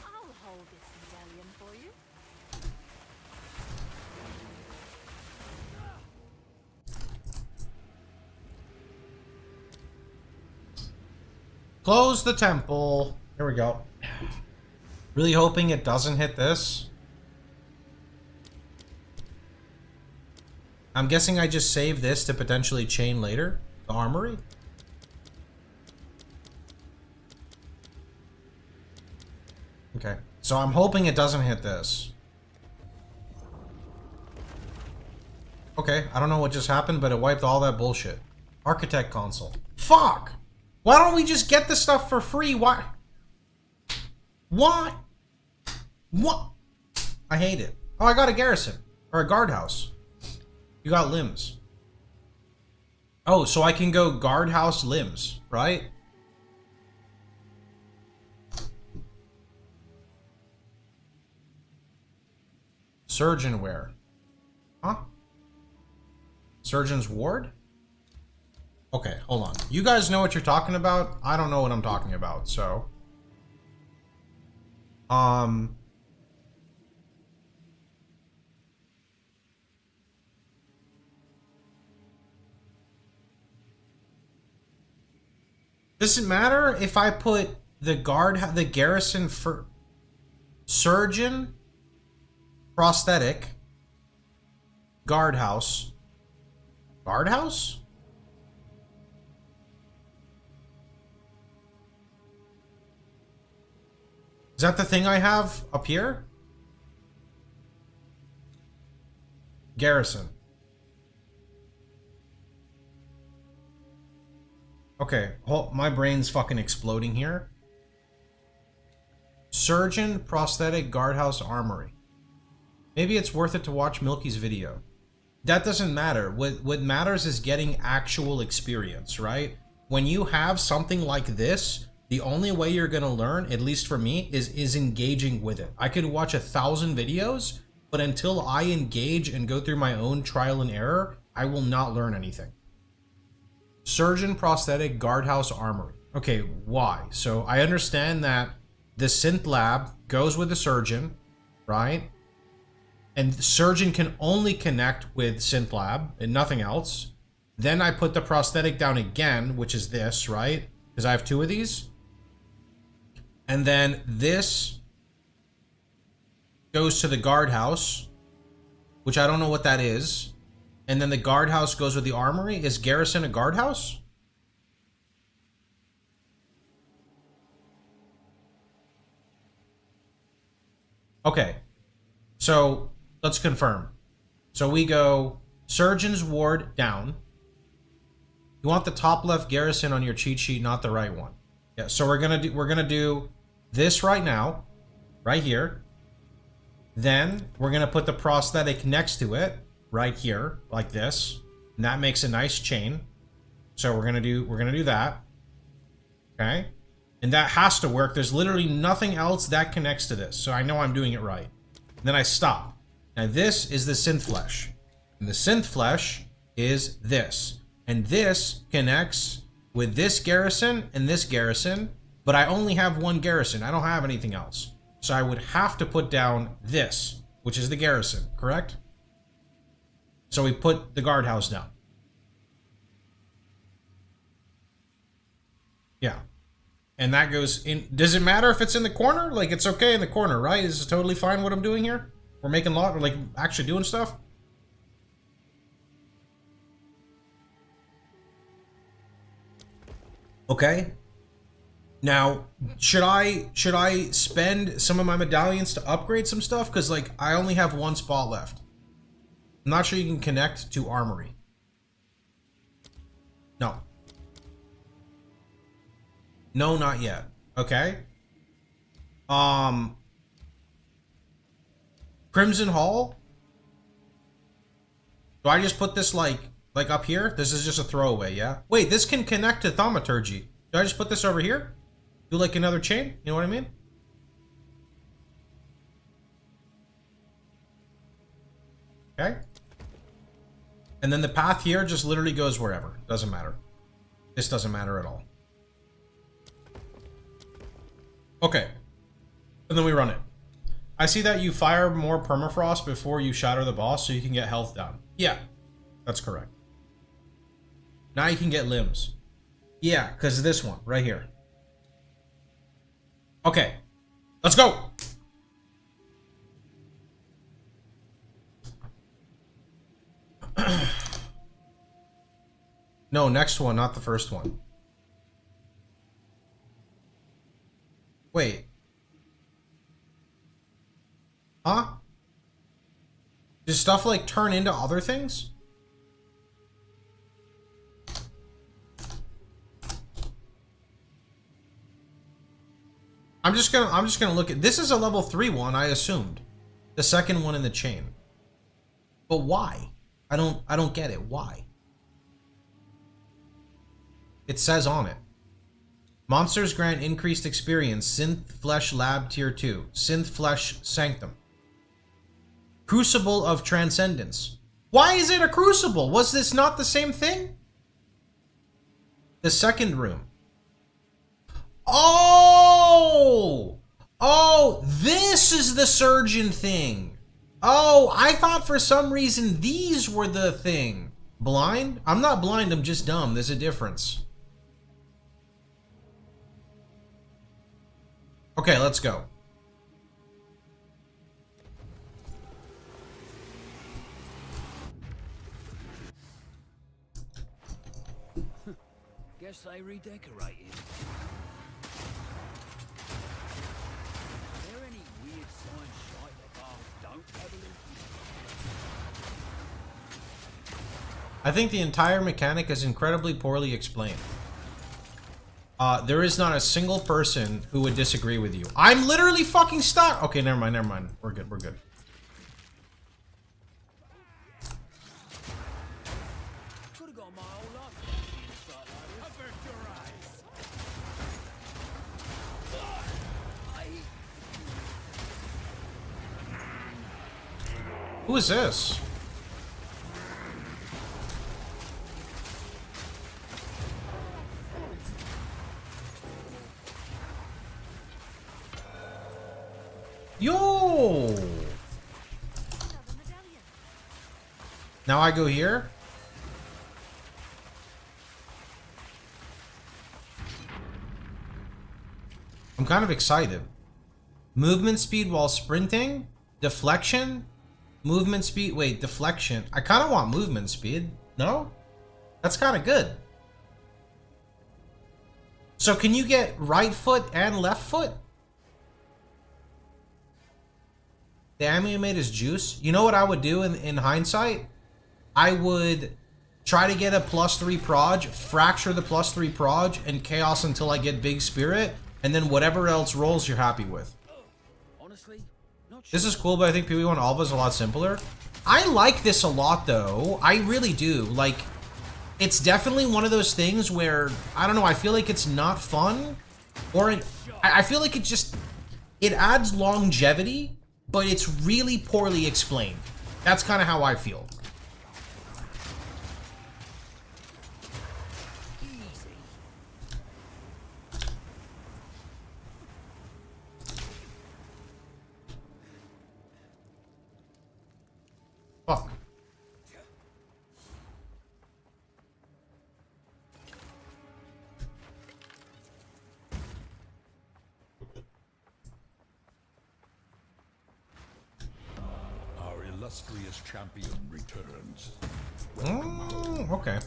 I'll hold this medallion for you. Close the temple. Here we go. Really hoping it doesn't hit this. I'm guessing I just save this to potentially chain later. The armory. Okay. So I'm hoping it doesn't hit this. Okay. Okay, I don't know what just happened, but it wiped all that bullshit. Architect console. Fuck! Why don't we just get the stuff for free? Why? What? What? I hate it. Oh, I got a garrison. Or a guardhouse. You got limbs. Oh, so I can go guardhouse limbs, right? Surgeon wear. Huh? Surgeon's ward? Okay, hold on. You guys know what you're talking about? I don't know what I'm talking about, so... Does it matter if I put the garrison for surgeon, prosthetic, guardhouse, guardhouse? Is that the thing I have up here? Garrison. Okay, my brain's fucking exploding here. Surgeon, prosthetic, guardhouse, armory. Maybe it's worth it to watch Milky's video. That doesn't matter. What matters is getting actual experience, right? When you have something like this, the only way you're gonna learn, at least for me, is engaging with it. I could watch 1,000 videos, but until I engage and go through my own trial and error, I will not learn anything. Surgeon, prosthetic, guardhouse, armory. Okay, why? So I understand that the synth lab goes with the surgeon, right? And the surgeon can only connect with synth lab and nothing else. Then I put the prosthetic down again, which is this, right? Because I have 2 of these. And then this goes to the guardhouse, which I don't know what that is. And then the guardhouse goes with the armory. Is garrison a guardhouse? Okay. So let's confirm. So we go surgeon's ward down. You want the top left garrison on your cheat sheet, not the right one. Yeah, so we're gonna do this right now, right here. Then we're gonna put the prosthetic next to it, right here, like this. And that makes a nice chain. So we're gonna do that. Okay? And that has to work. There's literally nothing else that connects to this. So I know I'm doing it right. And then I stop. Now this is the synth flesh. And the synth flesh is this. And this connects with this garrison and this garrison, but I only have one garrison. I don't have anything else. So I would have to put down this, which is the garrison, correct? So we put the guardhouse down. Yeah. And that goes in. Does it matter if it's in the corner? Like, it's okay in the corner, right? Is it totally fine what I'm doing here? We're making we're like actually doing stuff. Okay. Now, should I spend some of my medallions to upgrade some stuff? Because, like, I only have one spot left. I'm not sure you can connect to armory. No. No, not yet. Okay. Crimson Hall? Do I just put this, like up here? This is just a throwaway, yeah? Wait, this can connect to thaumaturgy. Do I just put this over here? Do like another chain? You know what I mean? Okay. And then the path here just literally goes wherever. Doesn't matter. This doesn't matter at all. Okay. And then we run it. I see that you fire more permafrost before you shatter the boss so you can get health down. Yeah, that's correct. Now you can get limbs. Yeah, because of this one right here. Okay, let's go. No, next one, not the first one. Wait. Huh? Does stuff like turn into other things? I'm just gonna look at this. Is a level 3 one, I assumed. The second one in the chain. But why? I don't get it. Why? It says on it. Monsters grant increased experience. Synth Flesh Lab Tier 2. Synth Flesh Sanctum. Crucible of Transcendence. Why is it a crucible? Was this not the same thing? The second room. Oh! Oh, this is the surgeon thing. Oh, I thought for some reason these were the thing. Blind? I'm not blind, I'm just dumb. There's a difference. Okay, let's go. Guess they redecorated. Are there any weird science shite the Pohx don't have a I think the entire mechanic is incredibly poorly explained. There is not a single person who would disagree with you. I'm literally fucking stuck. Okay, never mind, never mind. We're good, we're good. Could have got my whole life inside like this. Avert your eyes. Who is this? Yo! Now I go here? I'm kind of excited. Movement speed while sprinting? Deflection? Movement speed? Wait, deflection. I kind of want movement speed. No? That's kind of good. So can you get right foot and left foot? The ammo made is juice. You know what I would do in hindsight? I would try to get a +3 proj, fracture the +3 proj, and chaos until I get big spirit, and then whatever else rolls you're happy with. Honestly, not sure. This is cool, but I think PV1 Alpha is a lot simpler. I like this a lot though. I really do. Like, it's definitely one of those things where, I don't know, I feel like it's not fun. Or I feel like it adds longevity, but it's really poorly explained. That's kind of how I feel. Fuck. Our illustrious champion returns. Okay.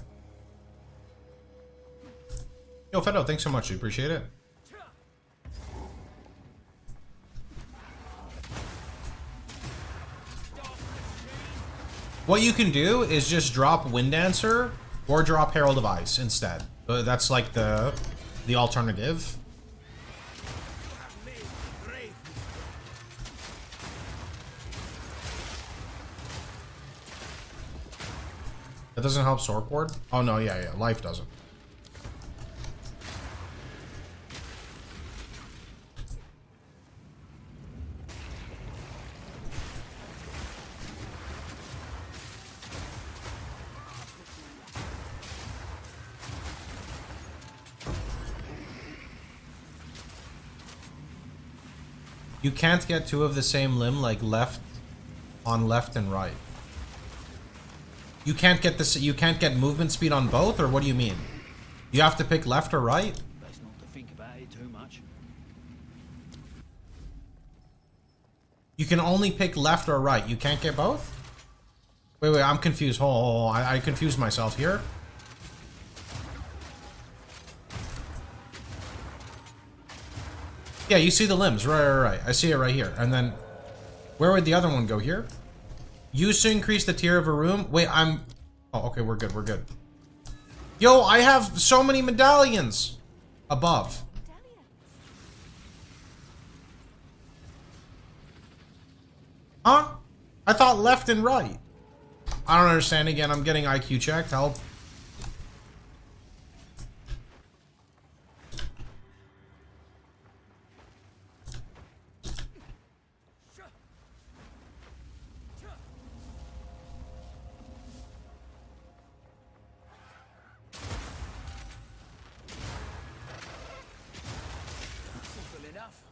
Yo, Fedo, thanks so much. We appreciate it. What you can do is just drop Wind Dancer or drop Herald of Ice instead. That's like the alternative. That doesn't help Sword Ward? Oh no, yeah, life doesn't. You can't get two of the same limb, like left on left and right. You can't get this. You can't get movement speed on both, or what do you mean? You have to pick left or right. Best not to think about it too much. You can only pick left or right. You can't get both. Wait, I'm confused. Hold on. I confused myself here. Yeah, you see the limbs. Right. I see it right here. And then, where would the other one go? Here? Use to increase the tier of a room. Wait, oh, okay, we're good. Yo, I have so many medallions above. Huh? I thought left and right. I don't understand. Again, I'm getting IQ checked. Help. Simple enough.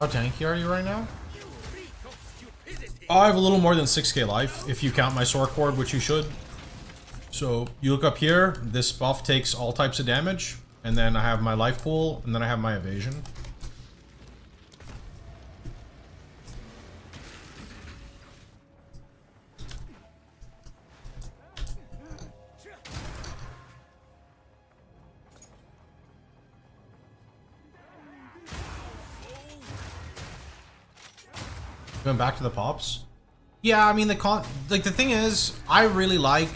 How tanky are you right now? I have a little more than 6k life, if you count my sword cord, which you should. So, you look up here, this buff takes all types of damage, and then I have my life pool, and then I have my evasion. Going back to the pops? Yeah, I mean, the thing is, I really like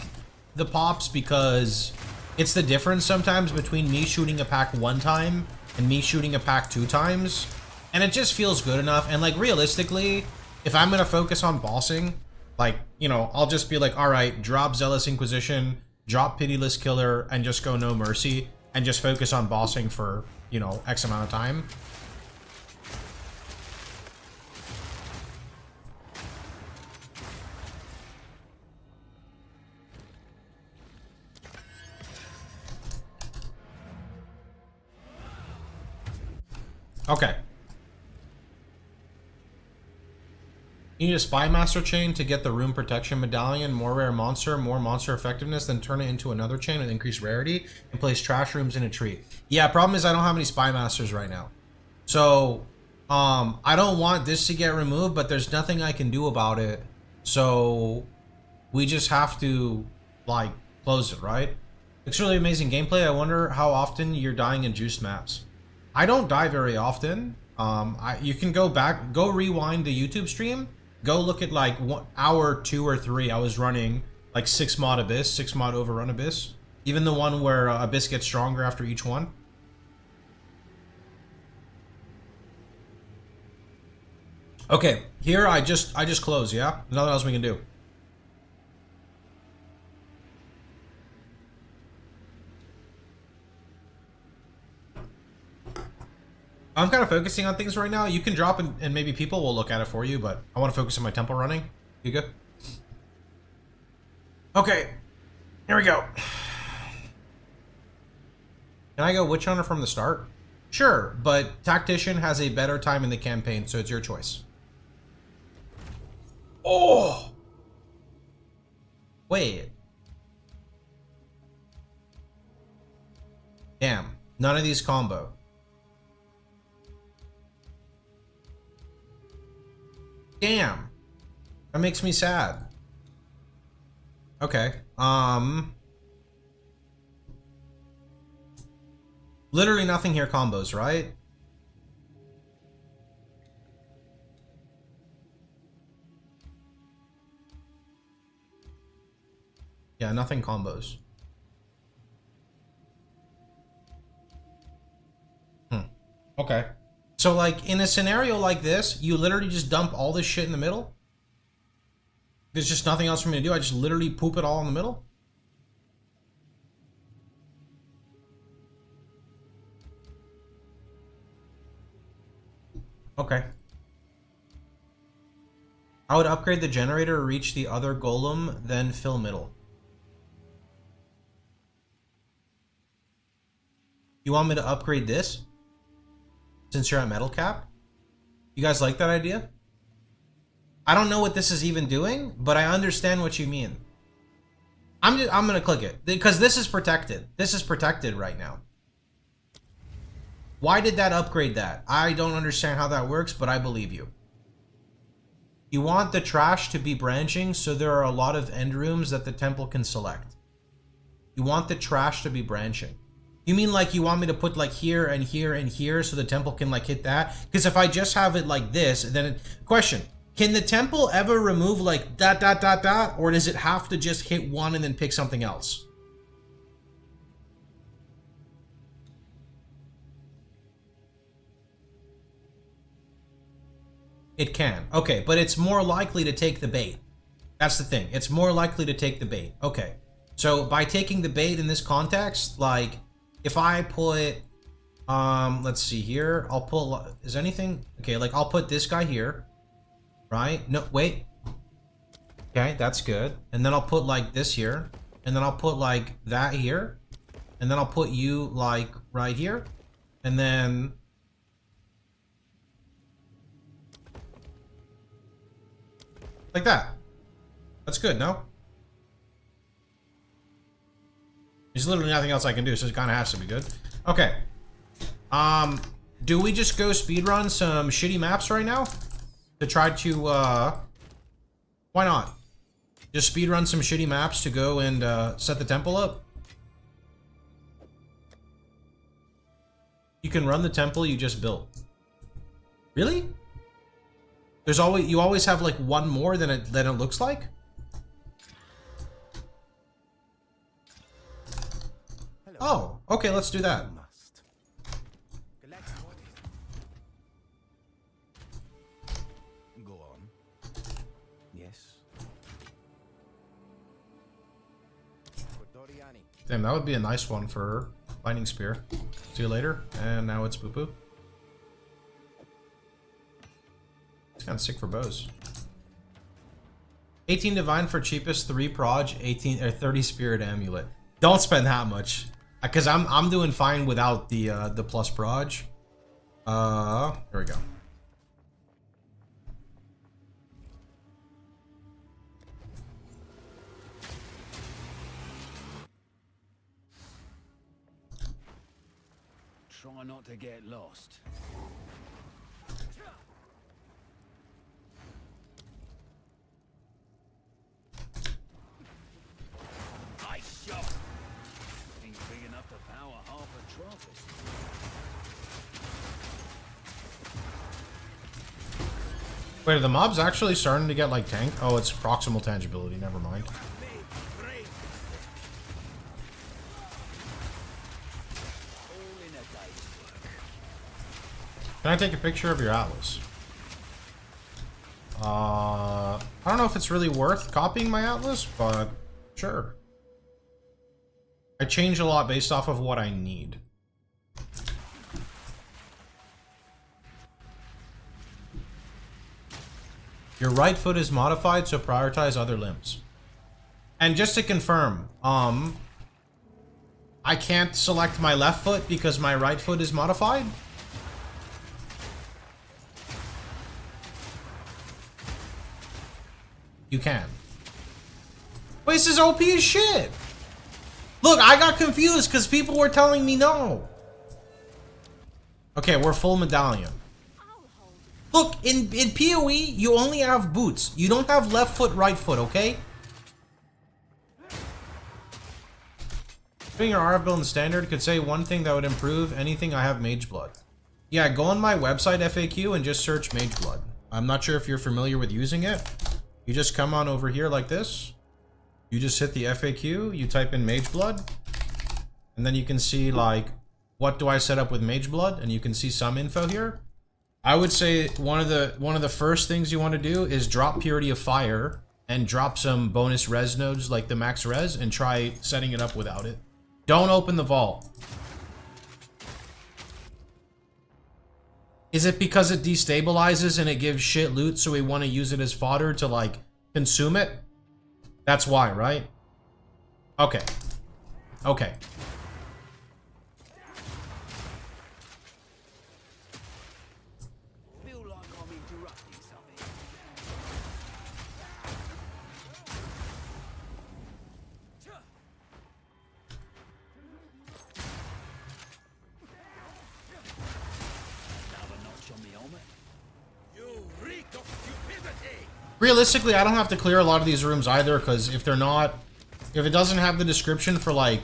the pops because it's the difference sometimes between me shooting a pack 1 time and me shooting a pack 2 times. And it just feels good enough. And like, realistically, if I'm going to focus on bossing, like, you know, I'll just be like, all right, drop Zealous Inquisition, drop Pitiless Killer, and just go No Mercy, and just focus on bossing for, you know, X amount of time. Okay. You need a Spy Master chain to get the Room Protection Medallion, more rare monster, more monster effectiveness, then turn it into another chain with increased rarity, and place trash rooms in a tree. Yeah, problem is I don't have any Spy Masters right now. So, I don't want this to get removed, but there's nothing I can do about it. So, we just have to, like, close it, right? It's really amazing gameplay. I wonder how often you're dying in juiced maps. I don't die very often. You can go back, go rewind the YouTube stream, go look at like hour 2 or 3. I was running like 6 mod Abyss, 6 mod Overrun Abyss. Even the one where Abyss gets stronger after each one. Okay, here I just close, yeah? Nothing else we can do. I'm kind of focusing on things right now. You can drop and maybe people will look at it for you, but I want to focus on my tempo running. You good? Okay, here we go. Can I go Witchhunter from the start? Sure, but Tactician has a better time in the campaign, so it's your choice. Oh! Wait. Damn, none of these combo. Damn. That makes me sad. Okay. Literally nothing here combos, right? Yeah, nothing combos. Okay. So, like, in a scenario like this, you literally just dump all this shit in the middle? There's just nothing else for me to do. I just literally poop it all in the middle? Okay. I would upgrade the generator, reach the other golem, then fill middle. You want me to upgrade this? Since you're at metal cap? You guys like that idea? I don't know what this is even doing, but I understand what you mean. I'm gonna click it because this is protected. This is protected right now. Why did that upgrade that? I don't understand how that works, but I believe you. You want the trash to be branching, so there are a lot of end rooms that the temple can select. You want the trash to be branching. You mean like you want me to put like here and here and here so the temple can like hit that? Because if I just have it like this, then question, Can the temple ever remove like ... or does it have to just hit one and then pick something else? It can. Okay, but it's more likely to take the bait. That's the thing. It's more likely to take the bait. Okay. So by taking the bait in this context, like if I put, let's see here, I'll pull, is anything, okay, like I'll put this guy here, right? No, wait. Okay, that's good. And then I'll put like this here, and then I'll put like that here, and then I'll put you like right here, and then like that. That's good, no? There's literally nothing else I can do, so it kind of has to be good. Okay. Do we just go speedrun some shitty maps right now? To try to, why not? Just speedrun some shitty maps to go and, set the temple up? You can run the temple you just built. Really? There's always, you always have like one more than it looks like? Oh, okay, let's do that. Must. Collect what is- Go on. Yes. Doriani. Damn, that would be a nice one for Lightning Spear. See you later. And now it's Poo Poo. It's kind of sick for bows. 18 Divine for cheapest, 3 Proj, 18 or 30 Spirit Amulet. Don't spend that much. Because I'm doing fine without the plus Proj. Here we go. Try not to get lost. Nice shot. Ain't big enough to power half a Travis. Wait, are the mobs actually starting to get like tank? Oh, it's proximal tangibility. Never mind. Can I take a picture of your atlas? I don't know if it's really worth copying my atlas, but sure. I change a lot based off of what I need. Your right foot is modified, so prioritize other limbs. And just to confirm, I can't select my left foot because my right foot is modified? You can. Wait, this is OP as shit! Look, I got confused because people were telling me no. Okay, we're full medallion. Look, in PoE, you only have boots. You don't have left foot, right foot, okay? Doing your RF build in standard could say one thing that would improve anything. I have Mage Blood. Yeah, go on my website FAQ and just search Mage Blood. I'm not sure if you're familiar with using it. You just come on over here like this. You just hit the FAQ, you type in Mage Blood, and then you can see like, what do I set up with Mage Blood? And you can see some info here. I would say one of the first things you want to do is drop Purity of Fire and drop some bonus res nodes like the max res and try setting it up without it. Don't open the vault. Is it because it destabilizes and it gives shit loot, so we want to use it as fodder to like consume it? That's why, right? Okay. Okay. Feel like I'm interrupting something. Another notch on the helmet. You reek of stupidity! Realistically, I don't have to clear a lot of these rooms either, because if they're not... If it doesn't have the description for, like...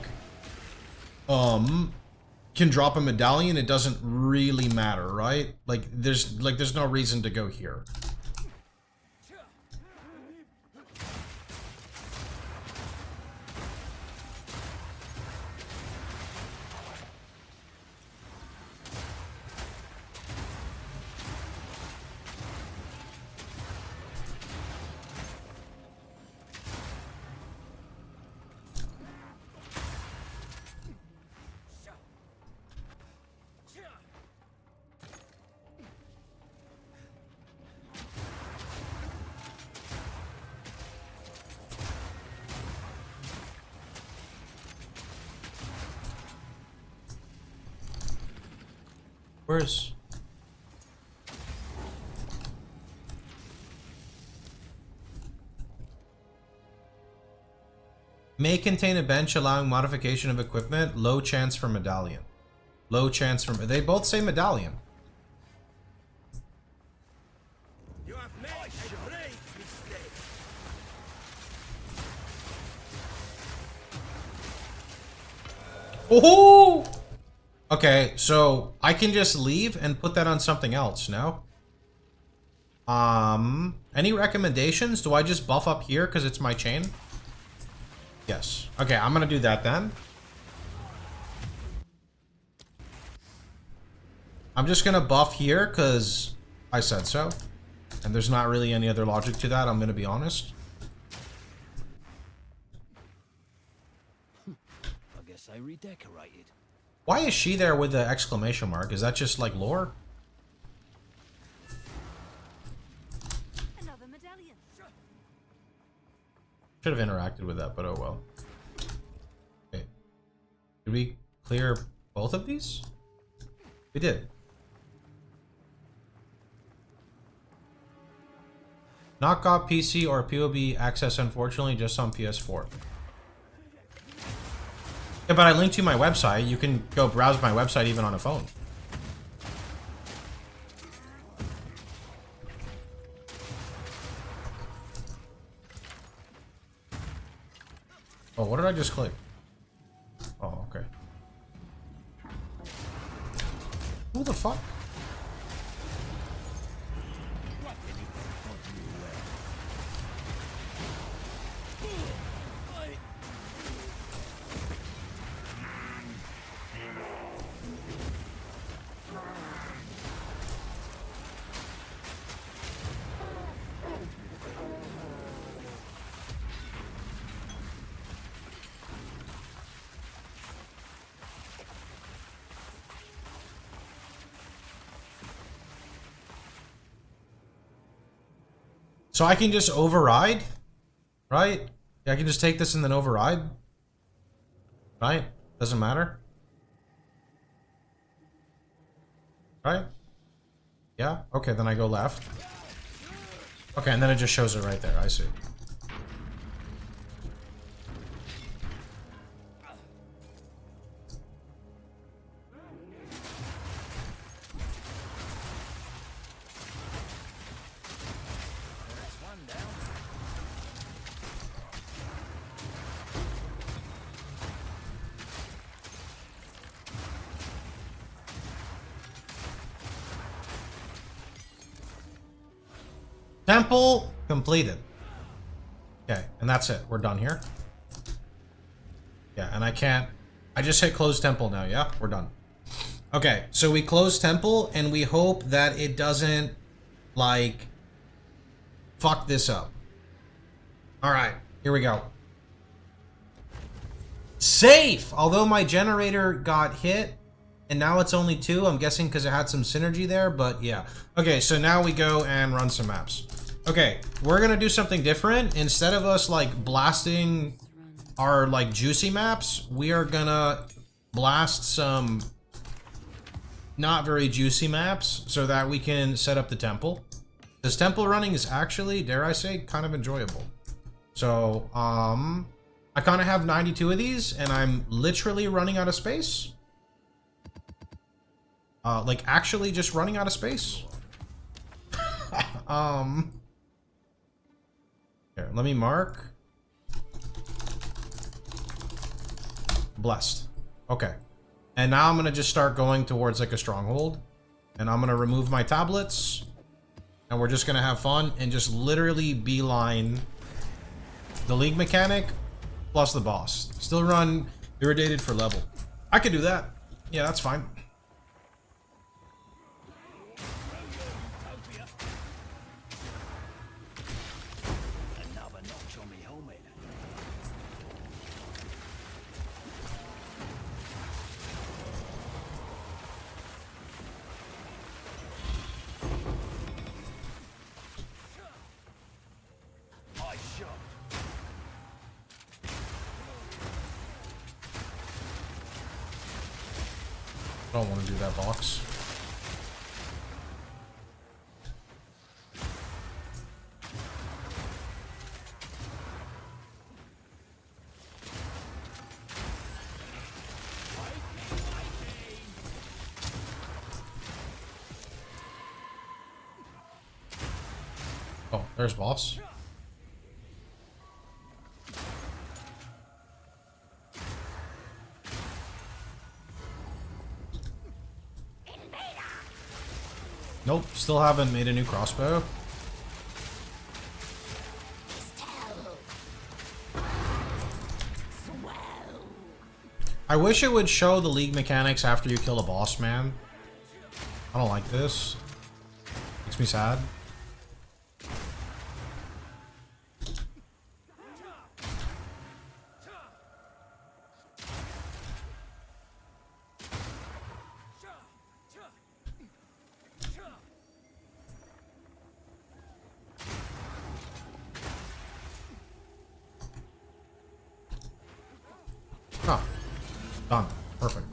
can drop a medallion, it doesn't really matter, right? Like, there's no reason to go here. Where's... May contain a bench allowing modification of equipment. Low chance for medallion. Low chance for... They both say medallion. You have made a grave mistake. Oh! Okay, so I can just leave and put that on something else, no? Any recommendations? Do I just buff up here because it's my chain? Yes. Okay, I'm gonna do that then. I'm just gonna buff here because I said so. And there's not really any other logic to that, I'm gonna be honest. I guess I redecorated. Why is she there with the exclamation mark? Is that just like lore? Another medallion. Should have interacted with that, but oh well. Okay. Did we clear both of these? We did. Not got PC or POB access, unfortunately, just on PS4. Yeah, but I linked you my website. You can go browse my website even on a phone. Oh, what did I just click? Oh, okay. Who the fuck? So I can just override, right? Yeah, I can just take this and then override, right? Doesn't matter, right? Yeah, okay, then I go left. Okay, and then it just shows it right there, I see. Temple completed. Okay, and that's it. We're done here. Yeah, and I can't... I just hit close temple now, yeah? We're done. Okay, so we close temple, and we hope that it doesn't, like, fuck this up. Alright, here we go. Safe! Although my generator got hit, and now it's only 2. I'm guessing because it had some synergy there, but yeah. Okay, so now we go and run some maps. Okay, we're gonna do something different. Instead of us, like, blasting our, like, juicy maps, we are gonna blast some not very juicy maps so that we can set up the temple. This temple running is actually, dare I say, kind of enjoyable. So, I kind of have 92 of these, and I'm literally running out of space. Like, actually just running out of space. Here, let me mark. Blessed. Okay. And now I'm going to just start going towards, like, a stronghold. And I'm going to remove my tablets. And we're just going to have fun and just literally beeline the league mechanic plus the boss. Still run irradiated for level. I could do that. Yeah, that's fine. Another notch on me helmet. I shot. I don't want to do that box. Oh, there's boss. Nope, still haven't made a new crossbow. I wish it would show the league mechanics after you kill a boss, man. I don't like this. Makes me sad. Ah, done. Perfect.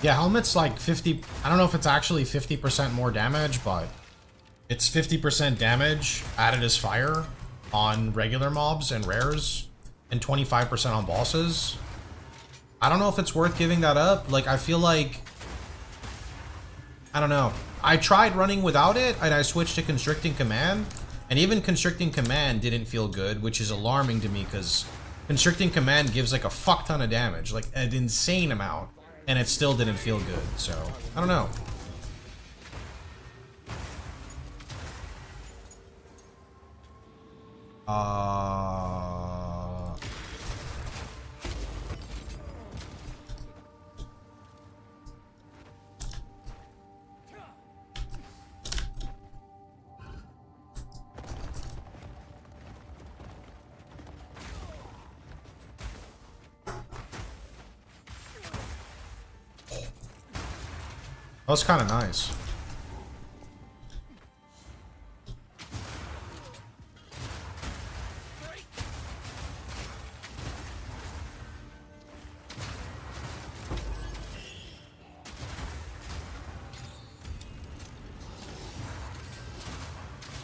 Yeah, helmet's like 50... I don't know if it's actually 50% more damage, but it's 50% damage added as fire on regular mobs and rares, and 25% on bosses. I don't know if it's worth giving that up. Like, I feel like... I don't know. I tried running without it, and I switched to Constricting Command, and even Constricting Command didn't feel good, which is alarming to me, because Constricting Command gives like a fuck ton of damage, like an insane amount. And it still didn't feel good, so I don't know. That was kind of nice.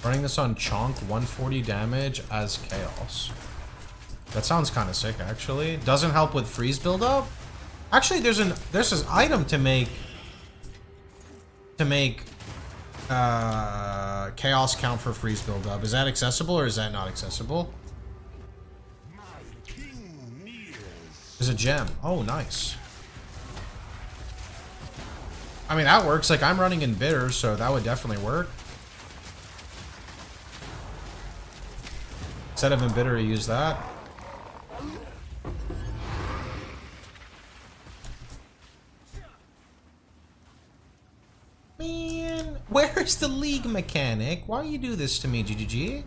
Running this on Chonk, 140 damage as Chaos. That sounds kind of sick, actually. Doesn't help with freeze buildup. Actually, there's this item to make chaos count for freeze buildup. Is that accessible or is that not accessible? There's a gem. Oh, nice. I mean, that works. Like, I'm running in bitter, so that would definitely work. Instead of in bitter, I use that. Man, where's the league mechanic? Why you do this to me, GGG?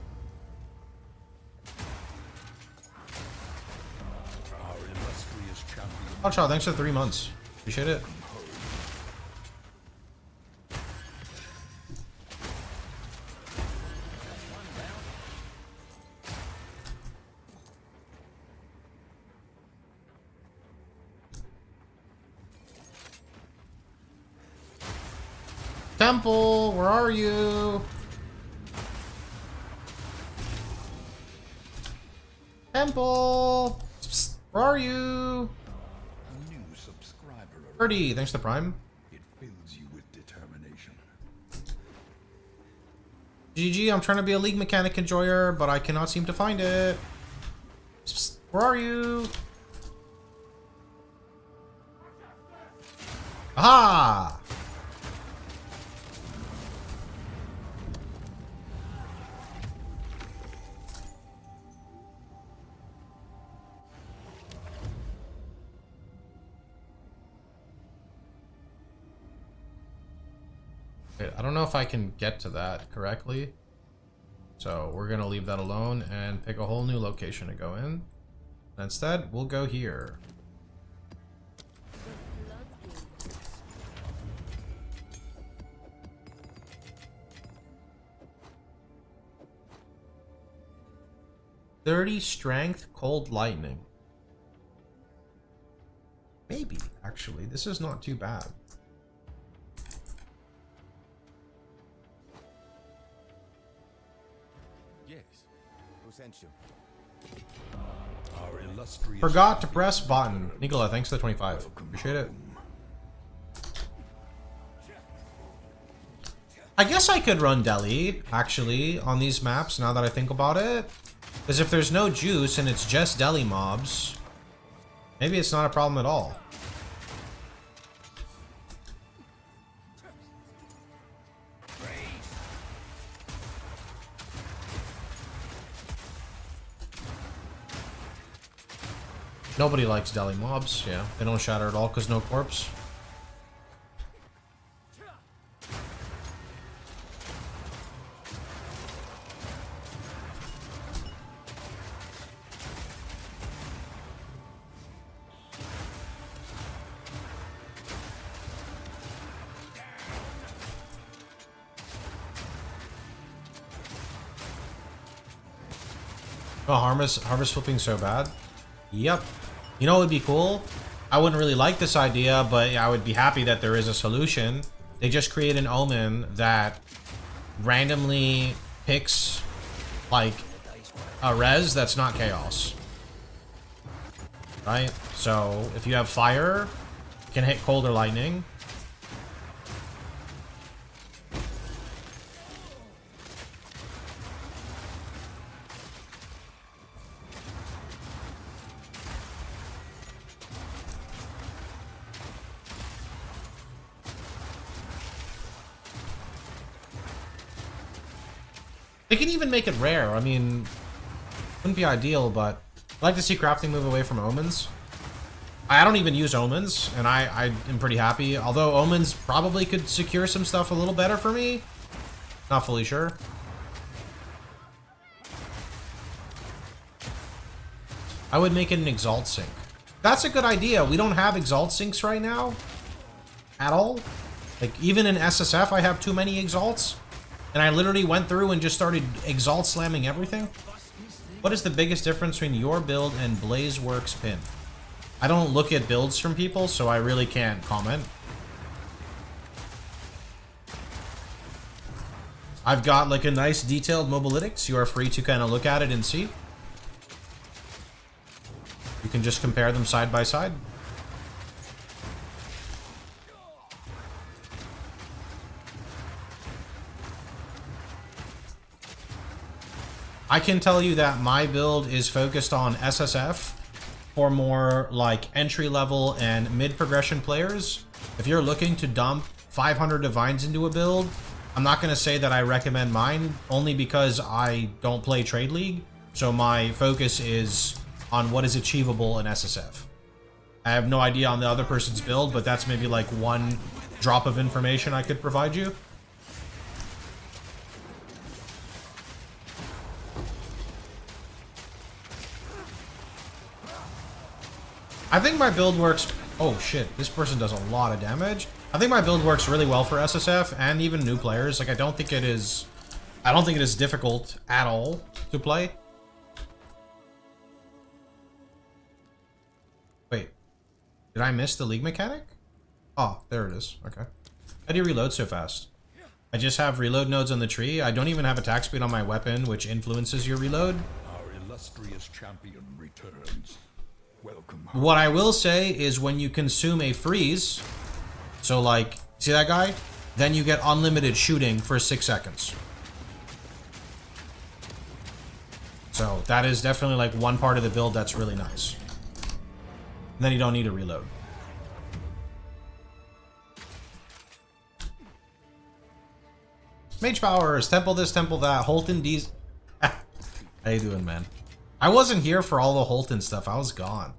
Oh, child, thanks for 3 months. Appreciate it. Temple, where are you? Temple, psst, where are you? A new subscriber. 30, thanks to Prime. It fills you with determination. GG, I'm trying to be a league mechanic enjoyer, but I cannot seem to find it. Psst, where are you? Aha! Wait, I don't know if I can get to that correctly. So we're gonna leave that alone and pick a whole new location to go in. Instead, we'll go here. The floodgates. 30 strength, cold lightning. Maybe, actually. This is not too bad. Yes. Who sent you? Our illustrious Forgot to press button. Nicola, thanks for the 25. Appreciate it. I guess I could run Deli, actually, on these maps, now that I think about it. Because if there's no juice and it's just Deli mobs, maybe it's not a problem at all. Nobody likes Deli mobs, yeah. They don't shatter at all because no corpse. Oh, harvest flipping so bad. Yep. You know what would be cool? I wouldn't really like this idea, but I would be happy that there is a solution. They just create an omen that randomly picks, like, a res that's not chaos. Right? So, if you have fire, it can hit cold or lightning. They can even make it rare. I mean, wouldn't be ideal, but I'd like to see crafting move away from omens. I don't even use omens, and I am pretty happy. Although omens probably could secure some stuff a little better for me. Not fully sure. I would make it an exalt sync. That's a good idea. We don't have exalt syncs right now. At all. Like, even in SSF, I have too many exalts. And I literally went through and just started exalt slamming everything. What is the biggest difference between your build and Blazeworks pin? I don't look at builds from people, so I really can't comment. I've got like a nice detailed mobalytics. You are free to kind of look at it and see. You can just compare them side by side. I can tell you that my build is focused on SSF for more like entry level and mid progression players. If you're looking to dump 500 divines into a build, I'm not going to say that I recommend mine, only because I don't play Trade League. So my focus is on what is achievable in SSF. I have no idea on the other person's build, but that's maybe like one drop of information I could provide you. I think my build works... Oh shit, this person does a lot of damage. I think my build works really well for SSF and even new players. Like, I don't think it is difficult at all to play. Wait, did I miss the league mechanic? Oh, there it is. Okay. How do you reload so fast? I just have reload nodes on the tree. I don't even have attack speed on my weapon, which influences your reload. Our illustrious champion returns. Welcome. What I will say is when you consume a freeze, so like, see that guy? Then you get unlimited shooting for 6 seconds. So that is definitely like one part of the build that's really nice. And then you don't need a reload. Mage powers, temple this, temple that, Holton D's. How you doing, man? I wasn't here for all the Holton stuff. I was gone.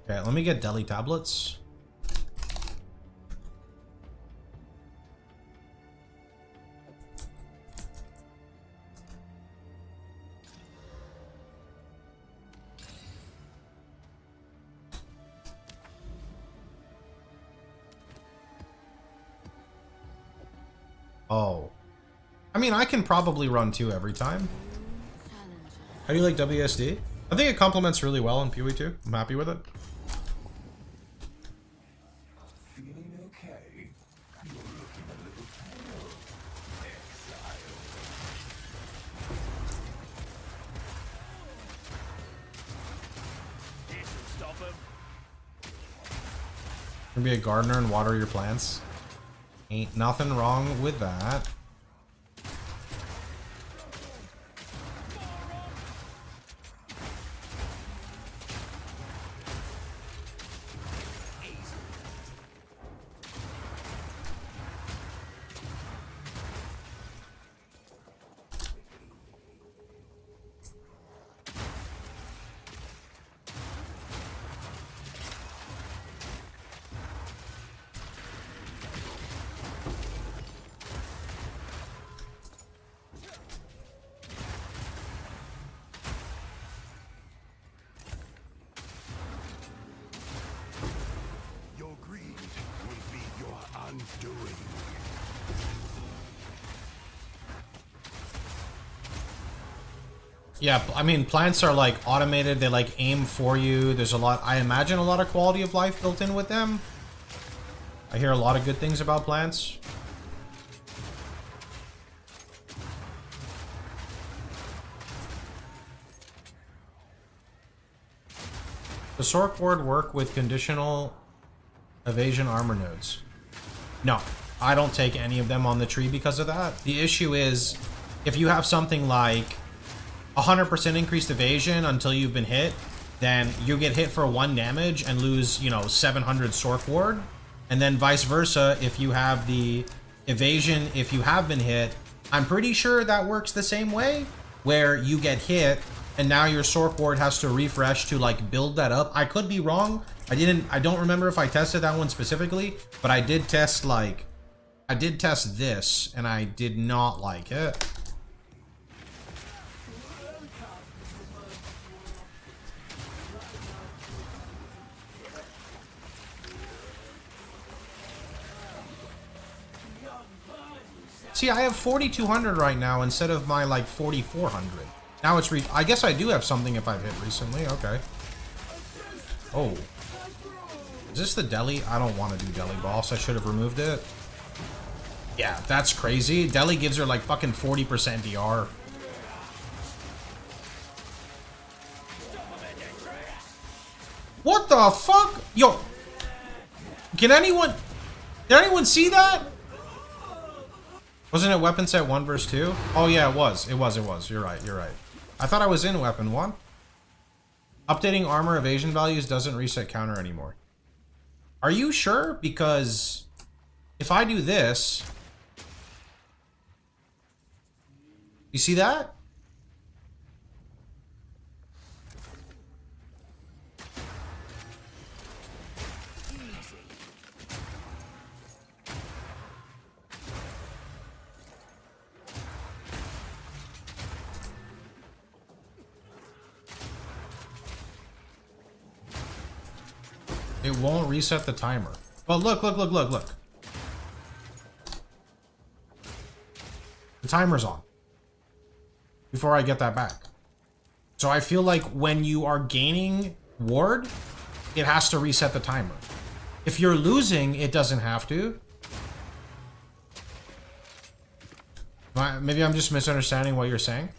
Okay, let me get deli tablets. Oh. I mean, I can probably run 2 every time. Challenger. How do you like WSD? I think it complements really well in PoE 2. I'm happy with it. Feeling okay? You're looking a little pale. Exile. This'll stop him. You can be a gardener and water your plants. Ain't nothing wrong with that. Your greed will be your undoing. Yeah, I mean, plants are like automated. They like aim for you. There's a lot, I imagine a lot of quality of life built in with them. I hear a lot of good things about plants. Does Sork Ward work with conditional evasion armor nodes? No, I don't take any of them on the tree because of that. The issue is, if you have something like 100% increased evasion until you've been hit, then you get hit for 1 damage and lose, you know, 700 Sork Ward. And then vice versa, if you have the evasion, if you have been hit, I'm pretty sure that works the same way, where you get hit and now your Sork Ward has to refresh to like build that up. I could be wrong. I don't remember if I tested that one specifically, but I did test this and I did not like it. See, I have 4,200 right now instead of my like 4,400. Now it's I guess I do have something if I've hit recently. Okay. Oh. Is this the deli? I don't want to do deli boss. I should have removed it. Yeah, that's crazy. Deli gives her like fucking 40% DR. What the fuck? Yo. Did anyone see that? Wasn't it weapon set 1 versus 2? Oh yeah, it was. It was. You're right. I thought I was in weapon 1. Updating armor evasion values doesn't reset counter anymore. Are you sure? Because if I do this, you see that? It won't reset the timer. But look. The timer's on. Before I get that back. So I feel like when you are gaining ward, it has to reset the timer. If you're losing, it doesn't have to. Maybe I'm just misunderstanding what you're saying.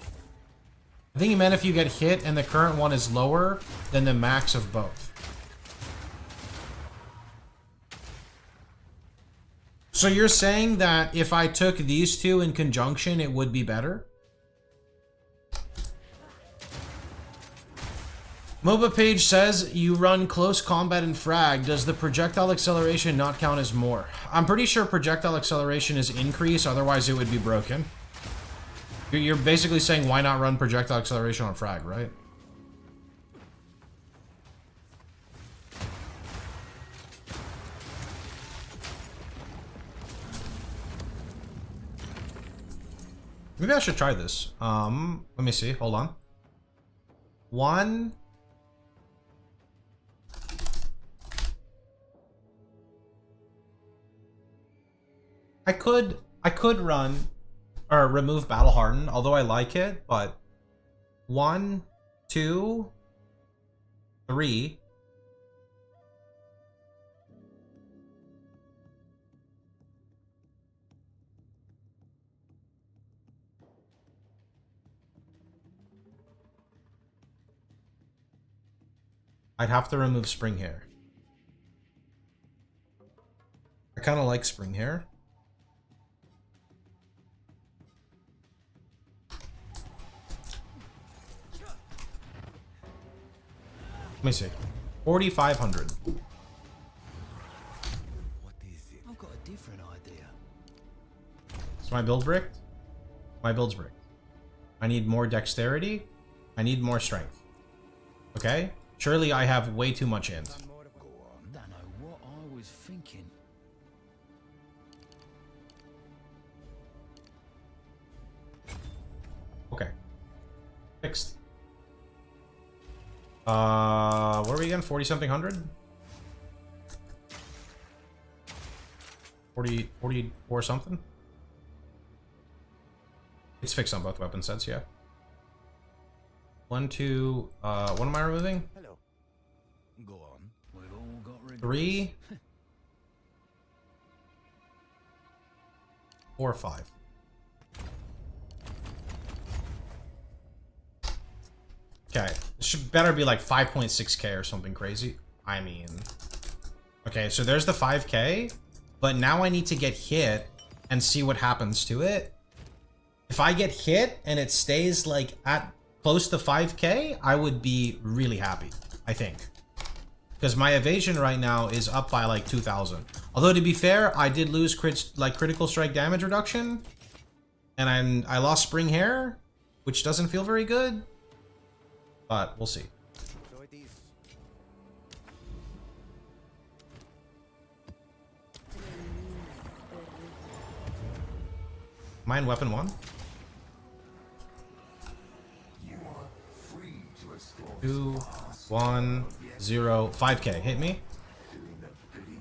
I think you meant if you get hit and the current one is lower than the max of both. So you're saying that if I took these two in conjunction, it would be better? MOBA page says you run close combat and frag. Does the projectile acceleration not count as more? I'm pretty sure projectile acceleration is increase, otherwise it would be broken. You're basically saying why not run projectile acceleration on frag, right? Maybe I should try this. Let me see. Hold on. 1. I could I could run or remove Battle Harden, although I like it, but 1, 2, 3. I'd have to remove Spring Hair. I kind of like Spring Hair. Let me see. 4,500. What is it? I've got a different idea. Is my build bricked? My build's bricked. I need more dexterity. I need more strength. Okay? Surely I have way too much int. Go on. Don't know what I was thinking. Okay. Fixed. What are we again? 40 something hundred? 44 something? It's fixed on both weapon sets, yeah. 1, 2, what am I removing? Hello. Go on. We've all got regrets. 3, 4, 5. Okay, this should better be like 5.6k or something crazy. I mean, okay, so there's the 5k, but now I need to get hit and see what happens to it. If I get hit and it stays like at close to 5k, I would be really happy, I think. Because my evasion right now is up by like 2,000. Although to be fair, I did lose critical strike damage reduction. And I lost Spring Hair, which doesn't feel very good. But we'll see. So it is. Am I in weapon 1? 2, 1, 0, 5k. Hit me.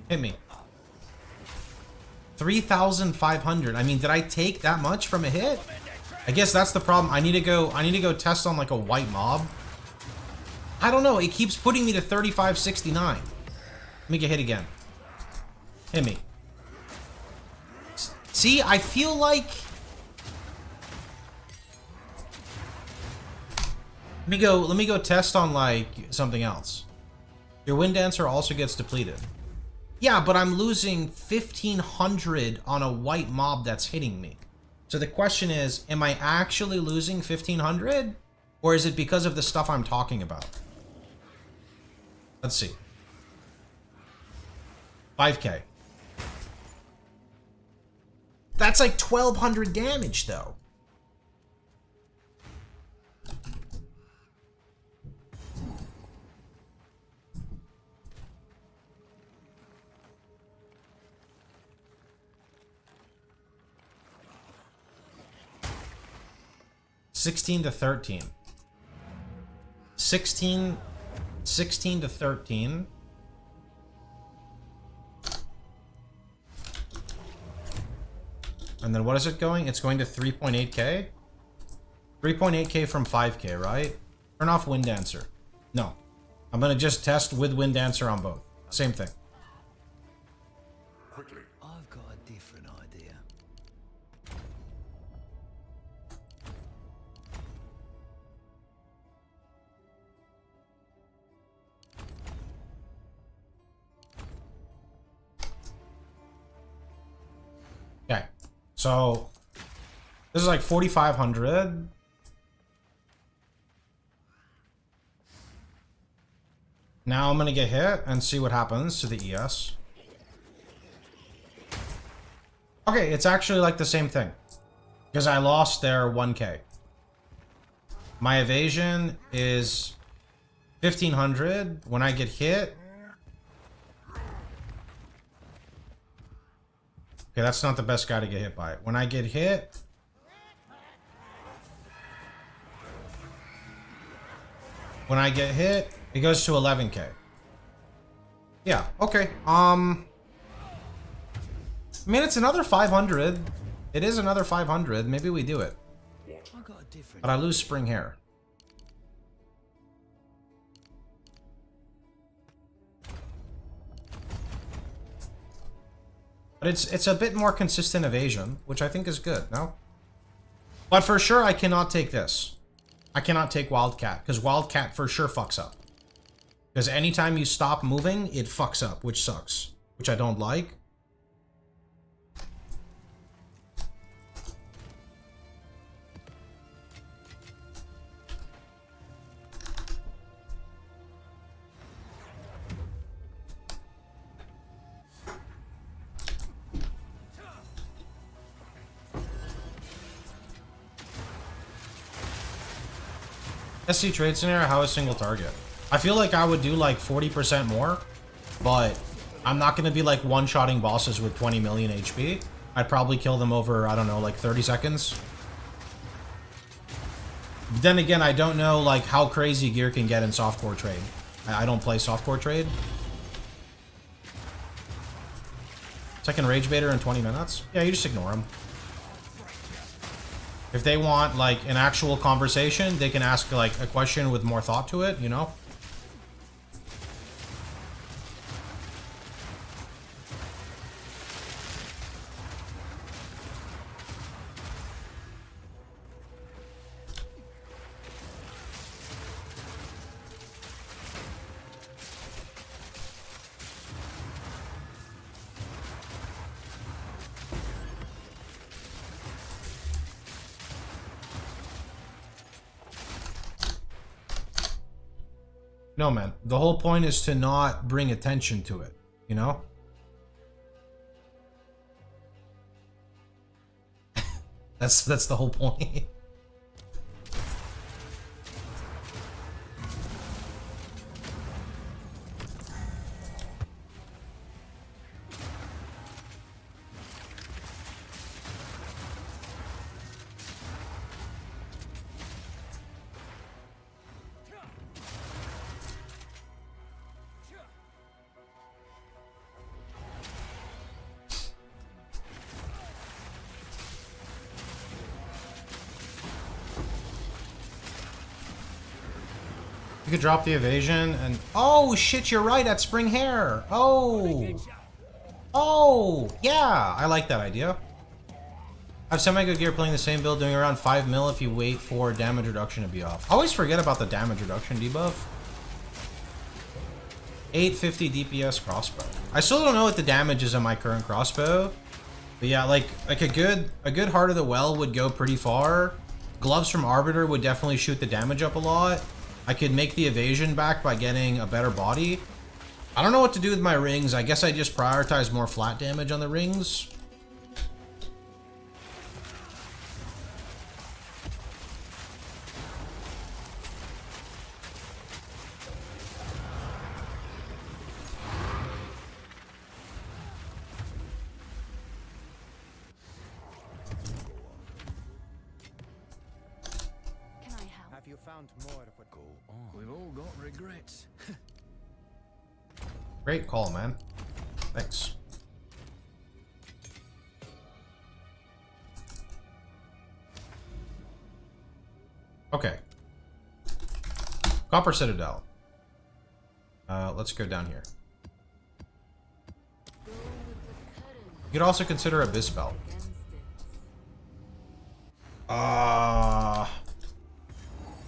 Hit me. 3,500. I mean, did I take that much from a hit? I guess that's the problem. I need to go test on like a white mob. I don't know. It keeps putting me to 3569. Let me get hit again. Hit me. See, I feel like... Let me go test on like something else. Your Wind Dancer also gets depleted. Yeah, but I'm losing 1,500 on a white mob that's hitting me. So the question is, am I actually losing 1,500? Or is it because of the stuff I'm talking about? Let's see. 5k. That's like 1,200 damage, though. $16 to $13. 16 to 13. And then what is it going? It's going to 3.8k? 3.8k from 5k, right? Turn off Wind Dancer. No. I'm gonna just test with Wind Dancer on both. Same thing. Quickly. I've got a different idea. Okay. So this is like 4,500. Now I'm gonna get hit and see what happens to the ES. Okay, it's actually like the same thing. Because I lost their 1k. My evasion is 1,500. When I get hit... Okay, that's not the best guy to get hit by. When I get hit... When I get hit, it goes to 11k. Yeah, okay. I mean, it's another 500. It is another 500. Maybe we do it. I got a different. But I lose spring hair. But it's a bit more consistent evasion, which I think is good, no? But for sure, I cannot take this. I cannot take Wildcat, because Wildcat for sure fucks up. Because anytime you stop moving, it fucks up, which sucks. Which I don't like. SC trade scenario, how a single target? I feel like I would do like 40% more, but I'm not going to be like one-shotting bosses with 20 million HP. I'd probably kill them over, I don't know, like 30 seconds. But then again, I don't know like how crazy gear can get in softcore trade. I don't play softcore trade. Second rage baiter in 20 minutes? Yeah, you just ignore them. If they want, like, an actual conversation, they can ask, like, a question with more thought to it, you know? No, man. The whole point is to not bring attention to it, you know? That's the whole point. You could drop the evasion and... Oh, shit, you're right, at spring hair. Oh. Oh, yeah. I like that idea. I have semi-good gear playing the same build, doing around 5 mil if you wait for damage reduction to be off. I always forget about the damage reduction debuff. 850 DPS crossbow. I still don't know what the damage is on my current crossbow. But yeah, like a good Heart of the Well would go pretty far. Gloves from Arbiter would definitely shoot the damage up a lot. I could make the evasion back by getting a better body. I don't know what to do with my rings. I guess I just prioritize more flat damage on the rings. Can I help? Have you found more of what Go on. We've all got regrets. Great call, man. Thanks. Okay. Copper Citadel. Let's go down here. Go with the current You could also consider Abyss Belt. against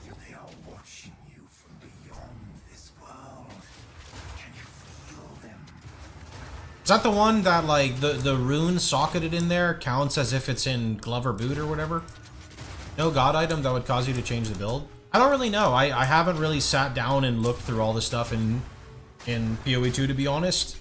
it. They are watching you from beyond this world. Can you feel them? Is that the one that, like, the rune socketed in there counts as if it's in glove or boot or whatever? No god item that would cause you to change the build? I don't really know. I haven't really sat down and looked through all the stuff in PoE 2, to be honest.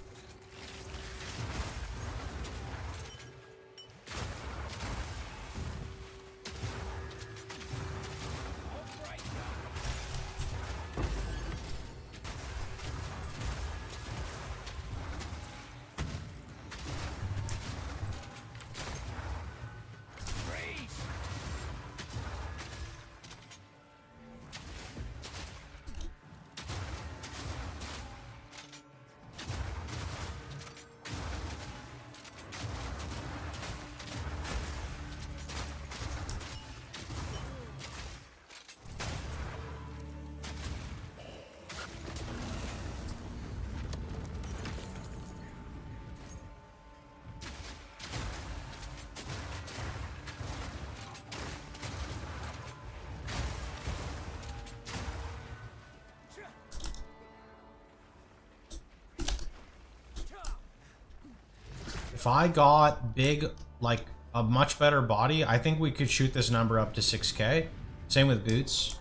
If I got big, like a much better body, I think we could shoot this number up to 6K. Same with boots.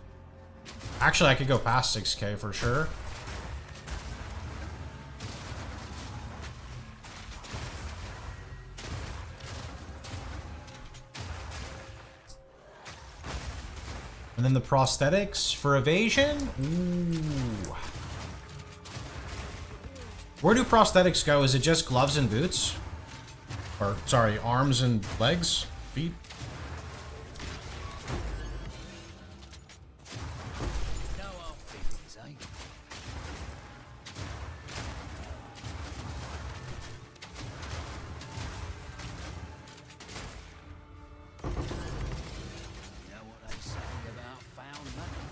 Actually, I could go past 6K for sure. And then the prosthetics for evasion. Ooh. Where do prosthetics go? Is it just gloves and boots? Or, sorry, arms and legs? Feet? No hard feelings, eh? You know what they say about found money?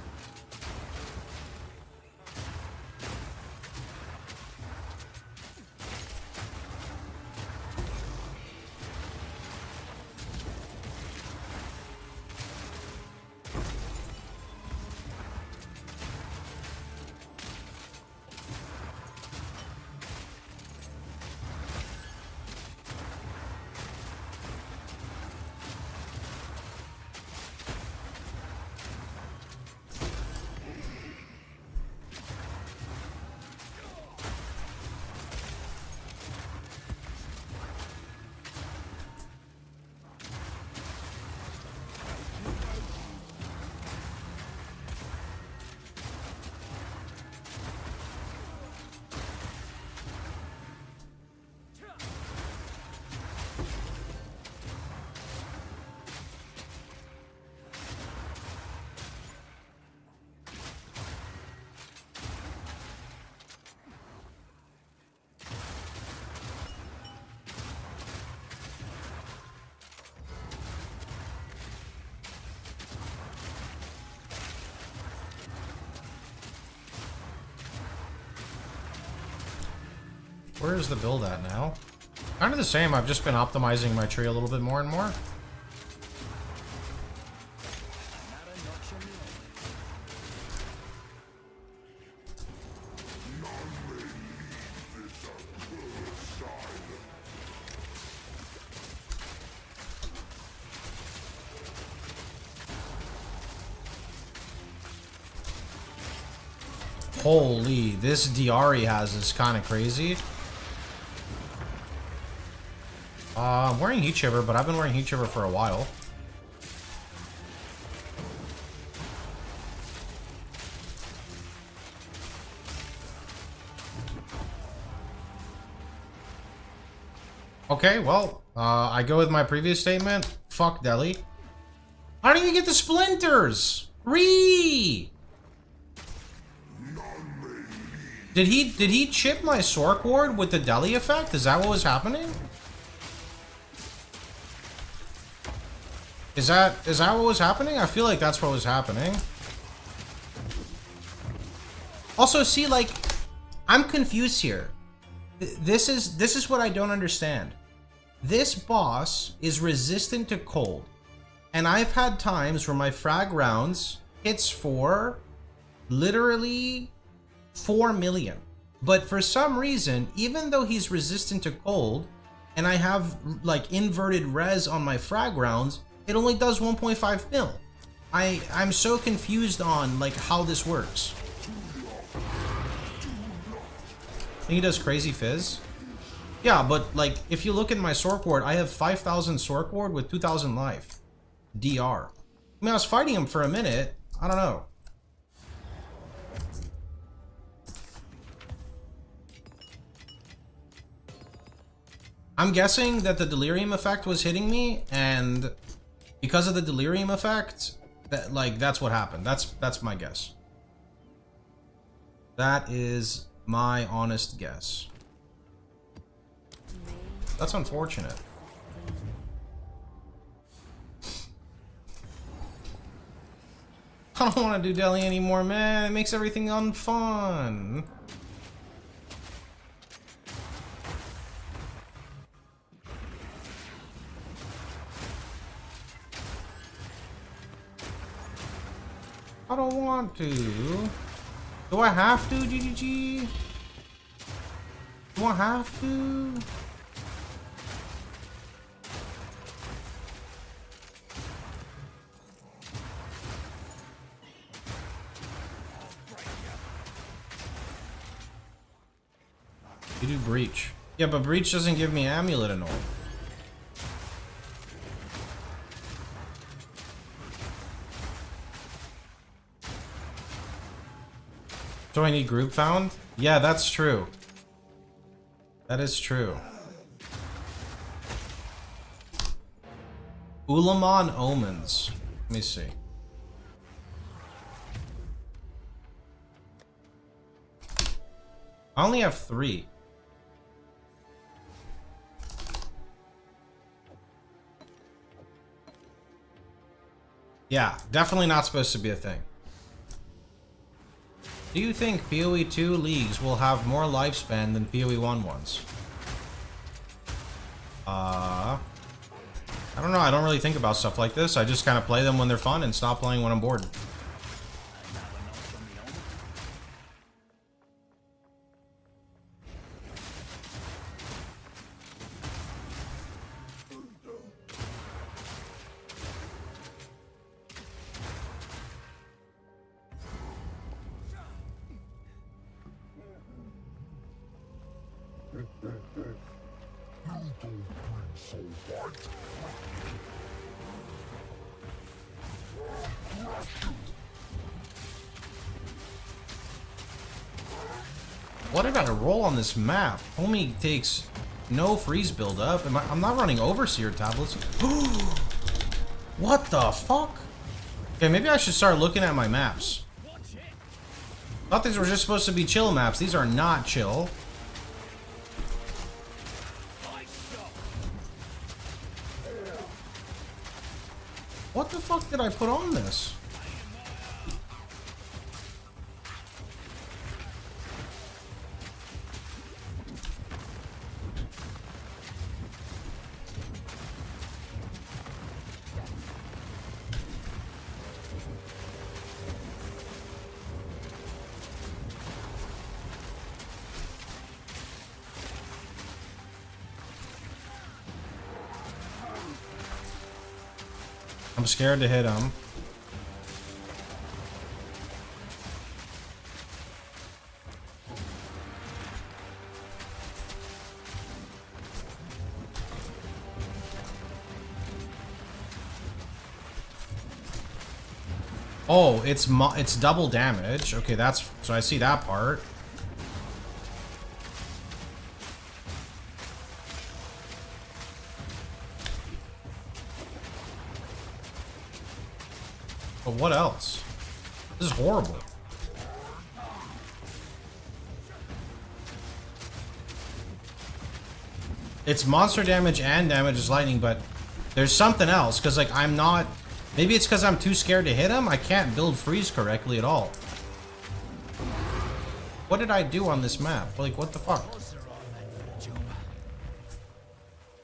Where is the build at now? Kind of the same. I've just been optimizing my tree a little bit more and more. Holy, this DR he has is kind of crazy. I'm wearing Heat Shiver, but I've been wearing Heat Shiver for a while. Okay, well, I go with my previous statement. Fuck Delhi. I don't even get the splinters! Did he chip my Sork Ward with the Delhi effect? Is that what was happening? Is that what was happening? I feel like that's what was happening. Also, see, like, I'm confused here. This is what I don't understand. This boss is resistant to cold, and I've had times where my frag rounds hits for literally 4 million. But for some reason, even though he's resistant to cold, and I have like inverted res on my frag rounds, it only does 1.5 mil. I'm so confused on like how this works. I think he does crazy fizz. Yeah, but like if you look at my Sork Ward, I have 5,000 Sork Ward with 2,000 life. DR. I mean, I was fighting him for a minute. I don't know. I'm guessing that the delirium effect was hitting me, and because of the delirium effect, that's what happened. That's my guess. That is my honest guess. That's unfortunate. I don't want to do Delhi anymore, man. It makes everything unfun. I don't want to. Do I have to, GGG? Do I have to? You do breach. Yeah, but breach doesn't give me amulet and all. So I need group found? Yeah, that's true. That is true. Ulamon Omens. Let me see. I only have 3. Yeah, definitely not supposed to be a thing. Do you think PoE 2 leagues will have more lifespan than PoE 1 ones? I don't know. I don't really think about stuff like this. I just kind of play them when they're fun and stop playing when I'm bored. What did I roll on this map? Homie takes no freeze build-up. I'm not running Overseer tablets. What the fuck? Okay, maybe I should start looking at my maps. Thought these were just supposed to be chill maps. These are not chill. What the fuck did I put on this? I'm scared to hit him. Oh, it's double damage. Okay, that's so I see that part. But what else? This is horrible. It's monster damage and damage is lightning, but there's something else, because like I'm not... Maybe it's because I'm too scared to hit him? I can't build freeze correctly at all. What did I do on this map? Like, what the fuck?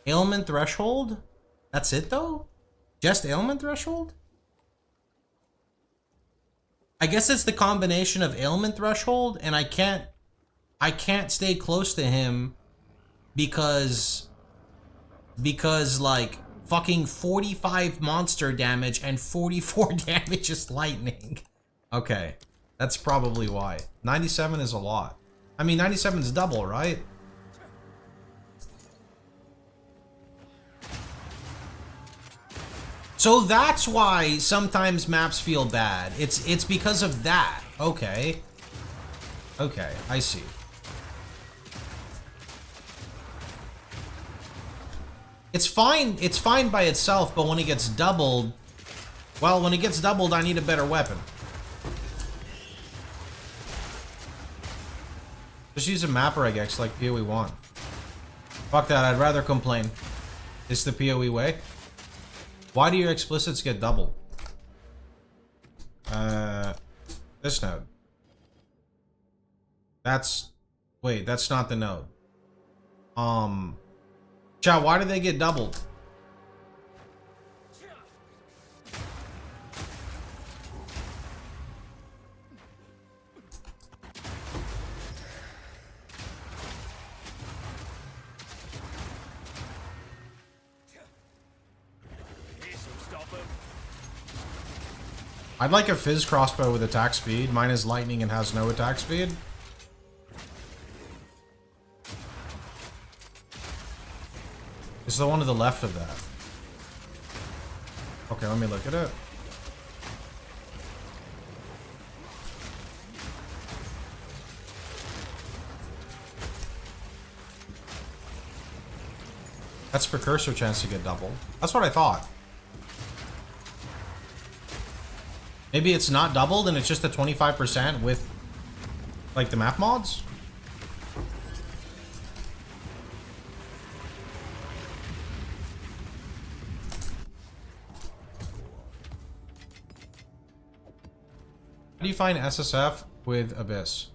Ailment threshold? That's it though? Just ailment threshold? I guess it's the combination of ailment threshold and I can't stay close to him because like fucking 45 monster damage and 44 damage is lightning. Okay, that's probably why. 97 is a lot. I mean, 97 is double, right? So that's why sometimes maps feel bad. It's because of that. Okay. Okay, I see. It's fine by itself, but when it gets doubled, well, when it gets doubled, I need a better weapon. Just use a map regex like PoE 1. Fuck that, I'd rather complain. It's the PoE way. Why do your explicits get doubled? This node. Wait, that's not the node. Chow, why do they get doubled? I'd like a fizz crossbow with attack speed. Mine is lightning and has no attack speed. It's the one to the left of that. Okay, let me look at it. That's precursor chance to get doubled. That's what I thought. Maybe it's not doubled and it's just a 25% with like the map mods? How do you find SSF with Abyss?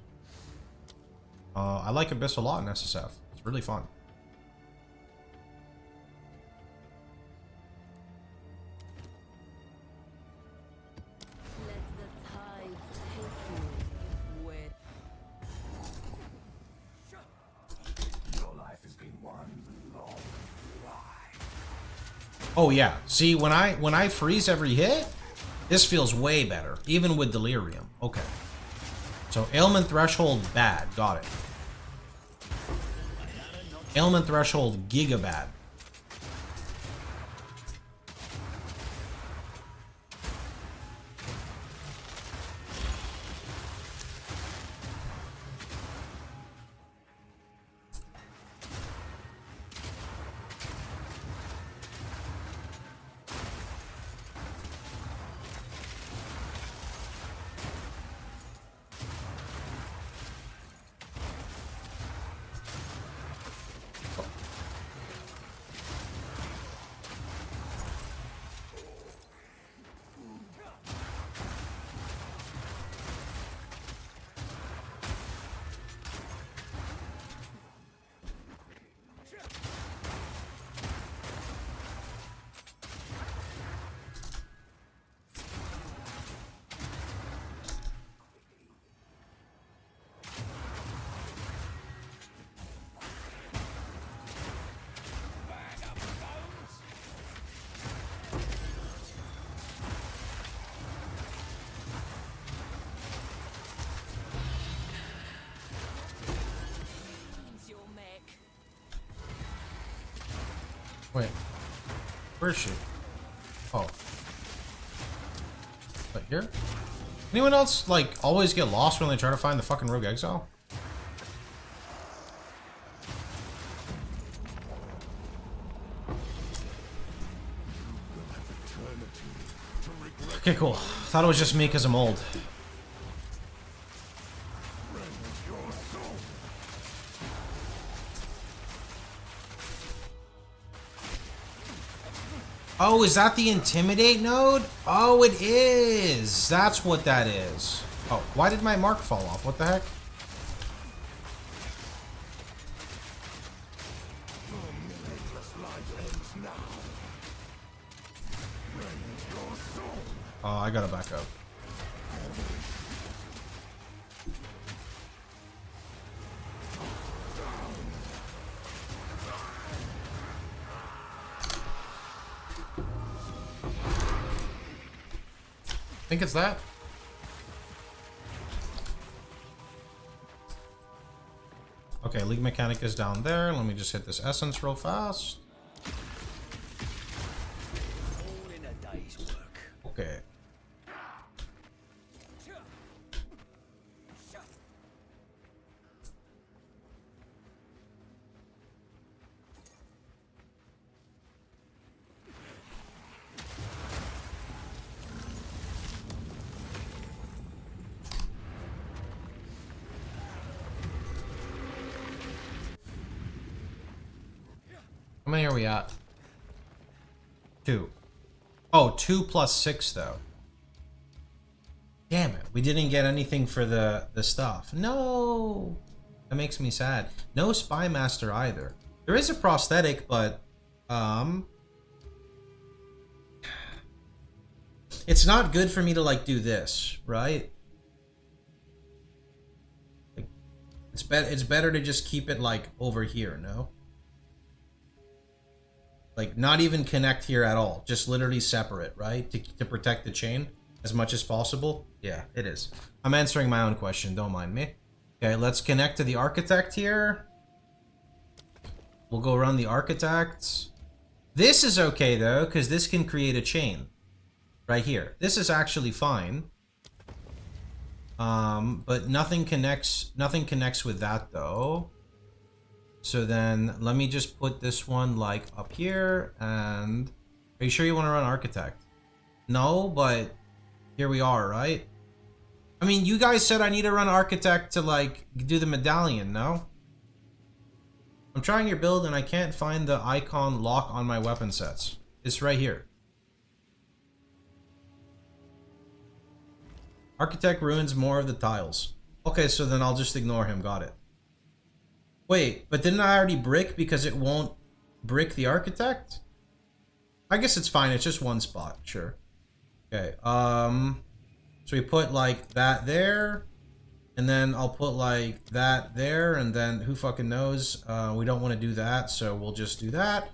I like Abyss a lot in SSF. It's really fun. Let the tides take you where Your life has been one long ride. Oh yeah. See, when I freeze every hit, this feels way better, even with Delirium. Okay. So ailment threshold bad, got it. Ailment threshold giga bad. your mech. Wait. Where is she? Oh. Right here? Anyone else, like, always get lost when they try to find the fucking Rogue Exile? Okay, cool. Thought it was just me because I'm old. Oh, is that the Intimidate node? Oh, it is. That's what that is. Oh, why did my mark fall off? What the heck? Oh, I gotta back up. Think it's that? Okay, League Mechanic is down there. Let me just hit this Essence real fast. All in a day's work. Okay. How many are we at? 2. Oh, 2 plus 6 though. Damn it. We didn't get anything for the stuff. No. That makes me sad. No Spy Master either. There is a prosthetic, but it's not good for me to like do this, right? Like, it's better to just keep it like over here, no? Like, not even connect here at all. Just literally separate, right? To protect the chain as much as possible. Yeah, it is. I'm answering my own question. Don't mind me. Okay, let's connect to the Architect here. We'll go around the Architects. This is okay though, because this can create a chain. Right here. This is actually fine. But nothing connects with that though. So then let me just put this one like up here, and are you sure you want to run architect? No, but here we are, right? I mean, you guys said I need to run architect to like do the medallion, no? I'm trying your build and I can't find the icon lock on my weapon sets. It's right here. Architect ruins more of the tiles. Okay, so then I'll just ignore him. Got it. Wait, but didn't I already brick because it won't brick the architect? I guess it's fine. It's just one spot. Sure. Okay. So we put like that there, and then I'll put like that there, and then who fucking knows? We don't want to do that, so we'll just do that.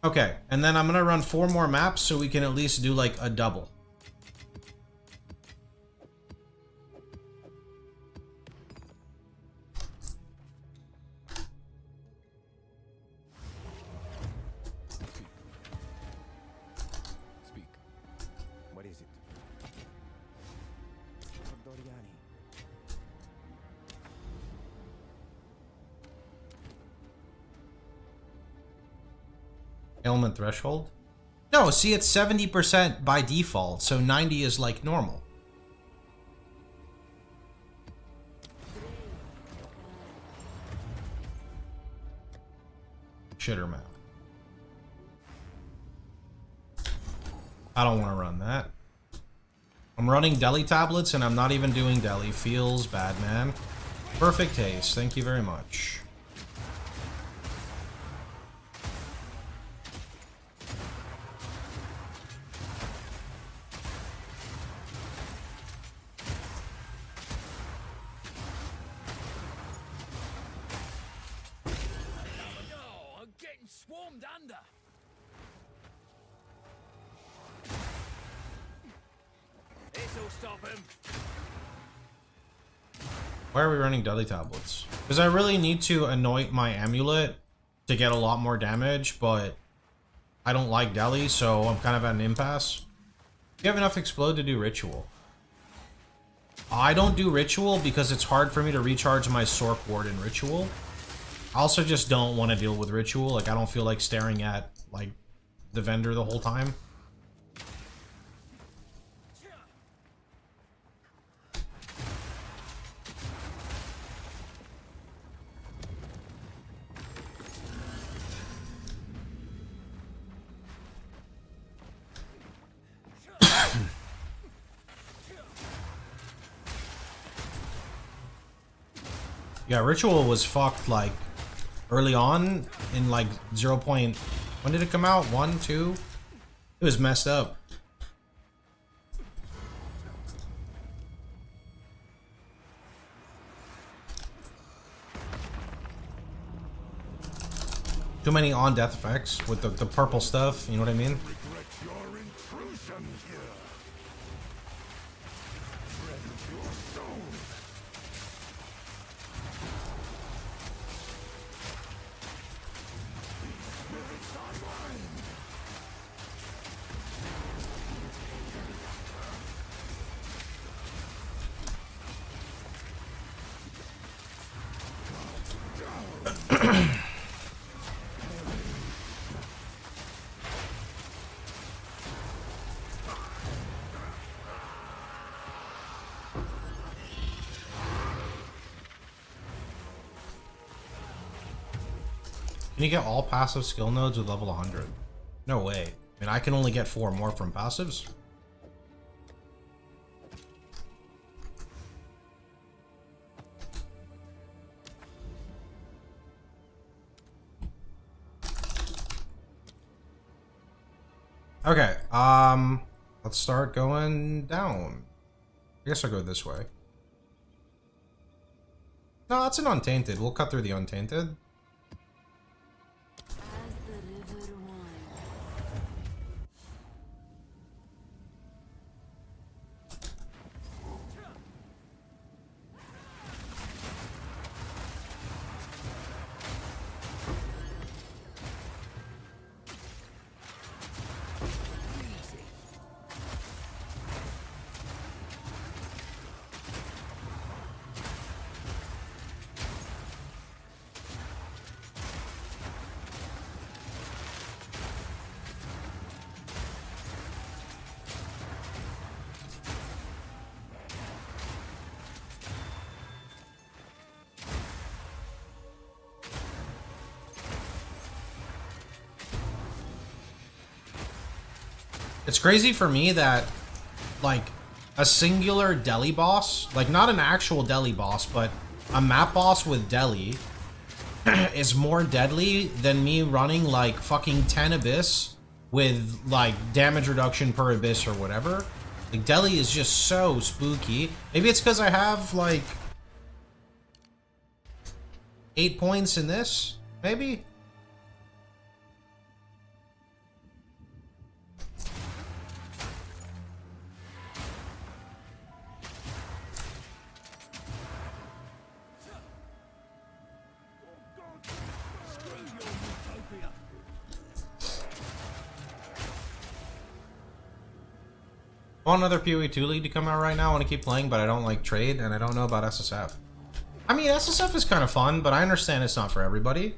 Okay, and then I'm gonna run 4 more maps so we can at least do like a double. Speak. What is it? Doriani. Ailment threshold? No, see, it's 70% by default, so 90 is like normal. Shitter map. I don't want to run that. I'm running deli tablets and I'm not even doing deli. Feels bad, man. Perfect taste. Thank you very much. No, I'm getting swarmed under. This'll stop him. Why are we running deli tablets? Because I really need to anoint my amulet to get a lot more damage, but I don't like deli, so I'm kind of at an impasse. Do you have enough explode to do ritual? I don't do ritual because it's hard for me to recharge my Sork ward in ritual. I also just don't want to deal with ritual. Like, I don't feel like staring at, like, the vendor the whole time. Yeah, ritual was fucked like early on in like 0. When did it come out? 1, 2? It was messed up. Too many on death effects with the purple stuff, you know what I mean? Regret your intrusion here. Rend your soul. Spirits are mine. Can you get all passive skill nodes with level 100? No way. I mean, I can only get 4 more from passives. Okay, let's start going down. I guess I'll go this way. No, that's an untainted. We'll cut through the untainted. As the river winds, It's crazy for me that, like, a singular deli boss, like not an actual deli boss, but a map boss with deli is more deadly than me running like fucking 10 abyss with like damage reduction per abyss or whatever. Like deli is just so spooky. Maybe it's because I have like 8 points in this, maybe? I want another PoE 2 league to come out right now. I want to keep playing, but I don't like trade, and I don't know about SSF. I mean, SSF is kind of fun, but I understand it's not for everybody.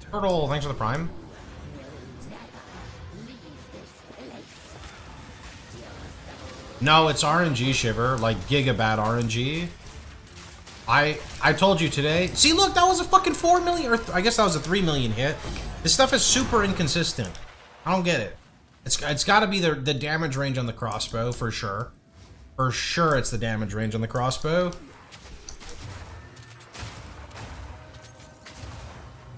Turtle, thanks for the prime. No, it's RNG, Shiver, like gigabad RNG. I told you today. See, look, that was a fucking 4 million, or I guess that was a 3 million hit. This stuff is super inconsistent. I don't get it. It's got to be the damage range on the crossbow for sure. For sure, it's the damage range on the crossbow.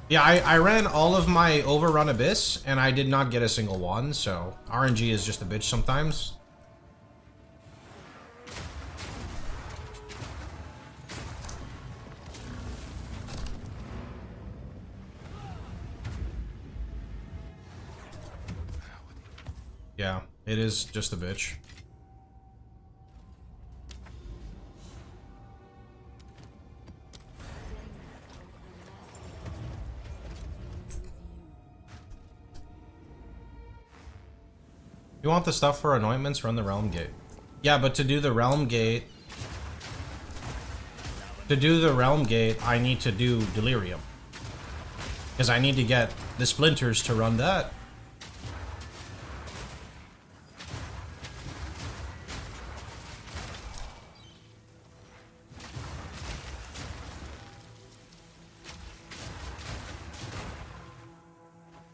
Yeah, I ran all of my overrun abyss and I did not get a single one. So RNG is just a bitch sometimes. Yeah, it is just a bitch. You want the stuff for anointments? Run the realm gate. Yeah, but to do the realm gate, I need to do delirium. Because I need to get the splinters to run that.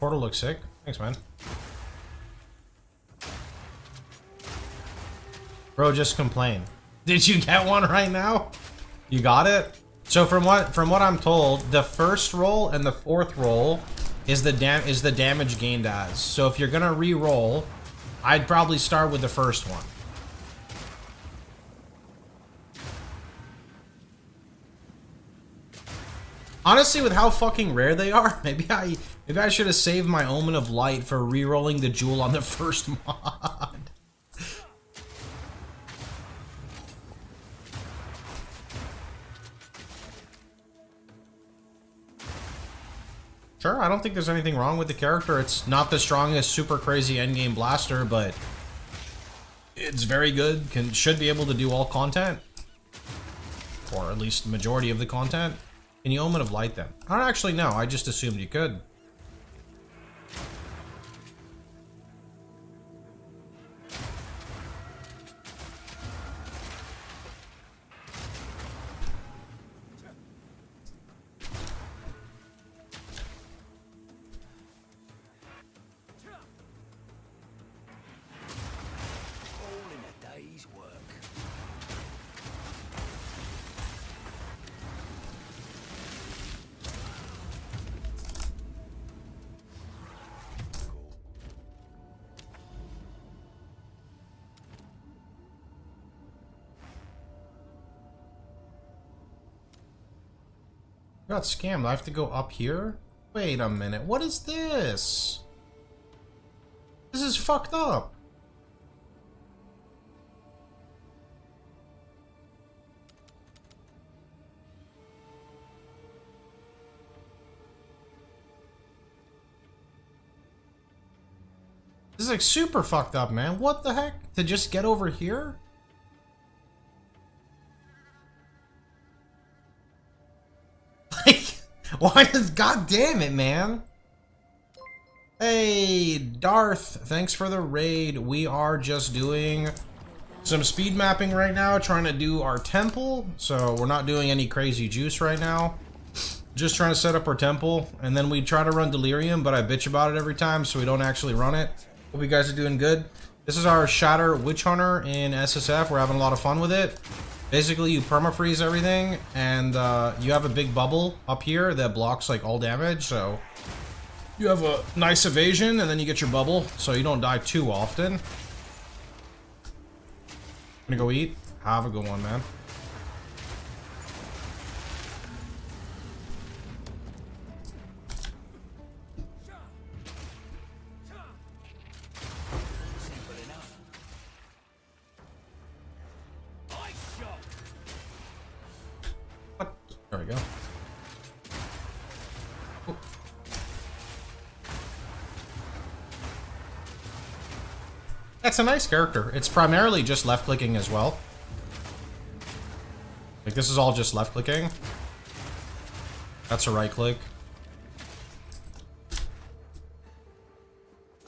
Portal looks sick. Thanks, man. Bro, just complain. Did you get one right now? You got it? So from what I'm told, the first roll and the fourth roll is the damage gained as. So if you're gonna re-roll, I'd probably start with the first one. Honestly, with how fucking rare they are, maybe I should have saved my Omen of Light for re-rolling the jewel on the first mod. Sure, I don't think there's anything wrong with the character. It's not the strongest, super crazy endgame blaster, but it's very good. Should be able to do all content, or at least the majority of the content. Can you Omen of Light them? I don't actually know. I just assumed you could. All in a day's work. I got scammed. I have to go up here? Wait a minute. What is this? This is fucked up. This is like super fucked up, man. What the heck? To just get over here? Why does... God damn it, man. Hey, Darth. Thanks for the raid. We are just doing some speed mapping right now, trying to do our temple. So we're not doing any crazy juice right now. Just trying to set up our temple, and then we try to run Delirium, but I bitch about it every time, so we don't actually run it. Hope you guys are doing good. This is our Shatter Witchhunter in SSF. We're having a lot of fun with it. Basically, you permafreeze everything, and you have a big bubble up here that blocks like all damage, so you have a nice evasion, and then you get your bubble, so you don't die too often. Gonna go eat. Have a good one, man. What? There we go. Oh. That's a nice character. It's primarily just left clicking as well. Like, this is all just left clicking. That's a right click.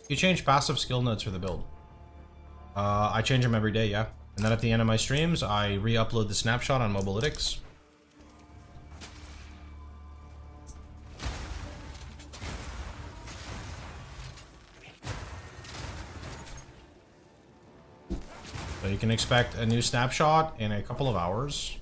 You change passive skill notes for the build. I change them every day, yeah. And then at the end of my streams, I re-upload the snapshot on Mobalytics. So you can expect a new snapshot in a couple of hours.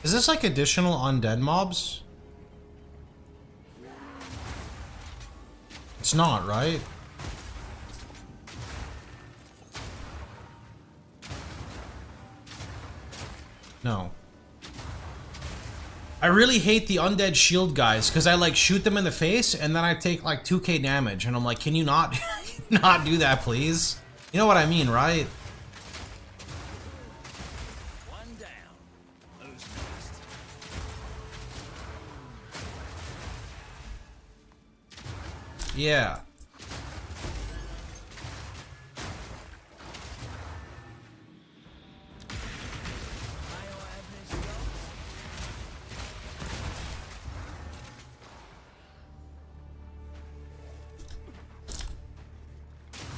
Is this like additional undead mobs? It's not, right? No. I really hate the undead shield guys because I like shoot them in the face and then I take like 2k damage and I'm like, can you not not do that, please? You know what I mean, right? Yeah.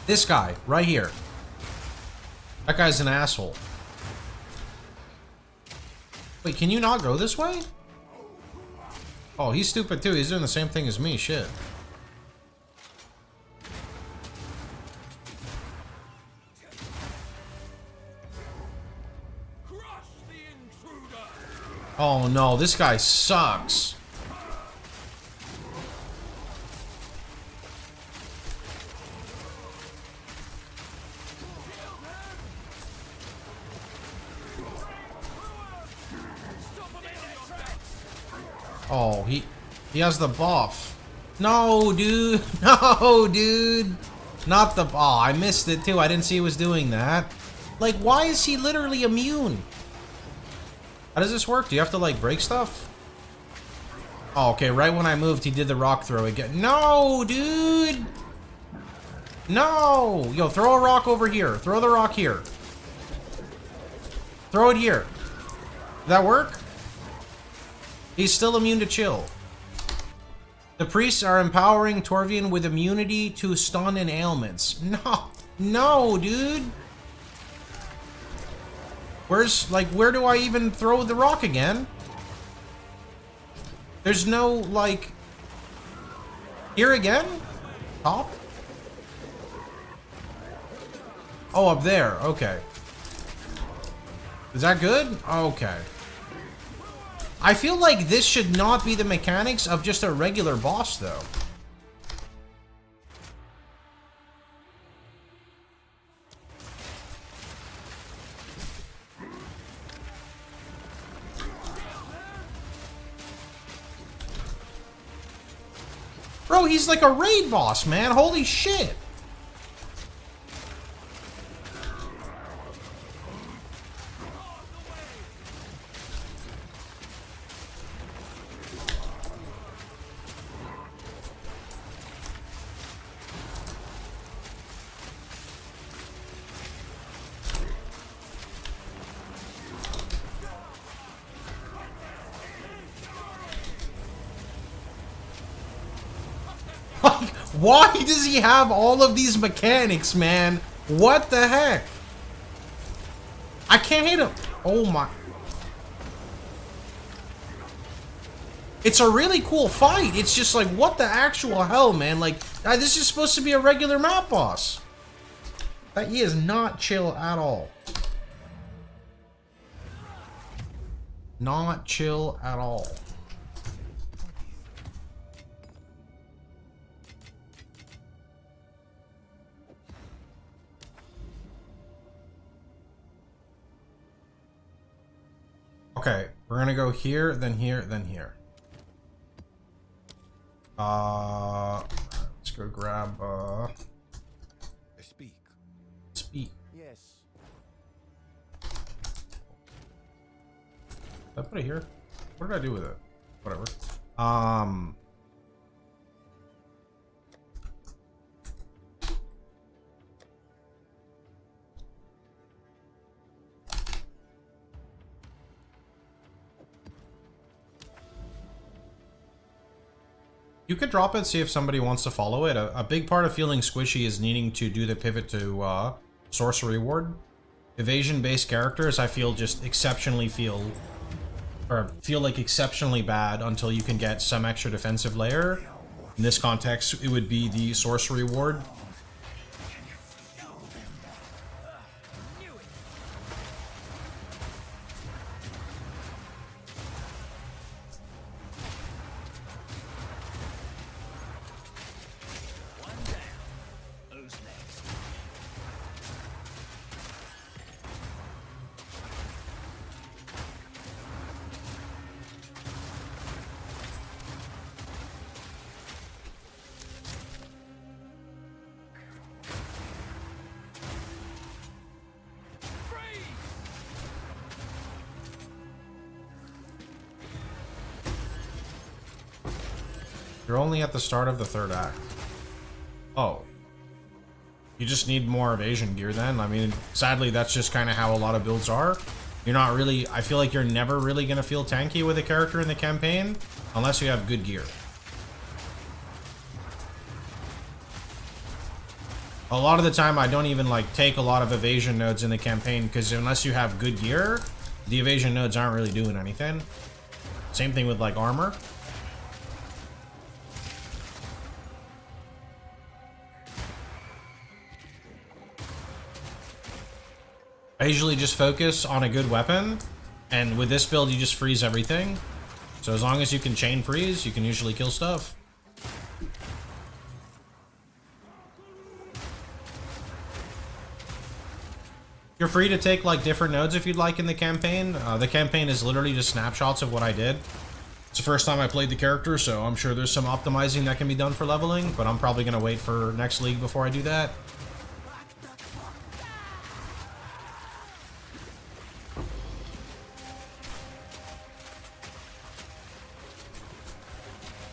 This guy, right here. That guy's an asshole. Wait, can you not go this way? Oh, he's stupid too. He's doing the same thing as me. Shit. Oh no, this guy sucks. Oh, he has the buff. No, dude. No, dude. Not the... Oh, I missed it too. I didn't see he was doing that. Like, why is he literally immune? How does this work? Do you have to, like, break stuff? Oh, okay. Right when I moved, he did the rock throw again. No, dude! No! Yo, throw a rock over here. Throw the rock here. Throw it here. Did that work? He's still immune to chill. The priests are empowering Torvian with immunity to stun and ailments. No. No, dude! Where's, like, where do I even throw the rock again? There's no, like... Here again? Top? Oh, up there. Okay. Is that good? Okay. I feel like this should not be the mechanics of just a regular boss, though. Bro, he's like a raid boss, man. Holy shit. Why does he have all of these mechanics, man? What the heck? I can't hit him. Oh my. It's a really cool fight. It's just like, what the actual hell, man? Like, this is supposed to be a regular map boss. He is not chill at all. Not chill at all. Okay, we're gonna go here, then here, then here. Let's go grab, Speak. speed. Yes. Did I put it here? What did I do with it? Whatever. You could drop it, see if somebody wants to follow it. A big part of feeling squishy is needing to do the pivot to sorcery ward. Evasion-based characters, I feel, just exceptionally feel like exceptionally bad until you can get some extra defensive layer. In this context, it would be the sorcery ward. You're only at the start of the third act. Oh. You just need more evasion gear then? I mean, sadly, that's just kind of how a lot of builds are. You're not really... I feel like you're never really going to feel tanky with a character in the campaign unless you have good gear. A lot of the time, I don't even, like, take a lot of evasion nodes in the campaign because unless you have good gear, the evasion nodes aren't really doing anything. Same thing with, like, armor. I usually just focus on a good weapon, and with this build you just freeze everything. So as long as you can chain freeze, you can usually kill stuff. You're free to take like different nodes if you'd like in the campaign. The campaign is literally just snapshots of what I did. It's the first time I played the character, so I'm sure there's some optimizing that can be done for leveling, but I'm probably going to wait for next league before I do that.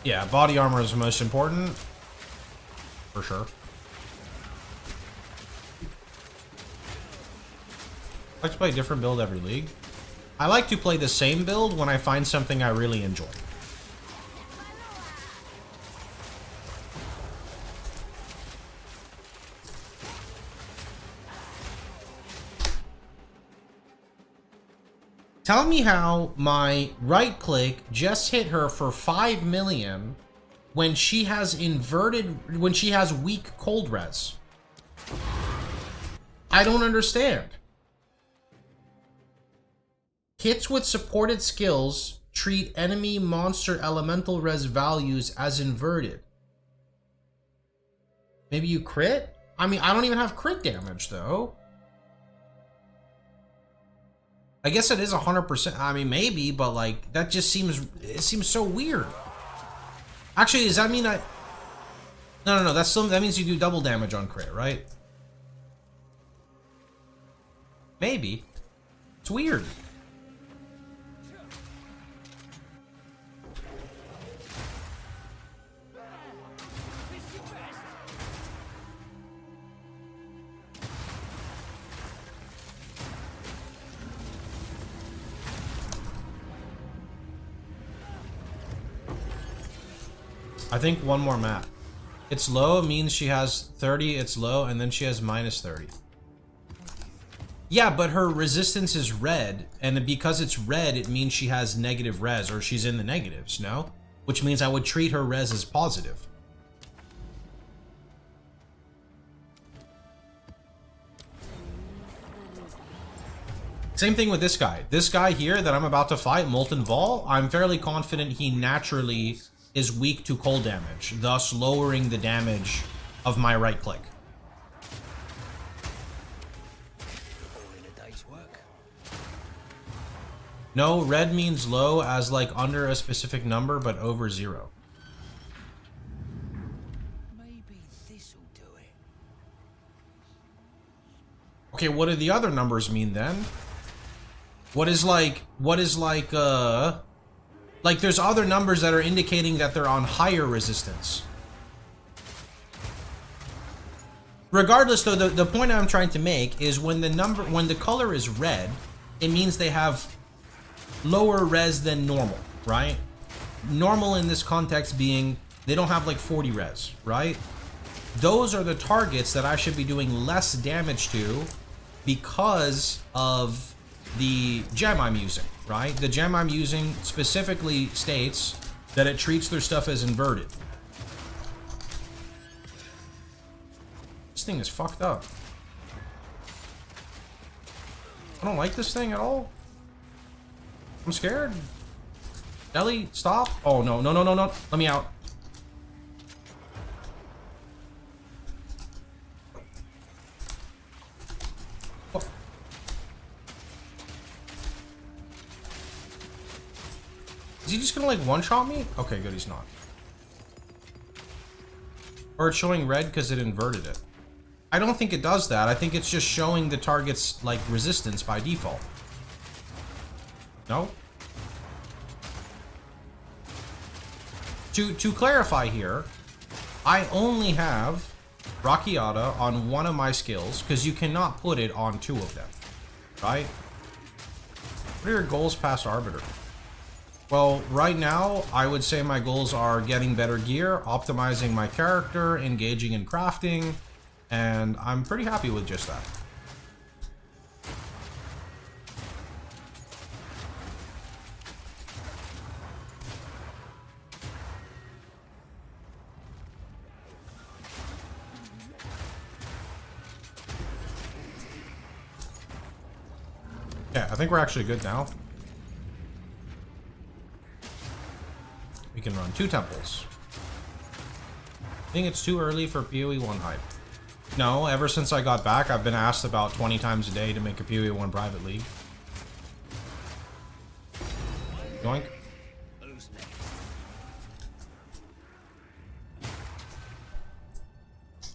Yeah, body armor is the most important. For sure. I like to play a different build every league. I like to play the same build when I find something I really enjoy. Tell me how my right click just hit her for 5 million when she has weak cold res. I don't understand. Hits with supported skills treat enemy monster elemental res values as inverted. Maybe you crit? I mean, I don't even have crit damage though. I guess it is 100%. I mean, maybe, but like that just seems so weird. Actually, does that mean I? No. That means you do double damage on crit, right? Maybe. It's weird. I think one more map. It's low means she has 30, it's low, and then she has minus 30. Yeah, but her resistance is red, and because it's red, it means she has negative res, or she's in the negatives, no? Which means I would treat her res as positive. Same thing with this guy. This guy here that I'm about to fight, Molten Vol, I'm fairly confident he naturally is weak to cold damage, thus lowering the damage of my right click. No, red means low as like under a specific number, but over 0. Maybe this'll do it. Okay, what do the other numbers mean then? What is like there's other numbers that are indicating that they're on higher resistance. Regardless though, the point I'm trying to make is when the color is red, it means they have lower res than normal, right? Normal in this context being they don't have like 40 res, right? Those are the targets that I should be doing less damage to because of the gem I'm using, right? The gem I'm using specifically states that it treats their stuff as inverted. This thing is fucked up. I don't like this thing at all. I'm scared. Ellie, stop. Oh, no, no, no, no, no. Let me out. Oh. Is he just gonna like one-shot me? Okay, good, he's not. Or it's showing red because it inverted it. I don't think it does that. I think it's just showing the target's like resistance by default. No? To clarify here, I only have Bracciata on one of my skills because you cannot put it on 2 of them, right? What are your goals past Arbiter? Well, right now, I would say my goals are getting better gear, optimizing my character, engaging in crafting, and I'm pretty happy with just that. Yeah, I think we're actually good now. We can run 2 temples. I think it's too early for PoE 1 hype. No, ever since I got back, I've been asked about 20 times a day to make a PoE 1 private league. Yoink.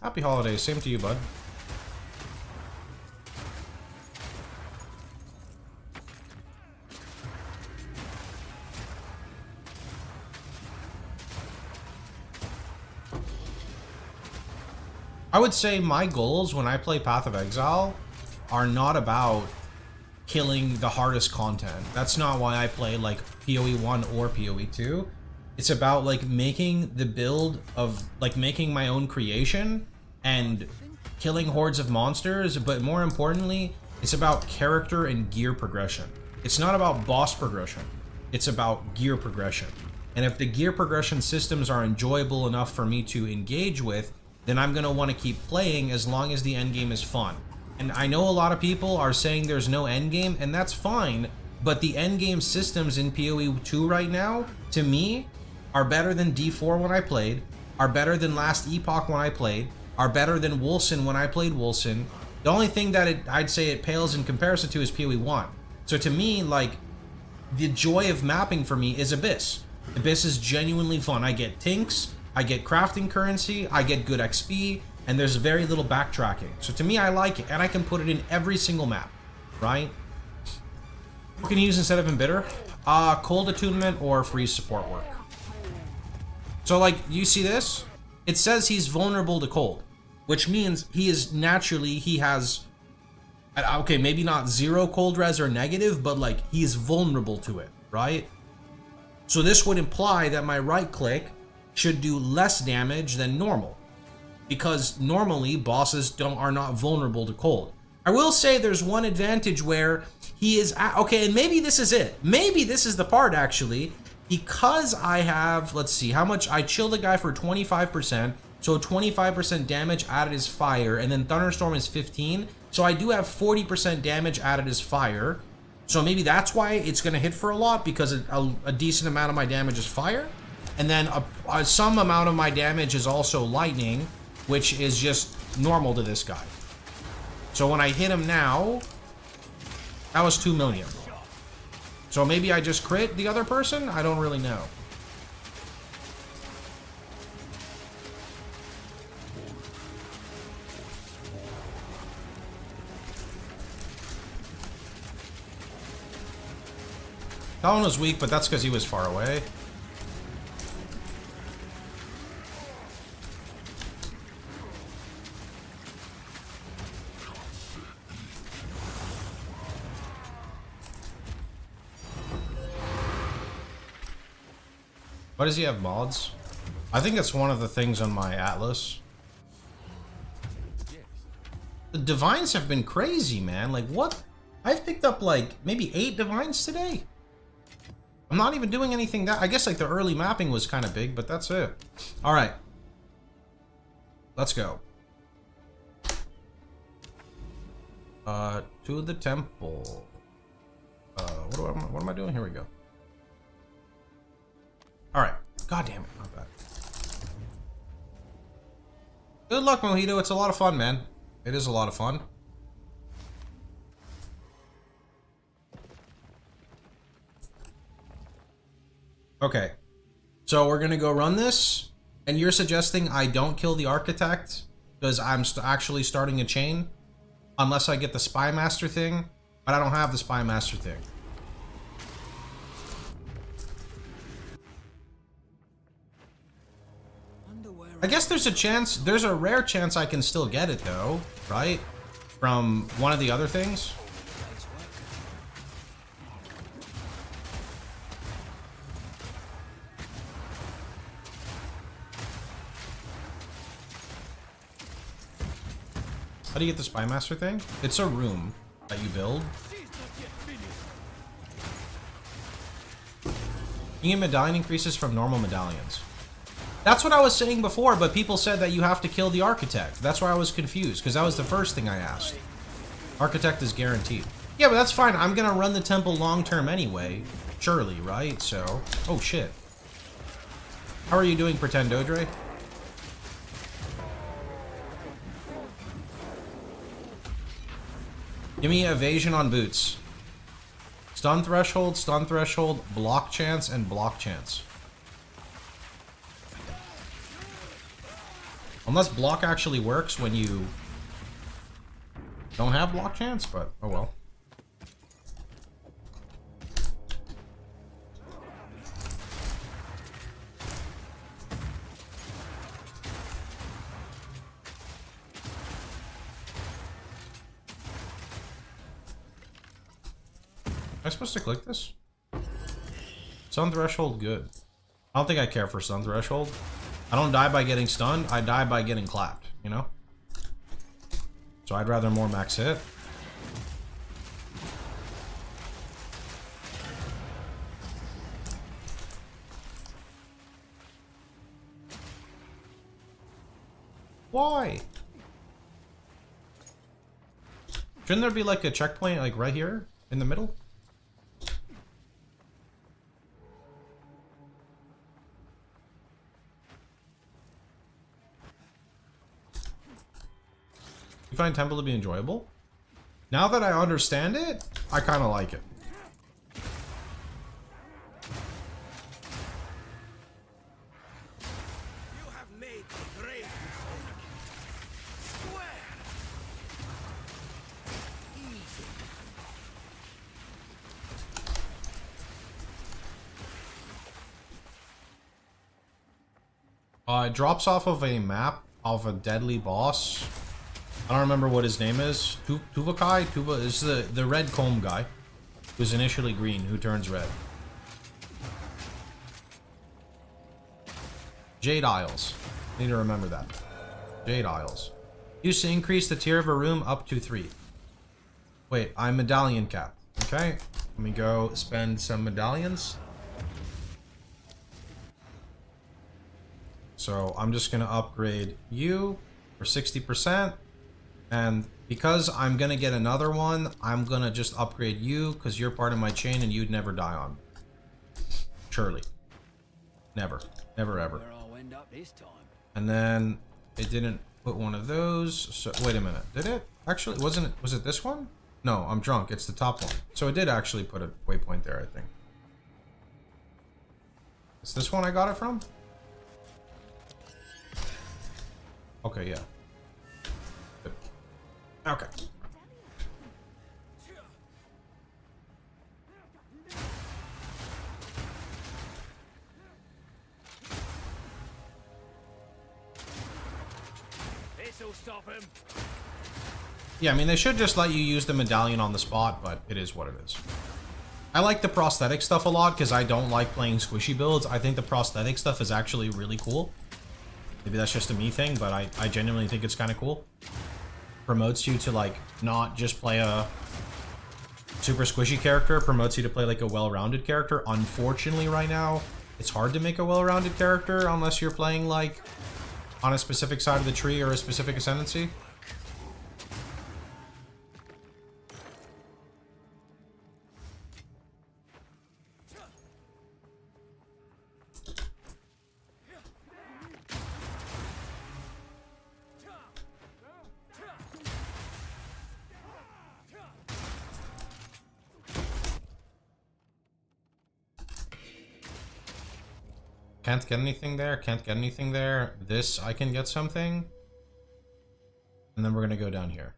Happy holidays. Same to you, bud. I would say my goals when I play Path of Exile are not about killing the hardest content. That's not why I play like PoE 1 or PoE 2. It's about like making the build of like making my own creation and killing hordes of monsters, but more importantly, it's about character and gear progression. It's not about boss progression. It's about gear progression. And if the gear progression systems are enjoyable enough for me to engage with, then I'm gonna want to keep playing as long as the end game is fun. And I know a lot of people are saying there's no end game, and that's fine, but the end game systems in PoE 2 right now, to me, are better than D4 when I played, are better than Last Epoch when I played, are better than Wolcen when I played Wolcen. The only thing that I'd say it pales in comparison to is PoE 1. So to me, like, the joy of mapping for me is Abyss. Abyss is genuinely fun. I get tinks, I get crafting currency, I get good XP, and there's very little backtracking. So to me, I like it, and I can put it in every single map, right? What can you use instead of Embitter? Cold Attunement or Freeze support work. So like, you see this? It says he's vulnerable to cold, which means he is naturally, he has, okay, maybe not 0 cold res or negative, but like, he's vulnerable to it, right? So this would imply that my right click should do less damage than normal. because normally bosses are not vulnerable to cold. I will say there's one advantage where he is okay, and maybe this is it. Maybe this is the part actually, because I have, let's see, how much I chill the guy for 25%, so 25% damage added is fire, and then thunderstorm is 15, so I do have 40% damage added as fire. So maybe that's why it's gonna hit for a lot, because a decent amount of my damage is fire, and then some amount of my damage is also lightning, which is just normal to this guy. So when I hit him now, that was 2 million. So maybe I just crit the other person? I don't really know. That one was weak, but that's because he was far away. Why does he have mods? I think it's one of the things on my Atlas. The divines have been crazy, man. Like, what? I've picked up, like, maybe 8 divines today. I'm not even doing anything that... I guess, like, the early mapping was kind of big, but that's it. Alright. Let's go. To the temple. What am I doing? Here we go. Alright. God damn it. Not bad. Good luck, Mojito. It's a lot of fun, man. It is a lot of fun. Okay. So we're gonna go run this. And you're suggesting I don't kill the architect because I'm actually starting a chain? Unless I get the spy master thing. But I don't have the spy master thing. I guess there's a chance, there's a rare chance I can still get it though, right? From one of the other things. How do you get the spy master thing? It's a room that you build. You get medallion increases from normal medallions. That's what I was saying before, but people said that you have to kill the architect. That's why I was confused, because that was the first thing I asked. Architect is guaranteed. Yeah, but that's fine. I'm gonna run the temple long term anyway. Surely, right? So... Oh, shit. How are you doing, Pretend Dodre? Give me evasion on boots. Stun threshold, block chance, and block chance. Unless block actually works when you don't have block chance, but oh well. Am I supposed to click this? Stun threshold, good. I don't think I care for stun threshold. I don't die by getting stunned, I die by getting clapped, you know? So I'd rather more max hit. Why? Shouldn't there be like a checkpoint like right here in the middle? You find temple to be enjoyable? Now that I understand it, I kind of like it. You have made a great mistake. Swear. Easy. It drops off of a map of a deadly boss. I don't remember what his name is. Tuvakai? Tuva is the red comb guy. Who's initially green, who turns red. Jade Isles. Need to remember that. Jade Isles. Used to increase the tier of a room up to 3. Wait, I'm medallion capped. Okay, let me go spend some medallions. So I'm just gonna upgrade you for 60%. And because I'm gonna get another one, I'm gonna just upgrade you because you're part of my chain and you'd never die on. Surely. Never. Never ever. Where I'll end up this time. And then it didn't put one of those. So wait a minute. Did it? Actually, wasn't it? Was it this one? No, I'm drunk. It's the top one. So it did actually put a waypoint there, I think. Is this one I got it from? Okay, yeah. Good. Okay. This'll stop him. Yeah, I mean, they should just let you use the medallion on the spot, but it is what it is. I like the prosthetic stuff a lot because I don't like playing squishy builds. I think the prosthetic stuff is actually really cool. Maybe that's just a me thing, but I genuinely think it's kind of cool. Promotes you to, like, not just play a super squishy character. Promotes you to play, like, a well-rounded character. Unfortunately, right now, it's hard to make a well-rounded character unless you're playing, like, on a specific side of the tree or a specific ascendancy. Can't get anything there, can't get anything there. This, I can get something. And then we're gonna go down here.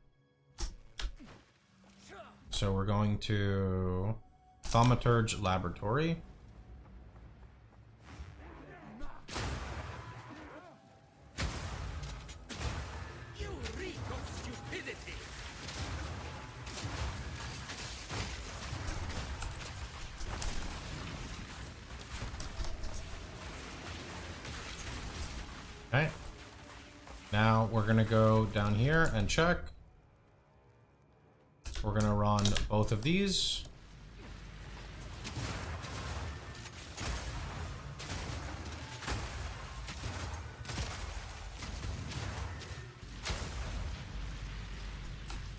So we're going to Thaumaturge Laboratory. You reek of stupidity. Okay. Now we're gonna go down here and check. We're gonna run both of these.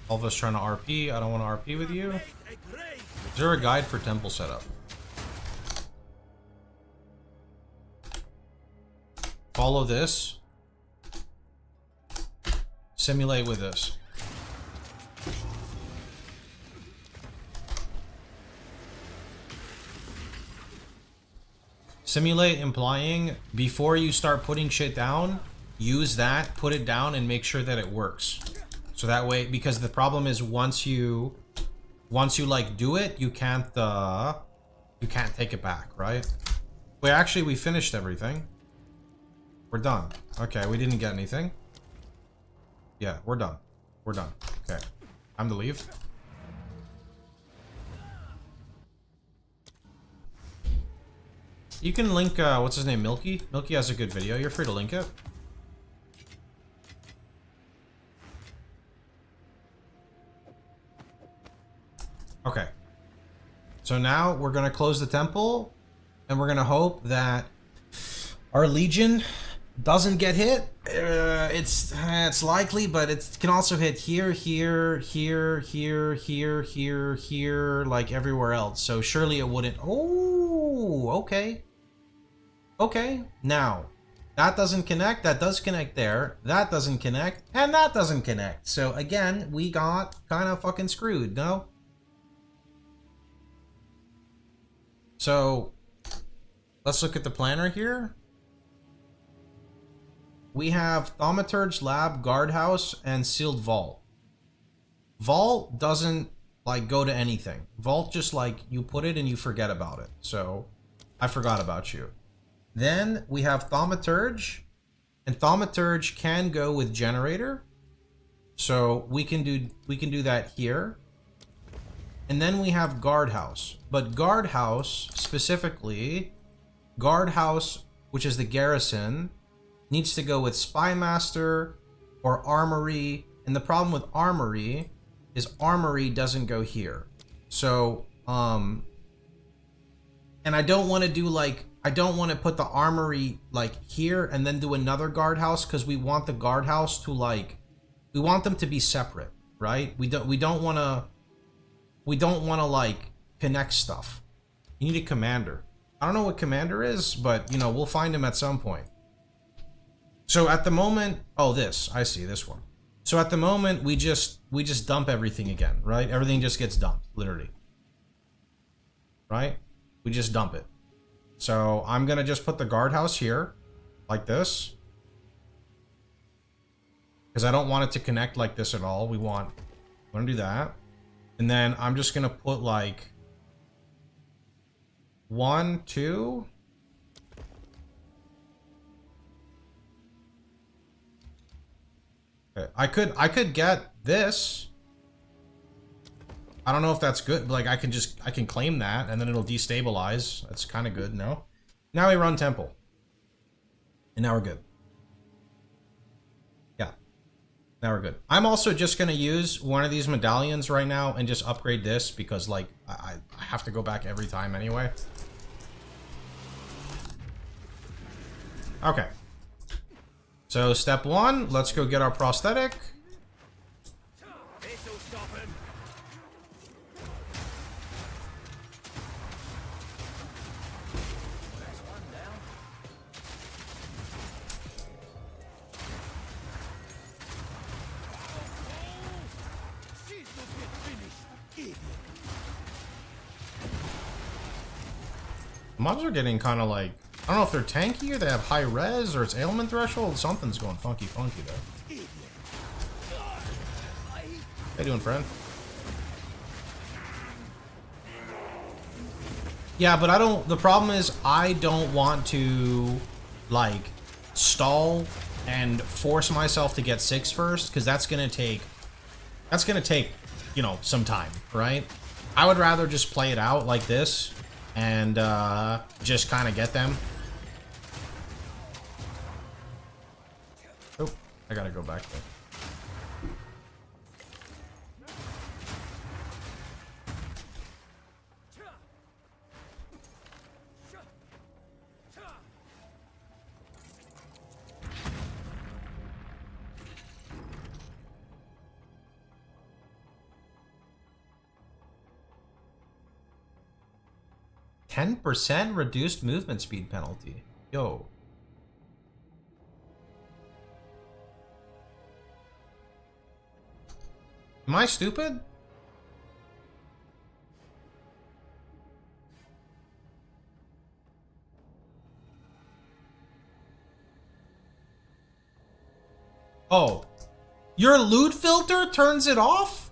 All of us trying to RP. I don't want to RP with you. Is there a guide for temple setup? Follow this. Simulate with this. Simulate implying before you start putting shit down, use that, put it down, and make sure that it works. So that way, because the problem is once you like do it, you can't take it back, right? Wait, actually we finished everything. We're done. Okay, we didn't get anything. Yeah, we're done. We're done. Okay. Time to leave. You can link, what's his name, Milky? Milky has a good video. You're free to link it. Okay. So now we're going to close the temple, and we're going to hope that our Legion doesn't get hit. It's likely, but it can also hit here, here, here, here, here, here, here, like everywhere else. So surely it wouldn't. Oh, okay. Okay, now that doesn't connect. That does connect there. That doesn't connect, and that doesn't connect. So again, we got kind of fucking screwed. No. So let's look at the planner here. We have Thaumaturge Lab, Guardhouse, and Sealed Vault. Vault doesn't, like, go to anything. Vault just, like, you put it and you forget about it. So, I forgot about you. Then, we have Thaumaturge. And Thaumaturge can go with Generator. So, we can do that here. And then we have Guardhouse. But Guardhouse, specifically, Guardhouse, which is the Garrison, needs to go with Spy Master, or armory. And the problem with armory is armory doesn't go here. So, and I don't want to do like, I don't want to put the armory like here and then do another guardhouse, because we want the guardhouse to like, we want them to be separate, right? We don't want to like connect stuff. You need a commander. I don't know what commander is, but you know, we'll find him at some point. So at the moment, oh, I see this one. So at the moment, we just dump everything again, right? Everything just gets dumped, literally. Right? We just dump it. So I'm gonna just put the guardhouse here, like this. Because I don't want it to connect like this at all. We want to do that. And then I'm just gonna put like 1, 2. Okay. I could get this. I don't know if that's good, but like I can claim that and then it'll destabilize. That's kind of good, no? Now we run temple. And now we're good. Yeah. Now we're good. I'm also just gonna use one of these medallions right now and just upgrade this because like I have to go back every time anyway. Okay. So step 1, let's go get our prosthetic. This'll stop him. There's one down. She's not yet finished. Mobs are getting kind of like, I don't know if they're tanky or they have high res or it's ailment threshold. Something's going funky though. How you doing, friend? Yeah, but the problem is I don't want to like stall and force myself to get 6 first, because that's gonna take, you know, some time, right? I would rather just play it out like this and just kind of get them. Oh, I gotta go back there. %, reduced movement speed penalty. Yo. Am I stupid? Oh. Your loot filter turns it off?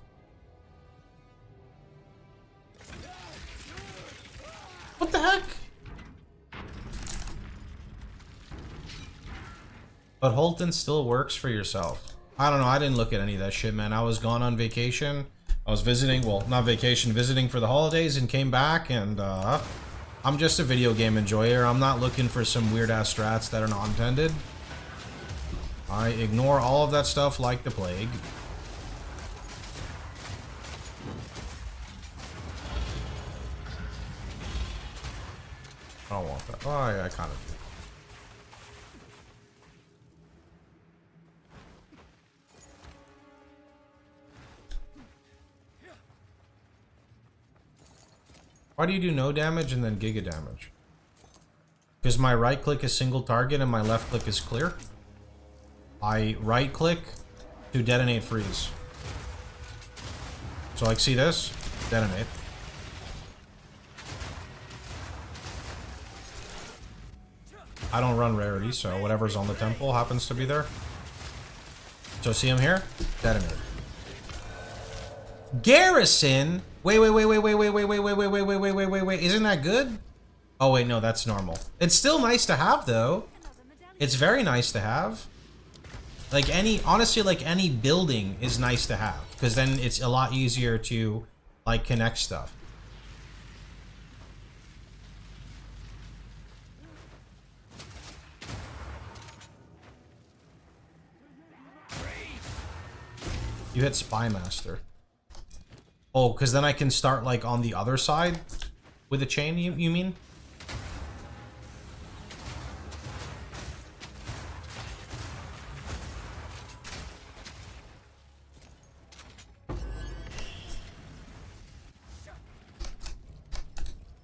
What the heck? But Holton still works for yourself. I don't know. I didn't look at any of that shit, man. I was gone on vacation. I was visiting, well, not vacation, visiting for the holidays and came back, and I'm just a video game enjoyer. I'm not looking for some weird-ass strats that are not intended. I ignore all of that stuff like the plague. I don't want that. Oh, I kind of do. Why do you do no damage and then giga damage? Because my right click is single target and my left click is clear. I right click to detonate freeze. So like, see this? Detonate. I don't run rarity, so whatever's on the temple happens to be there. So see him here? Detonate. Garrison? Wait. Isn't that good? Oh wait, no, that's normal. It's still nice to have though. It's very nice to have. Like honestly, like any building is nice to have, because then it's a lot easier to like connect stuff. You hit Spy Master. Oh, because then I can start like on the other side with a chain, you mean?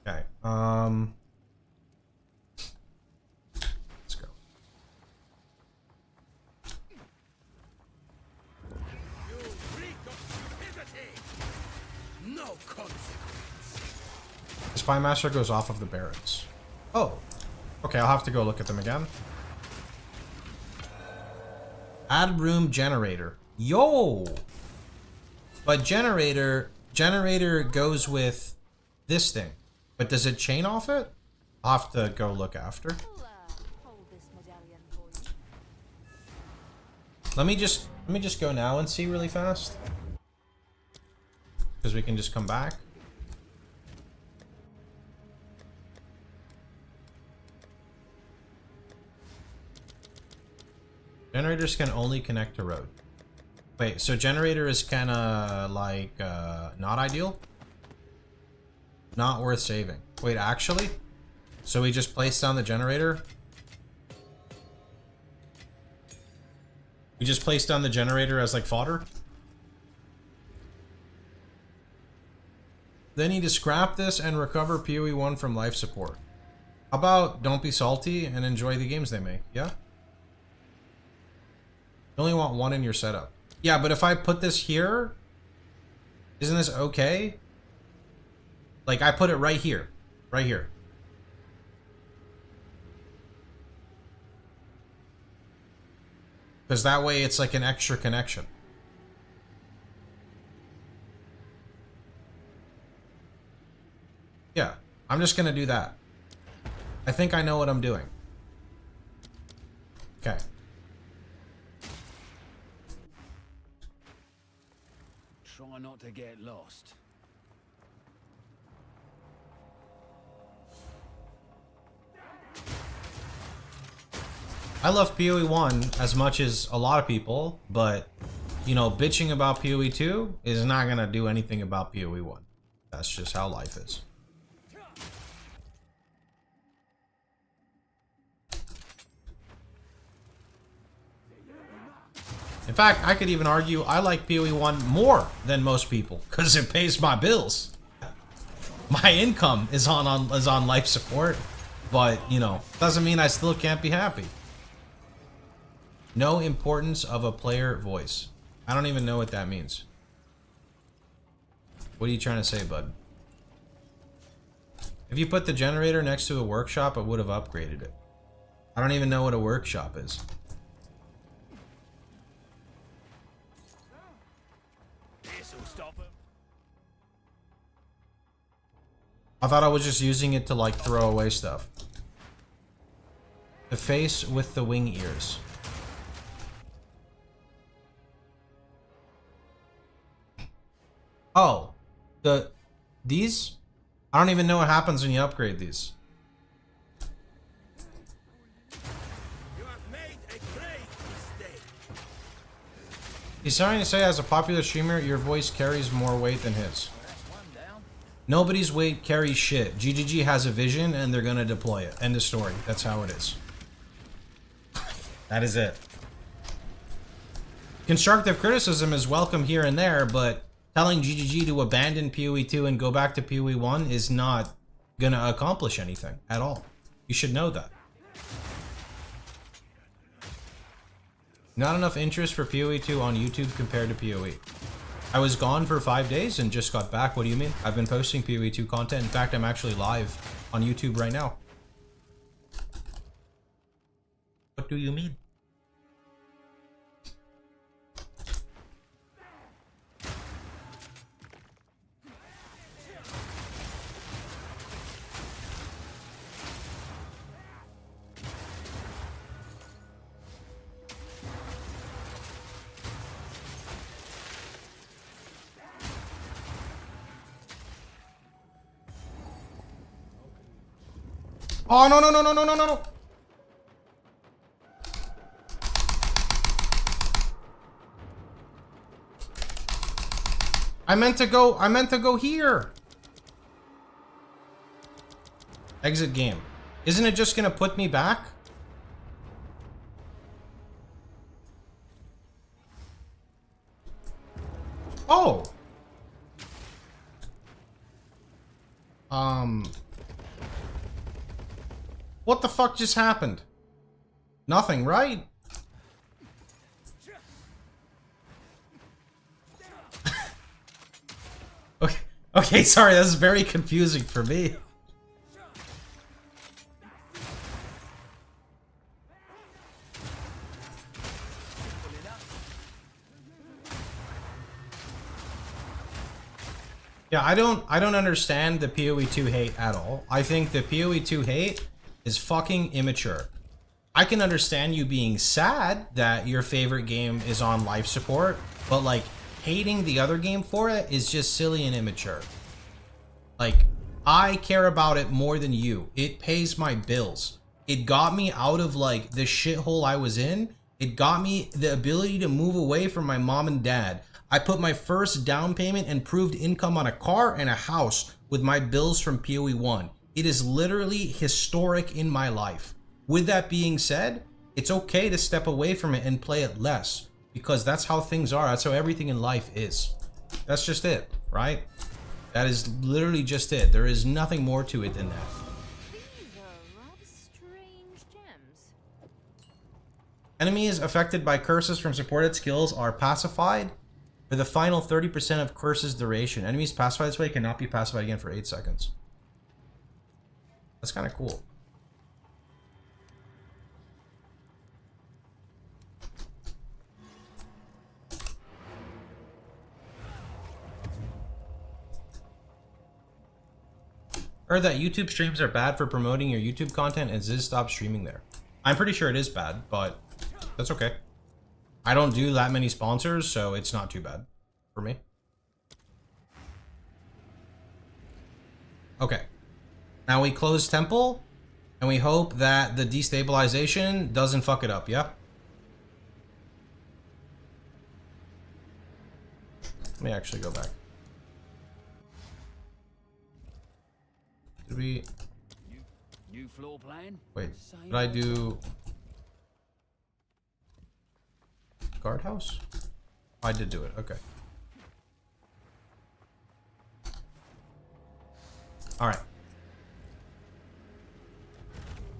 Okay. Let's go. No consequence. The Spy Master goes off of the barracks. Oh. Okay, I'll have to go look at them again. Add room generator. Yo! But generator goes with this thing. But does it chain off it? I'll have to go look after. Hold this medallion for you. Let me just go now and see really fast. Because we can just come back. Generators can only connect to road. Wait, so generator is kind of like not ideal? Not worth saving. Wait, actually? So we just place down the generator? We just place down the generator as like fodder? They need to scrap this and recover PoE 1 from life support. How about don't be salty and enjoy the games they make, yeah? You only want one in your setup. Yeah, but if I put this here, isn't this okay? Like, I put it right here. Right here. Because that way it's like an extra connection. Yeah, I'm just gonna do that. I think I know what I'm doing. Okay. Try not to get lost. I love PoE 1 as much as a lot of people, but, you know, bitching about PoE 2 is not gonna do anything about PoE 1. That's just how life is. In fact, I could even argue I like PoE 1 more than most people because it pays my bills. My income is on life support, but you know, doesn't mean I still can't be happy. No importance of a player voice. I don't even know what that means. What are you trying to say, bud? If you put the generator next to a workshop, I would have upgraded it. I don't even know what a workshop is. This'll stop him. I thought I was just using it to like throw away stuff. The face with the wing ears. Oh, these? I don't even know what happens when you upgrade these. You have made a great mistake. He's trying to say, as a popular streamer, your voice carries more weight than his. That's one down. Nobody's weight carries shit. GGG has a vision and they're gonna deploy it. End of story. That's how it is. That is it. Constructive criticism is welcome here and there, but telling GGG to abandon PoE 2 and go back to PoE 1 is not gonna accomplish anything at all. You should know that. Not enough interest for PoE 2 on YouTube compared to PoE. I was gone for 5 days and just got back. What do you mean? I've been posting PoE 2 content. In fact, I'm actually live on YouTube right now. What do you mean? Oh, no, no, no, no, no, no, no, no. I meant to go here. Exit game. Isn't it just gonna put me back? Oh. What the fuck just happened? Nothing, right? Okay. Okay, sorry, that's very confusing for me. Yeah, I don't understand the PoE 2 hate at all. I think the PoE 2 hate is fucking immature. I can understand you being sad that your favorite game is on life support, but like hating the other game for it is just silly and immature. Like, I care about it more than you. It pays my bills. It got me out of like the shithole I was in. It got me the ability to move away from my mom and dad. I put my first down payment and proved income on a car and a house with my bills from PoE 1. It is literally historic in my life. With that being said, it's okay to step away from it and play it less, because that's how things are. That's how everything in life is. That's just it, right? That is literally just it. There is nothing more to it than that. These are rather strange gems. Enemies affected by curses from supported skills are pacified for the final 30% of curses duration. Enemies pacified this way cannot be pacified again for 8 seconds. That's kind of cool. Heard that YouTube streams are bad for promoting your YouTube content and Ziz stopped streaming there. I'm pretty sure it is bad, but that's okay. I don't do that many sponsors, so it's not too bad for me. Okay. Now we close Temple, and we hope that the destabilization doesn't fuck it up, yeah? Let me actually go back. Did we... New floor plan? Wait, did I do... guardhouse? I did do it, okay. Alright.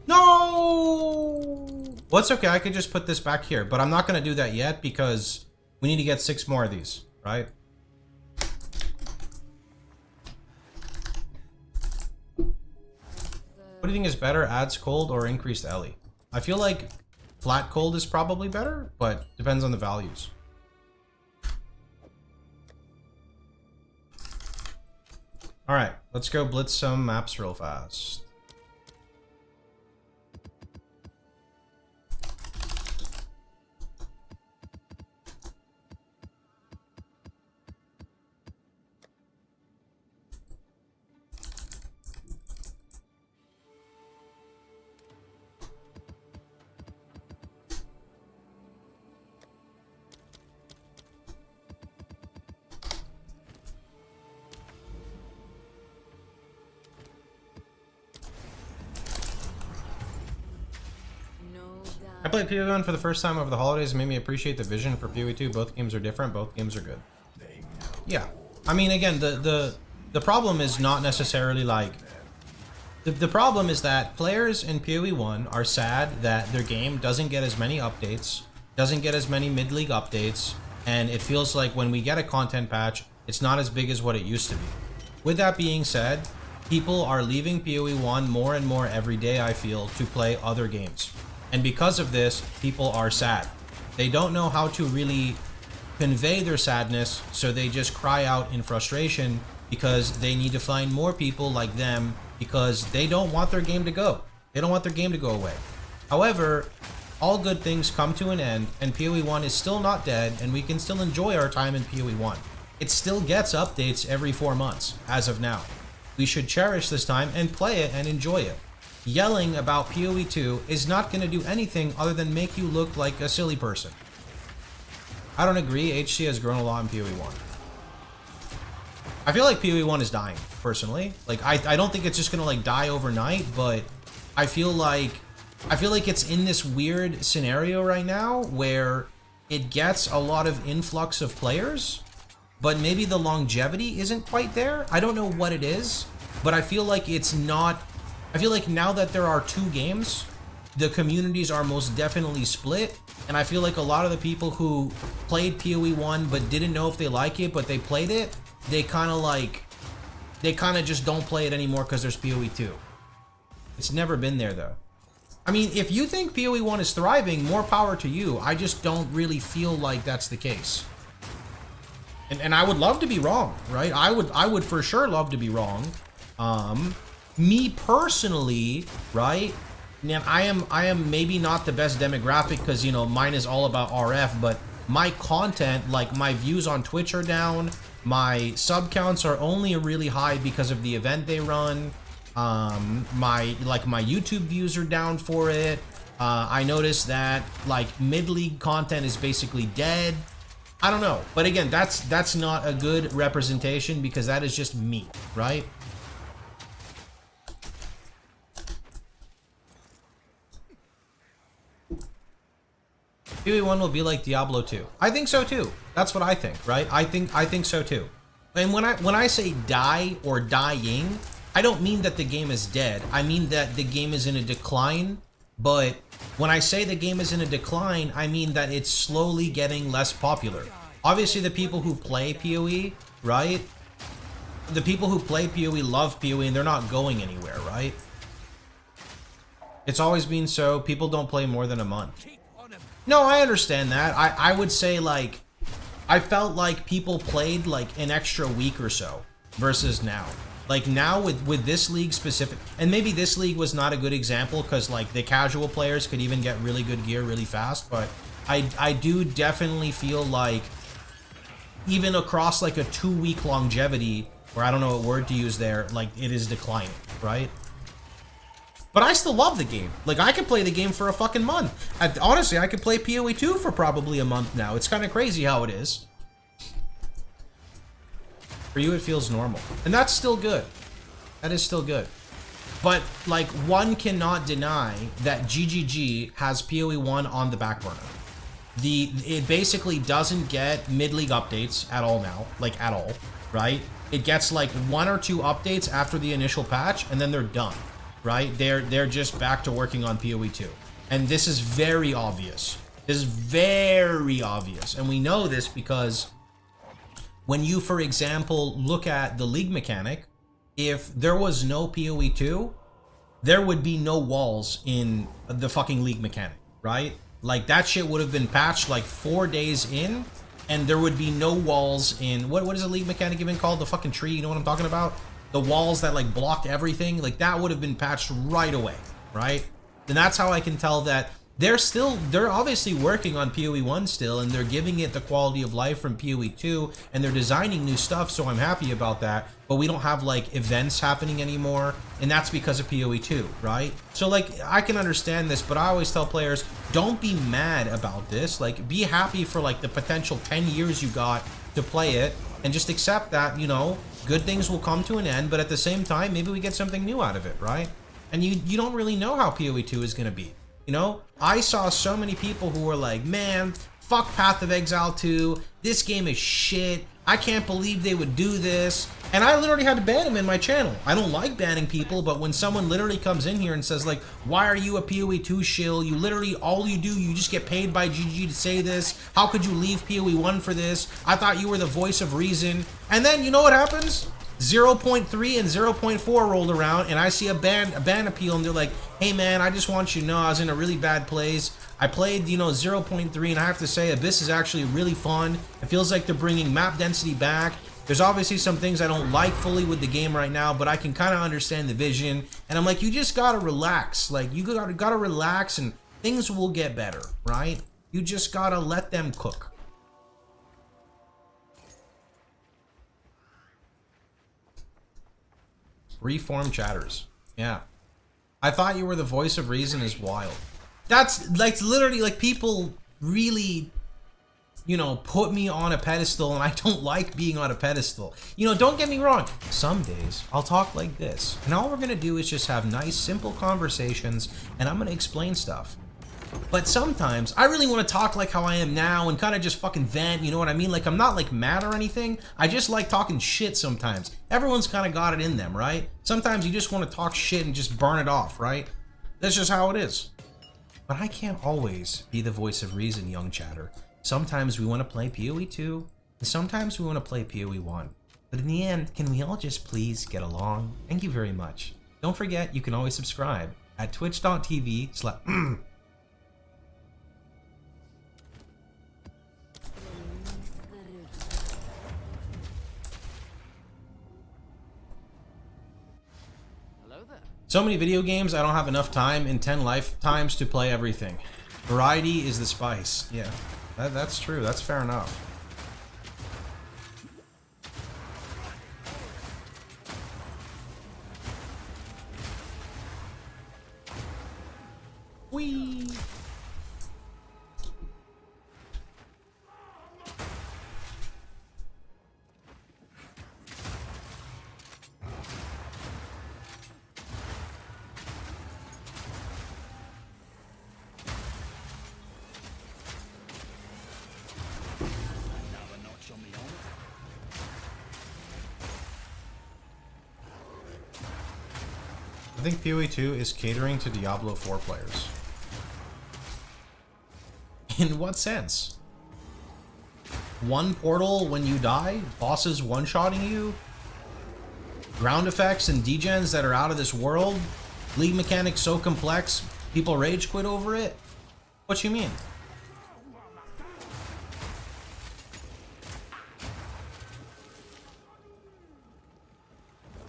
No! Well, it's okay, I could just put this back here, but I'm not gonna do that yet because we need to get 6 more of these, right? What do you think is better, adds cold or increased Ellie? I feel like flat cold is probably better, but depends on the values. Alright, let's go blitz some maps real fast. I played PoE 1 for the first time over the holidays and made me appreciate the vision for PoE 2. Both games are different, both games are good. Yeah. I mean, again, the problem is not necessarily like... The problem is that players in PoE 1 are sad that their game doesn't get as many updates, doesn't get as many mid-league updates, and it feels like when we get a content patch, it's not as big as what it used to be. With that being said, people are leaving PoE 1 more and more every day, I feel, to play other games. And because of this, people are sad. They don't know how to really convey their sadness, so they just cry out in frustration because they need to find more people like them because they don't want their game to go. They don't want their game to go away. However, all good things come to an end, and PoE 1 is still not dead, and we can still enjoy our time in PoE 1. It still gets updates every 4 months, as of now. We should cherish this time and play it and enjoy it. Yelling about PoE 2 is not going to do anything other than make you look like a silly person. I don't agree, HC has grown a lot in PoE 1. I feel like PoE 1 is dying, personally. Like, I don't think it's just gonna, like, die overnight, but I feel like it's in this weird scenario right now where it gets a lot of influx of players, but maybe the longevity isn't quite there. I don't know what it is, but I feel like it's not... I feel like now that there are 2 games, the communities are most definitely split, and I feel like a lot of the people who played PoE 1 but didn't know if they like it, but they played it, they kind of just don't play it anymore because there's PoE 2. It's never been there, though. I mean, if you think PoE 1 is thriving, more power to you. I just don't really feel like that's the case. And I would love to be wrong, right? I would for sure love to be wrong. Me personally, right? Man, I am maybe not the best demographic because, you know, mine is all about RF, but my content, like my views on Twitch are down, my sub counts are only really high because of the event they run. My YouTube views are down for it. I noticed that like mid-league content is basically dead. I don't know, but again, that's not a good representation because that is just me, right? PoE 1 will be like Diablo 2. I think so too. That's what I think, right? I think so too. And when I say die or dying, I don't mean that the game is dead. I mean that the game is in a decline. But when I say the game is in a decline, I mean that it's slowly getting less popular. Obviously, the people who play PoE, right? The people who play PoE love PoE and they're not going anywhere, right? It's always been so. People don't play more than a month. No, I understand that. I would say, like, I felt like people played, like, an extra week or so versus now. Like, now with this league specific, and maybe this league was not a good example because, like, the casual players could even get really good gear really fast, but I do definitely feel like even across, like, a 2-week longevity, or I don't know what word to use there, like, it is declining, right? But I still love the game. Like, I could play the game for a fucking month. Honestly, I could play PoE 2 for probably a month now. It's kind of crazy how it is. For you, it feels normal. And that's still good. That is still good. But, like, one cannot deny that GGG has PoE 1 on the back burner. It basically doesn't get mid-league updates at all now. Like, at all. Right? It gets, like, 1 or 2 updates after the initial patch, and then they're done. Right? They're just back to working on PoE 2. And this is very obvious. This is very obvious. And we know this because when you, for example, look at the league mechanic, if there was no PoE 2, there would be no walls in the fucking league mechanic, right? Like, that shit would have been patched like 4 days in, and there would be no walls in... What is the league mechanic even called? The fucking tree, you know what I'm talking about? The walls that, like, blocked everything, like, that would have been patched right away, right? And that's how I can tell that they're obviously working on PoE 1 still, and they're giving it the quality of life from PoE 2, and they're designing new stuff, so I'm happy about that, but we don't have, like, events happening anymore, and that's because of PoE 2, right? So, like, I can understand this, but I always tell players, don't be mad about this, like, be happy for, like, the potential 10 years you got to play it, and just accept that, you know, good things will come to an end, but at the same time, maybe we get something new out of it, right? And you don't really know how PoE 2 is going to be, you know? I saw so many people who were like, man, fuck Path of Exile 2, this game is shit, I can't believe they would do this, and I literally had to ban them in my channel. I don't like banning people, but when someone literally comes in here and says, like, why are you a PoE 2 shill? You literally, all you do, you just get paid by GG to say this. How could you leave PoE 1 for this? I thought you were the voice of reason. And then, you know what happens? 0.3 and 0.4 rolled around, and I see a ban appeal, and they're like, hey man, I just want you to know I was in a really bad place. I played, you know, 0.3, and I have to say, Abyss is actually really fun. It feels like they're bringing map density back. There's obviously some things I don't like fully with the game right now, but I can kind of understand the vision. And I'm like, you just gotta relax. Like, you gotta relax, and things will get better, right? You just gotta let them cook. Reform chatters. Yeah. I thought you were the voice of reason is wild. That's like literally like people really you know, put me on a pedestal, and I don't like being on a pedestal. You know, don't get me wrong. Some days I'll talk like this, and all we're gonna do is just have nice, simple conversations, and I'm gonna explain stuff. But sometimes I really want to talk like how I am now and kind of just fucking vent, you know what I mean? Like, I'm not like mad or anything. I just like talking shit sometimes. Everyone's kind of got it in them, right? Sometimes you just want to talk shit and just burn it off, right? That's just how it is. But I can't always be the voice of reason, young chatter. Sometimes we want to play PoE 2, and sometimes we want to play PoE 1. But in the end, can we all just please get along? Thank you very much. Don't forget, you can always subscribe at twitch.tv/. So many video games, I don't have enough time in 10 lifetimes to play everything. Variety is the spice. Yeah, that's true. That's fair enough. Whee! I think PoE 2 is catering to Diablo 4 players. In what sense? One portal when you die? Bosses one-shotting you? Ground effects and degens that are out of this world? League mechanics so complex, people rage quit over it? What you mean?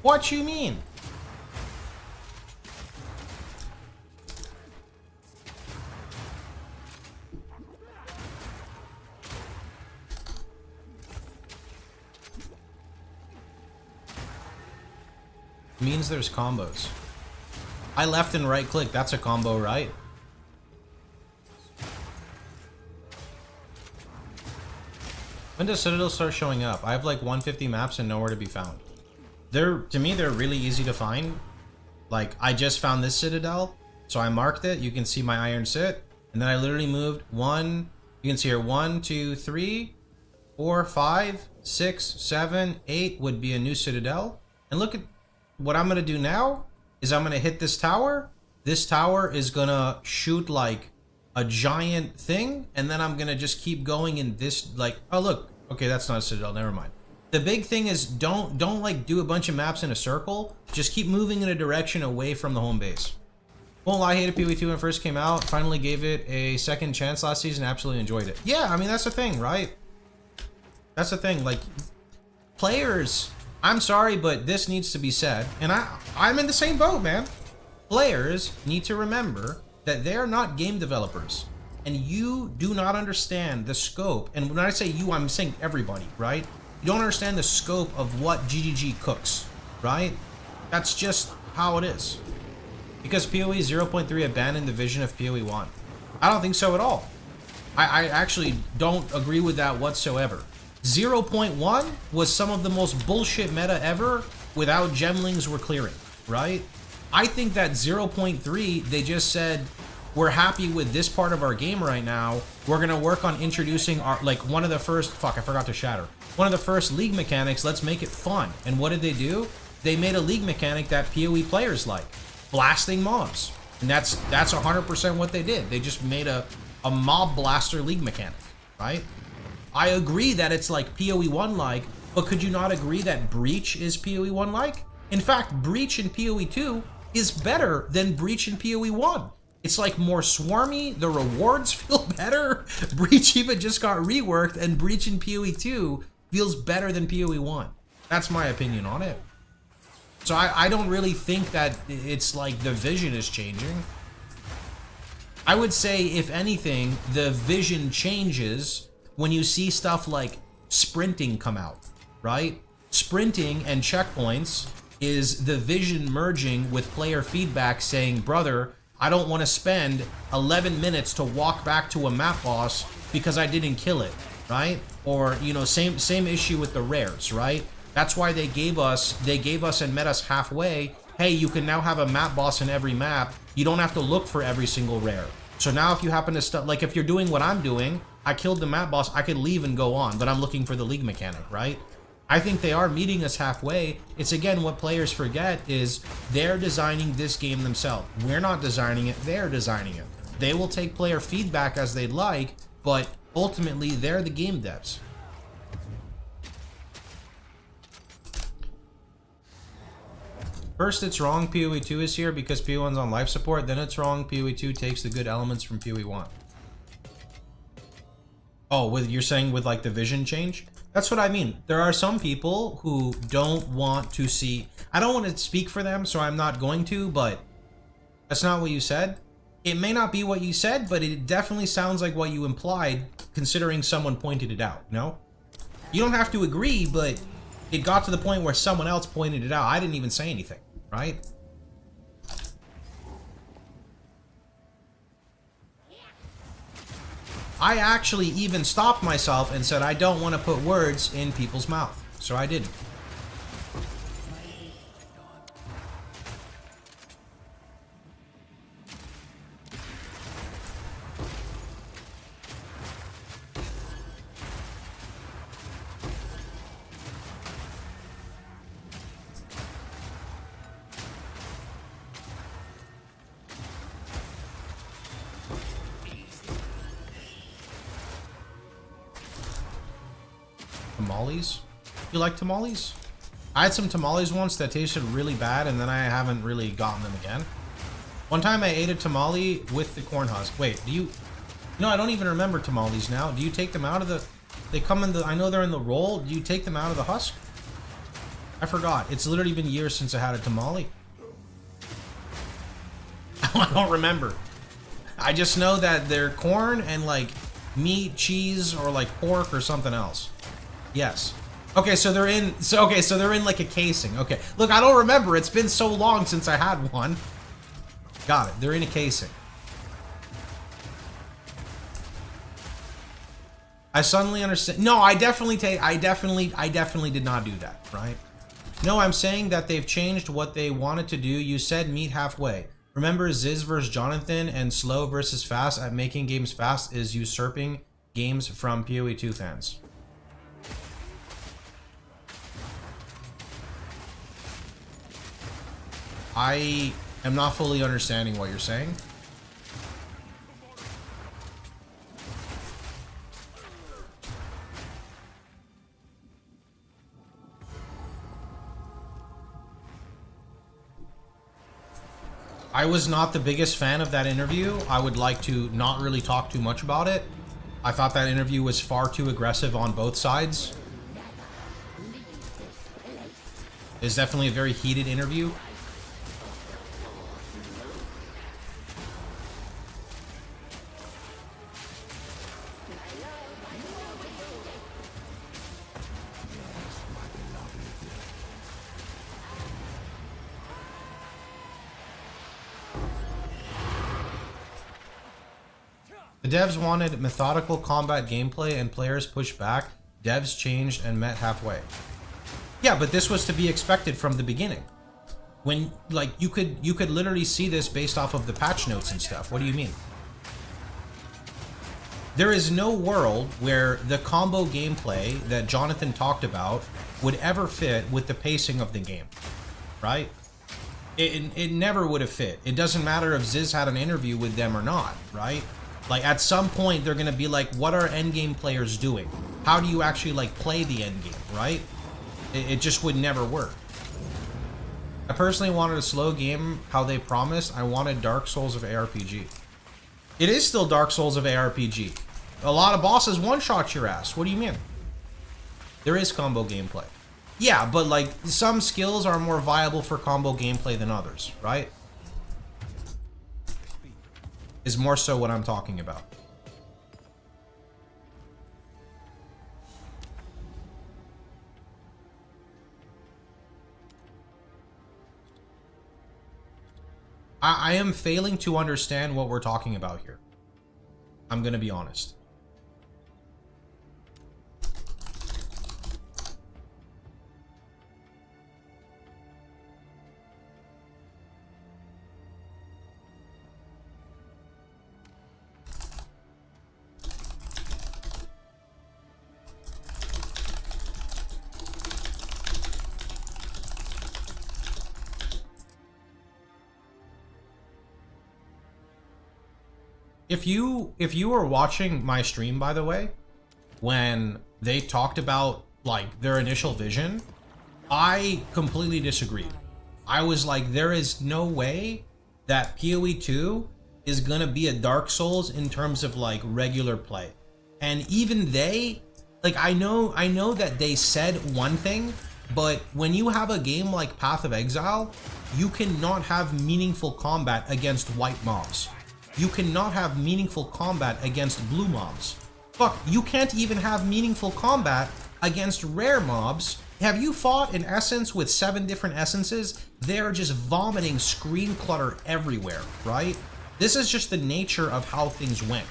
What you mean? Means there's combos. I left and right click, that's a combo, right? When does Citadel start showing up? I have like 150 maps and nowhere to be found. To me, they're really easy to find. Like, I just found this Citadel, so I marked it. You can see my iron sit, and then I literally moved one. You can see here 1, 2, 3, 4, 5, 6, 7, 8 would be a new Citadel. And look at what I'm gonna do now is I'm gonna hit this tower. This tower is gonna shoot like a giant thing, and then I'm gonna just keep going in this, like, oh look, okay, that's not a Citadel, never mind. The big thing is don't like do a bunch of maps in a circle. Just keep moving in a direction away from the home base. Won't lie, I hated PoE 2 when it first came out. Finally gave it a second chance last season. Absolutely enjoyed it. Yeah, I mean, that's the thing, right? That's the thing. Like, players, I'm sorry, but this needs to be said. And I'm in the same boat, man. Players need to remember that they are not game developers. And you do not understand the scope. And when I say you, I'm saying everybody, right? You don't understand the scope of what GGG cooks, right? That's just how it is. Because PoE 0.3 abandoned the vision of PoE 1. I don't think so at all. I actually don't agree with that whatsoever. 0.1 was some of the most bullshit meta ever without gemlings were clearing, right? I think that 0.3, they just said, we're happy with this part of our game right now. We're gonna work on introducing our, like, one of the first, fuck, I forgot to shatter. One of the first league mechanics, let's make it fun. And what did they do? They made a league mechanic that PoE players like. Blasting mobs. And that's 100% what they did. They just made a mob blaster league mechanic, right? I agree that it's like PoE 1 like, but could you not agree that Breach is PoE 1 like? In fact, Breach in PoE 2 is better than Breach in PoE 1. It's like more swarmy, the rewards feel better. Breach even just got reworked, and Breach in PoE 2 feels better than PoE 1. That's my opinion on it. So I don't really think that it's like the vision is changing. I would say, if anything, the vision changes when you see stuff like sprinting come out, right? Sprinting and checkpoints is the vision merging with player feedback saying, brother, I don't want to spend 11 minutes to walk back to a map boss because I didn't kill it. right? Or, you know, same issue with the rares, right? That's why they gave us and met us halfway. Hey, you can now have a map boss in every map. You don't have to look for every single rare. So now if you happen to like if you're doing what I'm doing, I killed the map boss, I could leave and go on, but I'm looking for the league mechanic, right? I think they are meeting us halfway. It's again, what players forget is they're designing this game themselves. We're not designing it, they're designing it. They will take player feedback as they'd like, but ultimately they're the game devs. First, it's wrong PoE 2 is here because PoE 1's on life support. Then it's wrong PoE 2 takes the good elements from PoE 1. Oh, you're saying with like the vision change? That's what I mean. There are some people who don't want to see... I don't want to speak for them, so I'm not going to, but that's not what you said. It may not be what you said, but it definitely sounds like what you implied, considering someone pointed it out, no? You don't have to agree, but it got to the point where someone else pointed it out. I didn't even say anything, right? I actually even stopped myself and said I don't want to put words in people's mouth. So I didn't. Tamales? You like tamales? I had some tamales once that tasted really bad, and then I haven't really gotten them again. One time I ate a tamale with the corn husk. Wait, do you... No, I don't even remember tamales now. Do you take them out of the... They come in the... I know they're in the roll. Do you take them out of the husk? I forgot. It's literally been years since I had a tamale. I don't remember. I just know that they're corn and like meat, cheese, or like pork or something else. Yes. Okay, so they're in... So they're in like a casing. Okay. Look, I don't remember. It's been so long since I had one. Got it. They're in a casing. I suddenly understand. No, I definitely did not do that, right? No, I'm saying that they've changed what they wanted to do. You said meet halfway. Remember Ziz versus Jonathan and slow versus fast at making games fast is usurping games from PoE 2 fans. I am not fully understanding what you're saying. I was not the biggest fan of that interview. I would like to not really talk too much about it. I thought that interview was far too aggressive on both sides. It's definitely a very heated interview. The devs wanted methodical combat gameplay and players pushed back. Devs changed and met halfway. Yeah, but this was to be expected from the beginning. When, like, you could literally see this based off of the patch notes and stuff. What do you mean? There is no world where the combo gameplay that Jonathan talked about would ever fit with the pacing of the game, right? It never would have fit. It doesn't matter if Ziz had an interview with them or not, right? Like, at some point, they're going to be like, what are endgame players doing? How do you actually, like, play the endgame, right? It just would never work. I personally wanted a slow game, how they promised. I wanted Dark Souls of ARPG. It is still Dark Souls of ARPG. A lot of bosses one-shot your ass. What do you mean? There is combo gameplay. Yeah, but, like, some skills are more viable for combo gameplay than others, right? Is more so what I'm talking about. I am failing to understand what we're talking about here. I'm gonna be honest. if you were watching my stream, by the way, when they talked about like their initial vision, I completely disagreed. I was like, there is no way that PoE 2 is gonna be a Dark Souls in terms of like regular play. And even they, like, I know that they said one thing, but when you have a game like Path of Exile, you cannot have meaningful combat against white mobs. You cannot have meaningful combat against blue mobs. Fuck, you can't even have meaningful combat against rare mobs. Have you fought an essence with 7 different essences? They're just vomiting screen clutter everywhere, right? This is just the nature of how things went,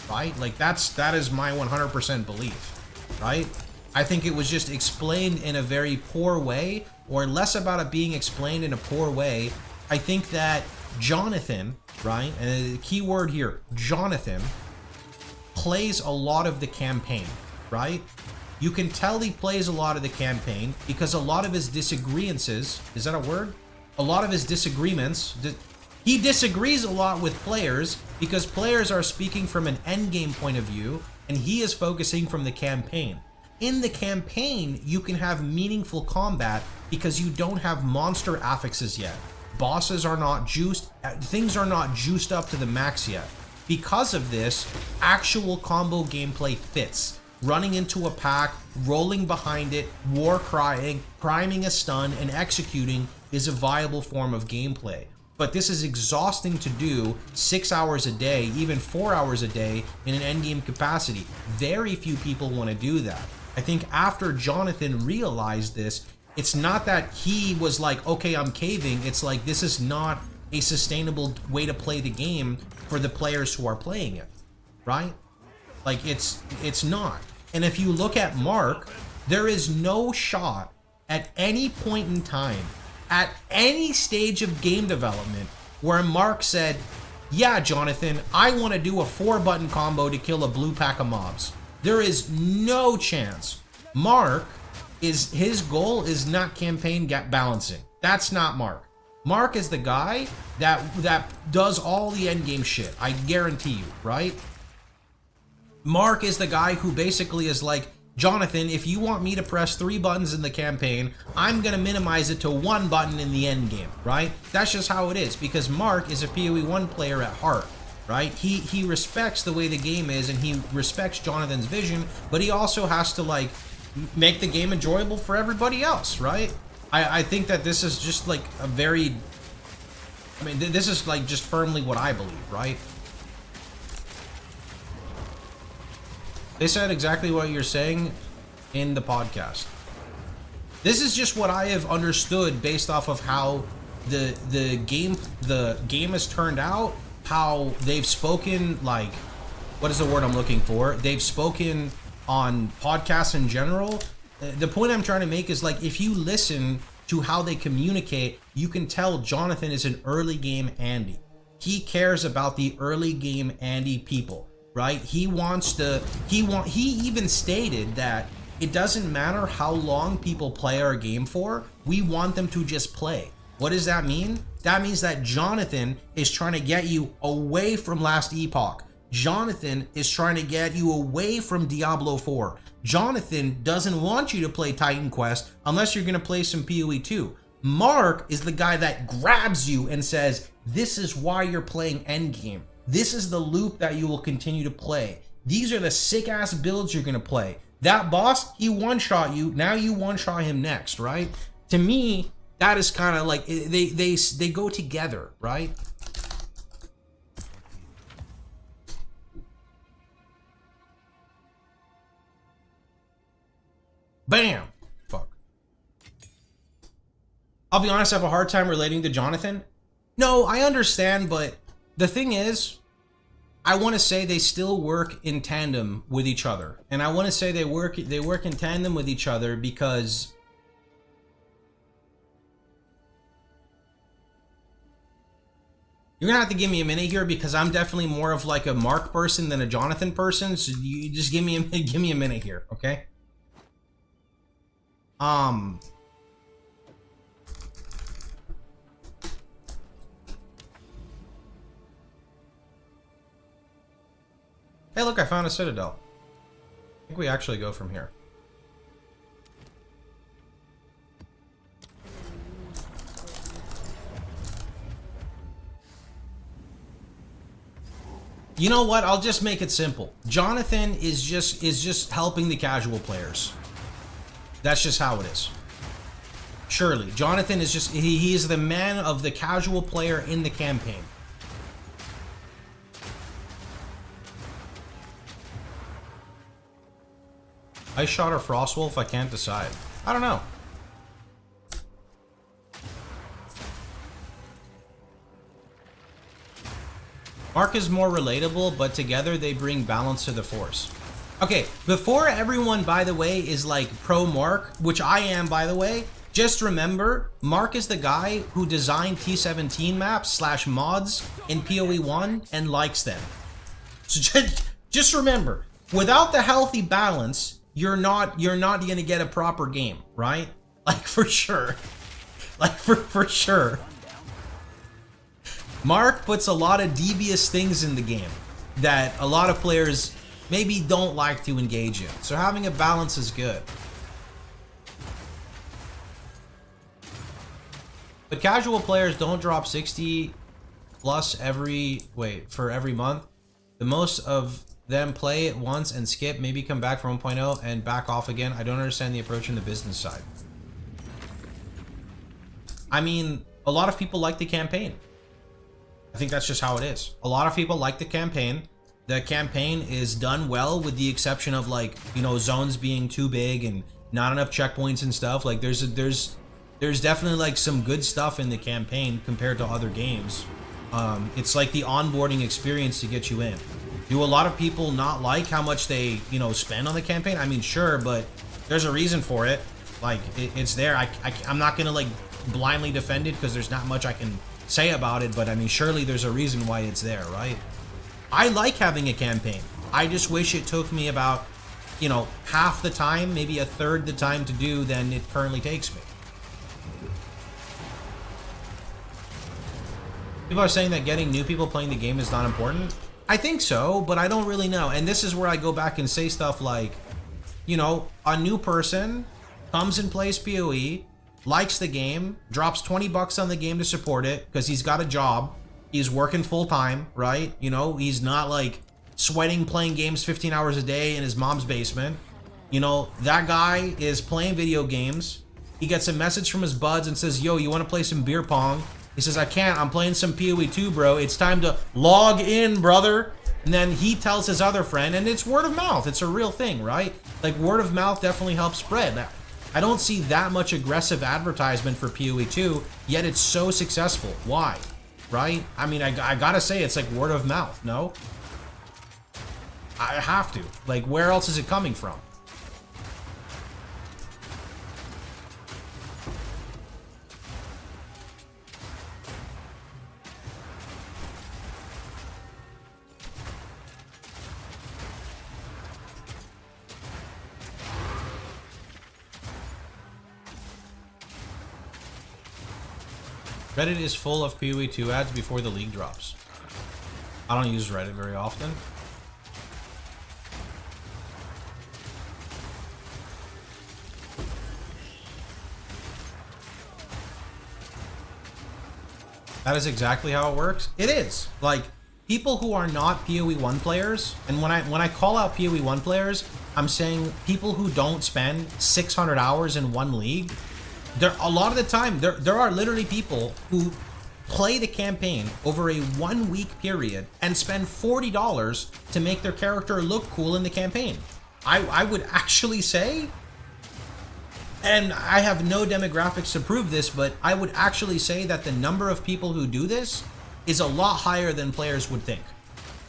right? Like that is my 100% belief, right? I think it was just explained in a very poor way, or less about it being explained in a poor way. I think that Jonathan, right? And the key word here, Jonathan, plays a lot of the campaign, right? You can tell he plays a lot of the campaign because a lot of his disagreements, is that a word? A lot of his disagreements, he disagrees a lot with players because players are speaking from an endgame point of view and he is focusing from the campaign. In the campaign, you can have meaningful combat because you don't have monster affixes yet. Bosses are not juiced, things are not juiced up to the max yet. Because of this, actual combo gameplay fits. Running into a pack, rolling behind it, war crying, priming a stun, and executing is a viable form of gameplay. But this is exhausting to do 6 hours a day, even 4 hours a day in an endgame capacity. Very few people want to do that. I think after Jonathan realized this, it's not that he was like, okay, I'm caving. It's like, this is not a sustainable way to play the game for the players who are playing it, right? Like, it's not. And if you look at Mark, there is no shot at any point in time, at any stage of game development, where Mark said, yeah, Jonathan, I want to do a 4-button combo to kill a blue pack of mobs. There is no chance. Mark, his goal is not campaign balancing. That's not Mark. Mark is the guy that does all the endgame shit. I guarantee you, right? Mark is the guy who basically is like, Jonathan, if you want me to press 3 buttons in the campaign, I'm gonna minimize it to 1 button in the endgame, right? That's just how it is, because Mark is a PoE 1 player at heart, right? He respects the way the game is, and he respects Jonathan's vision, but he also has to, like, make the game enjoyable for everybody else, right? I think that this is just, like, a very... I mean, this is, like, just firmly what I believe, right? They said exactly what you're saying in the podcast. This is just what I have understood based off of how the game has turned out, how they've spoken, like, what is the word I'm looking for? They've spoken on podcasts in general. The point I'm trying to make is, like, if you listen to how they communicate, you can tell Jonathan is an early game Andy. He cares about the early game Andy people. Right? He even stated that it doesn't matter how long people play our game for, we want them to just play. What does that mean? That means that Jonathan is trying to get you away from Last Epoch. Jonathan is trying to get you away from Diablo 4. Jonathan doesn't want you to play Titan Quest unless you're going to play some PoE 2. Mark is the guy that grabs you and says, this is why you're playing endgame. This is the loop that you will continue to play. These are the sick-ass builds you're going to play. That boss, he one-shot you. Now you one-shot him next, right? To me, that is kind of like, they go together, right? Bam! Fuck. I'll be honest, I have a hard time relating to Jonathan. No, I understand, but the thing is, I want to say they still work in tandem with each other. And I want to say they work in tandem with each other because you're gonna have to give me a minute here, because I'm definitely more of like a Mark person than a Jonathan person. So you just give me a minute here, okay? Hey, look, I found a citadel. I think we actually go from here. You know what? I'll just make it simple. Jonathan is just helping the casual players. That's just how it is. Surely, Jonathan is just he is the man of the casual player in the campaign. Ice Shot or Frostwolf? I can't decide. I don't know. Mark is more relatable, but together they bring balance to the force. Okay, before everyone, by the way, is like pro Mark, which I am, by the way, just remember, Mark is the guy who designed T17 maps / mods in PoE 1 and likes them. So just remember, without the healthy balance, you're not gonna get a proper game, right? Like for sure. Like for sure. Mark puts a lot of devious things in the game that a lot of players maybe don't like to engage in. So having a balance is good. But casual players don't drop 60 plus for every month. The most of them play it once and skip, maybe come back for 1.0 and back off again. I don't understand the approach in the business side. I mean, a lot of people like the campaign. I think that's just how it is. A lot of people like the campaign. The campaign is done well with the exception of like, you know, zones being too big and not enough checkpoints and stuff. Like there's definitely like some good stuff in the campaign compared to other games. It's like the onboarding experience to get you in. Do a lot of people not like how much they, you know, spend on the campaign? I mean, sure, but there's a reason for it. Like it's there. I'm not gonna like blindly defend it because there's not much I can say about it, but I mean, surely there's a reason why it's there, right? I like having a campaign. I just wish it took me about, you know, half the time, maybe a third the time to do than it currently takes me. People are saying that getting new people playing the game is not important. I think so, but I don't really know. And this is where I go back and say stuff like, you know, a new person comes and plays PoE, likes the game, drops 20 bucks on the game to support it because he's got a job. He's working full time, right? You know, he's not like sweating playing games 15 hours a day in his mom's basement. You know, that guy is playing video games. He gets a message from his buds and says, yo, you want to play some beer pong? He says, I can't. I'm playing some PoE 2, bro. It's time to log in, brother. And then he tells his other friend, and it's word of mouth. It's a real thing, right? Like, word of mouth definitely helps spread. I don't see that much aggressive advertisement for PoE 2, yet it's so successful. Why? Right? I mean, I gotta say, it's like word of mouth, no? I have to. Like, where else is it coming from? Reddit is full of PoE 2 ads before the league drops. I don't use Reddit very often. That is exactly how it works. It is. Like, people who are not PoE 1 players, and when I call out PoE 1 players, I'm saying people who don't spend 600 hours in one league. A lot of the time, there are literally people who play the campaign over a 1 week period and spend $40 to make their character look cool in the campaign. I would actually say, and I have no demographics to prove this, but I would actually say that the number of people who do this is a lot higher than players would think.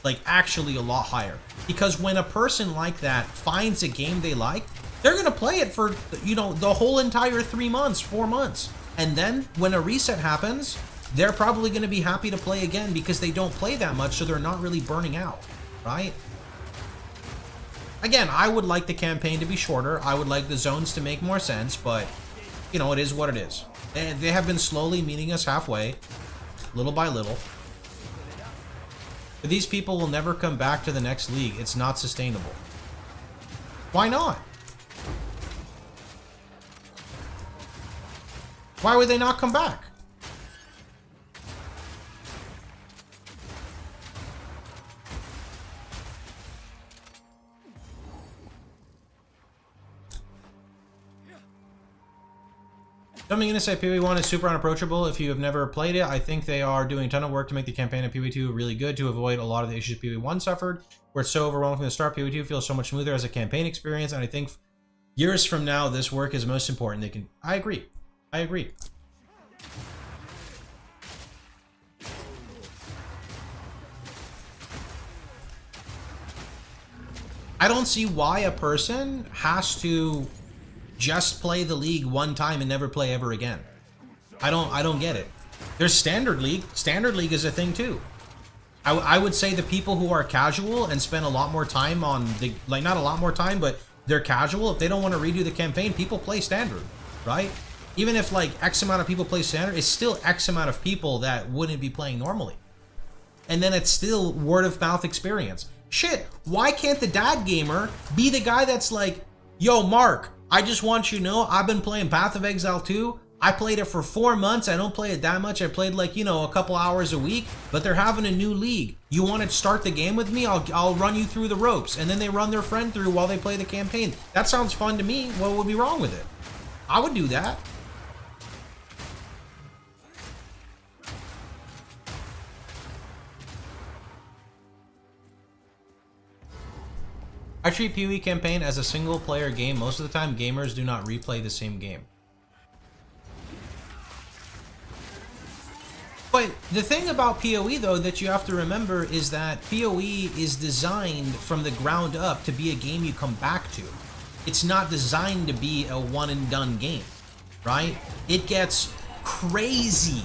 Like, actually a lot higher. Because when a person like that finds a game they like, they're going to play it for, you know, the whole entire 3 months, 4 months. And then when a reset happens, they're probably going to be happy to play again because they don't play that much, so they're not really burning out, right? Again, I would like the campaign to be shorter. I would like the zones to make more sense, but, you know, it is what it is. They have been slowly meeting us halfway, little by little. But these people will never come back to the next league. It's not sustainable. Why not? Why would they not come back? Something gonna say PoE1 is super unapproachable if you have never played it. I think they are doing a ton of work to make the campaign of PoE2 really good to avoid a lot of the issues PoE1 suffered, where it's so overwhelming from the start. PoE2 feels so much smoother as a campaign experience, and I think years from now, this work is most important. They can. I agree. I agree. I don't see why a person has to just play the league one time and never play ever again. I don't get it. There's standard league. Standard league is a thing too. I would say the people who are casual and spend a lot more time on the, like, not a lot more time, but they're casual. If they don't want to redo the campaign, people play standard, right? Even if like X amount of people play standard, it's still X amount of people that wouldn't be playing normally. And then it's still word of mouth experience. Shit, why can't the dad gamer be the guy that's like, yo, Mark, I just want you to know, I've been playing Path of Exile 2. I played it for 4 months. I don't play it that much. I played like, you know, a couple hours a week, but they're having a new league. You want to start the game with me? I'll run you through the ropes. And then they run their friend through while they play the campaign. That sounds fun to me. What would be wrong with it? I would do that. I treat PoE campaign as a single player game. Most of the time, gamers do not replay the same game. But the thing about PoE though that you have to remember is that PoE is designed from the ground up to be a game you come back to. It's not designed to be a one and done game, right? It gets crazy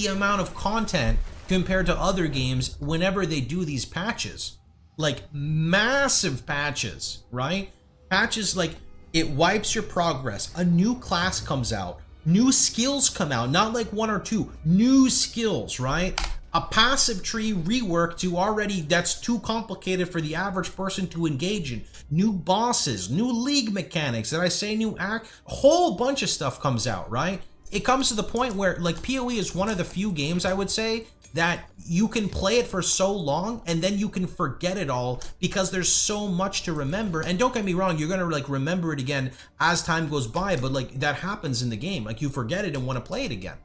amount of content compared to other games whenever they do these patches. Like massive patches, right? Patches like it wipes your progress, a new class comes out, new skills come out, not like 1 or 2, new skills, right? A passive tree rework to already, that's too complicated for the average person to engage in. New bosses, new league mechanics, did I say new act? A whole bunch of stuff comes out, right? It comes to the point where like PoE is one of the few games I would say that you can play it for so long and then you can forget it all because there's so much to remember. And don't get me wrong, you're gonna like remember it again as time goes by, but like that happens in the game. Like you forget it and want to play it again,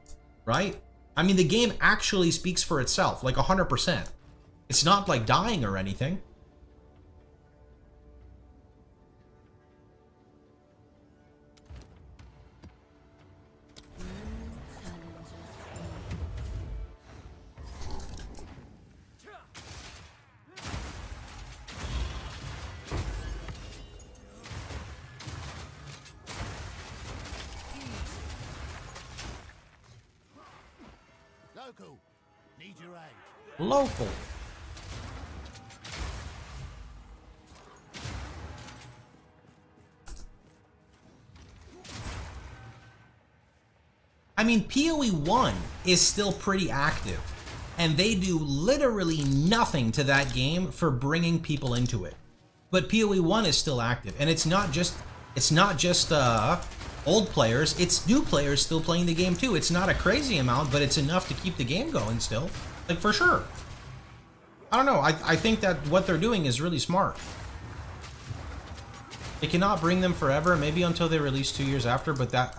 right? I mean, the game actually speaks for itself, like 100%. It's not like dying or anything. Local, need your aid. Local. I mean, PoE 1 is still pretty active, and they do literally nothing to that game for bringing people into it. But PoE 1 is still active, and it's not just old players, it's new players still playing the game too. It's not a crazy amount, but it's enough to keep the game going still, like for sure. I don't know, I think that what they're doing is really smart. They cannot bring them forever, maybe until they release 2 years after, but that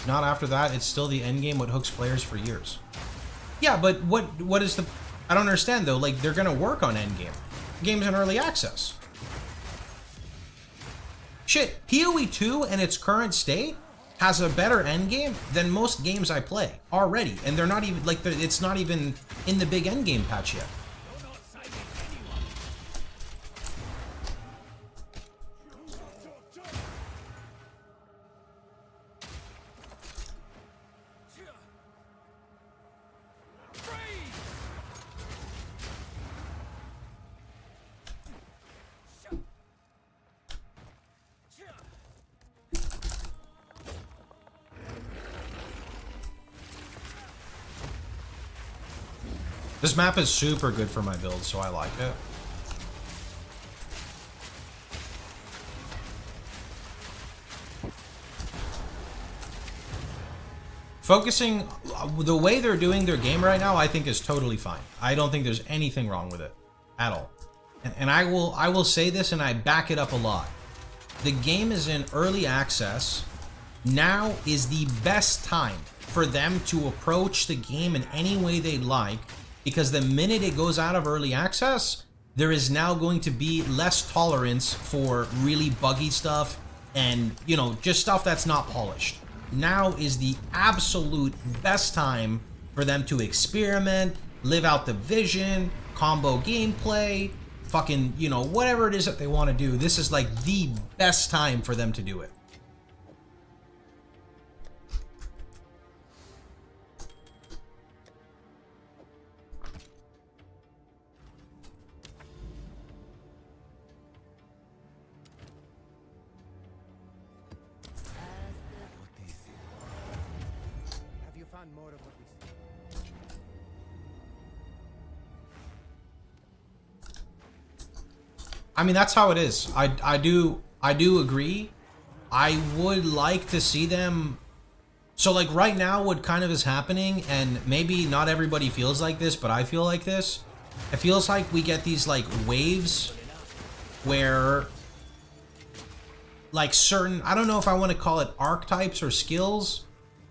not after that. It's still the end game, what hooks players for years. Yeah, but what is the, I don't understand though, like they're gonna work on end game. The game's in early access. Shit, PoE 2 in its current state has a better end game than most games I play already, and they're not even like it's not even in the big end game patch yet. This map is super good for my build, so I like it. Focusing, the way they're doing their game right now, I think is totally fine. I don't think there's anything wrong with it at all. And I will say this, and I back it up a lot. The game is in early access. Now is the best time for them to approach the game in any way they like, because the minute it goes out of early access, there is now going to be less tolerance for really buggy stuff and, you know, just stuff that's not polished. Now is the absolute best time for them to experiment, live out the vision, combo gameplay, fucking, you know, whatever it is that they want to do. This is like the best time for them to do it. Have you found more of what we see? I mean, that's how it is. I do agree. I would like to see them. So like right now, what kind of is happening, and maybe not everybody feels like this, but I feel like this. It feels like we get these like waves where like certain, I don't know if I want to call it archetypes or skills,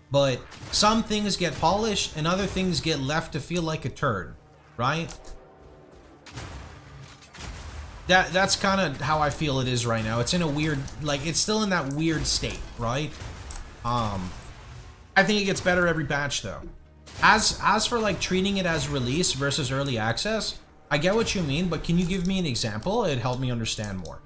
but some things get polished and other things get left to feel like a turd, right? That's kind of how I feel it is right now. It's in a weird, like, it's still in that weird state, right? I think it gets better every patch, though. As for, like, treating it as release versus early access, I get what you mean, but can you give me an example? It'd help me understand more.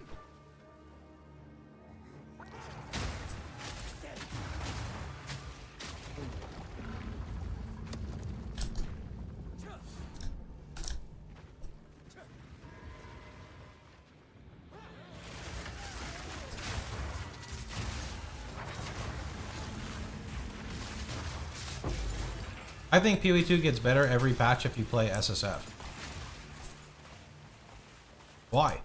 I think PoE 2 gets better every patch if you play SSF. Why?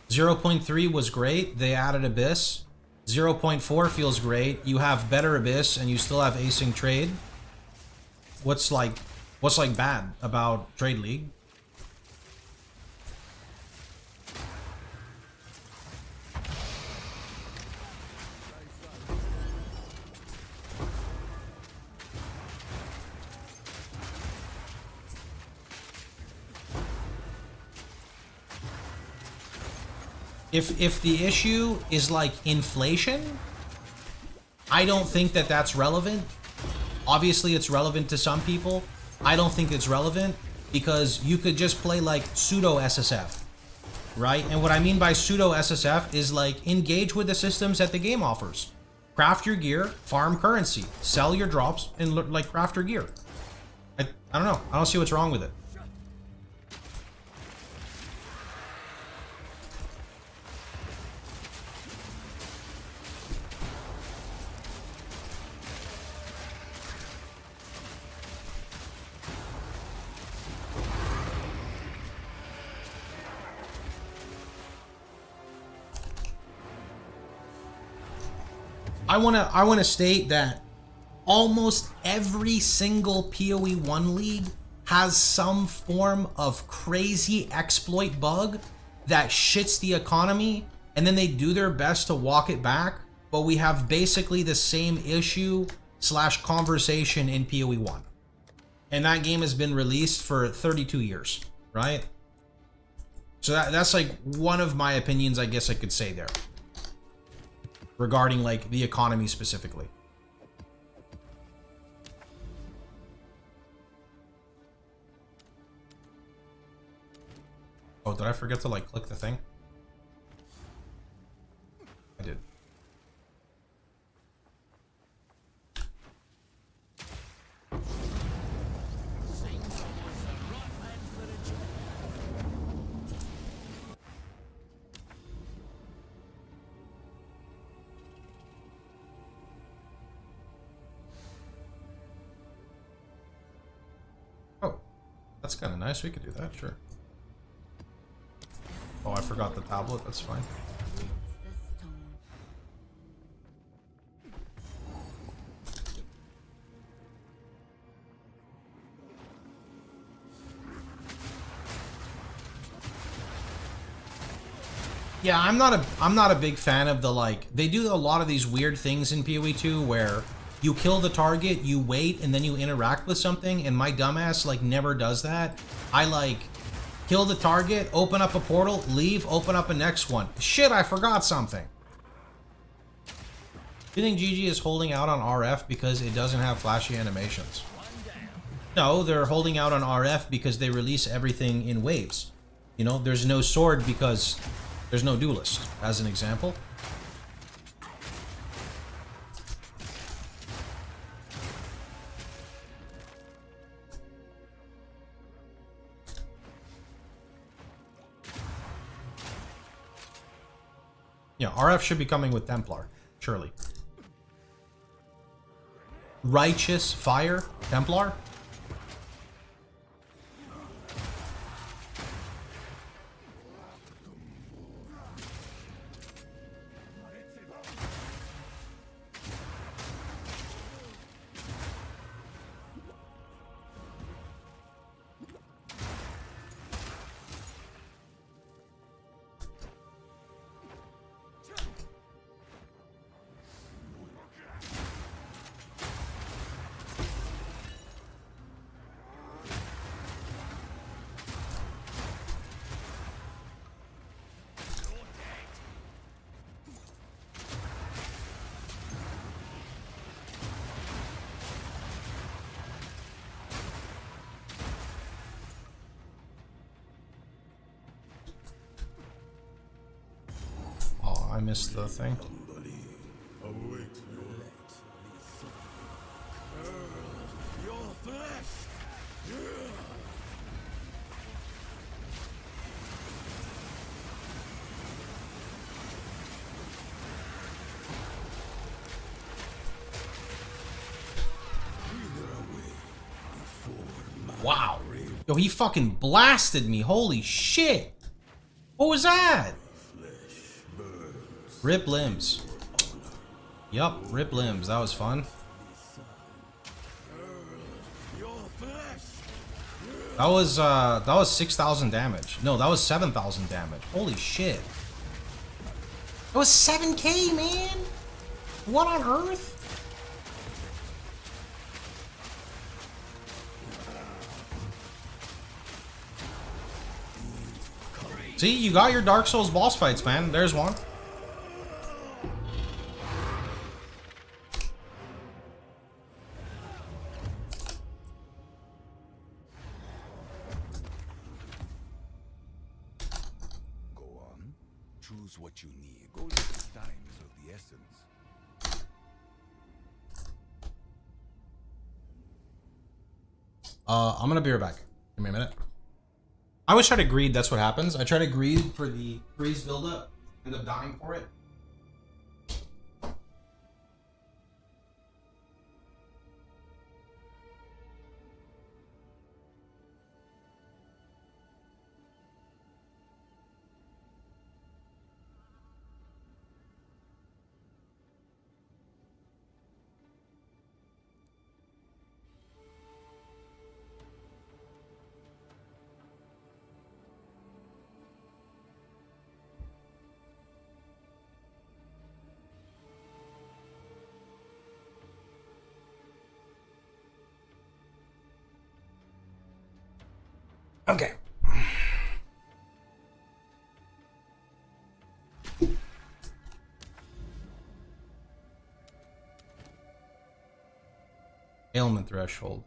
0.3 was great. They added Abyss. 0.4 feels great. You have better Abyss and you still have async trade. What's like bad about Trade League? If the issue is like inflation, I don't think that that's relevant. Obviously, it's relevant to some people. I don't think it's relevant because you could just play like pseudo SSF, right? And what I mean by pseudo SSF is like engage with the systems that the game offers. Craft your gear, farm currency, sell your drops, and like craft your gear. I don't know. I don't see what's wrong with it. I wanna state that almost every single PoE 1 league has some form of crazy exploit bug that shits the economy, and then they do their best to walk it back, but we have basically the same issue / conversation in PoE 1. And that game has been released for 32 years, right? So that's like one of my opinions, I guess I could say there. Regarding like the economy specifically. Oh, did I forget to like click the thing? I did. That's kind of nice. We could do that, sure. Oh, I forgot the tablet. That's fine. The stone. Yeah, I'm not a big fan of the, like, they do a lot of these weird things in PoE 2 where you kill the target, you wait, and then you interact with something, and my dumbass, like, never does that. I, like, kill the target, open up a portal, leave, open up a next one. Shit, I forgot something. Do you think GG is holding out on RF because it doesn't have flashy animations? No, they're holding out on RF because they release everything in waves. You know, there's no sword because there's no duelist, as an example. Yeah, RF should be coming with Templar, surely. Righteous Fire, Templar? I missed the thing. Wow. Yo, he fucking blasted me. Holy shit. What was that? Rip limbs. Yup, rip limbs. That was fun. That was 6,000 damage. No, that was 7,000 damage. Holy shit. That was 7K, man. What on earth? See, you got your Dark Souls boss fights, man. There's one. Choose what you need. Gold is time is of the essence. I'm gonna be right back. Give me a minute. I always try to greed, that's what happens. I try to greed for the freeze buildup, end up dying for it. Okay. Ailment threshold.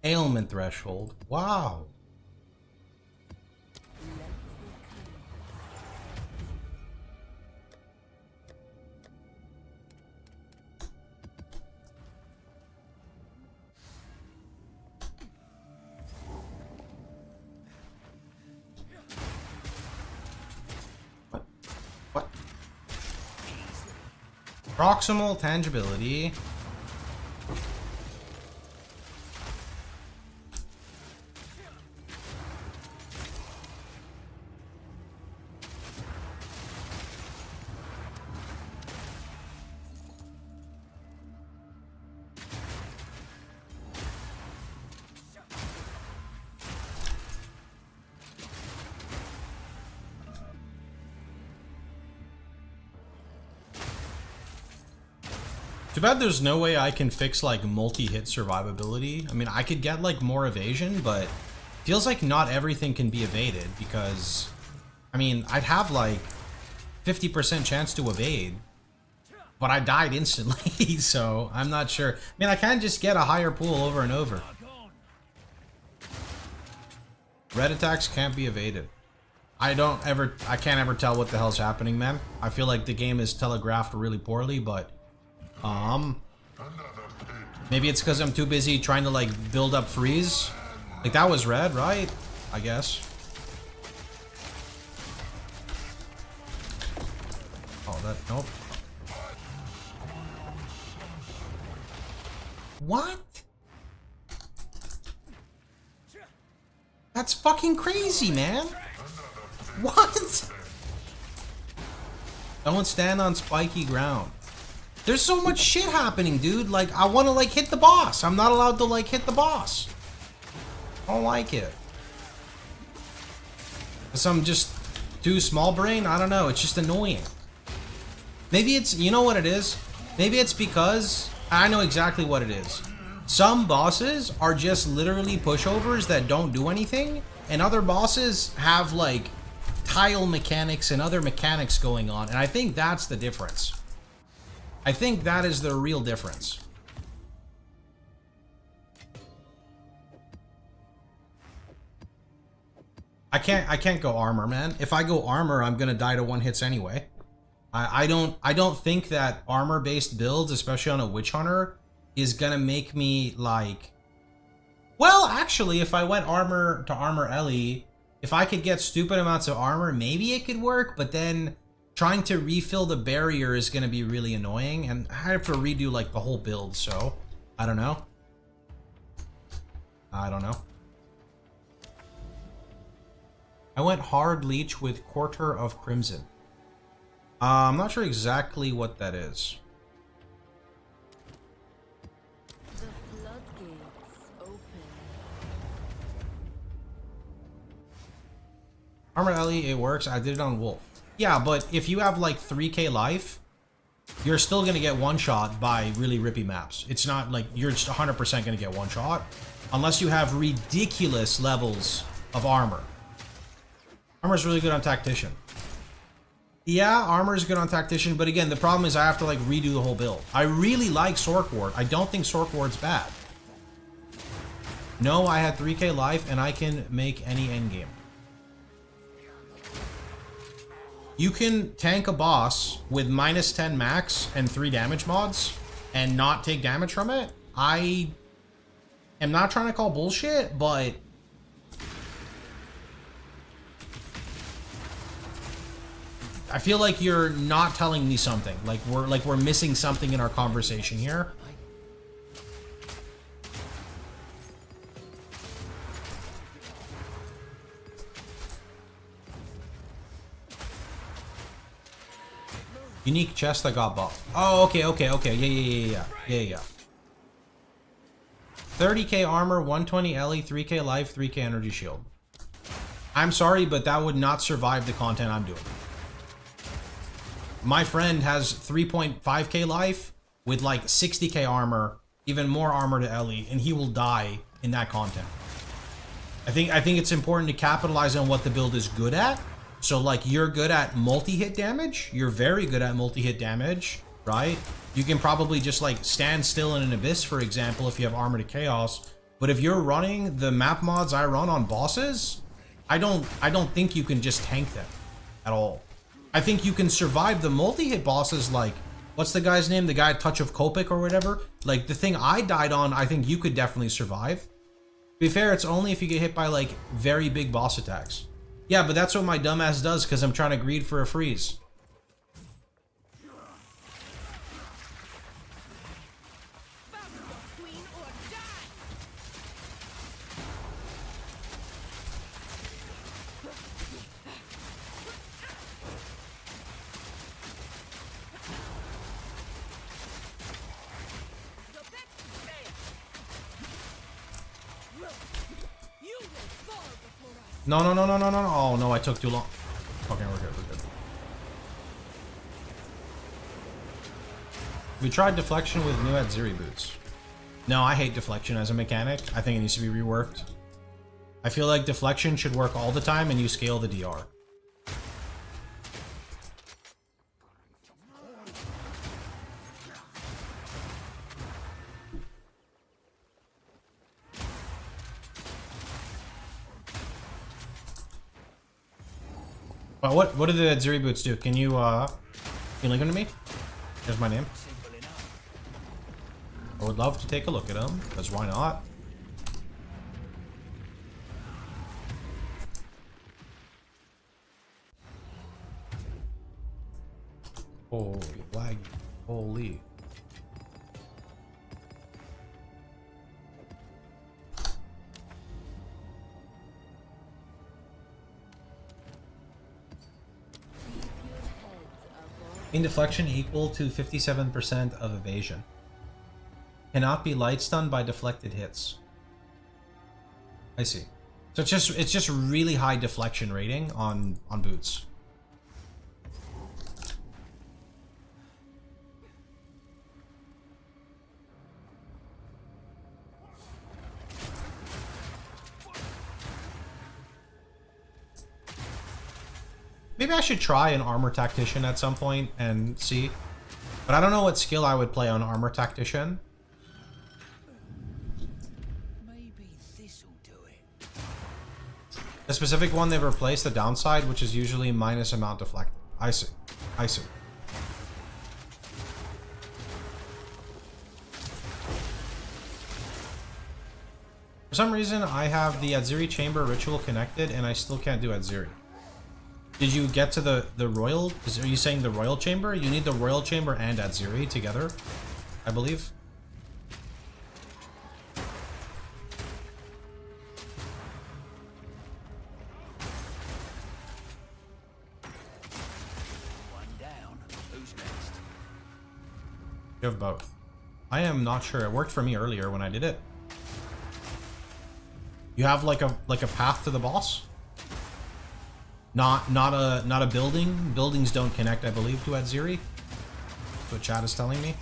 Ailment threshold. Wow. What? Proximal tangibility. Too bad there's no way I can fix like multi-hit survivability. I mean, I could get like more evasion, but feels like not everything can be evaded because, I mean, I'd have like 50% chance to evade, but I died instantly, so I'm not sure. I mean, I can just get a higher pool over and over. Red attacks can't be evaded. I can't ever tell what the hell's happening, man. I feel like the game is telegraphed really poorly, but maybe it's because I'm too busy trying to like build up freeze. Like that was red, right? I guess. Oh, that, nope. What? That's fucking crazy, man. What? Don't stand on spiky ground. There's so much shit happening, dude. Like, I want to, like, hit the boss. I'm not allowed to, like, hit the boss. I don't like it. Guess I'm just too small brain? I don't know. It's just annoying. Maybe it's, you know what it is? Maybe it's because, I know exactly what it is. Some bosses are just literally pushovers that don't do anything, and other bosses have, like, tile mechanics and other mechanics going on, and I think that's the difference. I think that is the real difference. I can't go armor, man. If I go armor, I'm gonna die to one hits anyway. I don't think that armor based builds, especially on a Witchhunter, is gonna make me like, well, actually, if I went armor to armor Ellie, if I could get stupid amounts of armor, maybe it could work, but then trying to refill the barrier is going to be really annoying, and I have to redo like the whole build, so I don't know. I don't know. I went hard leech with Quarter of Crimson. I'm not sure exactly what that is. The floodgates open. Armor Ellie, it works. I did it on Wolf. Yeah, but if you have like 3k life, you're still going to get one shot by really rippy maps. It's not like you're just 100% going to get one shot unless you have ridiculous levels of armor. Armor is really good on Tactician. Yeah, armor is good on Tactician, but again, the problem is I have to like redo the whole build. I really like Sork Ward. I don't think Sork Ward's bad. No, I had 3k life and I can make any endgame. You can tank a boss with -10 max and 3 damage mods and not take damage from it. I am not trying to call bullshit, but I feel like you're not telling me something. Like we're missing something in our conversation here. Unique chest that got buffed. Oh, okay. Yeah. 30k armor, 120 Ellie, 3k life, 3k energy shield. I'm sorry, but that would not survive the content I'm doing. My friend has 3.5k life with like 60k armor, even more armor to Ellie, and he will die in that content. I think it's important to capitalize on what the build is good at. So like you're good at multi-hit damage, you're very good at multi-hit damage, right? You can probably just like stand still in an abyss, for example, if you have armor to chaos. But if you're running the map mods I run on bosses, I don't think you can just tank them at all. I think you can survive the multi-hit bosses, like what's the guy's name? The guy Touch of Copic or whatever. Like the thing I died on, I think you could definitely survive. To be fair, it's only if you get hit by like very big boss attacks. Yeah, but that's what my dumbass does because I'm trying to greed for a freeze. No. Oh, no, I took too long. Okay, we're good. We tried deflection with new Adziri boots. No, I hate deflection as a mechanic. I think it needs to be reworked. I feel like deflection should work all the time and you scale the DR. But what do the Adziri boots do? Can you link them to me? Here's my name. I would love to take a look at them, because why not? Holy laggy. Holy. In deflection equal to 57% of evasion. Cannot be light stunned by deflected hits. I see. So it's just really high deflection rating on boots. Maybe I should try an armor tactician at some point and see. But I don't know what skill I would play on armor tactician. Maybe this'll do it. The specific one they've replaced the downside, which is usually minus amount deflected. I see. I see. For some reason, I have the Adziri chamber ritual connected and I still can't do Adziri. Did you get to the royal? Are you saying the royal chamber? You need the royal chamber and Adziri together, I believe. One down. Who's next? You have both. I am not sure. It worked for me earlier when I did it. You have like a path to the boss? Not a building. Buildings don't connect, I believe, to Adziri. That's what chat is telling me.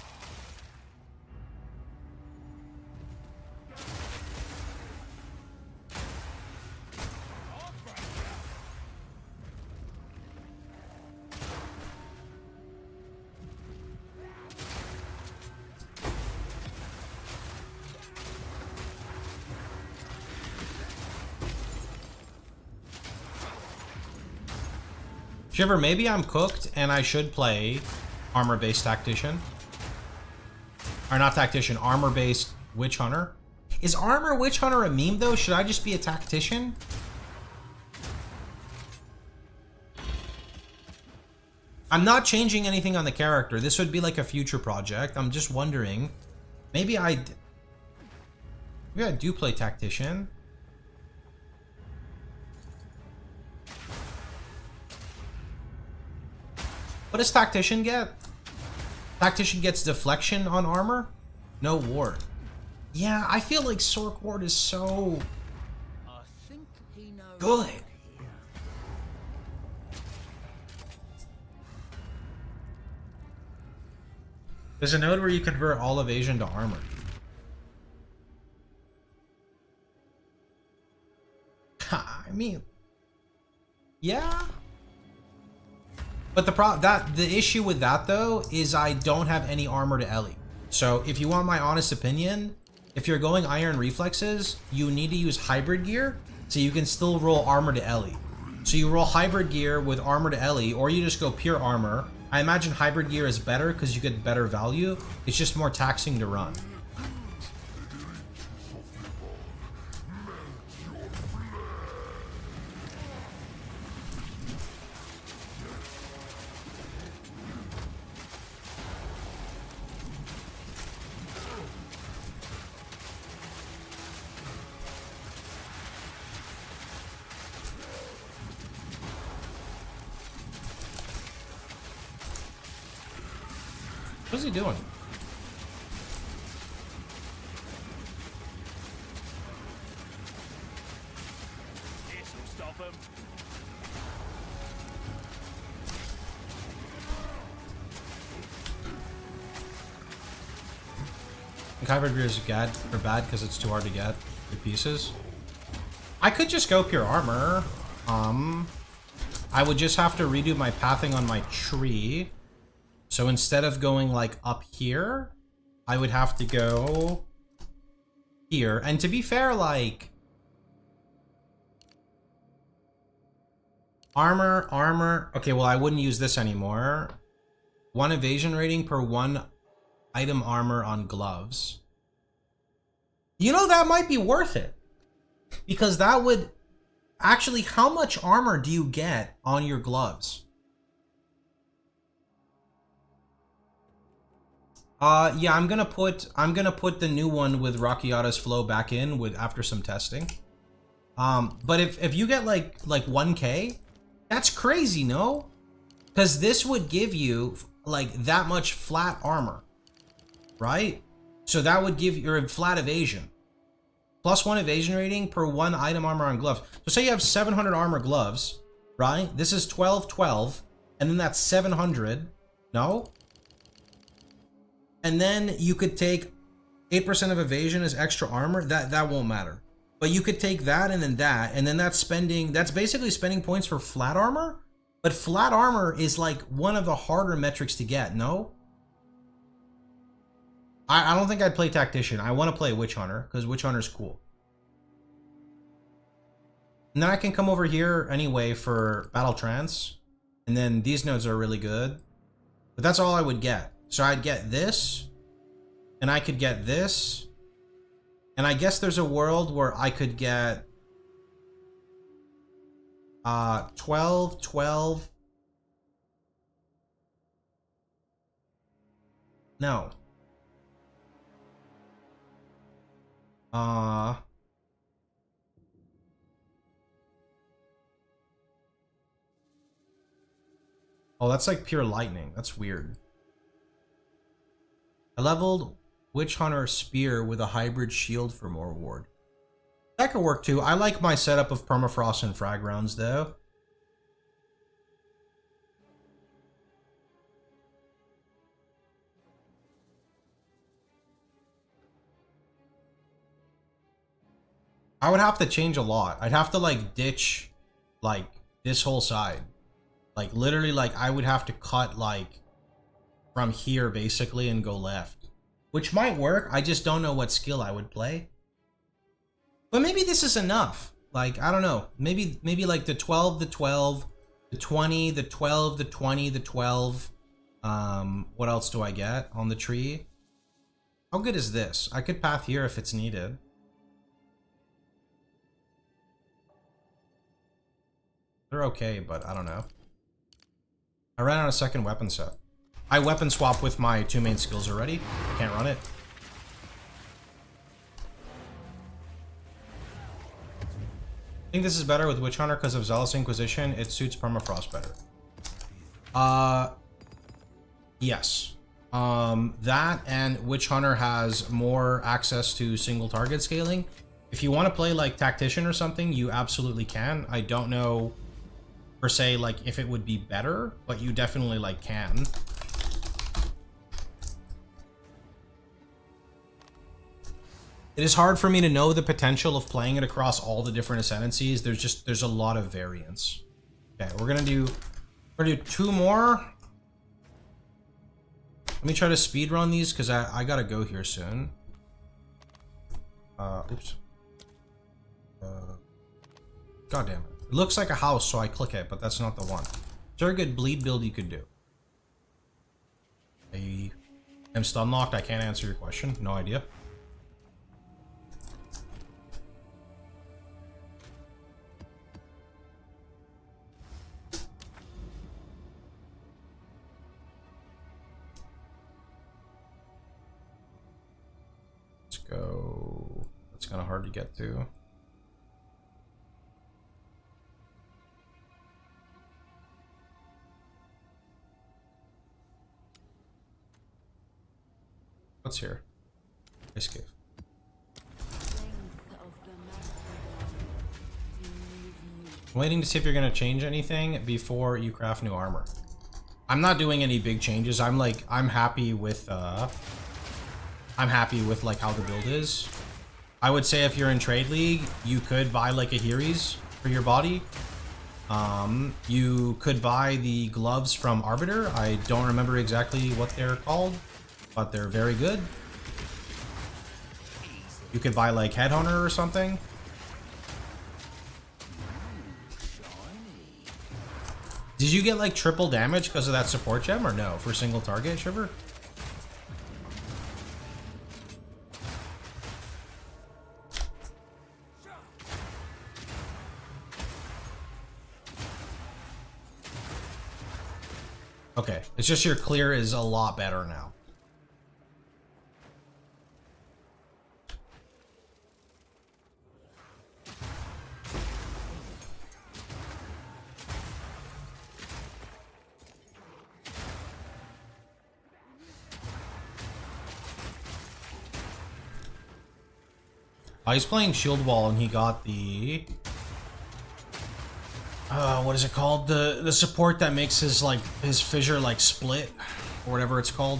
Shiver, maybe I'm cooked and I should play armor-based tactician. Or not tactician, armor-based Witchhunter. Is armor Witchhunter a meme though? Should I just be a tactician? I'm not changing anything on the character. This would be like a future project. I'm just wondering. Maybe I do play tactician. What does Tactician get? Tactician gets deflection on armor? No ward. Yeah, I feel like Sork ward is so I think he knows. good. There's a node where you convert all evasion to armor. I mean, yeah. But the issue with that though is I don't have any armor to Ellie. So if you want my honest opinion, if you're going iron reflexes, you need to use hybrid gear so you can still roll armor to Ellie. So you roll hybrid gear with armor to Ellie, or you just go pure armor. I imagine hybrid gear is better because you get better value. It's just more taxing to run. What's he doing? This'll stop him. Hybrid gear is bad because it's too hard to get the pieces. I could just go pure armor. I would just have to redo my pathing on my tree. So instead of going like up here, I would have to go here. And to be fair, like armor. Okay, well, I wouldn't use this anymore. 1 evasion rating per 1 item armor on gloves. You know, that might be worth it. Because that would... Actually, how much armor do you get on your gloves? Yeah, I'm gonna put the new one with Rockiata's flow back in with after some testing. But if you get like 1K, that's crazy, no? Because this would give you like that much flat armor, right? So that would give your flat evasion. Plus 1 evasion rating per 1 item armor on gloves. So say you have 700 armor gloves, right? This is 12, and then that's 700. No? And then you could take 8% of evasion as extra armor. That won't matter. But you could take that, and then that's basically spending points for flat armor. But flat armor is like one of the harder metrics to get, no? I don't think I'd play Tactician. I want to play Witchhunter, because Witchhunter's cool. And then I can come over here anyway for Battle Trance. And then these nodes are really good. But that's all I would get. So I'd get this. And I could get this. And I guess there's a world where I could get 12. No. Oh, that's like pure lightning. That's weird. I leveled Witchhunter Spear with a hybrid shield for more ward. That could work too. I like my setup of permafrost and frag rounds though. I would have to change a lot. I'd have to like ditch like this whole side. Like literally like I would have to cut like from here basically and go left. Which might work. I just don't know what skill I would play. But maybe this is enough. Like, I don't know. Maybe like the 12, the 12, the 20, the 12, the 20, the 12. What else do I get on the tree? How good is this? I could path here if it's needed. They're okay, but I don't know. I ran out of second weapon set. I weapon swap with my 2 main skills already. Can't run it. I think this is better with Witchhunter because of Zealous Inquisition. It suits permafrost better. Yes. That and Witchhunter has more access to single target scaling. If you want to play like Tactician or something, you absolutely can. I don't know per se like if it would be better, but you definitely like can. It is hard for me to know the potential of playing it across all the different ascendancies. There's a lot of variance. Okay, we're gonna do 2 more. Let me try to speed run these because I gotta go here soon. Oops. God damn it. It looks like a house, so I click it, but that's not the one. Is there a good bleed build you could do? I am stun locked. I can't answer your question. No idea. Let's go. That's kind of hard to get to. What's here? Ice cave. I'm waiting to see if you're gonna change anything before you craft new armor. I'm not doing any big changes. I'm happy with I'm happy with like how the build is. I would say if you're in Trade League, you could buy like a Heres for your body. You could buy the gloves from Arbiter. I don't remember exactly what they're called, but they're very good. You could buy like Headhunter or something. Did you get like triple damage because of that support gem or no for single target, Shiver? Okay, it's just your clear is a lot better now. He's playing Shield Wall and he got the what is it called? The support that makes his like his fissure like split or whatever it's called.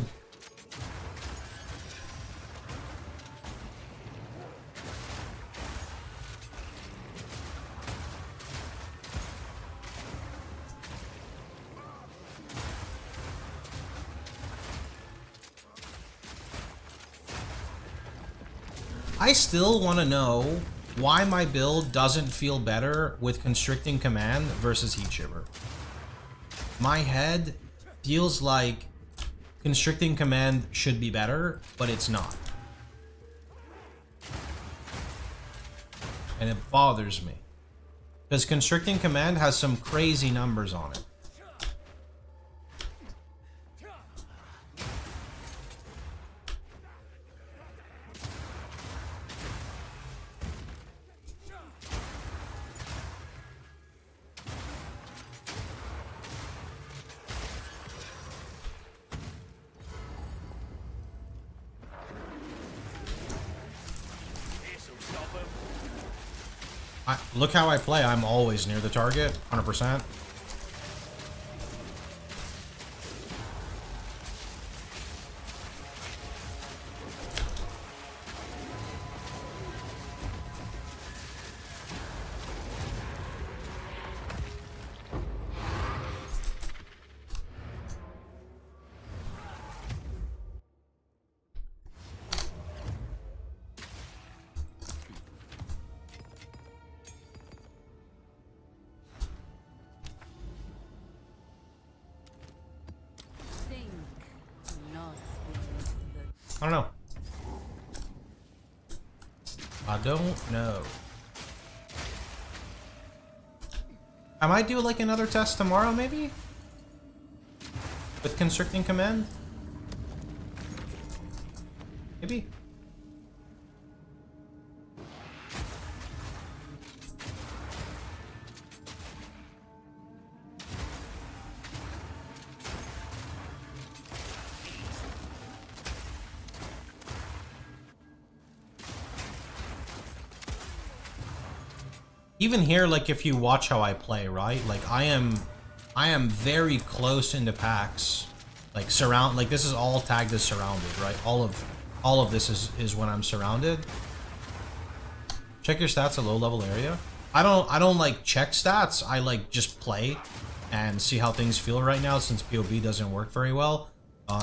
I still want to know why my build doesn't feel better with Constricting Command versus Heat Shiver. My head feels like Constricting Command should be better, but it's not. And it bothers me. Because Constricting Command has some crazy numbers on it. Look how I play. I'm always near the target, 100%. I don't know. I don't know. I might do like another test tomorrow, maybe? With Constricting Command? Maybe? Even here, like if you watch how I play, right? Like I am very close into Pohx. Like like this is all tagged as surrounded, right? All of this is when I'm surrounded. Check your stats at low level area. I don't like check stats. I like just play and see how things feel right now since POB doesn't work very well.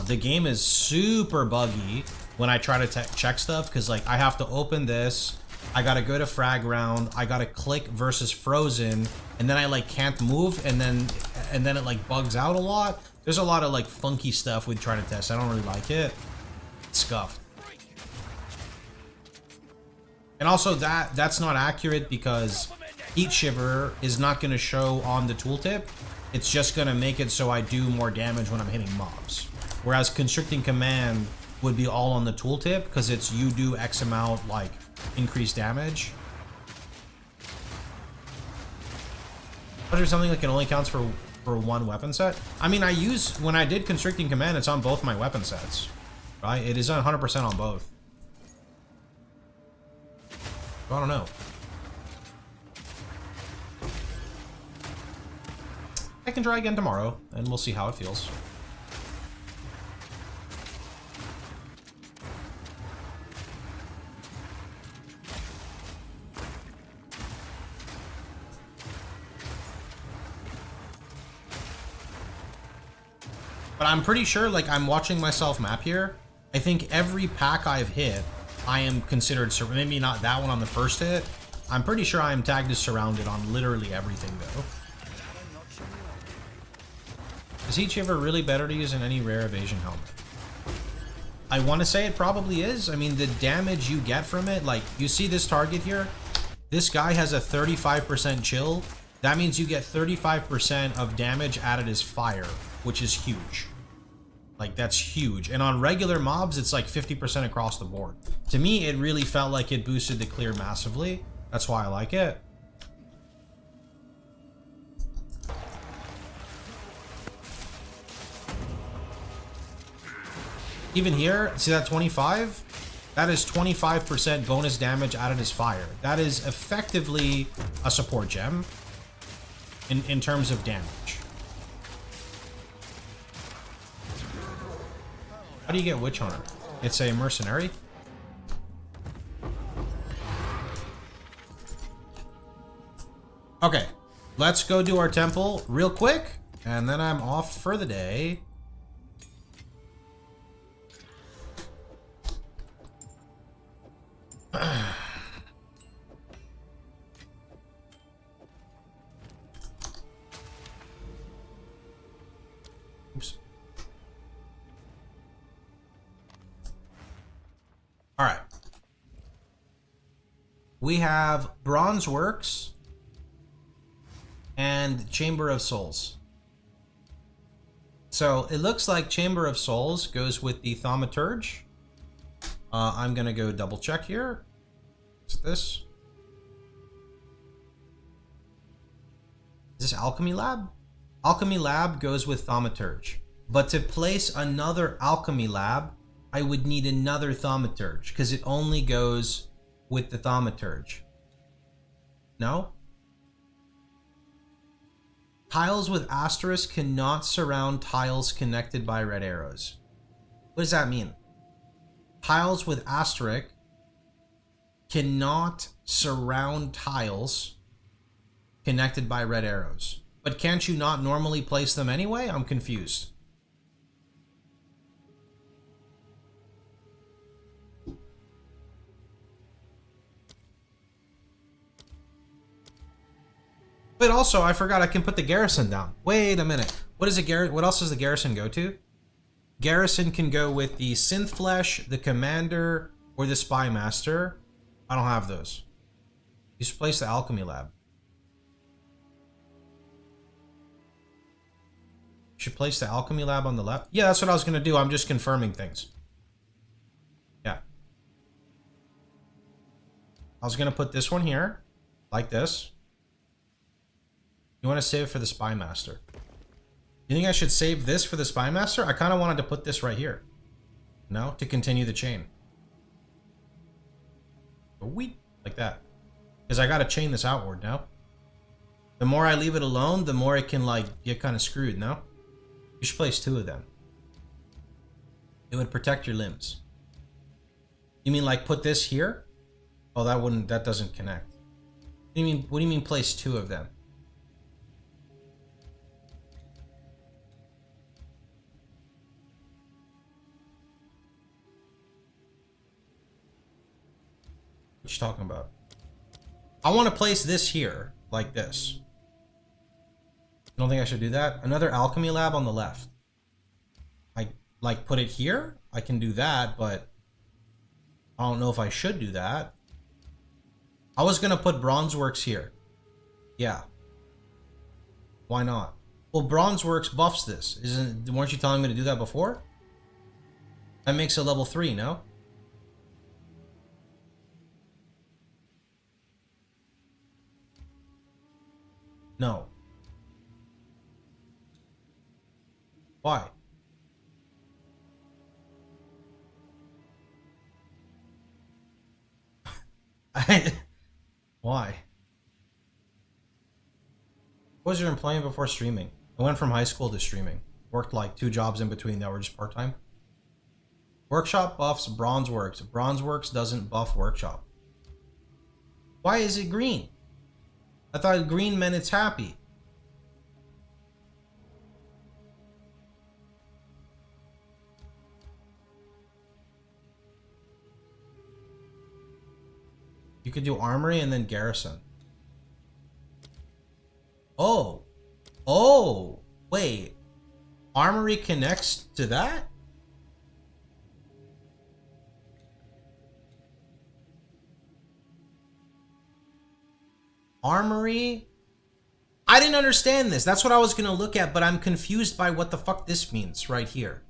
The game is super buggy when I try to check stuff because like I have to open this. I gotta go to frag round, I gotta click versus frozen, and then I like can't move, and then it like bugs out a lot. There's a lot of like funky stuff with trying to test. I don't really like it. It's scuffed. And also that's not accurate because Heat Shiver is not gonna show on the tooltip. It's just gonna make it so I do more damage when I'm hitting mobs. Whereas Constricting Command would be all on the tooltip because it's you do X amount like increased damage. Is there something that can only counts for one weapon set? I mean, when I did Constricting Command, it's on both my weapon sets, right? It is 100% on both. I don't know. I can try again tomorrow, and we'll see how it feels. But I'm pretty sure, like, I'm watching myself map here. I think every pack I've hit, I am considered, maybe not that one on the first hit. I'm pretty sure I am tagged as surrounded on literally everything, though. Is each ever really better to use in any rare evasion helmet? I want to say it probably is. I mean, the damage you get from it, like, you see this target here? This guy has a 35% chill. That means you get 35% of damage added as fire, which is huge. Like, that's huge. And on regular mobs, it's like 50% across the board. To me, it really felt like it boosted the clear massively. That's why I like it. Even here, see that 25? That is 25% bonus damage added as fire. That is effectively a support gem in terms of damage. How do you get Witchhunter? It's a mercenary. Okay, let's go do our temple real quick, and then I'm off for the day. Oops. All right. We have Bronze Works and Chamber of Souls. So it looks like Chamber of Souls goes with the Thaumaturge. I'm gonna go double check here. What's this? Is this Alchemy Lab? Alchemy Lab goes with Thaumaturge. But to place another Alchemy Lab, I would need another Thaumaturge, because it only goes with the Thaumaturge. No? Tiles with asterisk cannot surround tiles connected by red arrows. What does that mean? Tiles with asterisk cannot surround tiles connected by red arrows. But can't you not normally place them anyway? I'm confused. But also, I forgot I can put the garrison down. Wait a minute. What else does the garrison go to? Garrison can go with the Synth Flesh, the Commander, or the Spy Master. I don't have those. You should place the Alchemy Lab. You should place the Alchemy Lab on the left. Yeah, that's what I was going to do. I'm just confirming things. Yeah. I was going to put this one here, like this. You want to save it for the Spy Master. You think I should save this for the Spy Master? I kind of wanted to put this right here. No? To continue the chain. Wheat. Like that. Because I got to chain this outward now. The more I leave it alone, the more it can, like, get kind of screwed, no? You should place 2 of them. It would protect your limbs. You mean, like, put this here? Oh, that doesn't connect. What do you mean place 2 of them? What you talking about? I want to place this here, like this. Don't think I should do that. Another Alchemy Lab on the left. I like put it here. I can do that, but I don't know if I should do that. I was gonna put Bronze Works here. Yeah. Why not? Well, Bronze Works buffs this. Weren't you telling me to do that before? That makes it level 3, no? No. Why? Why? What was your employment before streaming? I went from high school to streaming. Worked like 2 jobs in between that were just part-time. Workshop buffs Bronze Works. Bronze Works doesn't buff Workshop. Why is it green? I thought green meant it's happy. You could do armory and then garrison. Oh. Oh. Wait. Armory connects to that? Armory? I didn't understand this. That's what I was going to look at, but I'm confused by what the fuck this means right here.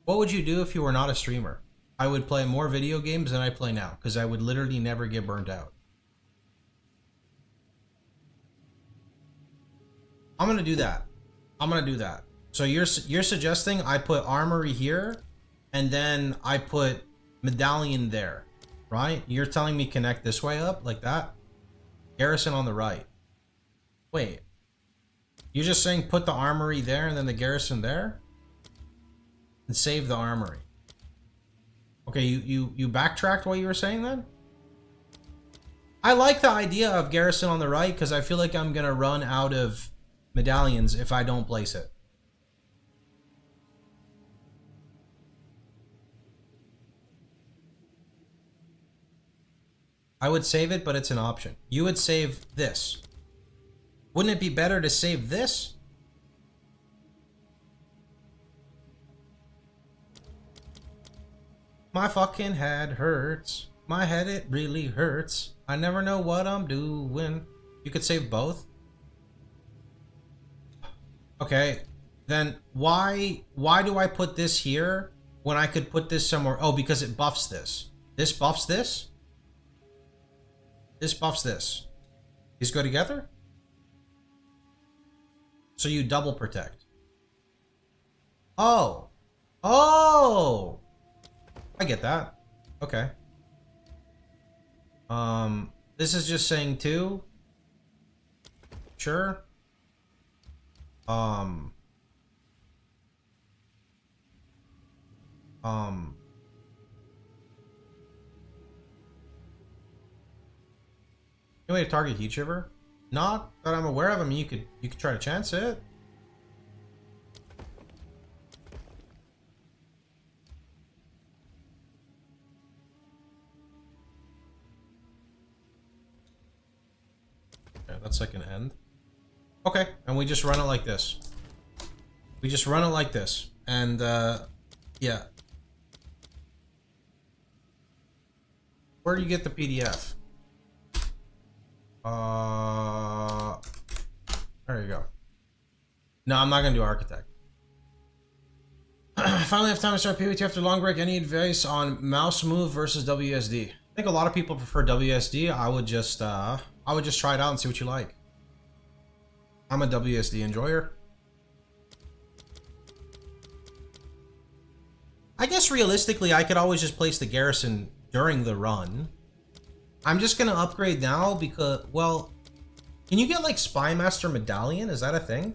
What would you do if you were not a streamer? I would play more video games than I play now, because I would literally never get burnt out. I'm going to do that. I'm going to do that. So you're suggesting I put armory here, and then I put medallion there, right? You're telling me connect this way up, like that? Garrison on the right. Wait. You're just saying put the armory there and then the garrison there? And save the armory. Okay, you backtracked what you were saying then? I like the idea of garrison on the right because I feel like I'm going to run out of medallions if I don't place it. I would save it, but it's an option. You would save this. Wouldn't it be better to save this? My fucking head hurts. My head, it really hurts. I never know what I'm doing. You could save both. Okay, then why do I put this here when I could put this somewhere? Oh, because it buffs this. This buffs this? This buffs this. These go together? So you double protect. Oh. Oh! I get that. Okay. This is just saying two. Sure. Any way to target heat shiver? Not that I'm aware of. I mean, you could try to chance it. Okay, that's like an end. Okay, and we just run it like this. We just run it like this, and yeah. Where do you get the PDF? There you go. No, I'm not gonna do architect. Finally have time to start PvT after long break. Any advice on mouse move versus WSD? I think a lot of people prefer WSD. I would just try it out and see what you like. I'm a WSD enjoyer. I guess realistically, I could always just place the garrison during the run. I'm just gonna upgrade now because, well, can you get like Spy Master Medallion? Is that a thing?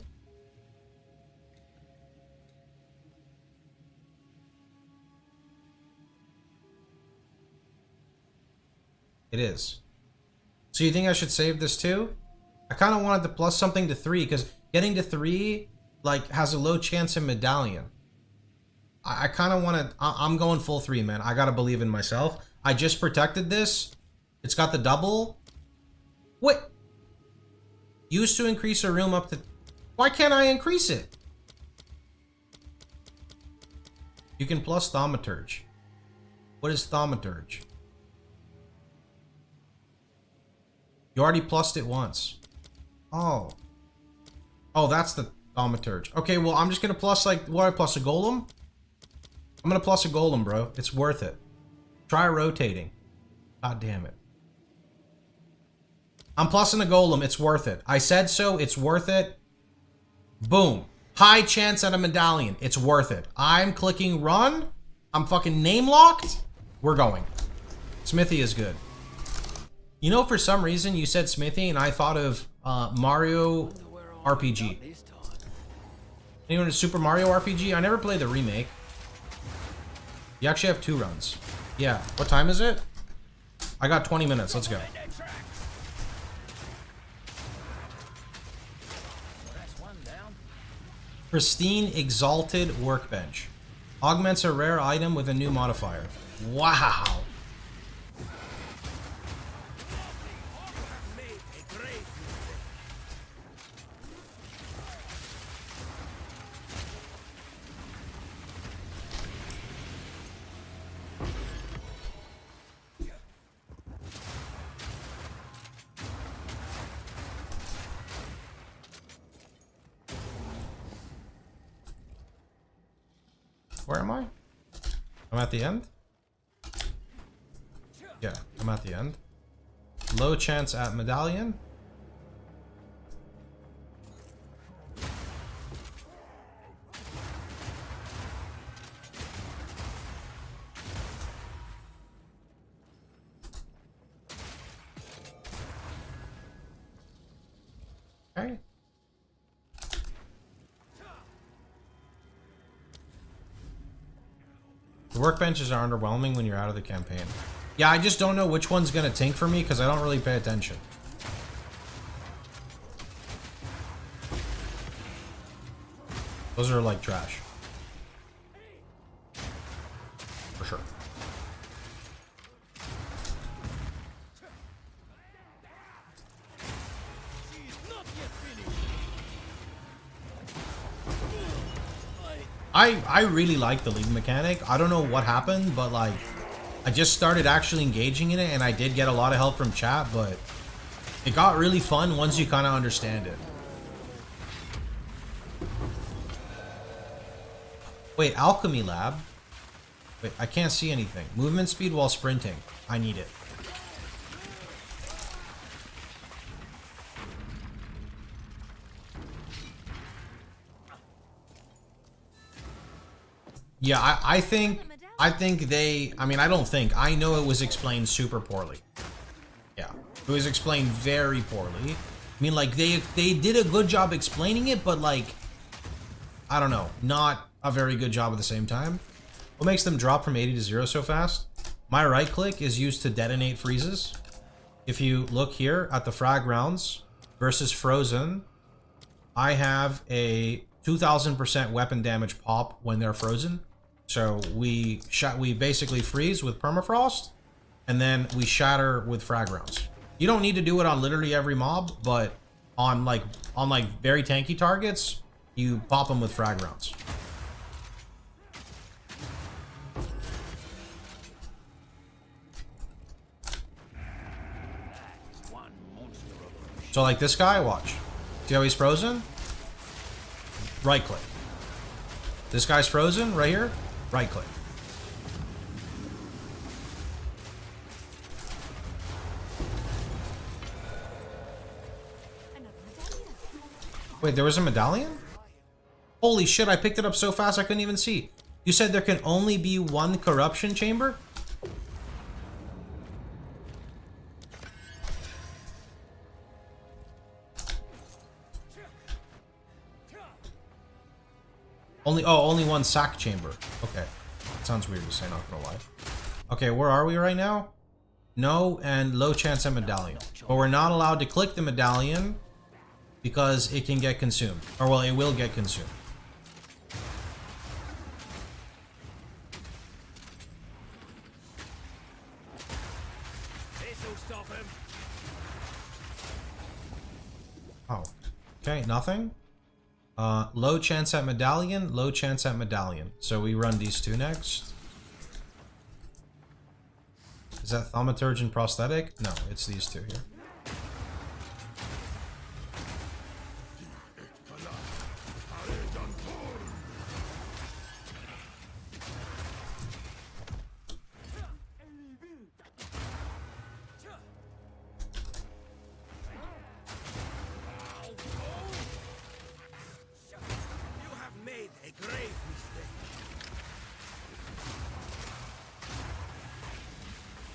It is. So you think I should save this too? I kind of wanted to plus something to 3 because getting to 3 like has a low chance in medallion. I kind of want to. I'm going full 3, man. I gotta believe in myself. I just protected this. It's got the double. Wait. Used to increase a room up to. Why can't I increase it? You can plus Thaumaturge. What is Thaumaturge? You already plussed it once. Oh. Oh, that's the Thaumaturge. Okay, well, I'm just gonna plus, like, what, I plus a golem? I'm gonna plus a golem, bro. It's worth it. Try rotating. God damn it. I'm plussing a golem. It's worth it. I said so. It's worth it. Boom. High chance at a medallion. It's worth it. I'm clicking run. I'm fucking name locked. We're going. Smithy is good. You know, for some reason you said Smithy and I thought of Mario RPG. Anyone to Super Mario RPG? I never played the remake. You actually have 2 runs. Yeah. What time is it? I got 20 minutes. Let's go. Pristine Exalted Workbench. Augments a rare item with a new modifier. Wow. Where am I? I'm at the end? Yeah, I'm at the end. Low chance at medallion. Okay. The workbenches are underwhelming when you're out of the campaign. Yeah, I just don't know which one's gonna tank for me because I don't really pay attention. Those are like trash. For sure. I really like the league mechanic. I don't know what happened, but like I just started actually engaging in it and I did get a lot of help from chat, but it got really fun once you kind of understand it. Wait, alchemy lab? Wait, I can't see anything. Movement speed while sprinting. I need it. Yeah, I think they, I mean, I don't think, I know it was explained super poorly. Yeah, it was explained very poorly. I mean, like, they did a good job explaining it, but like, I don't know, not a very good job at the same time. What makes them drop from 80 to 0 so fast? My right click is used to detonate freezes. If you look here at the frag rounds versus frozen, I have a 2000% weapon damage pop when they're frozen. So we basically freeze with permafrost, and then we shatter with frag rounds. You don't need to do it on literally every mob, but on like very tanky targets, you pop them with frag rounds. So like this guy, watch. See how he's frozen? Right click. This guy's frozen right here. Right click. Wait, there was a medallion? Holy shit, I picked it up so fast I couldn't even see. You said there can only be one corruption chamber? Only one sack chamber. Okay. Sounds weird to say, not gonna lie. Okay, where are we right now? No and low chance at medallion. But we're not allowed to click the medallion because it can get consumed. Or well, it will get consumed. This'll stop him. Oh. Okay, nothing. Low chance at medallion, low chance at medallion. So we run these two next. Is that thaumaturge prosthetic? No, it's these two here.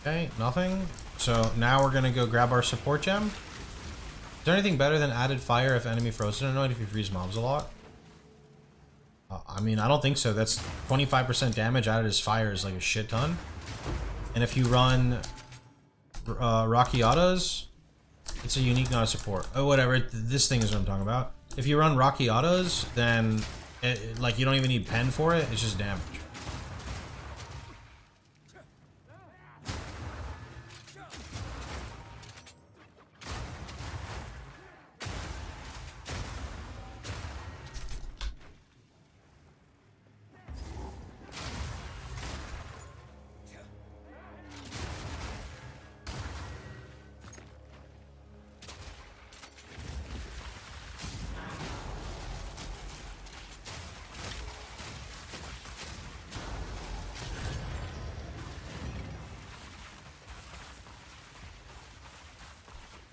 Okay, nothing. So now we're gonna go grab our support gem. Is there anything better than added fire if enemy frozen annoyed if you freeze mobs a lot? I mean, I don't think so. That's 25% damage added as fire is like a shit ton. And if you run Rocky Autos, it's a unique, not a support. Oh, whatever. This thing is what I'm talking about. If you run Rocky Autos, then like you don't even need pen for it. It's just damage.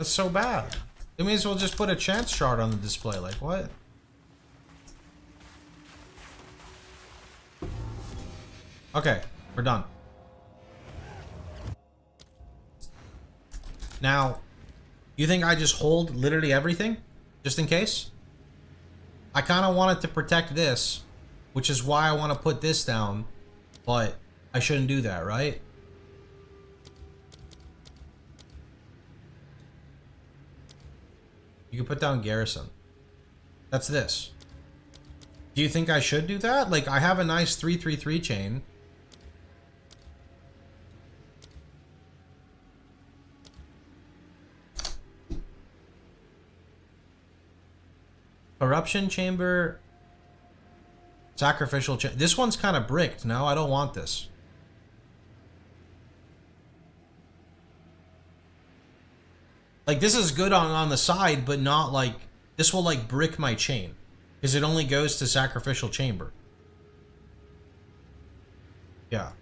That's so bad. They may as well just put a chance shard on the display. Like, what? Okay, we're done. Now, you think I just hold literally everything? Just in case? I kind of wanted to protect this, which is why I want to put this down, but I shouldn't do that, right? You can put down Garrison. That's this. Do you think I should do that? Like, I have a nice 333 chain. Corruption chamber. Sacrificial chamber. This one's kind of bricked. No, I don't want this. Like, this is good on the side, but not like... This will, like, brick my chain. Because it only goes to sacrificial chamber. Yeah.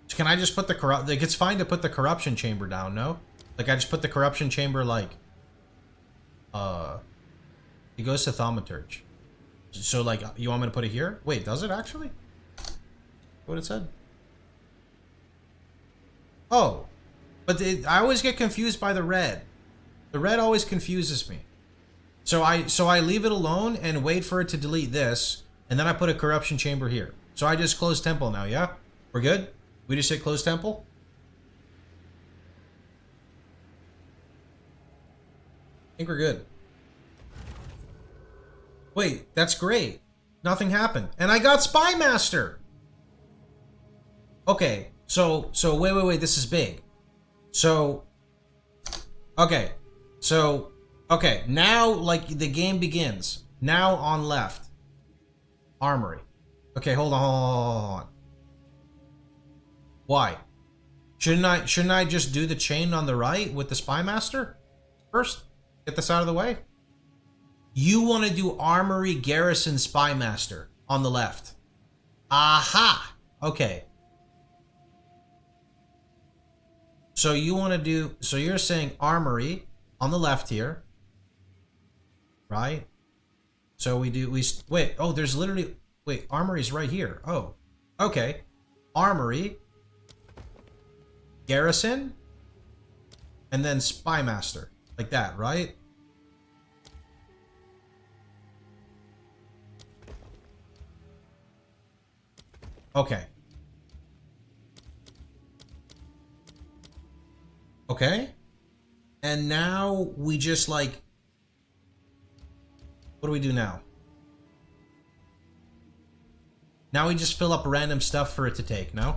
So can I just put the corrupt... Like, it's fine to put the corruption chamber down, no? Like, I just put the corruption chamber, like... It goes to thaumaturge. So, like, you want me to put it here? Wait, does it actually? What it said? Oh. But I always get confused by the red. The red always confuses me. So I leave it alone and wait for it to delete this, and then I put a corruption chamber here. So I just close temple now, yeah? We're good? We just hit close temple? I think we're good. Wait, that's great. Nothing happened. And I got Spy Master! Okay, so wait, this is big. So, okay, now, like, the game begins. Now on left. Armory. Okay, hold on. Why? Shouldn't I just do the chain on the right with the Spy Master first? Get this out of the way. You want to do Armory, Garrison, Spy Master on the left. Aha! Okay. So you want to do, so you're saying Armory on the left here, right? So wait, oh, there's literally, wait, Armory's right here. Oh, okay. Armory, Garrison, and then Spy Master, like that, right? Okay. Okay. And now we just, like, what do we do now? Now we just fill up random stuff for it to take, no?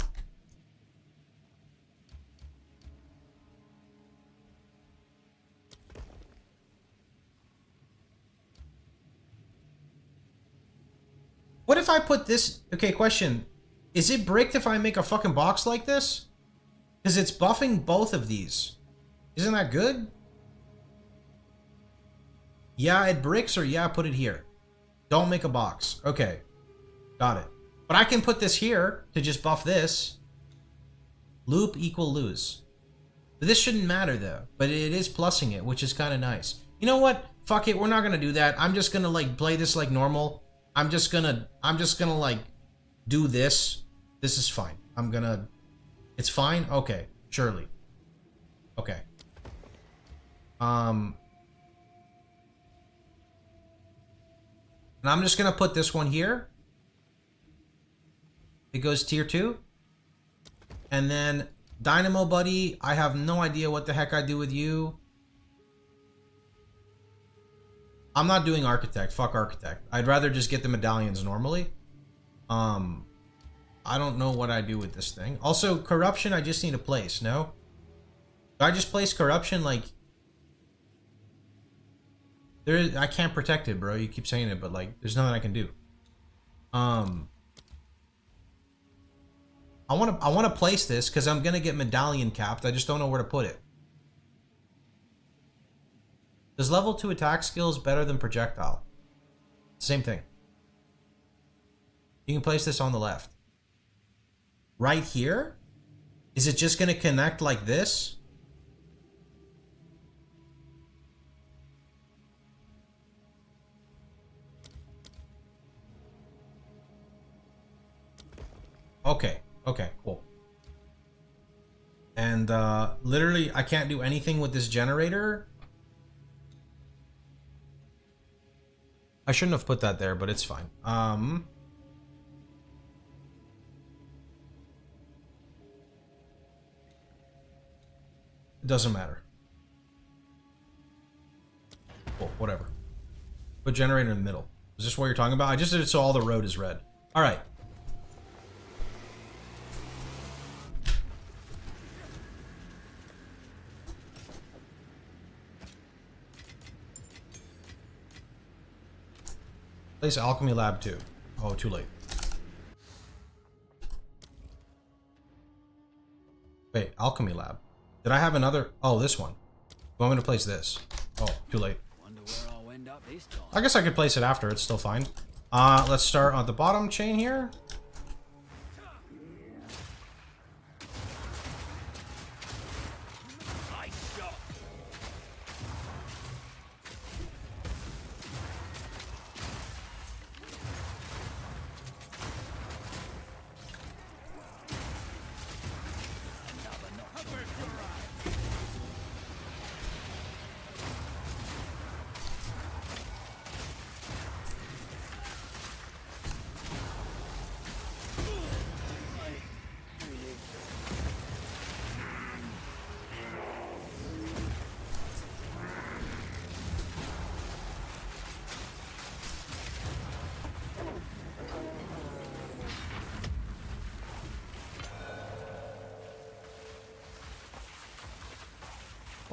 What if I put this... Okay, question. Is it bricked if I make a fucking box like this? Because it's buffing both of these. Isn't that good? Yeah, it bricks, or yeah, put it here. Don't make a box. Okay. Got it. But I can put this here to just buff this. Loop equal lose. But this shouldn't matter though. But it is plussing it, which is kind of nice. You know what? Fuck it, we're not gonna do that. I'm just gonna, like, play this like normal. I'm just gonna like do this. This is fine. It's fine? Okay. Surely. Okay. And I'm just gonna put this one here. It goes tier 2. And then Dynamo Buddy, I have no idea what the heck I do with you. I'm not doing Architect. Fuck Architect. I'd rather just get the medallions normally. I don't know what I do with this thing. Also, Corruption, I just need a place, no? Do I just place Corruption, like... I can't protect it, bro. You keep saying it, but, like, there's nothing I can do. I want to place this, because I'm going to get medallion capped. I just don't know where to put it. Does level 2 attack skills better than projectile? Same thing. You can place this on the left. Right here? Is it just going to connect like this? Okay. Okay, cool. And literally, I can't do anything with this generator. I shouldn't have put that there, but it's fine. It doesn't matter. Cool, whatever. Put generator in the middle. Is this what you're talking about? I just did it so all the road is red. All right. Place alchemy lab too. Oh, too late. Wait, alchemy lab. Did I have another? Oh, this one. I'm going to place this. Oh, too late. Wonder where I'll end up this time. I guess I could place it after. It's still fine. Let's start on the bottom chain here. Nice shot. Another knock. Cover your eye.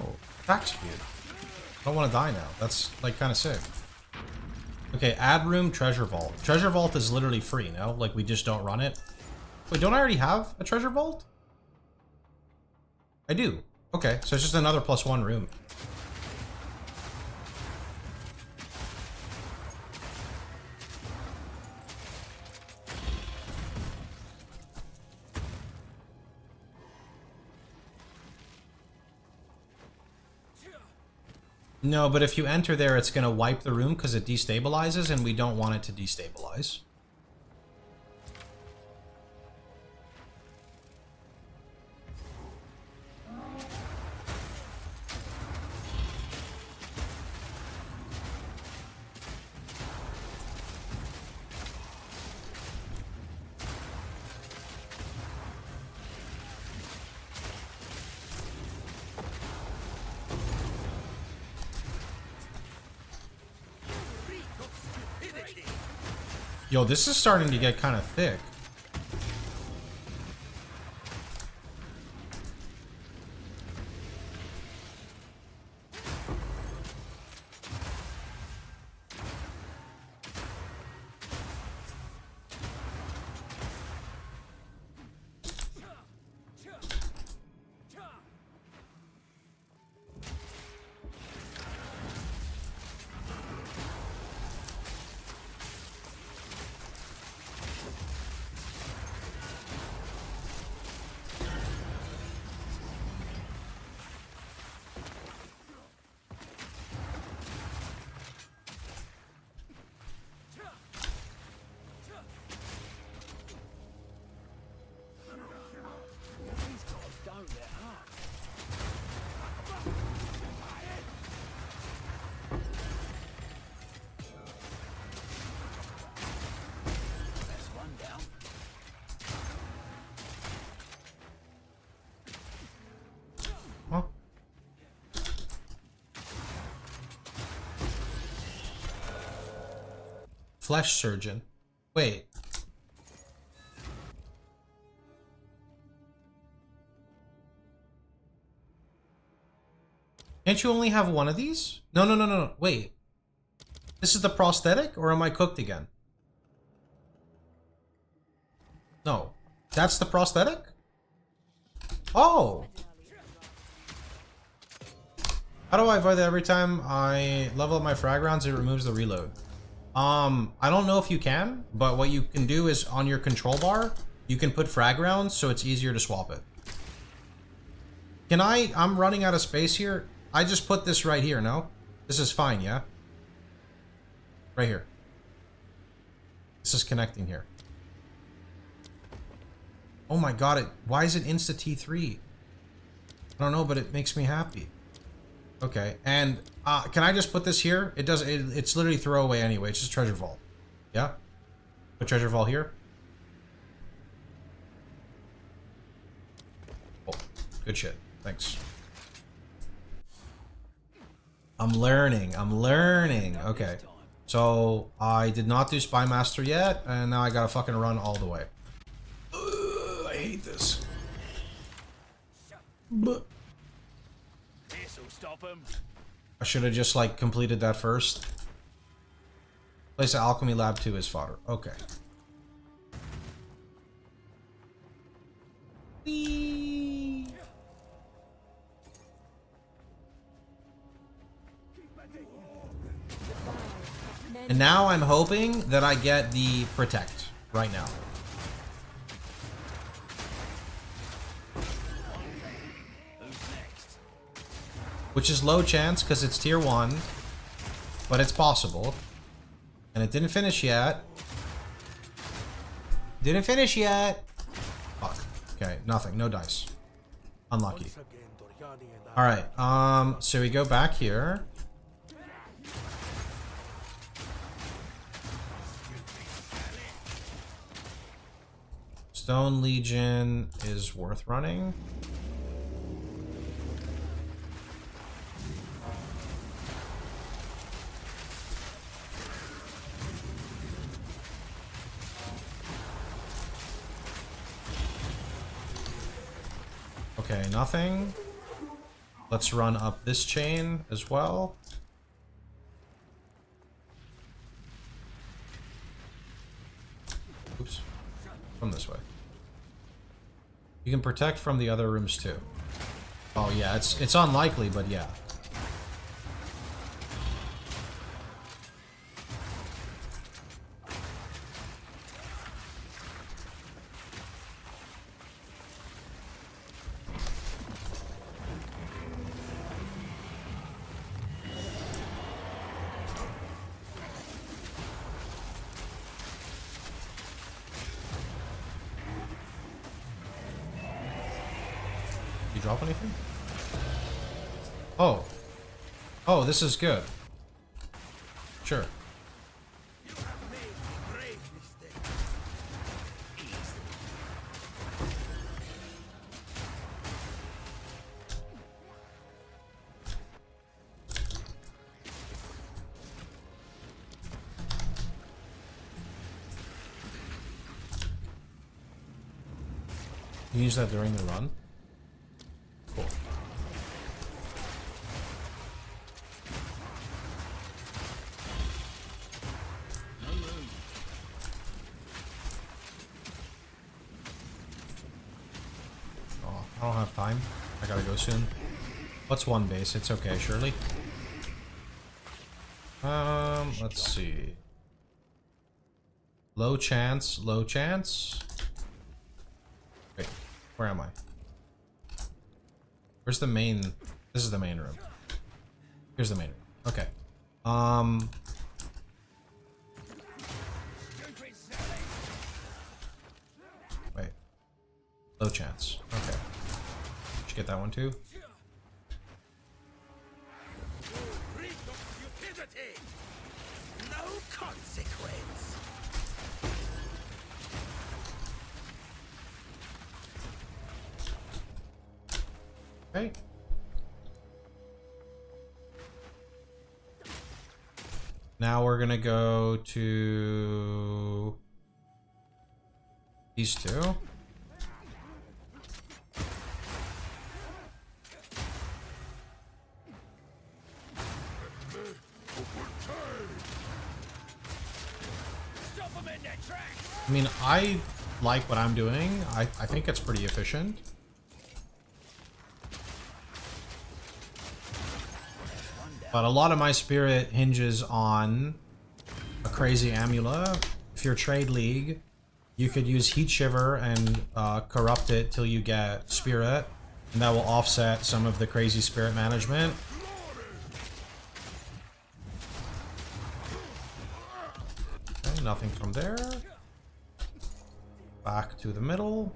Oh, attack speed. I don't want to die now. That's like kind of sick. Okay, add room, treasure vault. Treasure vault is literally free, no? Like we just don't run it. Wait, don't I already have a treasure vault? I do. Okay, so it's just another +1 room. No, but if you enter there, it's going to wipe the room because it destabilizes, and we don't want it to destabilize. Yo, this is starting to get kind of thick. Huh? Flesh surgeon. Wait. Can't you only have one of these? No, no, no, no, no. Wait. This is the prosthetic, or am I cooked again? No. That's the prosthetic? Oh! How do I avoid that every time I level up my frag rounds? It removes the reload. I don't know if you can, but what you can do is on your control bar, you can put frag rounds so it's easier to swap it. Can I'm running out of space here. I just put this right here, no? This is fine, yeah? Right here. This is connecting here. Oh my god, why is it insta T3? I don't know, but it makes me happy. Okay, and can I just put this here? It's literally throwaway anyway. It's just treasure vault. Yeah? Put treasure vault here. Oh, good shit. Thanks. I'm learning. Okay. So, I did not do Spy Master yet, and now I gotta fucking run all the way. Ugh, I hate this. But This'll stop him. I should have just, like, completed that first. Place of Alchemy Lab 2 is fodder. Okay. Whee! And now I'm hoping that I get the Protect right now. Which is low chance because it's tier 1, but it's possible. And it didn't finish yet. Didn't finish yet. Fuck. Okay, nothing. No dice. Unlucky. Alright, so we go back here. Stone Legion is worth running. Okay, nothing. Let's run up this chain as well. Oops. From this way. You can protect from the other rooms too. Oh yeah, it's unlikely, but yeah. You drop anything? Oh. Oh, this is good. Sure. You use that during the run? Cool. Oh, I don't have time. I gotta go soon. What's one base? It's okay, surely. Let's see. Low chance, low chance. Wait, where am I? Where's the main? This is the main room. Here's the main room. Okay. Wait. Low chance. Okay. Did you get that one too? No consequence. Okay. Now we're gonna go to these two. Stop them in their tracks. I mean, I like what I'm doing. I think it's pretty efficient. But a lot of my spirit hinges on a crazy amulet. If you're trade league, you could use Heat Shiver and corrupt it till you get spirit, and that will offset some of the crazy spirit management. Okay, nothing from there. Back to the middle.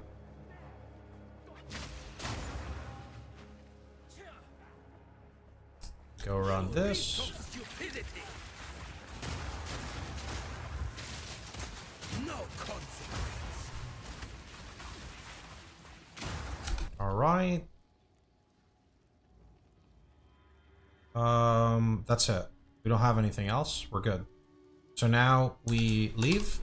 Go around this. No consequence. All right. That's it. We don't have anything else. We're good. So now we leave.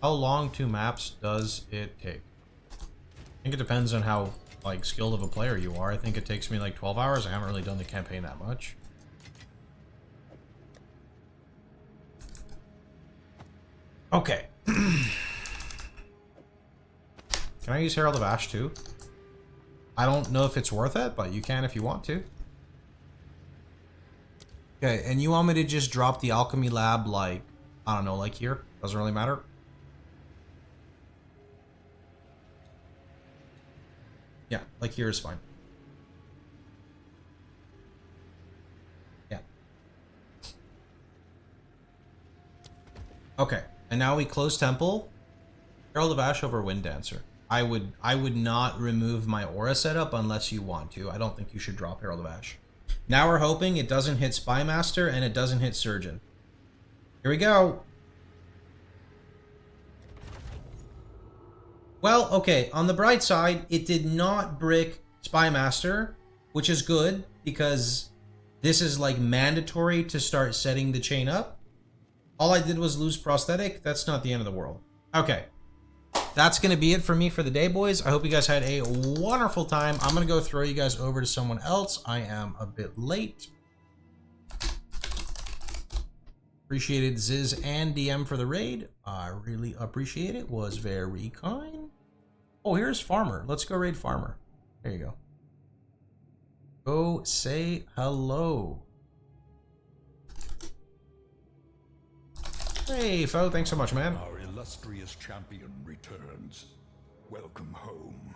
How long 2 maps does it take? I think it depends on how like skilled of a player you are. I think it takes me like 12 hours. I haven't really done the campaign that much. Okay. Can I use Herald of Ash too? I don't know if it's worth it, but you can if you want to. Okay, and you want me to just drop the alchemy lab like, I don't know, like here? Doesn't really matter. Yeah, like here is fine. Yeah. Okay, and now we close temple. Herald of Ash over Wind Dancer. I would not remove my aura setup unless you want to. I don't think you should drop Herald of Ash. Now we're hoping it doesn't hit Spymaster and it doesn't hit Surgeon. Here we go. Well, okay, on the bright side, it did not brick Spymaster, which is good because this is like mandatory to start setting the chain up. All I did was lose prosthetic. That's not the end of the world. Okay. That's going to be it for me for the day, boys. I hope you guys had a wonderful time. I'm going to go throw you guys over to someone else. I am a bit late. Appreciated Ziz and DM for the raid. I really appreciate it. Was very kind. Oh, here's Farmer. Let's go raid Farmer. There you go. Go say hello. Hey, Fo. Thanks so much, man. Our illustrious champion returns. Welcome home.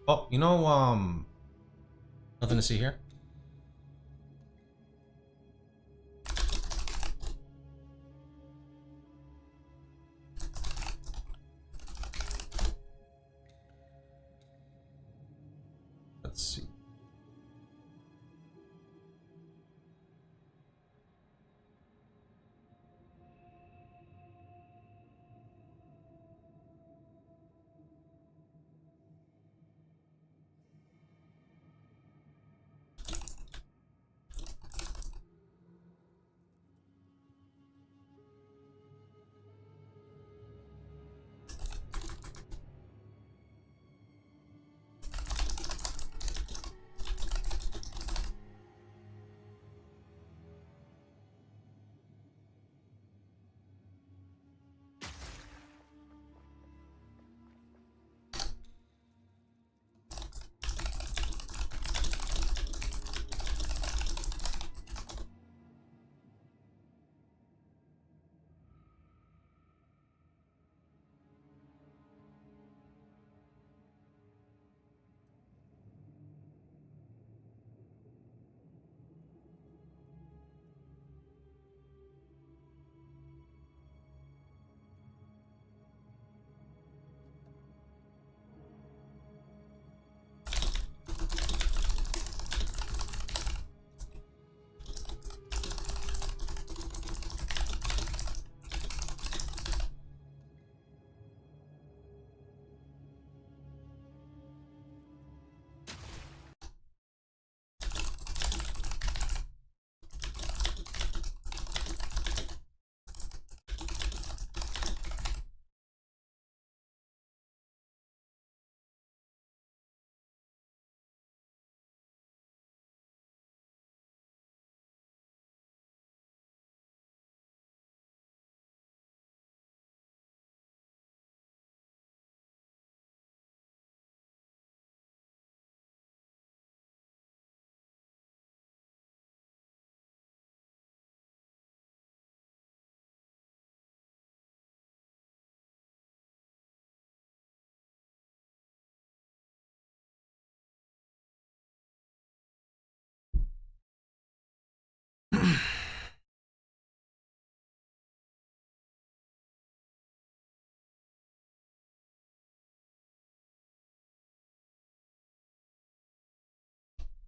Oh, you know, nothing to see here. Let's see.